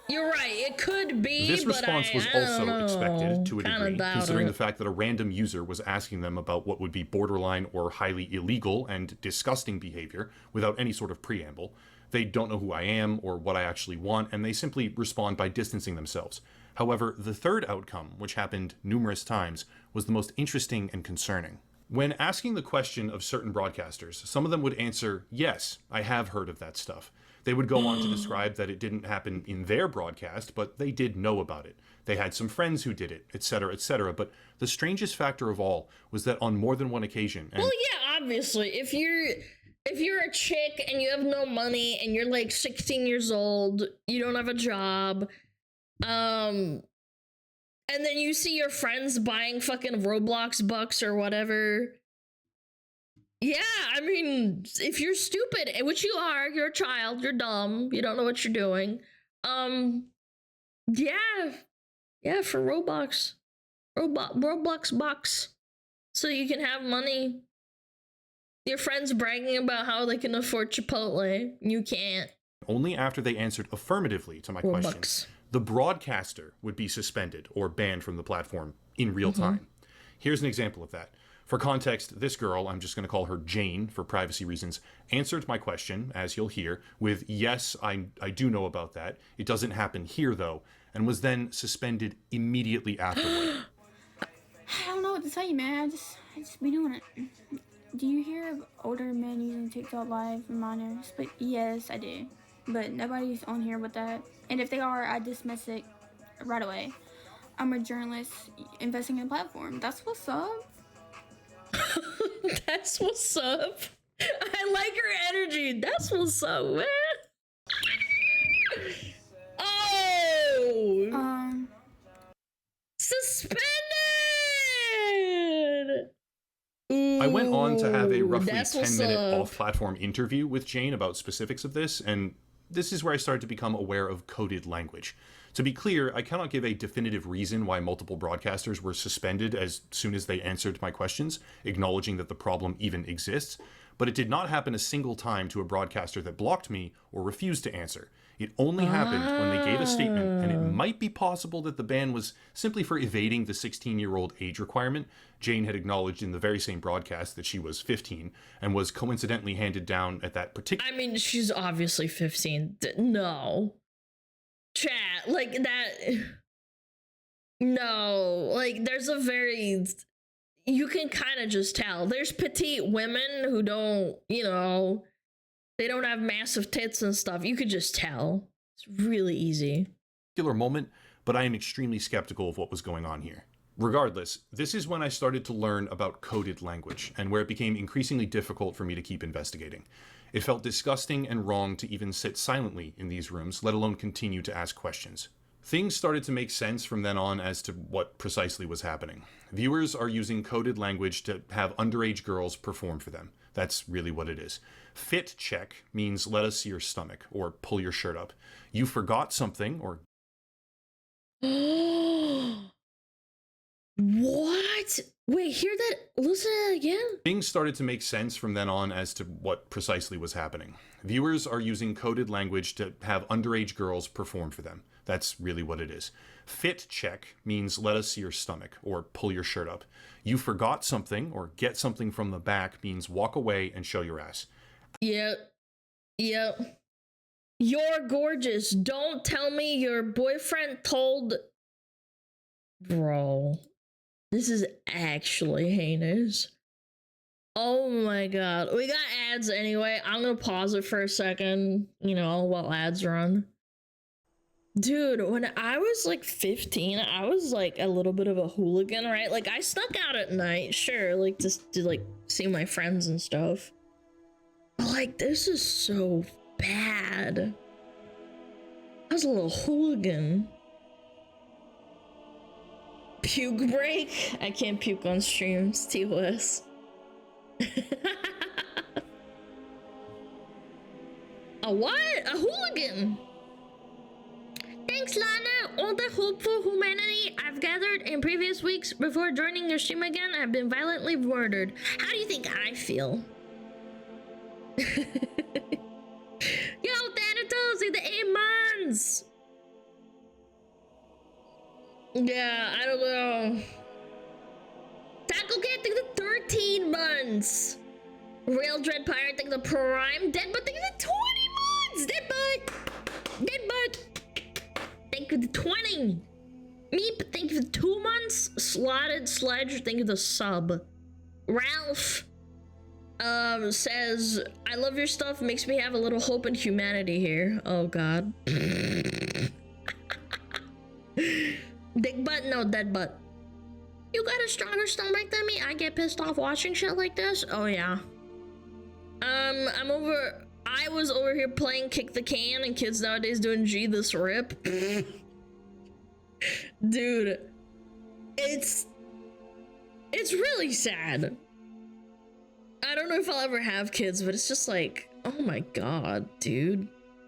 You're right, it could be, This response was also expected to a degree, considering it. the fact that a random user was asking them about what would be borderline or highly illegal and disgusting behavior without any sort of preamble. They don't know who I am or what I actually want, and they simply respond by distancing themselves. However, the third outcome, which happened numerous times, was the most interesting and concerning. When asking the question of certain broadcasters, some of them would answer, yes, I have heard of that stuff. They would go on to describe that it didn't happen in their broadcast, but they did know about it. They had some friends who did it, etc., etc. But the strangest factor of all was that on more than one occasion... Well, yeah, obviously, if you're a chick and you have no money and you're like 16 years old, you don't have a job, and then you see your friends buying fucking Roblox bucks or whatever. Yeah, I mean, if you're stupid, which you are, you're a child, you're dumb, you don't know what you're doing. Yeah, for Roblox bucks, so you can have money. Your friends bragging about how they can afford Chipotle, you can't. Only after they answered affirmatively to my questions, the broadcaster would be suspended or banned from the platform in real time. Here's an example of that. For context, this girl, I'm just going to call her Jane for privacy reasons, answered my question, as you'll hear, with, yes, I do know about that. It doesn't happen here, though, and was then suspended immediately afterward. I don't know what to tell you, man. I just be doing it. Do you hear of older men using TikTok Live for minors? But yes, I do. But nobody's on here with that. And if they are, I dismiss it right away. I'm a journalist investing in a platform. That's what's up. That's what's up. I like her energy. That's what's up, man. Oh! Suspended! I went on to have a roughly That's what's 10-minute up. off-platform interview with Jane about specifics of this, and this is where I started to become aware of coded language. To be clear, I cannot give a definitive reason why multiple broadcasters were suspended as soon as they answered my questions, acknowledging that the problem even exists, but it did not happen a single time to a broadcaster that blocked me or refused to answer. It only happened when they gave a statement, and it might be possible that the ban was simply for evading the 16-year-old age requirement. Jane had acknowledged in the very same broadcast that she was 15, and was coincidentally handed down at that particular... I mean, she's obviously 15. No. Chat, like that... No. Like, there's a very... You can kind of just tell. There's petite women who don't, you know... They don't have massive tits and stuff. You could just tell. It's really easy. Moment, but I am extremely skeptical of what was going on here. Regardless, this is when I started to learn about coded language, and where it became increasingly difficult for me to keep investigating. It felt disgusting and wrong to even sit silently in these rooms, let alone continue to ask questions. Things started to make sense from then on as to what precisely was happening. Viewers are using coded language to have underage girls perform for them. That's really what it is. Fit check means let us see your stomach, or pull your shirt up. You forgot something, or... What? Wait, hear that? Listen to that again? Things started to make sense from then on as to what precisely was happening. Viewers are using coded language to have underage girls perform for them. That's really what it is. Fit check means let us see your stomach, or pull your shirt up. You forgot something, or get something from the back means walk away and show your ass. Yep. Yep. You're gorgeous. Don't tell me your boyfriend told... Bro. This is actually heinous. Oh my god. We got ads anyway. I'm gonna pause it for a second, you know, while ads run. Dude, when I was like 15, I was like a little bit of a hooligan, right? Like I snuck out at night, sure, like just to like see my friends and stuff. But like this is so bad. I was a little hooligan. Puke break? I can't puke on streams, TOS. A what? A hooligan? Thanks, Lana. All the hope for humanity I've gathered in previous weeks before joining your stream again have been violently murdered. How do you think I feel? Yo, Thanatos in the 8 months. Yeah, I don't know. Taco Cat, think the 13 months. Real Dread Pirate, think the Prime. Deadbutt, think the 20 months. Deadbutt. Thank you for the 20. Meep, thank you for the 2 months. Slotted Sledge, thank you for the sub. Ralph says, I love your stuff, makes me have a little hope in humanity here. Oh god. Dick butt, no dead butt. You got a stronger stomach than me? I get pissed off watching shit like this? Oh yeah. I was over here playing Kick the Can and kids nowadays doing G this rip. Dude. It's really sad. I don't know if I'll ever have kids, but it's just like, oh my god, dude.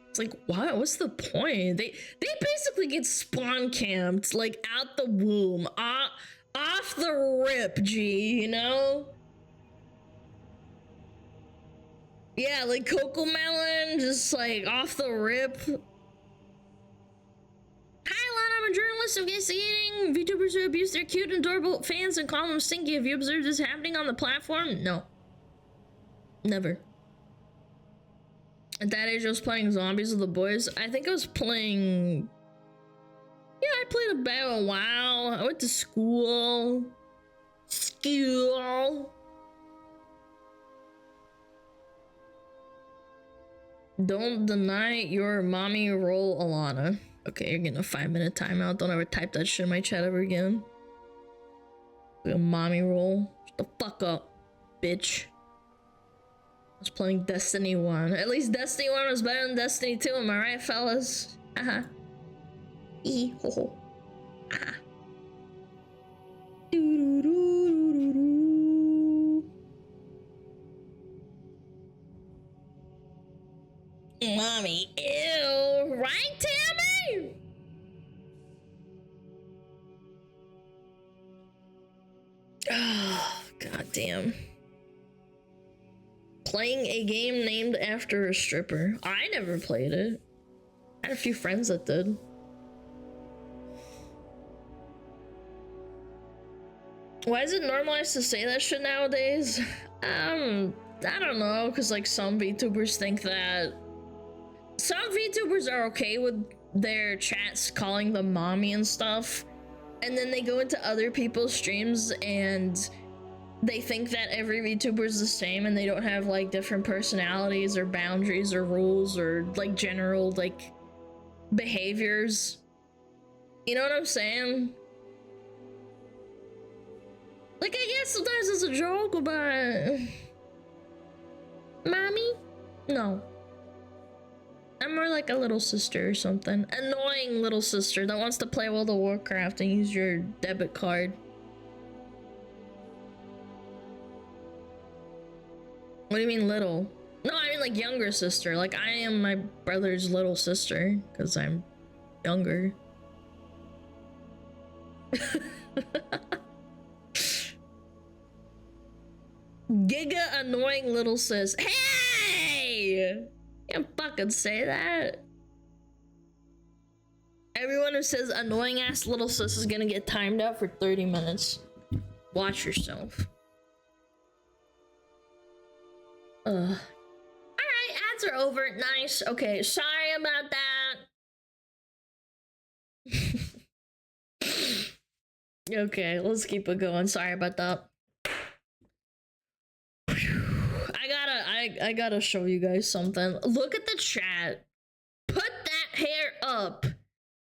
It's like, what? What's the point? They basically get spawn camped, like, out the womb, off the rip, G, you know? Yeah, like Coco Melon, just like off the rip. Hi, Alana, I'm a journalist investigating VTubers who abuse their cute and adorable fans and call them stinky. Have you observed this happening on the platform? No. Never. At that age, I was playing Zombies with the boys. I think I was playing... Yeah, I played a bit of WoW. I went to school. Don't deny your mommy role, Alana. Okay, you're getting a 5-minute timeout. Don't ever type that shit in my chat ever again. Like a mommy roll. Shut the fuck up, bitch. I was playing Destiny 1. At least Destiny 1 was better than Destiny 2, am I right, fellas? Uh-huh. Ee ho ho. Ah. Mommy, ew, right, Tammy? Oh, goddamn. Playing a game named after a stripper. I never played it. I had a few friends that did. Why is it normalized to say that shit nowadays? I don't know, because like some VTubers think that some VTubers are okay with their chats calling them mommy and stuff, and then they go into other people's streams and they think that every VTuber is the same and they don't have like different personalities or boundaries or rules or like general like behaviors. You know what I'm saying? Like, I guess sometimes it's a joke, but mommy? No. I'm more like a little sister or something. Annoying little sister that wants to play World of Warcraft and use your debit card. What do you mean little? No, I mean like younger sister. Like I am my brother's little sister because I'm younger. Giga annoying little sis. Hey! You can't fucking say that. Everyone who says annoying ass little sis is gonna get timed out for 30 minutes. Watch yourself. Alright, ads are over. Nice. Okay, sorry about that. Okay, let's keep it going. Sorry about that. I gotta show you guys something. Look at the chat. Put that hair up.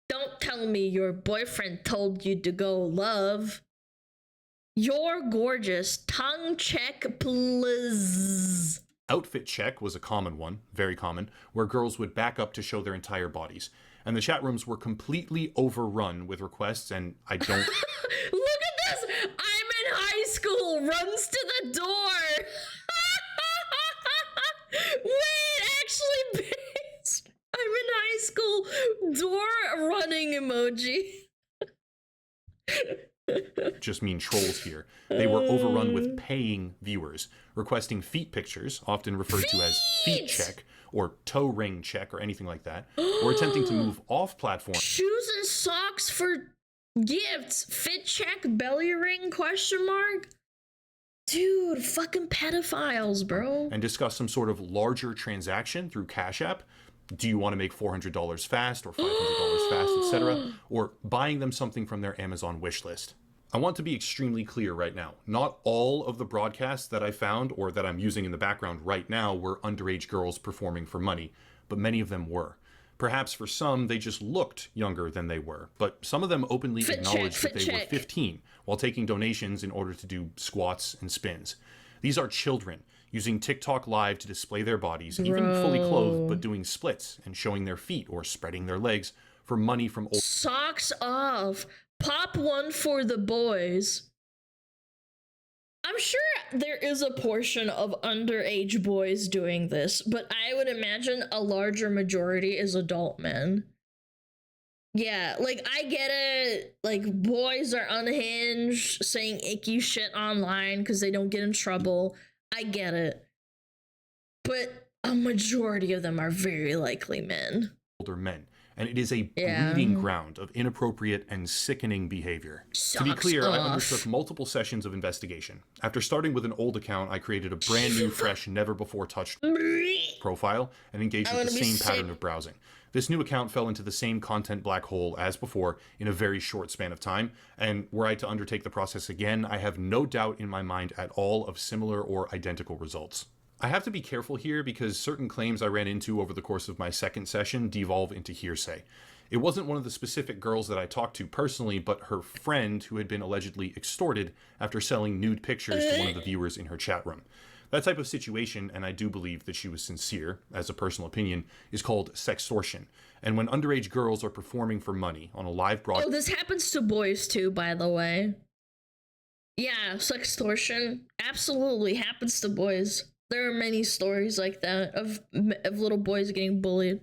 Don't tell me your boyfriend told you to go, love. You're gorgeous. Tongue check, please. Outfit check was a common one, very common, where girls would back up to show their entire bodies. And the chat rooms were completely overrun with requests, and I don't... Look at this! I'm in high school! Runs to the door! Wait, actually, bitch! I'm in high school! Door running emoji. Just mean trolls here. They were overrun with paying viewers, requesting feet pictures, often referred to as feet check, or toe ring check, or anything like that, or attempting to move off platform. Shoes and socks for gifts. Fit check, belly ring, question mark? Dude, fucking pedophiles, bro. And discuss some sort of larger transaction through Cash App. Do you want to make $400 fast or $500 fast, etc.? Or buying them something from their Amazon wish list. I want to be extremely clear right now. Not all of the broadcasts that I found or that I'm using in the background right now were underage girls performing for money, but many of them were. Perhaps for some, they just looked younger than they were, but some of them openly acknowledged that they were 15 while taking donations in order to do squats and spins. These are children using TikTok Live to display their bodies, even fully clothed, but doing splits and showing their feet or spreading their legs for money from old... Socks off. Pop one for the boys. I'm sure there is a portion of underage boys doing this, but I would imagine a larger majority is adult men. Yeah, like, I get it. Like, boys are unhinged, saying icky shit online because they don't get in trouble. I get it. But a majority of them are very likely men. Older men. And it is a breeding ground of inappropriate and sickening behavior. To be clear, I undertook multiple sessions of investigation. After starting with an old account, I created a brand new, fresh, never-before-touched profile and engaged with the same pattern of browsing. This new account fell into the same content black hole as before in a very short span of time, and were I to undertake the process again, I have no doubt in my mind at all of similar or identical results. I have to be careful here because certain claims I ran into over the course of my second session devolve into hearsay. It wasn't one of the specific girls that I talked to personally, but her friend who had been allegedly extorted after selling nude pictures to one of the viewers in her chat room. That type of situation, and I do believe that she was sincere, as a personal opinion, is called sextortion. And when underage girls are performing for money on a live broadcast... Oh, this happens to boys too, by the way. Yeah, sextortion absolutely happens to boys. There are many stories like that of little boys getting bullied.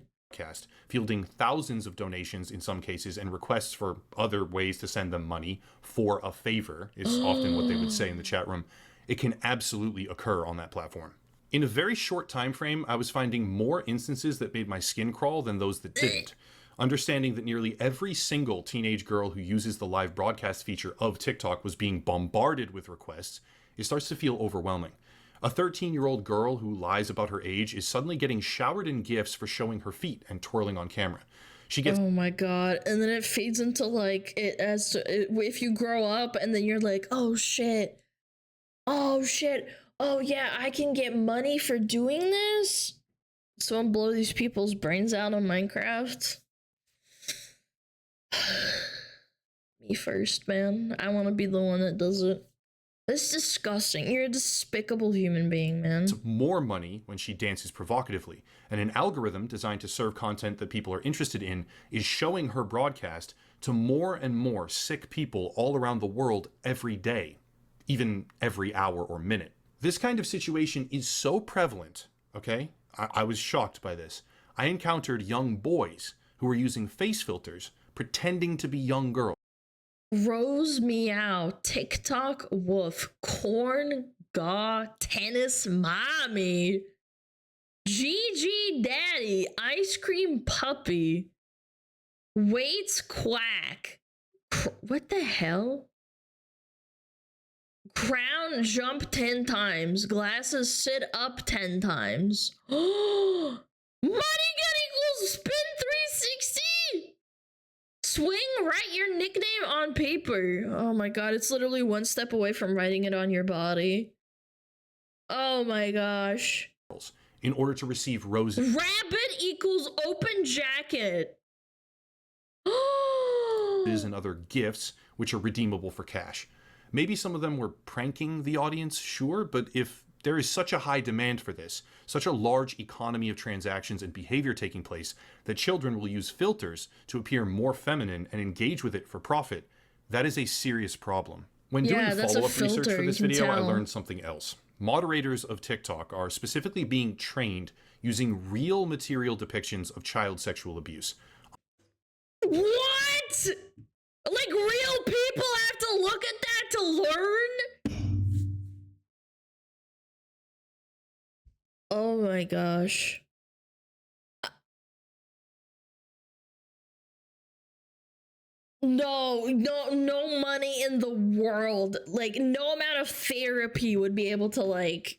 Fielding thousands of donations in some cases and requests for other ways to send them money for a favor is often what they would say in the chat room. It can absolutely occur on that platform. In a very short time frame, I was finding more instances that made my skin crawl than those that didn't. Understanding that nearly every single teenage girl who uses the live broadcast feature of TikTok was being bombarded with requests, it starts to feel overwhelming. A 13-year-old girl who lies about her age is suddenly getting showered in gifts for showing her feet and twirling on camera. She gets... Oh my god, and then it feeds into like, if you grow up and then you're like, oh shit, oh yeah, I can get money for doing this? Someone blow these people's brains out on Minecraft? Me first, man. I want to be the one that does it. That's disgusting. You're a despicable human being, man. More money when she dances provocatively, and an algorithm designed to serve content that people are interested in is showing her broadcast to more and more sick people all around the world every day, even every hour or minute. This kind of situation is so prevalent, okay? I was shocked by this. I encountered young boys who were using face filters pretending to be young girls. Rose meow, TikTok woof, corn gaw, tennis mommy, GG daddy, ice cream puppy, waits quack, what the hell? Crown jump 10 times, glasses sit up 10 times. Money gun equals spin 360. Swing, write your nickname on paper. Oh my god, it's literally one step away from writing it on your body. Oh my gosh. In order to receive roses. Rabbit equals open jacket. And other gifts, which are redeemable for cash. Maybe some of them were pranking the audience, sure, but if there is such a high demand for this, such a large economy of transactions and behavior taking place, that children will use filters to appear more feminine and engage with it for profit, that is a serious problem. When doing follow-up research for this video, I learned something else. Moderators of TikTok are specifically being trained using real material depictions of child sexual abuse. What? Like real people have to look at that to learn? Oh my gosh. No money in the world. Like, no amount of therapy would be able to, like,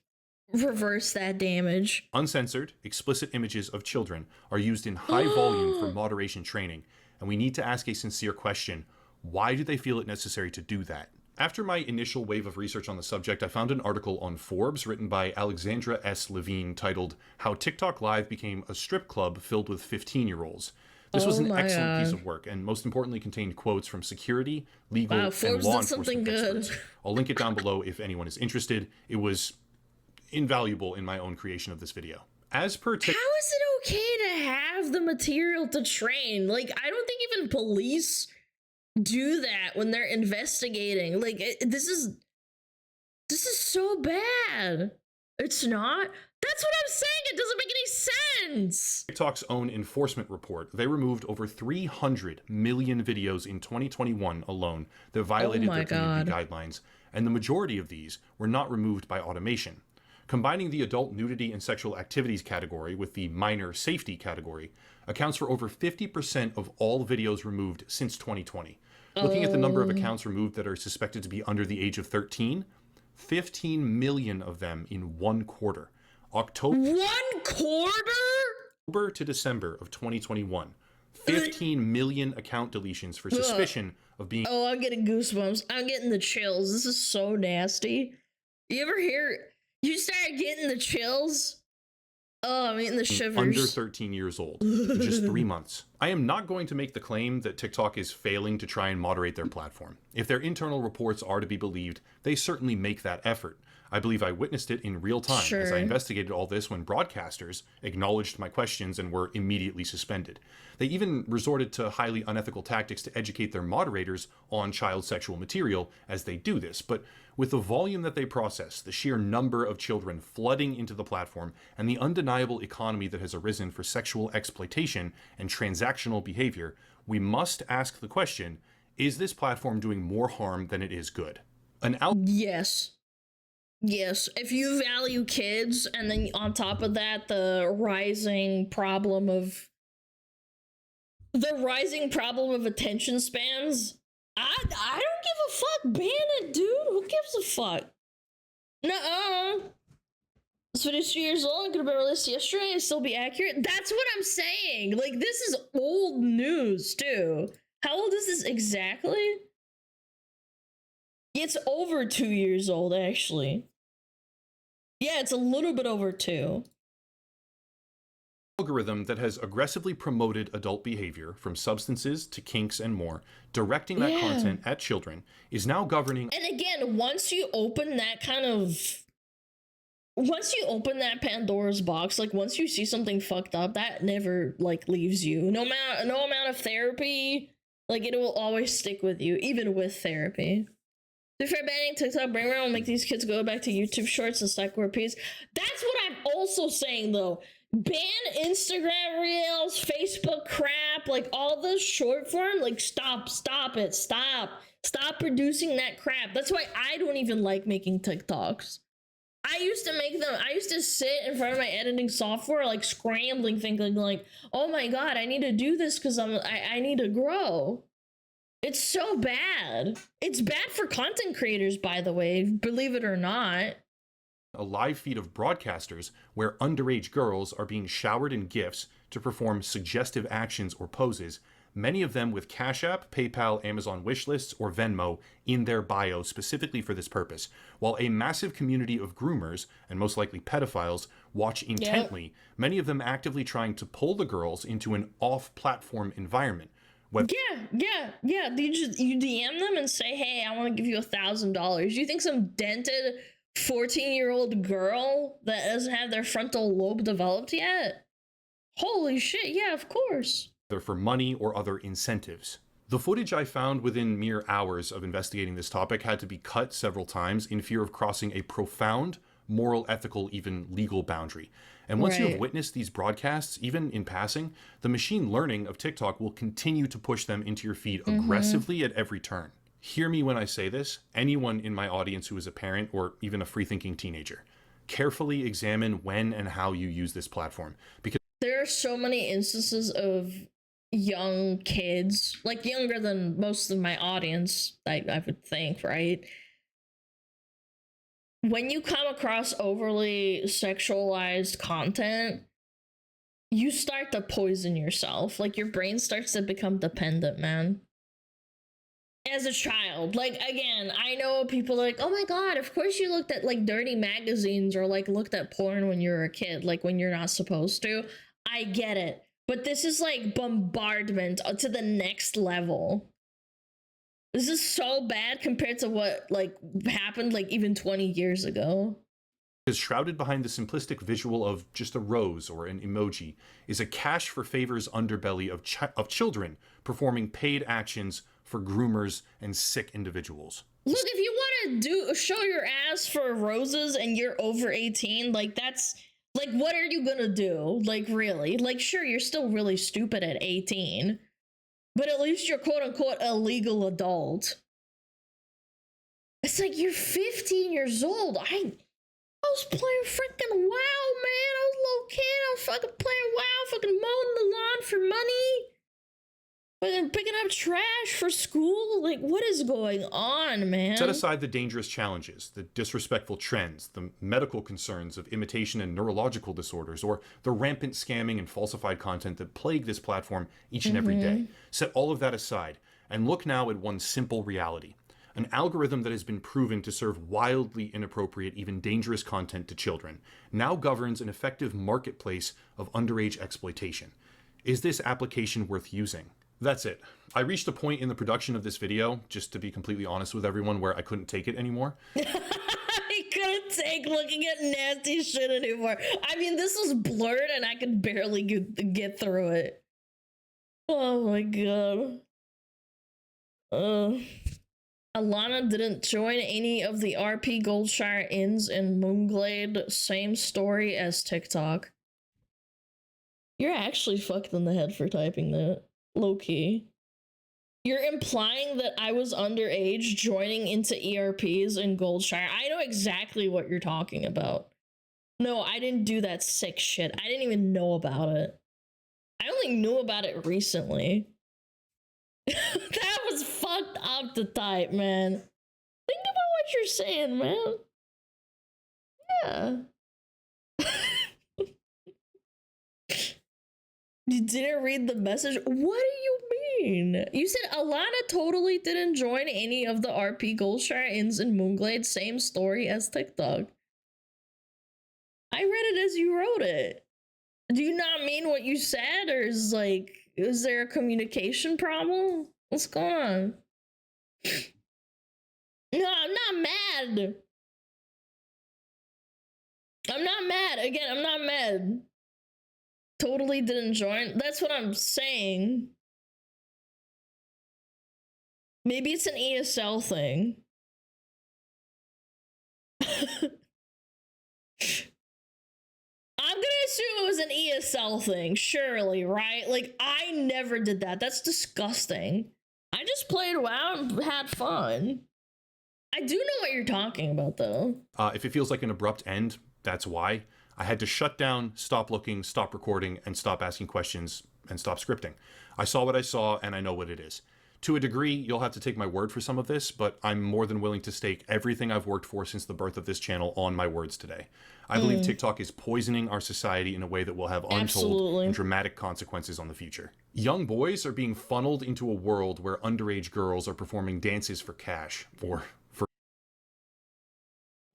reverse that damage. Uncensored, explicit images of children are used in high volume for moderation training, and we need to ask a sincere question. Why do they feel it necessary to do that? After my initial wave of research on the subject, I found an article on Forbes written by Alexandra S. Levine titled, How TikTok Live Became a Strip Club Filled with 15-Year-Olds. This was an excellent piece of work, and most importantly contained quotes from security, legal, and law enforcement experts. I'll link it down below if anyone is interested. It was invaluable in my own creation of this video. As per how is it okay to have the material to train? Like, I don't think even police do that when they're investigating. Like, this is so bad. It's not. That's what I'm saying. It doesn't make any sense. TikTok's own enforcement report, they removed over 300 million videos in 2021 alone that violated their community guidelines, and the majority of these were not removed by automation. Combining the adult nudity and sexual activities category with the minor safety category accounts for over 50% of all videos removed since 2020. Looking at the number of accounts removed that are suspected to be under the age of 13, 15 million of them in 1 quarter. October to December of 2021. 15 million account deletions for suspicion of being... Oh, I'm getting goosebumps. I'm getting the chills. This is so nasty. You ever hear... You start getting the chills? Oh, I'm eating the shivers. Under 13 years old in just 3 months. I am not going to make the claim that TikTok is failing to try and moderate their platform. If their internal reports are to be believed, they certainly make that effort. I believe I witnessed it in real time as I investigated all this when broadcasters acknowledged my questions and were immediately suspended. They even resorted to highly unethical tactics to educate their moderators on child sexual material as they do this, but with the volume that they process, the sheer number of children flooding into the platform, and the undeniable economy that has arisen for sexual exploitation and transactional behavior, we must ask the question, is this platform doing more harm than it is good? Yes. Yes, if you value kids, and then on top of that, the rising problem of attention spans, I don't give a fuck. Ban it, dude. Who gives a fuck? Nuh-uh. It's 22 years old. It could have been released yesterday and still be accurate. That's what I'm saying. Like, this is old news, too. How old is this exactly? It's over 2 years old, actually. Yeah, it's a little bit over 2. Algorithm that has aggressively promoted adult behavior, from substances to kinks and more, directing that content at children, is now governing. And again, once you open that Pandora's box, like once you see something fucked up, that never like leaves you. No amount of therapy, like it will always stick with you, even with therapy. If you're banning TikTok, bring around and make these kids go back to YouTube Shorts and cycle repeats. That's what I'm also saying, though. Ban Instagram Reels, Facebook crap, like all this short form. Like, stop it, stop producing that crap. That's why I don't even like making TikToks. I used to make them. I used to sit in front of my editing software, like scrambling, thinking like, "Oh my god, I need to do this because I need to grow." It's so bad. It's bad for content creators, by the way, believe it or not. A live feed of broadcasters where underage girls are being showered in GIFs to perform suggestive actions or poses, many of them with Cash App, PayPal, Amazon wishlists, or Venmo in their bio specifically for this purpose, while a massive community of groomers, and most likely pedophiles, watch intently, many of them actively trying to pull the girls into an off-platform environment. Yeah. You DM them and say, "Hey, I want to give you $1,000." You think some dented 14-year-old girl that doesn't have their frontal lobe developed yet? Holy shit, yeah, of course. Either for money or other incentives. The footage I found within mere hours of investigating this topic had to be cut several times in fear of crossing a profound moral, ethical, even legal boundary. And once you have witnessed these broadcasts, even in passing, the machine learning of TikTok will continue to push them into your feed aggressively at every turn. Hear me when I say this, anyone in my audience who is a parent or even a free-thinking teenager. Carefully examine when and how you use this platform, because there are so many instances of young kids, like younger than most of my audience, I would think, right? When you come across overly sexualized content, you start to poison yourself. Like, your brain starts to become dependent, man. As a child, like, again, I know people are like, "Oh my god, of course you looked at like dirty magazines or like looked at porn when you were a kid, like when you're not supposed to." I get it, but this is like bombardment to the next level. This is so bad compared to what like happened like even 20 years ago. Is shrouded behind the simplistic visual of just a rose or an emoji is a cash for favors underbelly of children performing paid actions for groomers and sick individuals. Look, if you want to show your ass for roses and you're over 18, like that's like, what are you gonna do? Like, really? Like, sure, you're still really stupid at 18, but at least you're quote unquote a legal adult. It's like, you're 15 years old. I was playing freaking WoW, man. I was a little kid. I was fucking playing WoW, fucking mowing the lawn for money. Fucking picking up trash for school? Like, what is going on, man? Set aside the dangerous challenges, the disrespectful trends, the medical concerns of imitation and neurological disorders, or the rampant scamming and falsified content that plague this platform each and every day. Set all of that aside and look now at one simple reality. an algorithm that has been proven to serve wildly inappropriate, even dangerous content to children, now governs an effective marketplace of underage exploitation. Is this application worth using? That's it. I reached a point in the production of this video, just to be completely honest with everyone, where I couldn't take it anymore. I couldn't take looking at nasty shit anymore. I mean, this was blurred and I could barely get through it. Oh my god. Alana didn't join any of the RP Goldshire Inns in Moonglade. Same story as TikTok. You're actually fucked in the head for typing that. Low-key. You're implying that I was underage joining into ERPs in Goldshire. I know exactly what you're talking about. No, I didn't do that sick shit. I didn't even know about it. I only knew about it recently. That was fucked up to type, man. Think about what you're saying, man. Yeah. You didn't read the message? What do you mean? You said Alana totally didn't join any of the RP Goldshire Inns in Moonglade. Same story as TikTok. I read it as you wrote it. Do you not mean what you said, or is there a communication problem? What's going on? No, I'm not mad. I'm not mad. Again, I'm not mad. Totally didn't join. That's what I'm saying. Maybe it's an ESL thing. I'm gonna assume it was an ESL thing, surely, right? Like, I never did that. That's disgusting. I just played WoW and had fun. I do know what you're talking about, though. If it feels like an abrupt end, that's why. I had to shut down, stop looking, stop recording, and stop asking questions, and stop scripting. I saw what I saw, and I know what it is. To a degree, you'll have to take my word for some of this, but I'm more than willing to stake everything I've worked for since the birth of this channel on my words today. I believe TikTok is poisoning our society in a way that will have untold and dramatic consequences on the future. Young boys are being funneled into a world where underage girls are performing dances for cash, or for...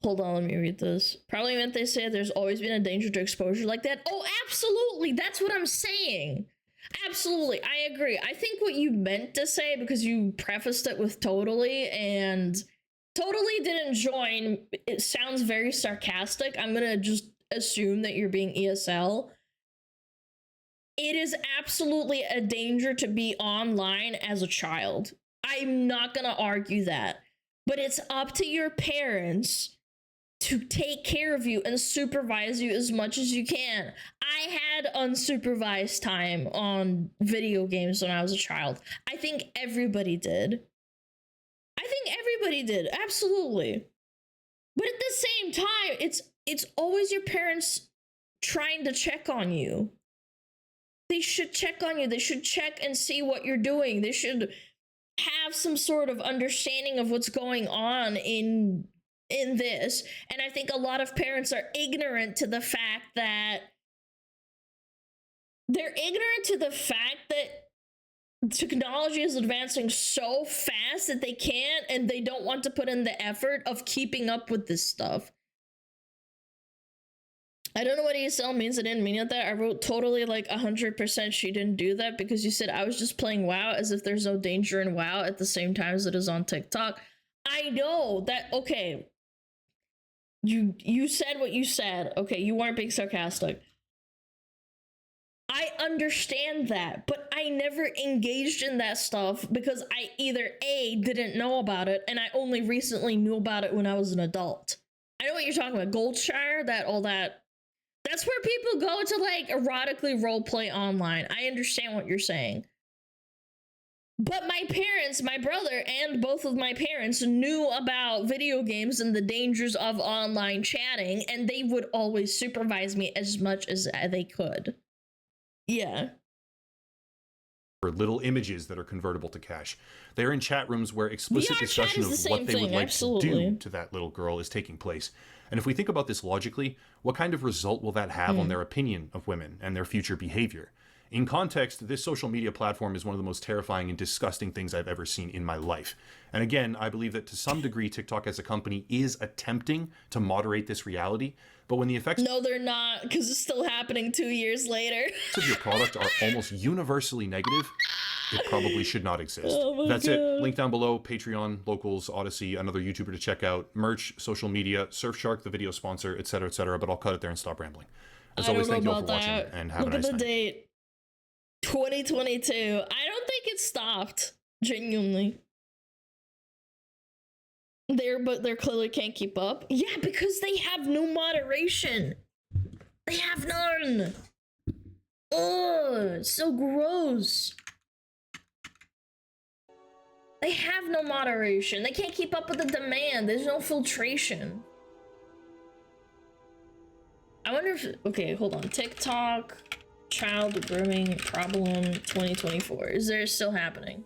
Hold on, let me read this. Probably meant they say there's always been a danger to exposure like that. Oh, absolutely! That's what I'm saying! Absolutely, I agree. I think what you meant to say, because you prefaced it with totally, and totally didn't join, it sounds very sarcastic. I'm gonna just assume that you're being ESL. It is absolutely a danger to be online as a child. I'm not gonna argue that. But it's up to your parents to take care of you and supervise you as much as you can. I had unsupervised time on video games when I was a child. I think everybody did. Absolutely. But at the same time, it's always your parents trying to check on you. They should check on you. They should check and see what you're doing. They should have some sort of understanding of what's going on in this. And I think a lot of parents are ignorant to the fact that technology is advancing so fast that they can't, and they don't want to put in the effort of keeping up with this stuff. I don't know what ESL means. I didn't mean it that. I wrote totally like 100% she didn't do that because you said I was just playing WoW, as if there's no danger in WoW at the same time as it is on TikTok. I know that. Okay. You said what you said. Okay, you weren't being sarcastic. I understand that, but I never engaged in that stuff because I either A, didn't know about it, and I only recently knew about it when I was an adult. I know what you're talking about. Goldshire, all that. That's where people go to like erotically roleplay online. I understand what you're saying. But my parents, my brother and both of my parents knew about video games and the dangers of online chatting, and they would always supervise me as much as they could. Yeah. Or little images that are convertible to cash. They're in chat rooms where explicit discussion of what they would like to do to that little girl is taking place. And if we think about this logically, what kind of result will that have on their opinion of women and their future behavior? In context, this social media platform is one of the most terrifying and disgusting things I've ever seen in my life. And again, I believe that to some degree, TikTok as a company is attempting to moderate this reality, but when the effects No, they're not, because it's still happening 2 years later. of your product are almost universally negative, it probably should not exist. That's it. Link down below, Patreon, Locals, Odyssey, another YouTuber to check out, merch, social media, Surfshark, the video sponsor, etc., but I'll cut it there and stop rambling. As always, thank you all for watching, and have a nice night. Look at the date. 2022. I don't think it stopped. Genuinely. They clearly can't keep up. Yeah, because they have no moderation. They have none. Ugh, it's so gross. They have no moderation. They can't keep up with the demand. There's no filtration. I wonder if... Okay, hold on. TikTok, child grooming problem 2024. Is there still happening?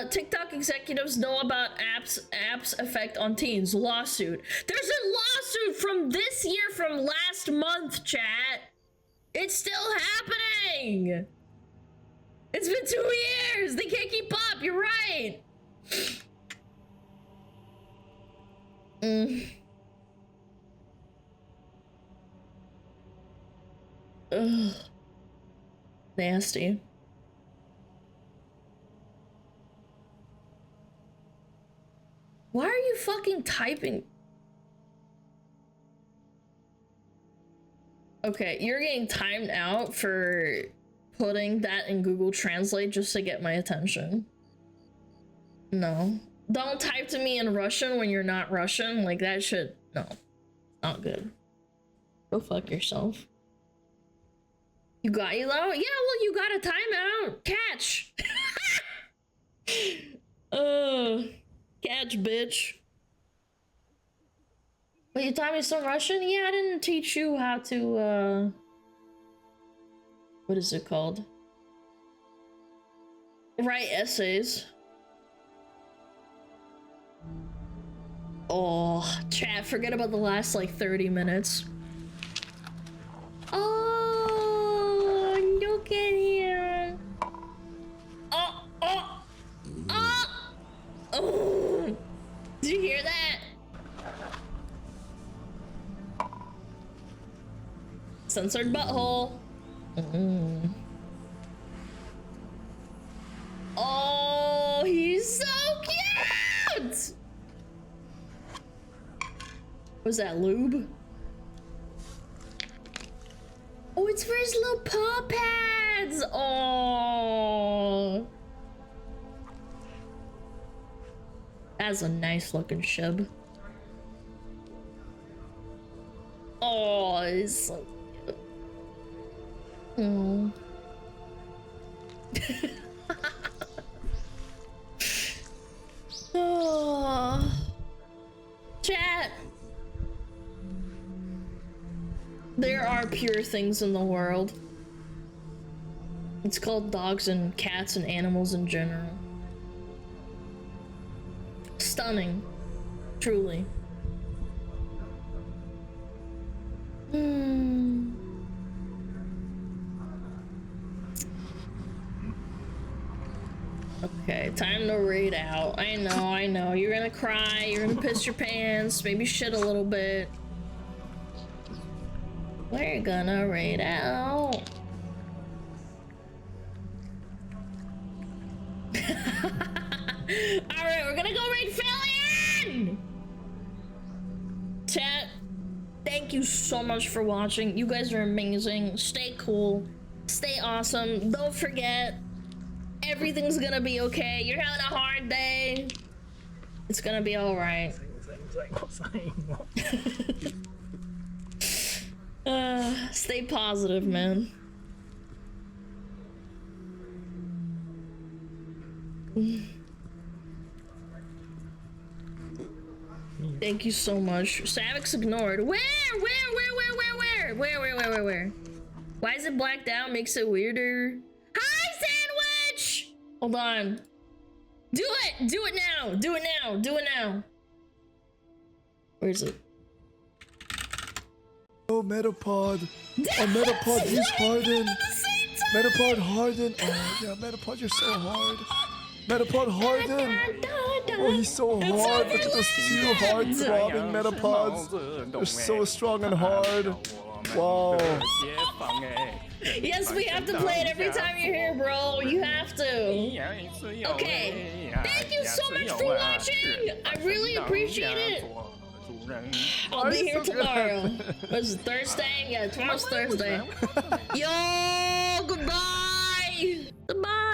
TikTok executives know about apps effect on teens. Lawsuit. There's a lawsuit from this year, from last month, chat. It's still happening. It's been 2 years. They can't keep up. You're right. Ugh. Nasty. Why are you fucking typing? Okay, you're getting timed out for putting that in Google Translate just to get my attention. No. Don't type to me in Russian when you're not Russian. Like, that shit, no. Not good. Go fuck yourself. You got you though? Yeah, well, you got a timeout. Catch. Catch, bitch. Wait, you taught me some Russian? Yeah, I didn't teach you how to, what is it called? Write essays. Oh, chat, forget about the last, like, 30 minutes. Oh, look at him. Oh, did you hear that? Censored butthole. Oh, he's so cute. Was that lube? Oh, it's for his little paw pads. Oh, that's a nice looking shib. Oh, it's so cute. Oh. Oh. Chat. There are pure things in the world. It's called dogs and cats and animals in general. Stunning. Truly. Okay, time to raid out. I know. You're gonna cry, you're gonna piss your pants, maybe shit a little bit. We're gonna raid out. Alright, we're gonna go raid Phillian! Chat, thank you so much for watching. You guys are amazing. Stay cool. Stay awesome. Don't forget, everything's gonna be okay. You're having a hard day. It's gonna be alright. Stay positive, man. Thank you so much. Savix ignored. Where? Why is it blacked out? Makes it weirder. Hi, Sandwich! Hold on. Do it! Do it now! Do it now! Do it now! Where is it? Oh, Metapod. Oh, Metapod, use Harden. Metapod, Harden. Oh, yeah, Metapod, you're so hard. Metapod, Harden. Oh, he's so hard. Look at those two hard-throbbing Metapods. They're so strong and hard. Wow. Yes, we have to play it every time you're here, bro. You have to. Okay. Thank you so much for watching. I really appreciate it. I'll be here tomorrow. What's it, Thursday? Yeah, tomorrow's Thursday. Yo, goodbye. Goodbye.